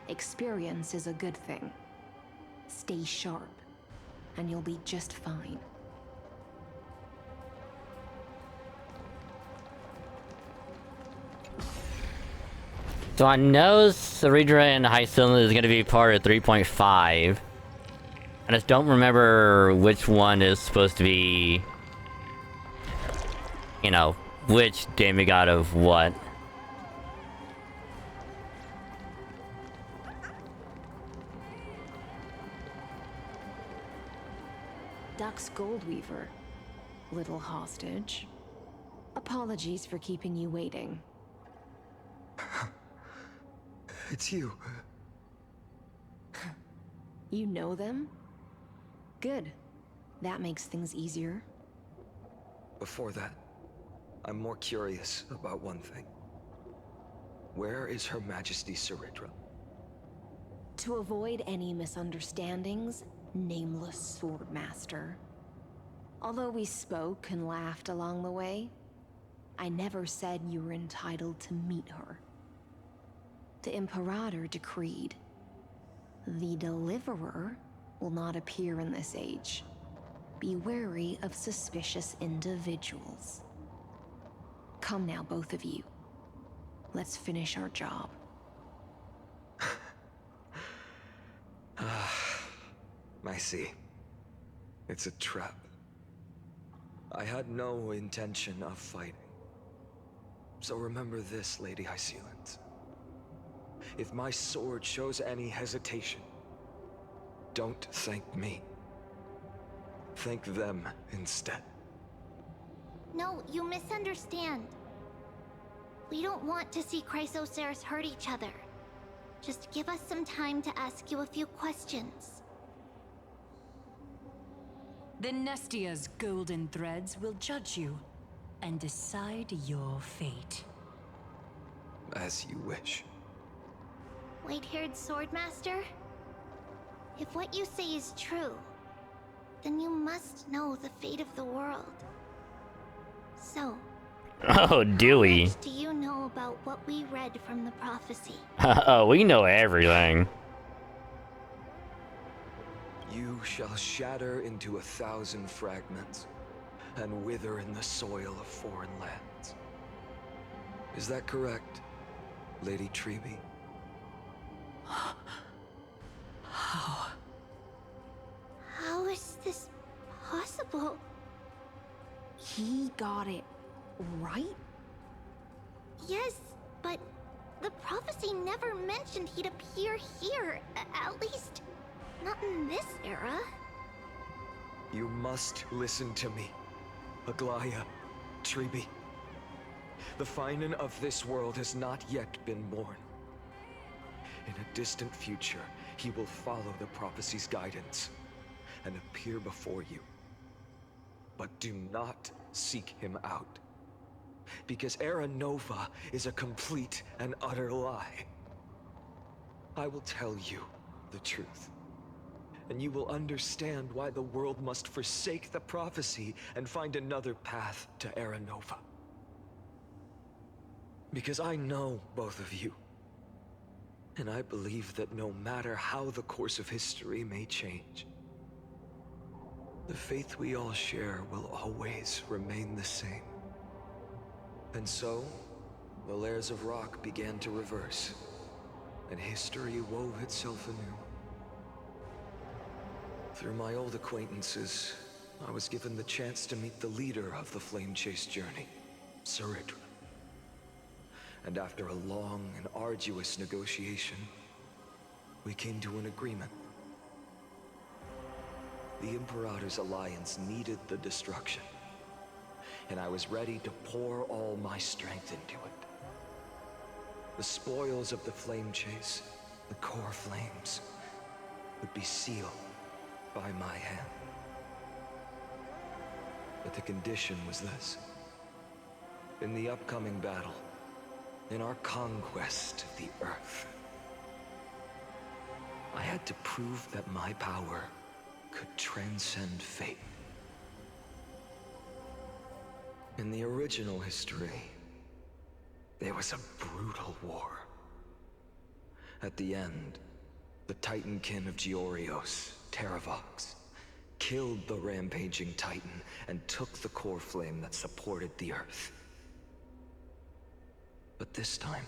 experience is a good thing. Stay sharp, and you'll be just fine. So I know Ceridra and Hycilla is going to be part of 3.5. I just don't remember which one is supposed to be... You know, which demigod of what. Dux Goldweaver, little hostage. Apologies for keeping you waiting. It's you. You know them? Good. That makes things easier. Before that, I'm more curious about one thing. Where is Her Majesty Ceridra? To avoid any misunderstandings, nameless Swordmaster. Although we spoke and laughed along the way, I never said you were entitled to meet her. The Imperator decreed, the Deliverer will not appear in this age. Be wary of suspicious individuals. Come now, both of you. Let's finish our job. I see. It's a trap. I had no intention of fighting. So remember this, Lady Hycilla. If my sword shows any hesitation, don't thank me. Thank them instead. No, you misunderstand. We don't want to see Chrysoceres hurt each other. Just give us some time to ask you a few questions. The Nestia's golden threads will judge you and decide your fate. As you wish. White-haired Swordmaster? If what you say is true, then you must know the fate of the world. So, Oh, do we? how much do you know about what we read from the prophecy? Oh, we know everything. You shall shatter into 1,000 fragments and wither in the soil of foreign lands. Is that correct, Lady Treeby? How? How is this possible? He got it right? Yes, but the prophecy never mentioned he'd appear here. At least, not in this era. You must listen to me, Aglaya, Treeby. The Finan of this world has not yet been born. In a distant future, he will follow the prophecy's guidance and appear before you. But do not seek him out, because Era Nova is a complete and utter lie. I will tell you the truth, and you will understand why the world must forsake the prophecy and find another path to Era Nova. Because I know both of you, and I believe that no matter how the course of history may change, the faith we all share will always remain the same. And so, the layers of rock began to reverse, and history wove itself anew. Through my old acquaintances, I was given the chance to meet the leader of the Flame Chase journey, Ceridra. And after a long and arduous negotiation, we came to an agreement. The Imperator's alliance needed the destruction, and I was ready to pour all my strength into it. The spoils of the flame chase, the core flames, would be sealed by my hand. But the condition was this. In the upcoming battle, in our conquest of the Earth, I had to prove that my power could transcend fate. In the original history, there was a brutal war. At the end, the Titankin of Georios, Terravox, killed the rampaging Titan and took the core flame that supported the Earth. But this time,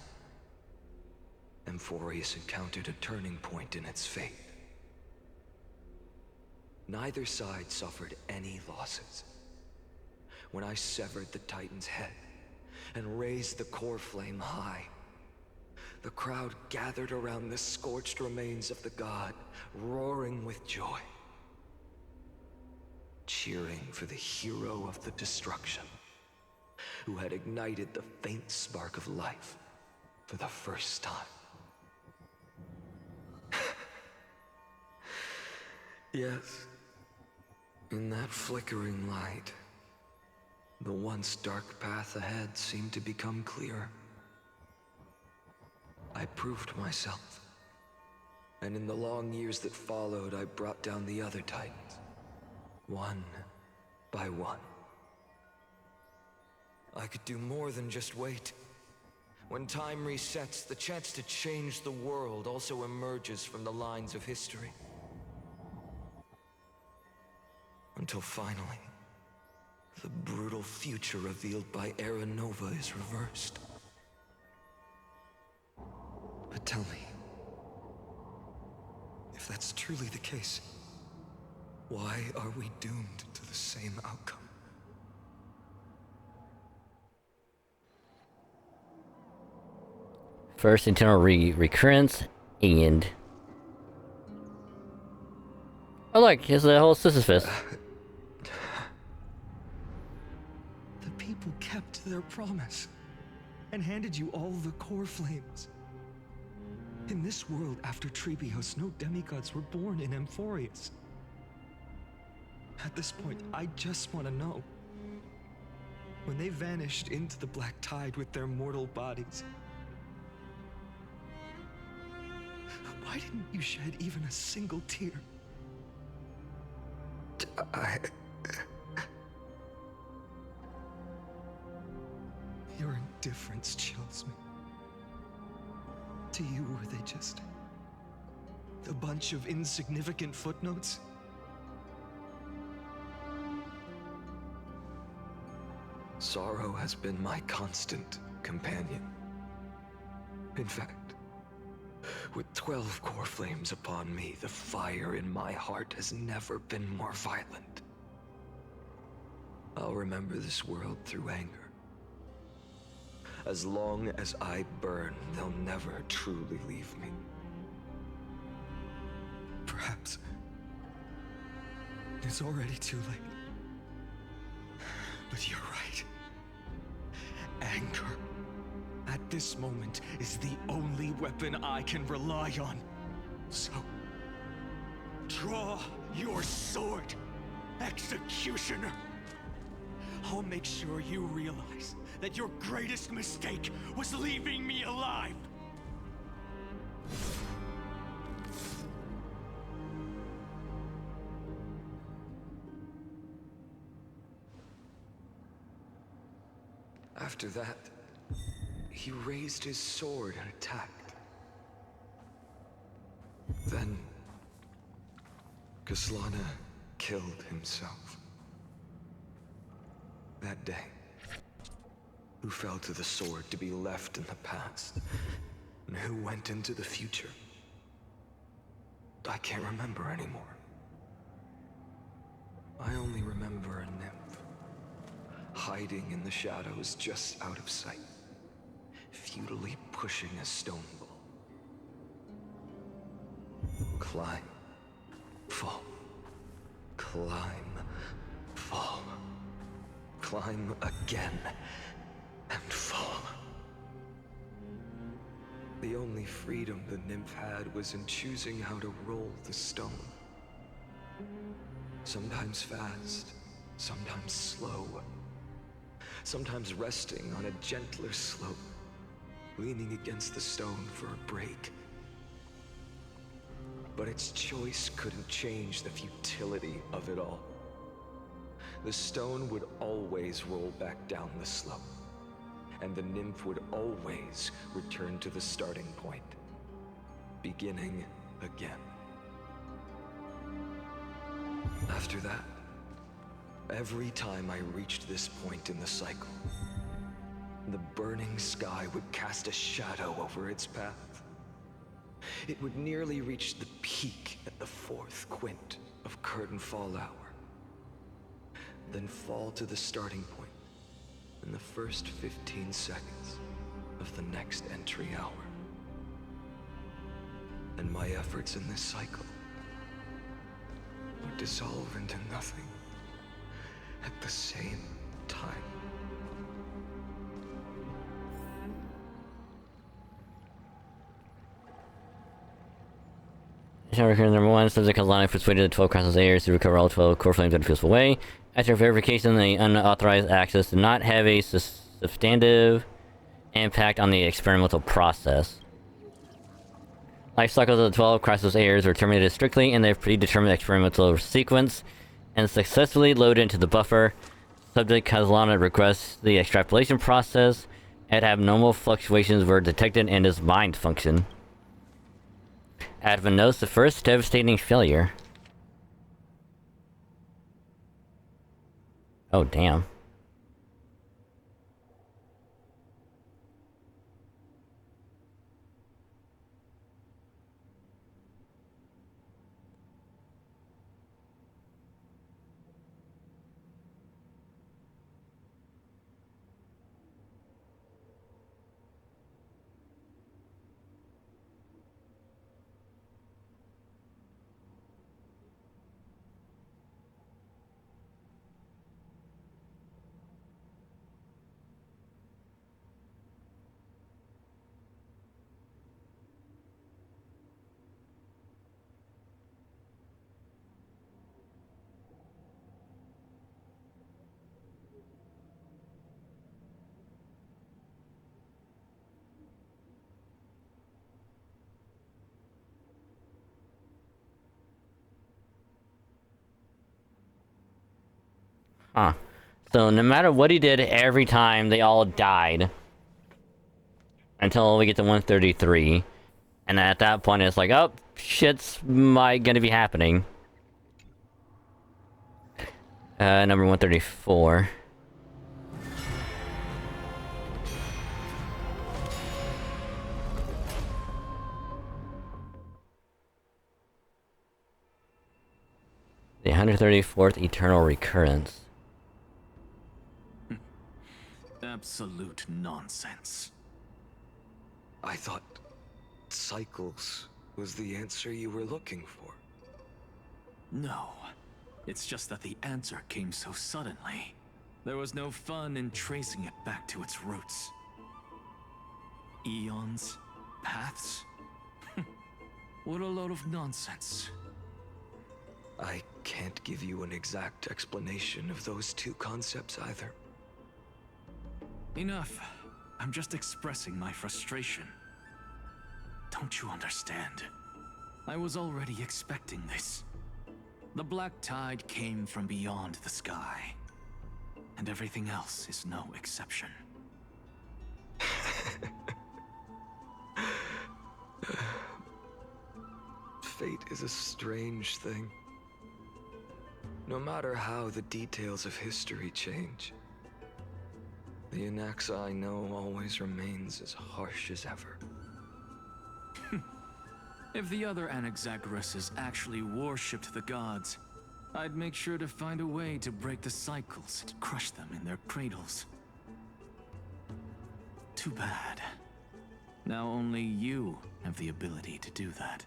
Amphoreus encountered a turning point in its fate. Neither side suffered any losses. When I severed the Titan's head and raised the core flame high, the crowd gathered around the scorched remains of the god, roaring with joy, cheering for the hero of the destruction, who had ignited the faint spark of life for the first time. Yes, in that flickering light, the once dark path ahead seemed to become clearer. I proved myself, and in the long years that followed, I brought down the other Titans, one by one. I could do more than just wait. When time resets, the chance to change the world also emerges from the lines of history. Until finally, the brutal future revealed by Era Nova is reversed. But tell me, if that's truly the case, why are we doomed to the same outcome? First internal recurrence and oh look, here's the whole Sisyphus. The people kept their promise and handed you all the core flames. In this world after Trebios, no demigods were born in Amphoreus. At this point, I just want to know. When they vanished into the black tide with their mortal bodies, why didn't you shed even a single tear? Your indifference chills me. To you, were they just a bunch of insignificant footnotes? Sorrow has been my constant companion. In fact, with 12 core flames upon me, the fire in my heart has never been more violent. I'll remember this world through anger. As long as I burn, they'll never truly leave me. Perhaps it's already too late. But you're right. Anger, at this moment, is the only weapon I can rely on. So, draw your sword, Executioner. I'll make sure you realize that your greatest mistake was leaving me alive. After that, he raised his sword and attacked. Then, Kaslana killed himself. That day, who fell to the sword to be left in the past, and who went into the future, I can't remember anymore. I only remember a nymph, hiding in the shadows just out of sight, futilely pushing a stone ball. Climb, fall, climb. Climb, fall, climb again, and fall. The only freedom the nymph had was in choosing how to roll the stone. Sometimes fast, sometimes slow. Sometimes resting on a gentler slope, leaning against the stone for a break. But its choice couldn't change the futility of it all. The stone would always roll back down the slope, and the nymph would always return to the starting point, beginning again. After that, every time I reached this point in the cycle, the burning sky would cast a shadow over its path. It would nearly reach the peak at the 4th quint of curtain fall hour, then fall to the starting point in the first 15 seconds of the next entry hour. And my efforts in this cycle would dissolve into nothing at the same time. Number 1 says that Kalani persuaded the 12 Crystal's heirs to recover all 12 core flames in a peaceful way. After verification, the unauthorized access did not have a substantive impact on the experimental process. Life cycles of the 12 Crystal's heirs were terminated strictly in their predetermined experimental sequence and successfully loaded into the buffer. Subject Kazlana regressed the extrapolation process, and abnormal fluctuations were detected in his mind function. Advent notes the first devastating failure. Oh, damn. Huh. So no matter what he did, every time they all died. Until we get to 133. And at that point it's like, oh, shit's gonna be happening. Number 134. The 134th Eternal Recurrence. Absolute nonsense. I thought cycles was the answer you were looking for. No. It's just that the answer came so suddenly. There was no fun in tracing it back to its roots. Eons? Paths? What a load of nonsense. I can't give you an exact explanation of those two concepts either. Enough. I'm just expressing my frustration. Don't you understand? I was already expecting this. The black tide came from beyond the sky. And everything else is no exception. Fate is a strange thing. No matter how the details of history change, the Anaxa I know always remains as harsh as ever. If the other Anaxagoras actually worshipped the gods, I'd make sure to find a way to break the cycles and crush them in their cradles. Too bad. Now only you have the ability to do that.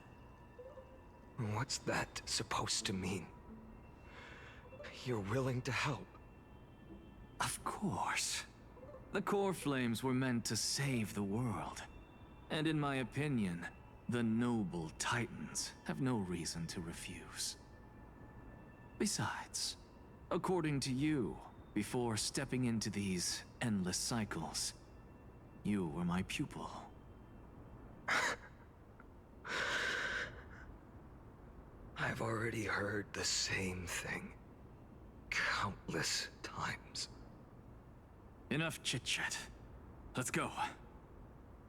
What's that supposed to mean? you're willing to help. Of course. The core flames were meant to save the world. And in my opinion, the noble titans have no reason to refuse. Besides, according to you, before stepping into these endless cycles, you were my pupil. I've already heard the same thing countless times. Enough chit-chat. Let's go.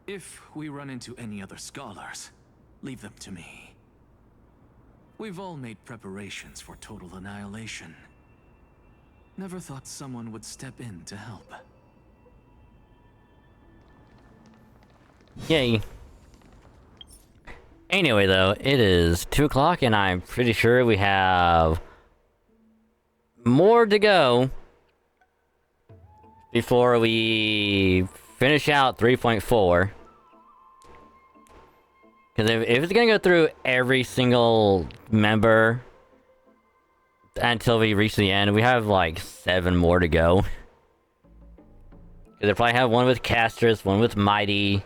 If we run into any other scholars, leave them to me. We've all made preparations for total annihilation. Never thought someone would step in to help. Yay. Anyway, though, it is 2 o'clock, and I'm pretty sure we have more to go before we finish out 3.4. Because if it's gonna go through every single member until we reach the end, we have like 7 more to go. Because they probably have one with Castrus, one with Mighty.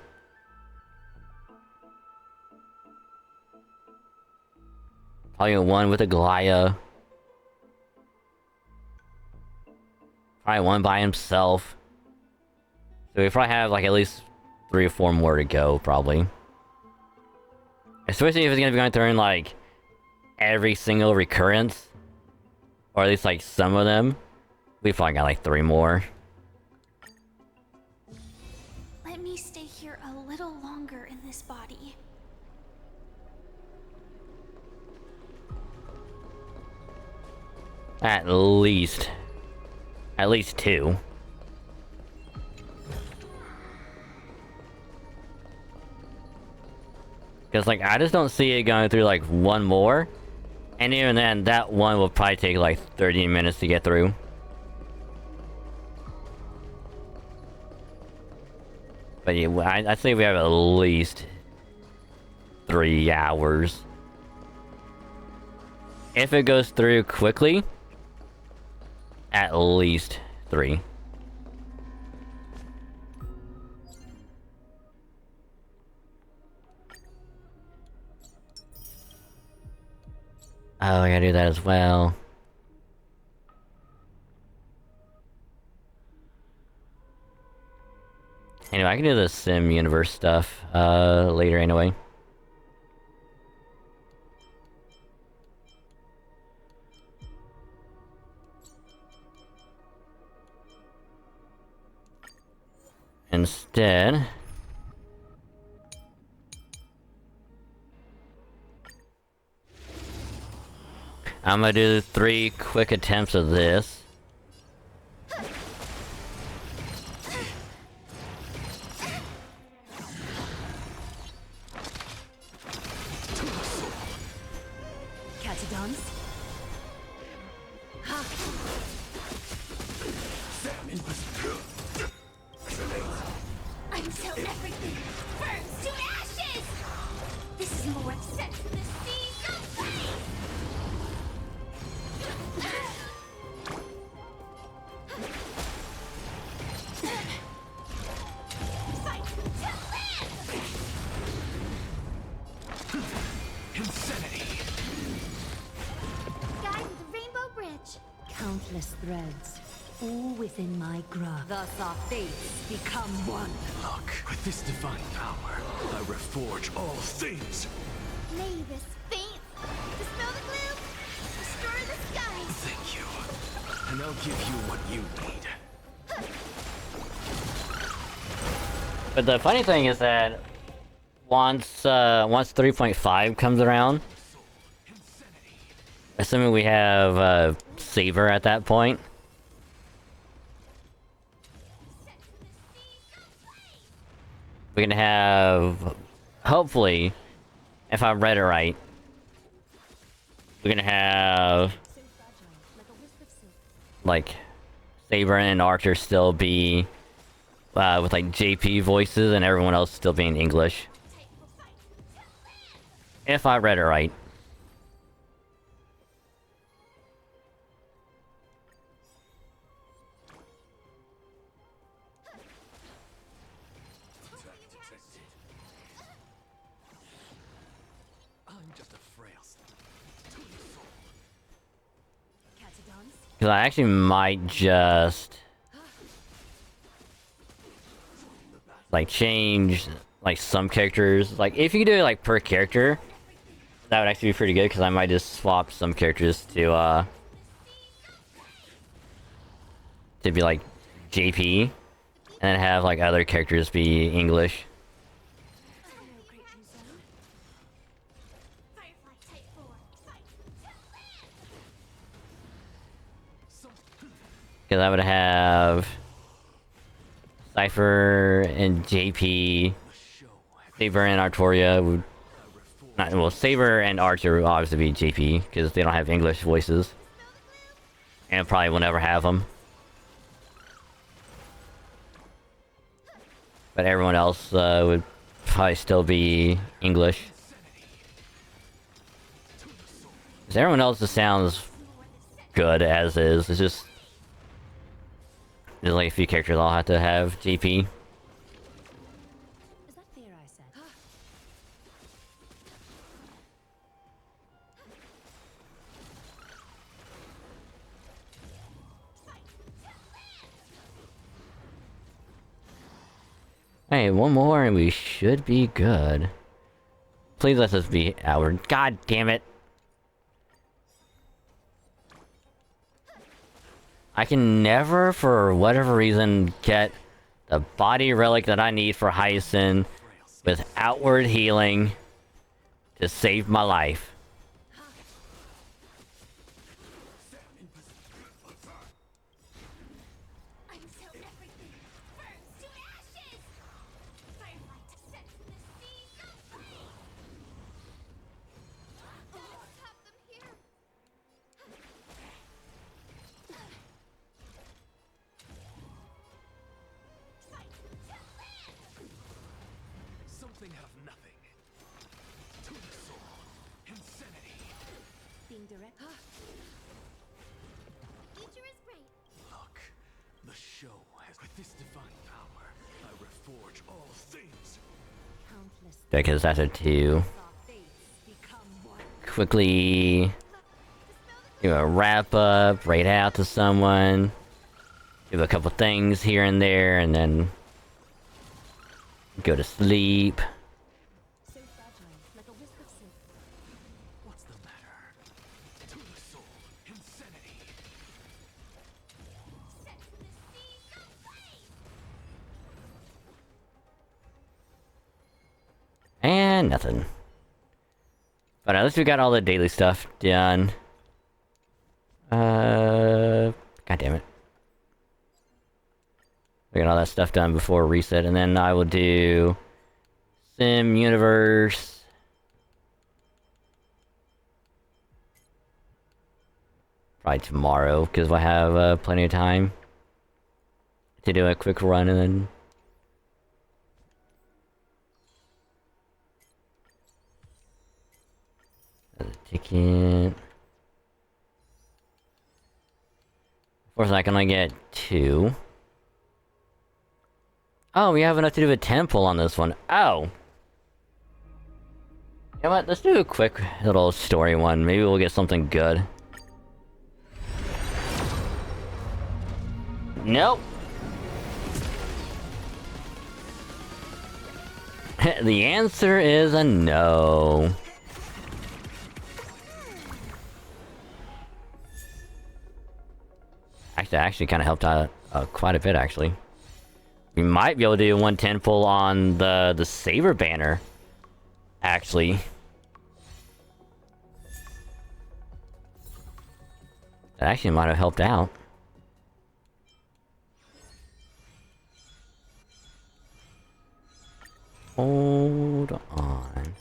Probably one with Aglaya. Probably one by himself. So we probably have like at least 3 or 4 more to go, probably. Especially if it's gonna be going through in like every single recurrence. Or at least like some of them. We probably got like 3 more. Let me stay here a little longer in this body. At least 2. Because, like, I just don't see it going through, like, 1 more. And even then, that one will probably take, like, 30 minutes to get through. But yeah, I'd say we have at least 3 hours. If it goes through quickly, at least 3. Oh, I gotta do that as well. Anyway, I can do the Sim Universe stuff, later anyway. Instead... I'm gonna do 3 quick attempts of this. Catadons? Until everything burns to ashes! This is more set to the seas of flame! Fight to live! Insanity! Guide with the Rainbow Bridge. Countless threads, all within my grasp. Thus our fates become one. Look, with this divine power, I reforge all things. May this faint dispel the gloom, destroy the skies. Thank you. And I'll give you what you need. But the funny thing is that once 3.5 comes around, assuming we have Saber at that point, we're gonna have, hopefully, if I read it right, we're gonna have like Saber and Archer still be with like JP voices and everyone else still being English. If I read it right. Because I actually might just... like, change, like, some characters. Like, if you could do it, like, per character, that would actually be pretty good, because I might just swap some characters to be, like, JP, and then have, like, other characters be English. Because I would have Cypher and JP, Saber and Artoria would not, well, Saber and Archer would obviously be JP because they don't have English voices, and probably will never have them. But everyone else would probably still be English. Because everyone else just sounds good as is. It's just there's like a few characters I'll have to have JP. Hey, one more and we should be good. Please let this be Outward. God damn it. I can never, for whatever reason, get the body relic that I need for Hyacinth with outward healing to save my life. Because that's a 2. Quickly do a wrap up, raid out to someone, do a couple things here and there, and then go to sleep. And nothing. But at least we got all the daily stuff done. God damn it. We got all that stuff done before reset, and then I will do Sim Universe. Probably tomorrow, because we'll have plenty of time to do a quick run, and then ticket. Of course, I can only get 2. Oh, we have enough to do a 10 pull on this one. Oh! You know what? Let's do a quick little story one. Maybe we'll get something good. Nope! The answer is a no. Actually kind of helped out quite a bit, actually. We might be able to do 110 pull on the Saber banner, actually. That actually might have helped out. Hold on.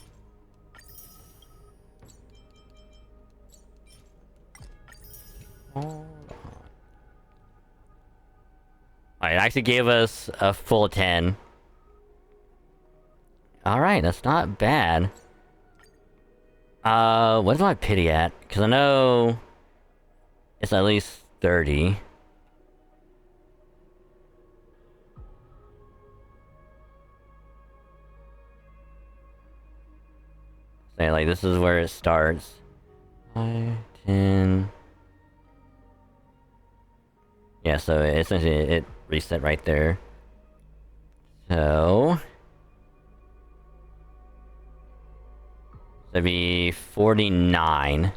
Hold. It actually gave us a full 10. Alright, that's not bad. What's my pity at? Because I know it's at least 30. Say, like, this is where it starts. 5, 10... Yeah, so essentially it reset right there. So... that'd be 49.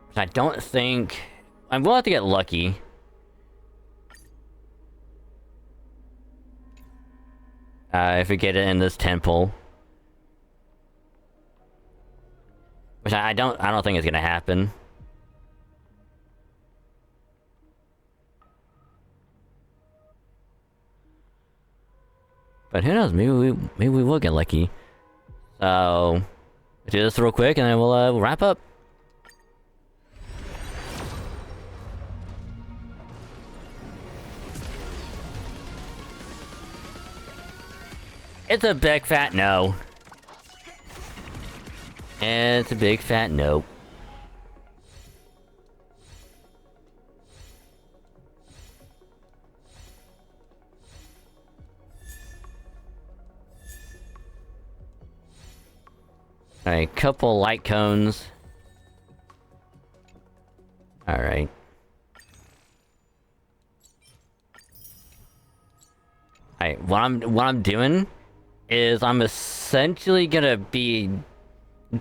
Which I don't think... I will have to get lucky. If we get it in this temple. Which I don't think is gonna happen. But who knows? Maybe we will get lucky. So do this real quick, and then we'll wrap up. It's a big fat no. It's a big fat no. A couple light cones. Alright. Alright, what I'm doing is I'm essentially gonna be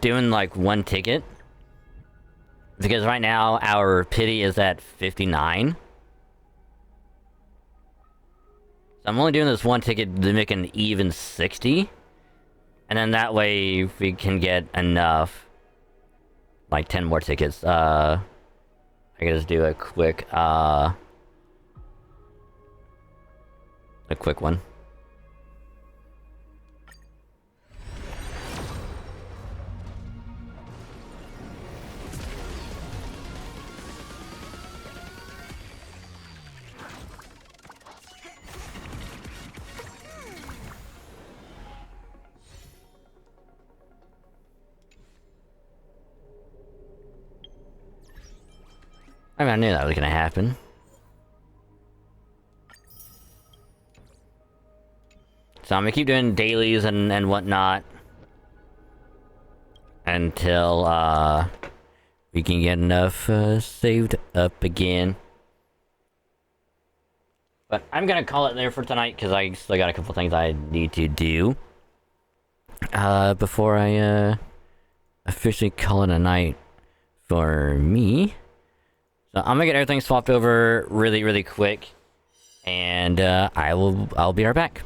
doing like one ticket. Because right now our pity is at 59. So I'm only doing this one ticket to make an even 60. And then that way we can get enough, like 10 more tickets. I can just do a quick one. I mean, I knew that was gonna happen. So I'm gonna keep doing dailies and whatnot until we can get enough saved up again. But I'm gonna call it there for tonight because I still got a couple things I need to do before I officially call it a night for me. So I'm gonna get everything swapped over really quick, and I'll be right back.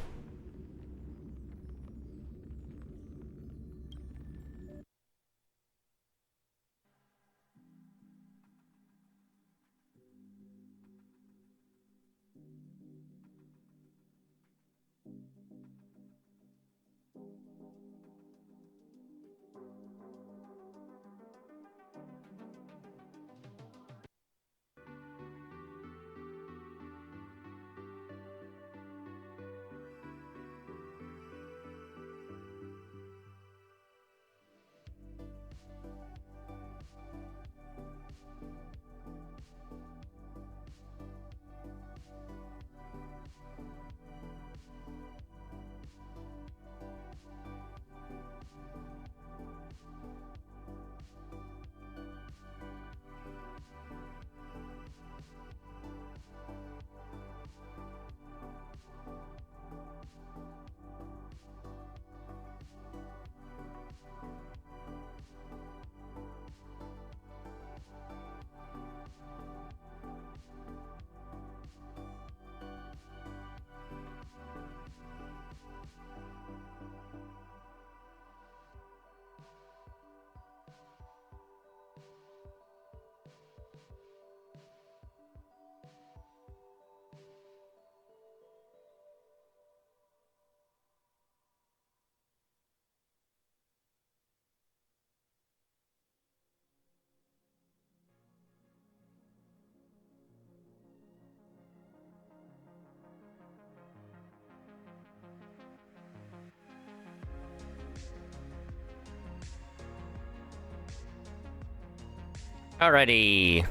Alrighty.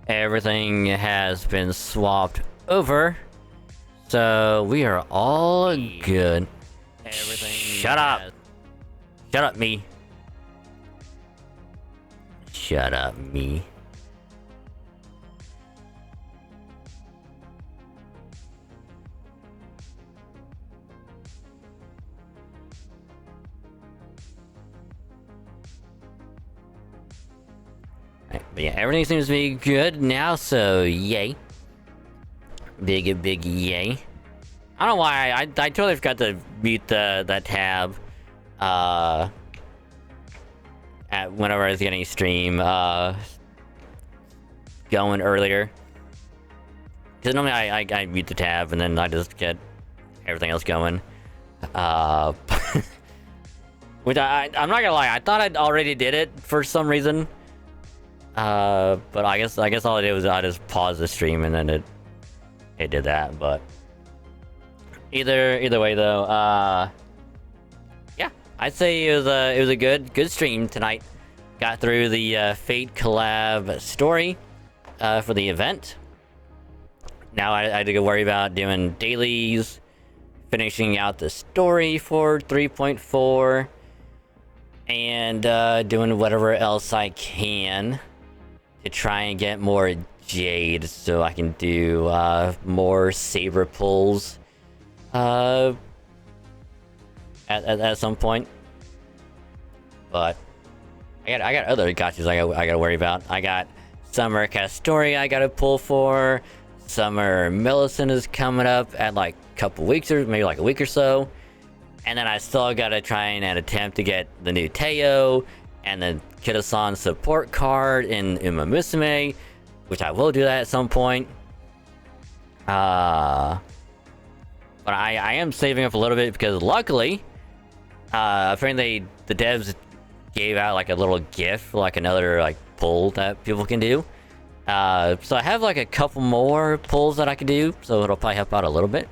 Everything has been swapped over. So we are all good. Shut up! Shut up, me. Shut up, me. Right, but yeah, everything seems to be good now, so yay. Big yay. I don't know why, I totally forgot to mute that tab, at whenever I was getting stream, going earlier. Because normally I mute the tab and then I just get everything else going. Which I'm not gonna lie, I thought I'd already did it for some reason. But I guess all I did was I just paused the stream and then it did that, but either way though, yeah, I'd say it was a good stream tonight. Got through the Fate collab story for the event. Now I had to go worry about doing dailies, finishing out the story for 3.4, and doing whatever else I can to try and get more Jade so I can do more saber pulls at some point. But I got other gotchas I gotta worry about. I got Summer Castoria I gotta pull for. Summer Millicent is coming up at like a couple weeks or maybe like a week or so. And then I still gotta try and attempt to get the new Teo and the Kitasan support card in Uma Musume, which I will do that at some point. But I am saving up a little bit because luckily, apparently the devs gave out like a little gift, like another like pull that people can do. So I have like a couple more pulls that I can do, so it'll probably help out a little bit.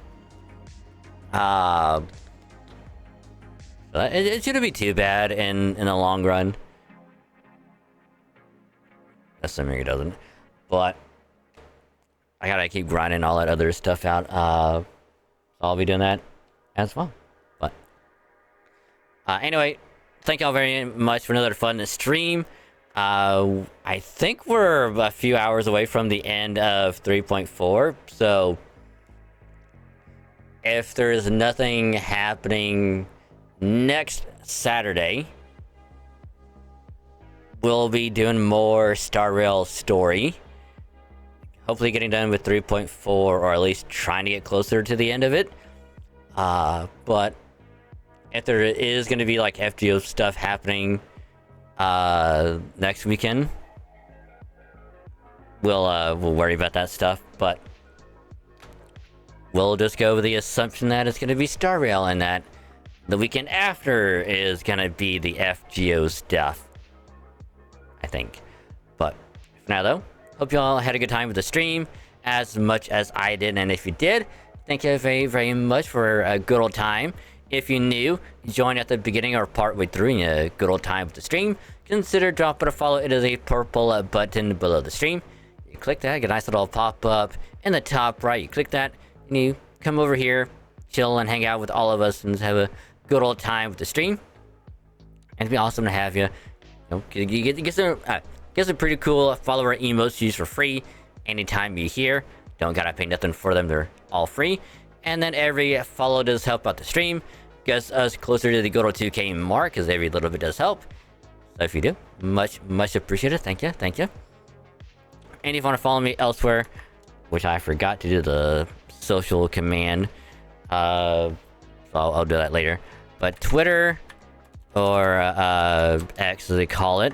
So it shouldn't be too bad in the long run. Assuming it doesn't. But I gotta keep grinding all that other stuff out. So I'll be doing that as well. But anyway, thank y'all very much for another fun stream. I think we're a few hours away from the end of 3.4, so if there's nothing happening next Saturday, we'll be doing more Star Rail story. Hopefully getting done with 3.4, or at least trying to get closer to the end of it. But if there is going to be like FGO stuff happening next weekend, we'll worry about that stuff, but we'll just go with the assumption that it's going to be Star Rail and that the weekend after is going to be the FGO stuff, I think. But for now though, hope you all had a good time with the stream as much as I did, and if you did, thank you very, very much for a good old time. If you're new, join at the beginning or partway through and a good old time with the stream, consider dropping a follow. It is a purple button below the stream. You click that, get a nice little pop-up in the top right. You click that, and you come over here, chill and hang out with all of us and have a good old time with the stream. And it'd be awesome to have you. You get some pretty cool follower emotes to use for free anytime you're here. Don't gotta pay nothing for them, they're all free. And then every follow does help out the stream, gets us closer to the good old 2K mark, because every little bit does help. So if you do, much appreciated. Thank you. And if you want to follow me elsewhere, which I forgot to do the social command, so I'll do that later. But Twitter, or X as they call it,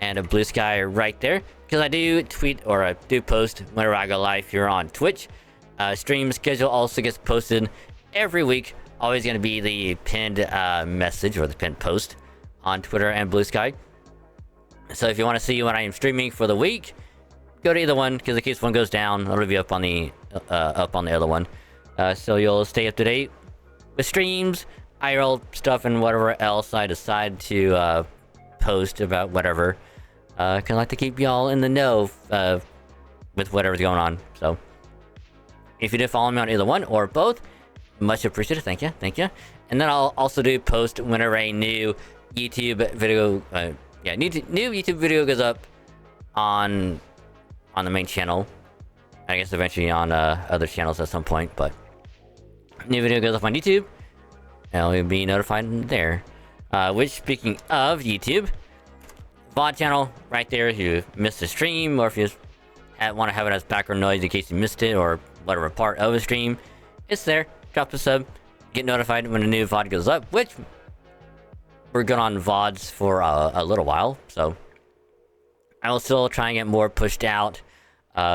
and a blue sky right there, because I do tweet or I do post whenever I go live here on Twitch. Stream schedule also gets posted every week. Always going to be the pinned message or the pinned post on Twitter and Blue Sky. So if you want to see when I am streaming for the week, go to either one, because in case one goes down, it'll be up on the other one. So you'll stay up to date with streams, IRL stuff, and whatever else I decide to post about whatever. Cause I like to keep y'all in the know with whatever's going on. So if you did follow me on either one or both, much appreciated. Thank you. And then I'll also do post whenever a new YouTube video, new YouTube video goes up on the main channel. I guess eventually on other channels at some point, but new video goes up on YouTube, and you'll be notified there. Which, speaking of YouTube, VOD channel right there. If you missed a stream, or if you want to have it as background noise in case you missed it, or whatever part of a stream, it's there. Drop a sub, get notified when a new VOD goes up, which we're good on VODs for a little while, so I will still try and get more pushed out,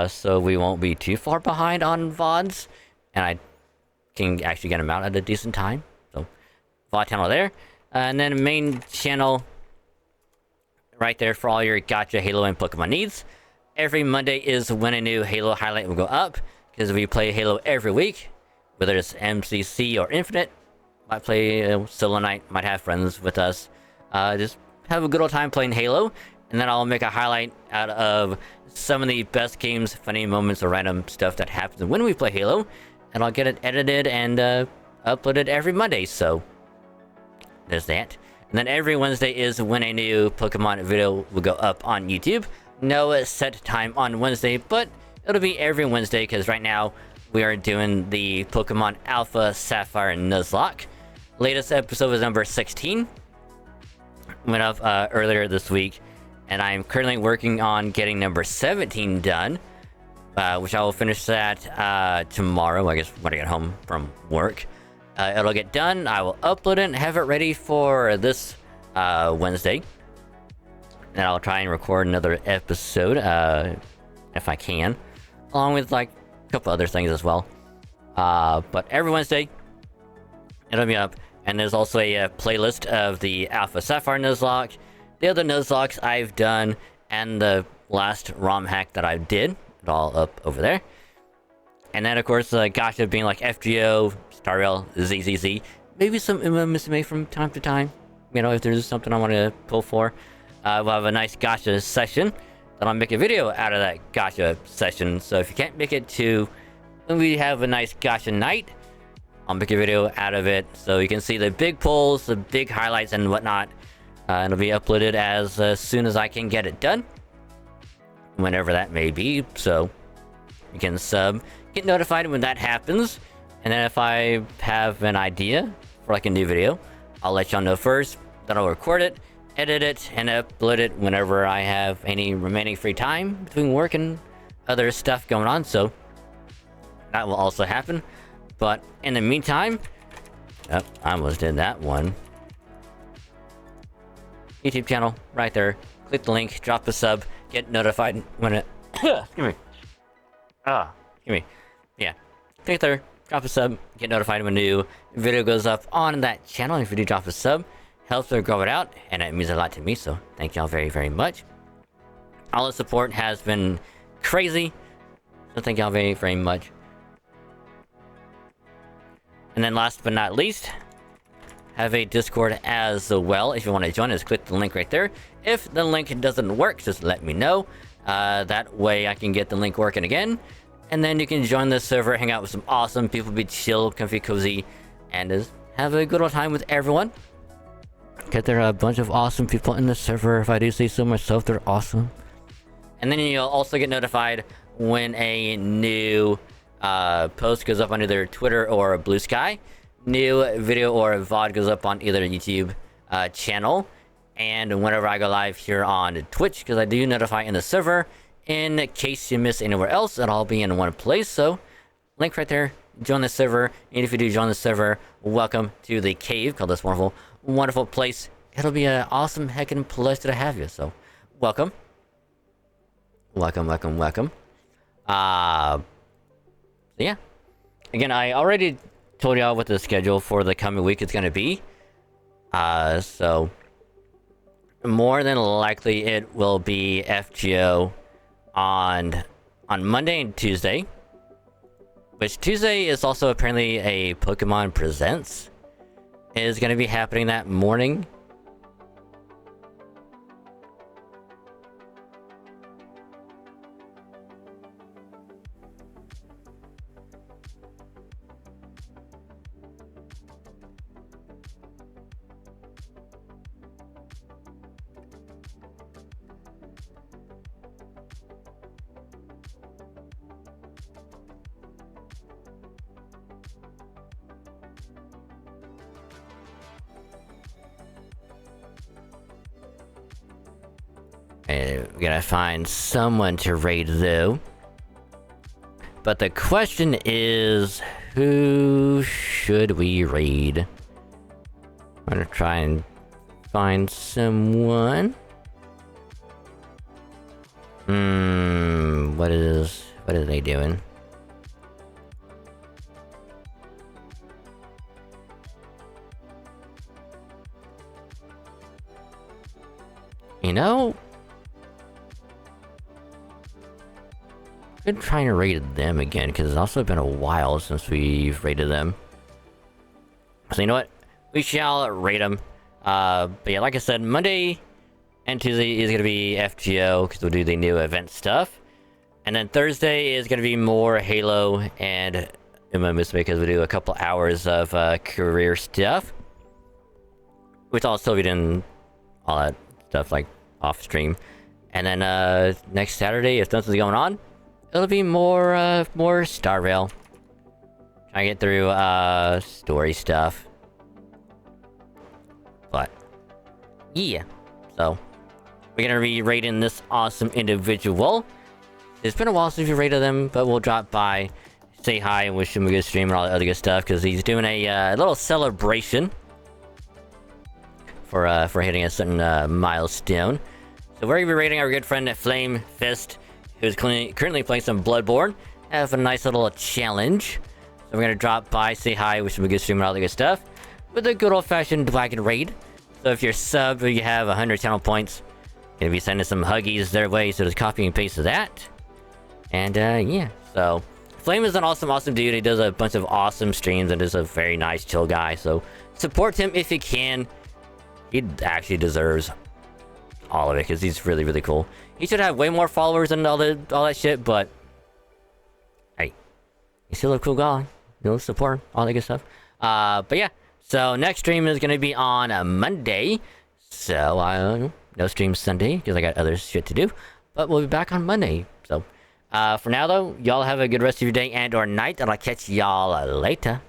so we won't be too far behind on VODs, and I can actually get them out at a decent time. So VOD channel there, and then main channel right there for all your gacha, Halo, and Pokemon needs. Every Monday is when a new Halo highlight will go up, because we play Halo every week, whether it's MCC or Infinite. Might play solo night, might have friends with us. Just have a good old time playing Halo, and then I'll make a highlight out of some of the best games, funny moments, or random stuff that happens when we play Halo, and I'll get it edited and uploaded every Monday, so there's that. And then every Wednesday is when a new Pokemon video will go up on YouTube. No set time on Wednesday, but it'll be every Wednesday, because right now we are doing the Pokemon Alpha Sapphire Nuzlocke. Latest episode was number 16. Went up earlier this week, and I'm currently working on getting number 17 done, which I will finish that tomorrow, I guess, when I get home from work. It'll get done, I will upload it and have it ready for this Wednesday. And I'll try and record another episode, if I can, along with like a couple other things as well. But every Wednesday, it'll be up. And there's also a playlist of the Alpha Sapphire Nuzlocke, the other Nuzlockes I've done, and the last ROM hack that I did. It's all up over there. And then, of course, gacha being like FGO, Star Rail, ZZZ. Maybe some MMSMA from time to time. You know, if there's something I want to pull for. We'll have a nice gacha session. Then I'll make a video out of that gacha session. So if you can't make it to when we have a nice gacha night, I'll make a video out of it. So you can see the big pulls, the big highlights, and whatnot. It'll be uploaded as soon as I can get it done. Whenever that may be. So you can sub, get notified when that happens. And then if I have an idea for like a new video, I'll let y'all know first. Then I'll record it, edit it, and upload it whenever I have any remaining free time between work and other stuff going on. So that will also happen. But in the meantime, oh, I almost did that one. YouTube channel right there. Click the link, drop a sub, get notified when it excuse me. Excuse me. Yeah. Click there, drop a sub, get notified when a new video goes up on that channel. If you do drop a sub, helps to grow it out, and it means a lot to me, so thank y'all very, very much. All the support has been crazy, so thank y'all very, very much. And then last but not least, have a Discord as well. If you want to join us, click the link right there. If the link doesn't work, just let me know. That way I can get the link working again. And then you can join the server, hang out with some awesome people, be chill, comfy, cozy, and just have a good old time with everyone. Because there are a bunch of awesome people in the server. If I do say so myself, they're awesome. And then you'll also get notified when a new post goes up on either Twitter or Blue Sky. New video or VOD goes up on either YouTube channel. And whenever I go live here on Twitch, because I do notify in the server, in case you miss anywhere else, it'll all be in one place. So, link right there, join the server. And if you do join the server, welcome to the cave, called this wonderful, wonderful place. It'll be an awesome heckin' pleasure to have you. So, welcome. Welcome, welcome, welcome. Yeah. Again, I already told y'all what the schedule for the coming week is going to be. So more than likely it will be FGO on Monday and Tuesday. Which Tuesday is also apparently a Pokemon Presents. Is going to be happening that morning. we gotta find someone to raid though. But the question is, who should we raid? I'm gonna try and find someone. What are they doing? You know, been trying to raid them again because it's also been a while since we've raided them. So you know what? We shall raid them. But yeah, like I said, Monday and Tuesday is gonna be FGO because we'll do the new event stuff, and then Thursday is gonna be more Halo and MMS because we do a couple hours of career stuff, which I'll still be doing all that stuff like off stream. And then next Saturday, if nothing's going on, it'll be more Star Rail. Try to get through story stuff. But yeah, so we're gonna be raiding this awesome individual. It's been a while since we raided them, but we'll drop by, say hi, and wish him a good stream and all that other good stuff because he's doing a little celebration for hitting a certain milestone. So we're gonna be raiding our good friend Flame Fist, who's currently playing some Bloodborne. Have a nice little challenge. So we're gonna drop by, say hi, wish him a good stream and all that good stuff, with a good old-fashioned Dragon raid. So if you're sub or you have 100 channel points, gonna be sending some huggies their way, so just copy and paste that. And yeah, so Flame is an awesome dude. He does a bunch of awesome streams and is a very nice, chill guy. So support him if you can. He actually deserves all of it because he's really cool. He should have way more followers and all that shit, but hey, he's still a cool guy. You know, support him, all that good stuff. But yeah, so next stream is gonna be on a Monday. So no stream Sunday because I got other shit to do. But we'll be back on Monday. So for now though, y'all have a good rest of your day and or night, and I'll catch y'all later.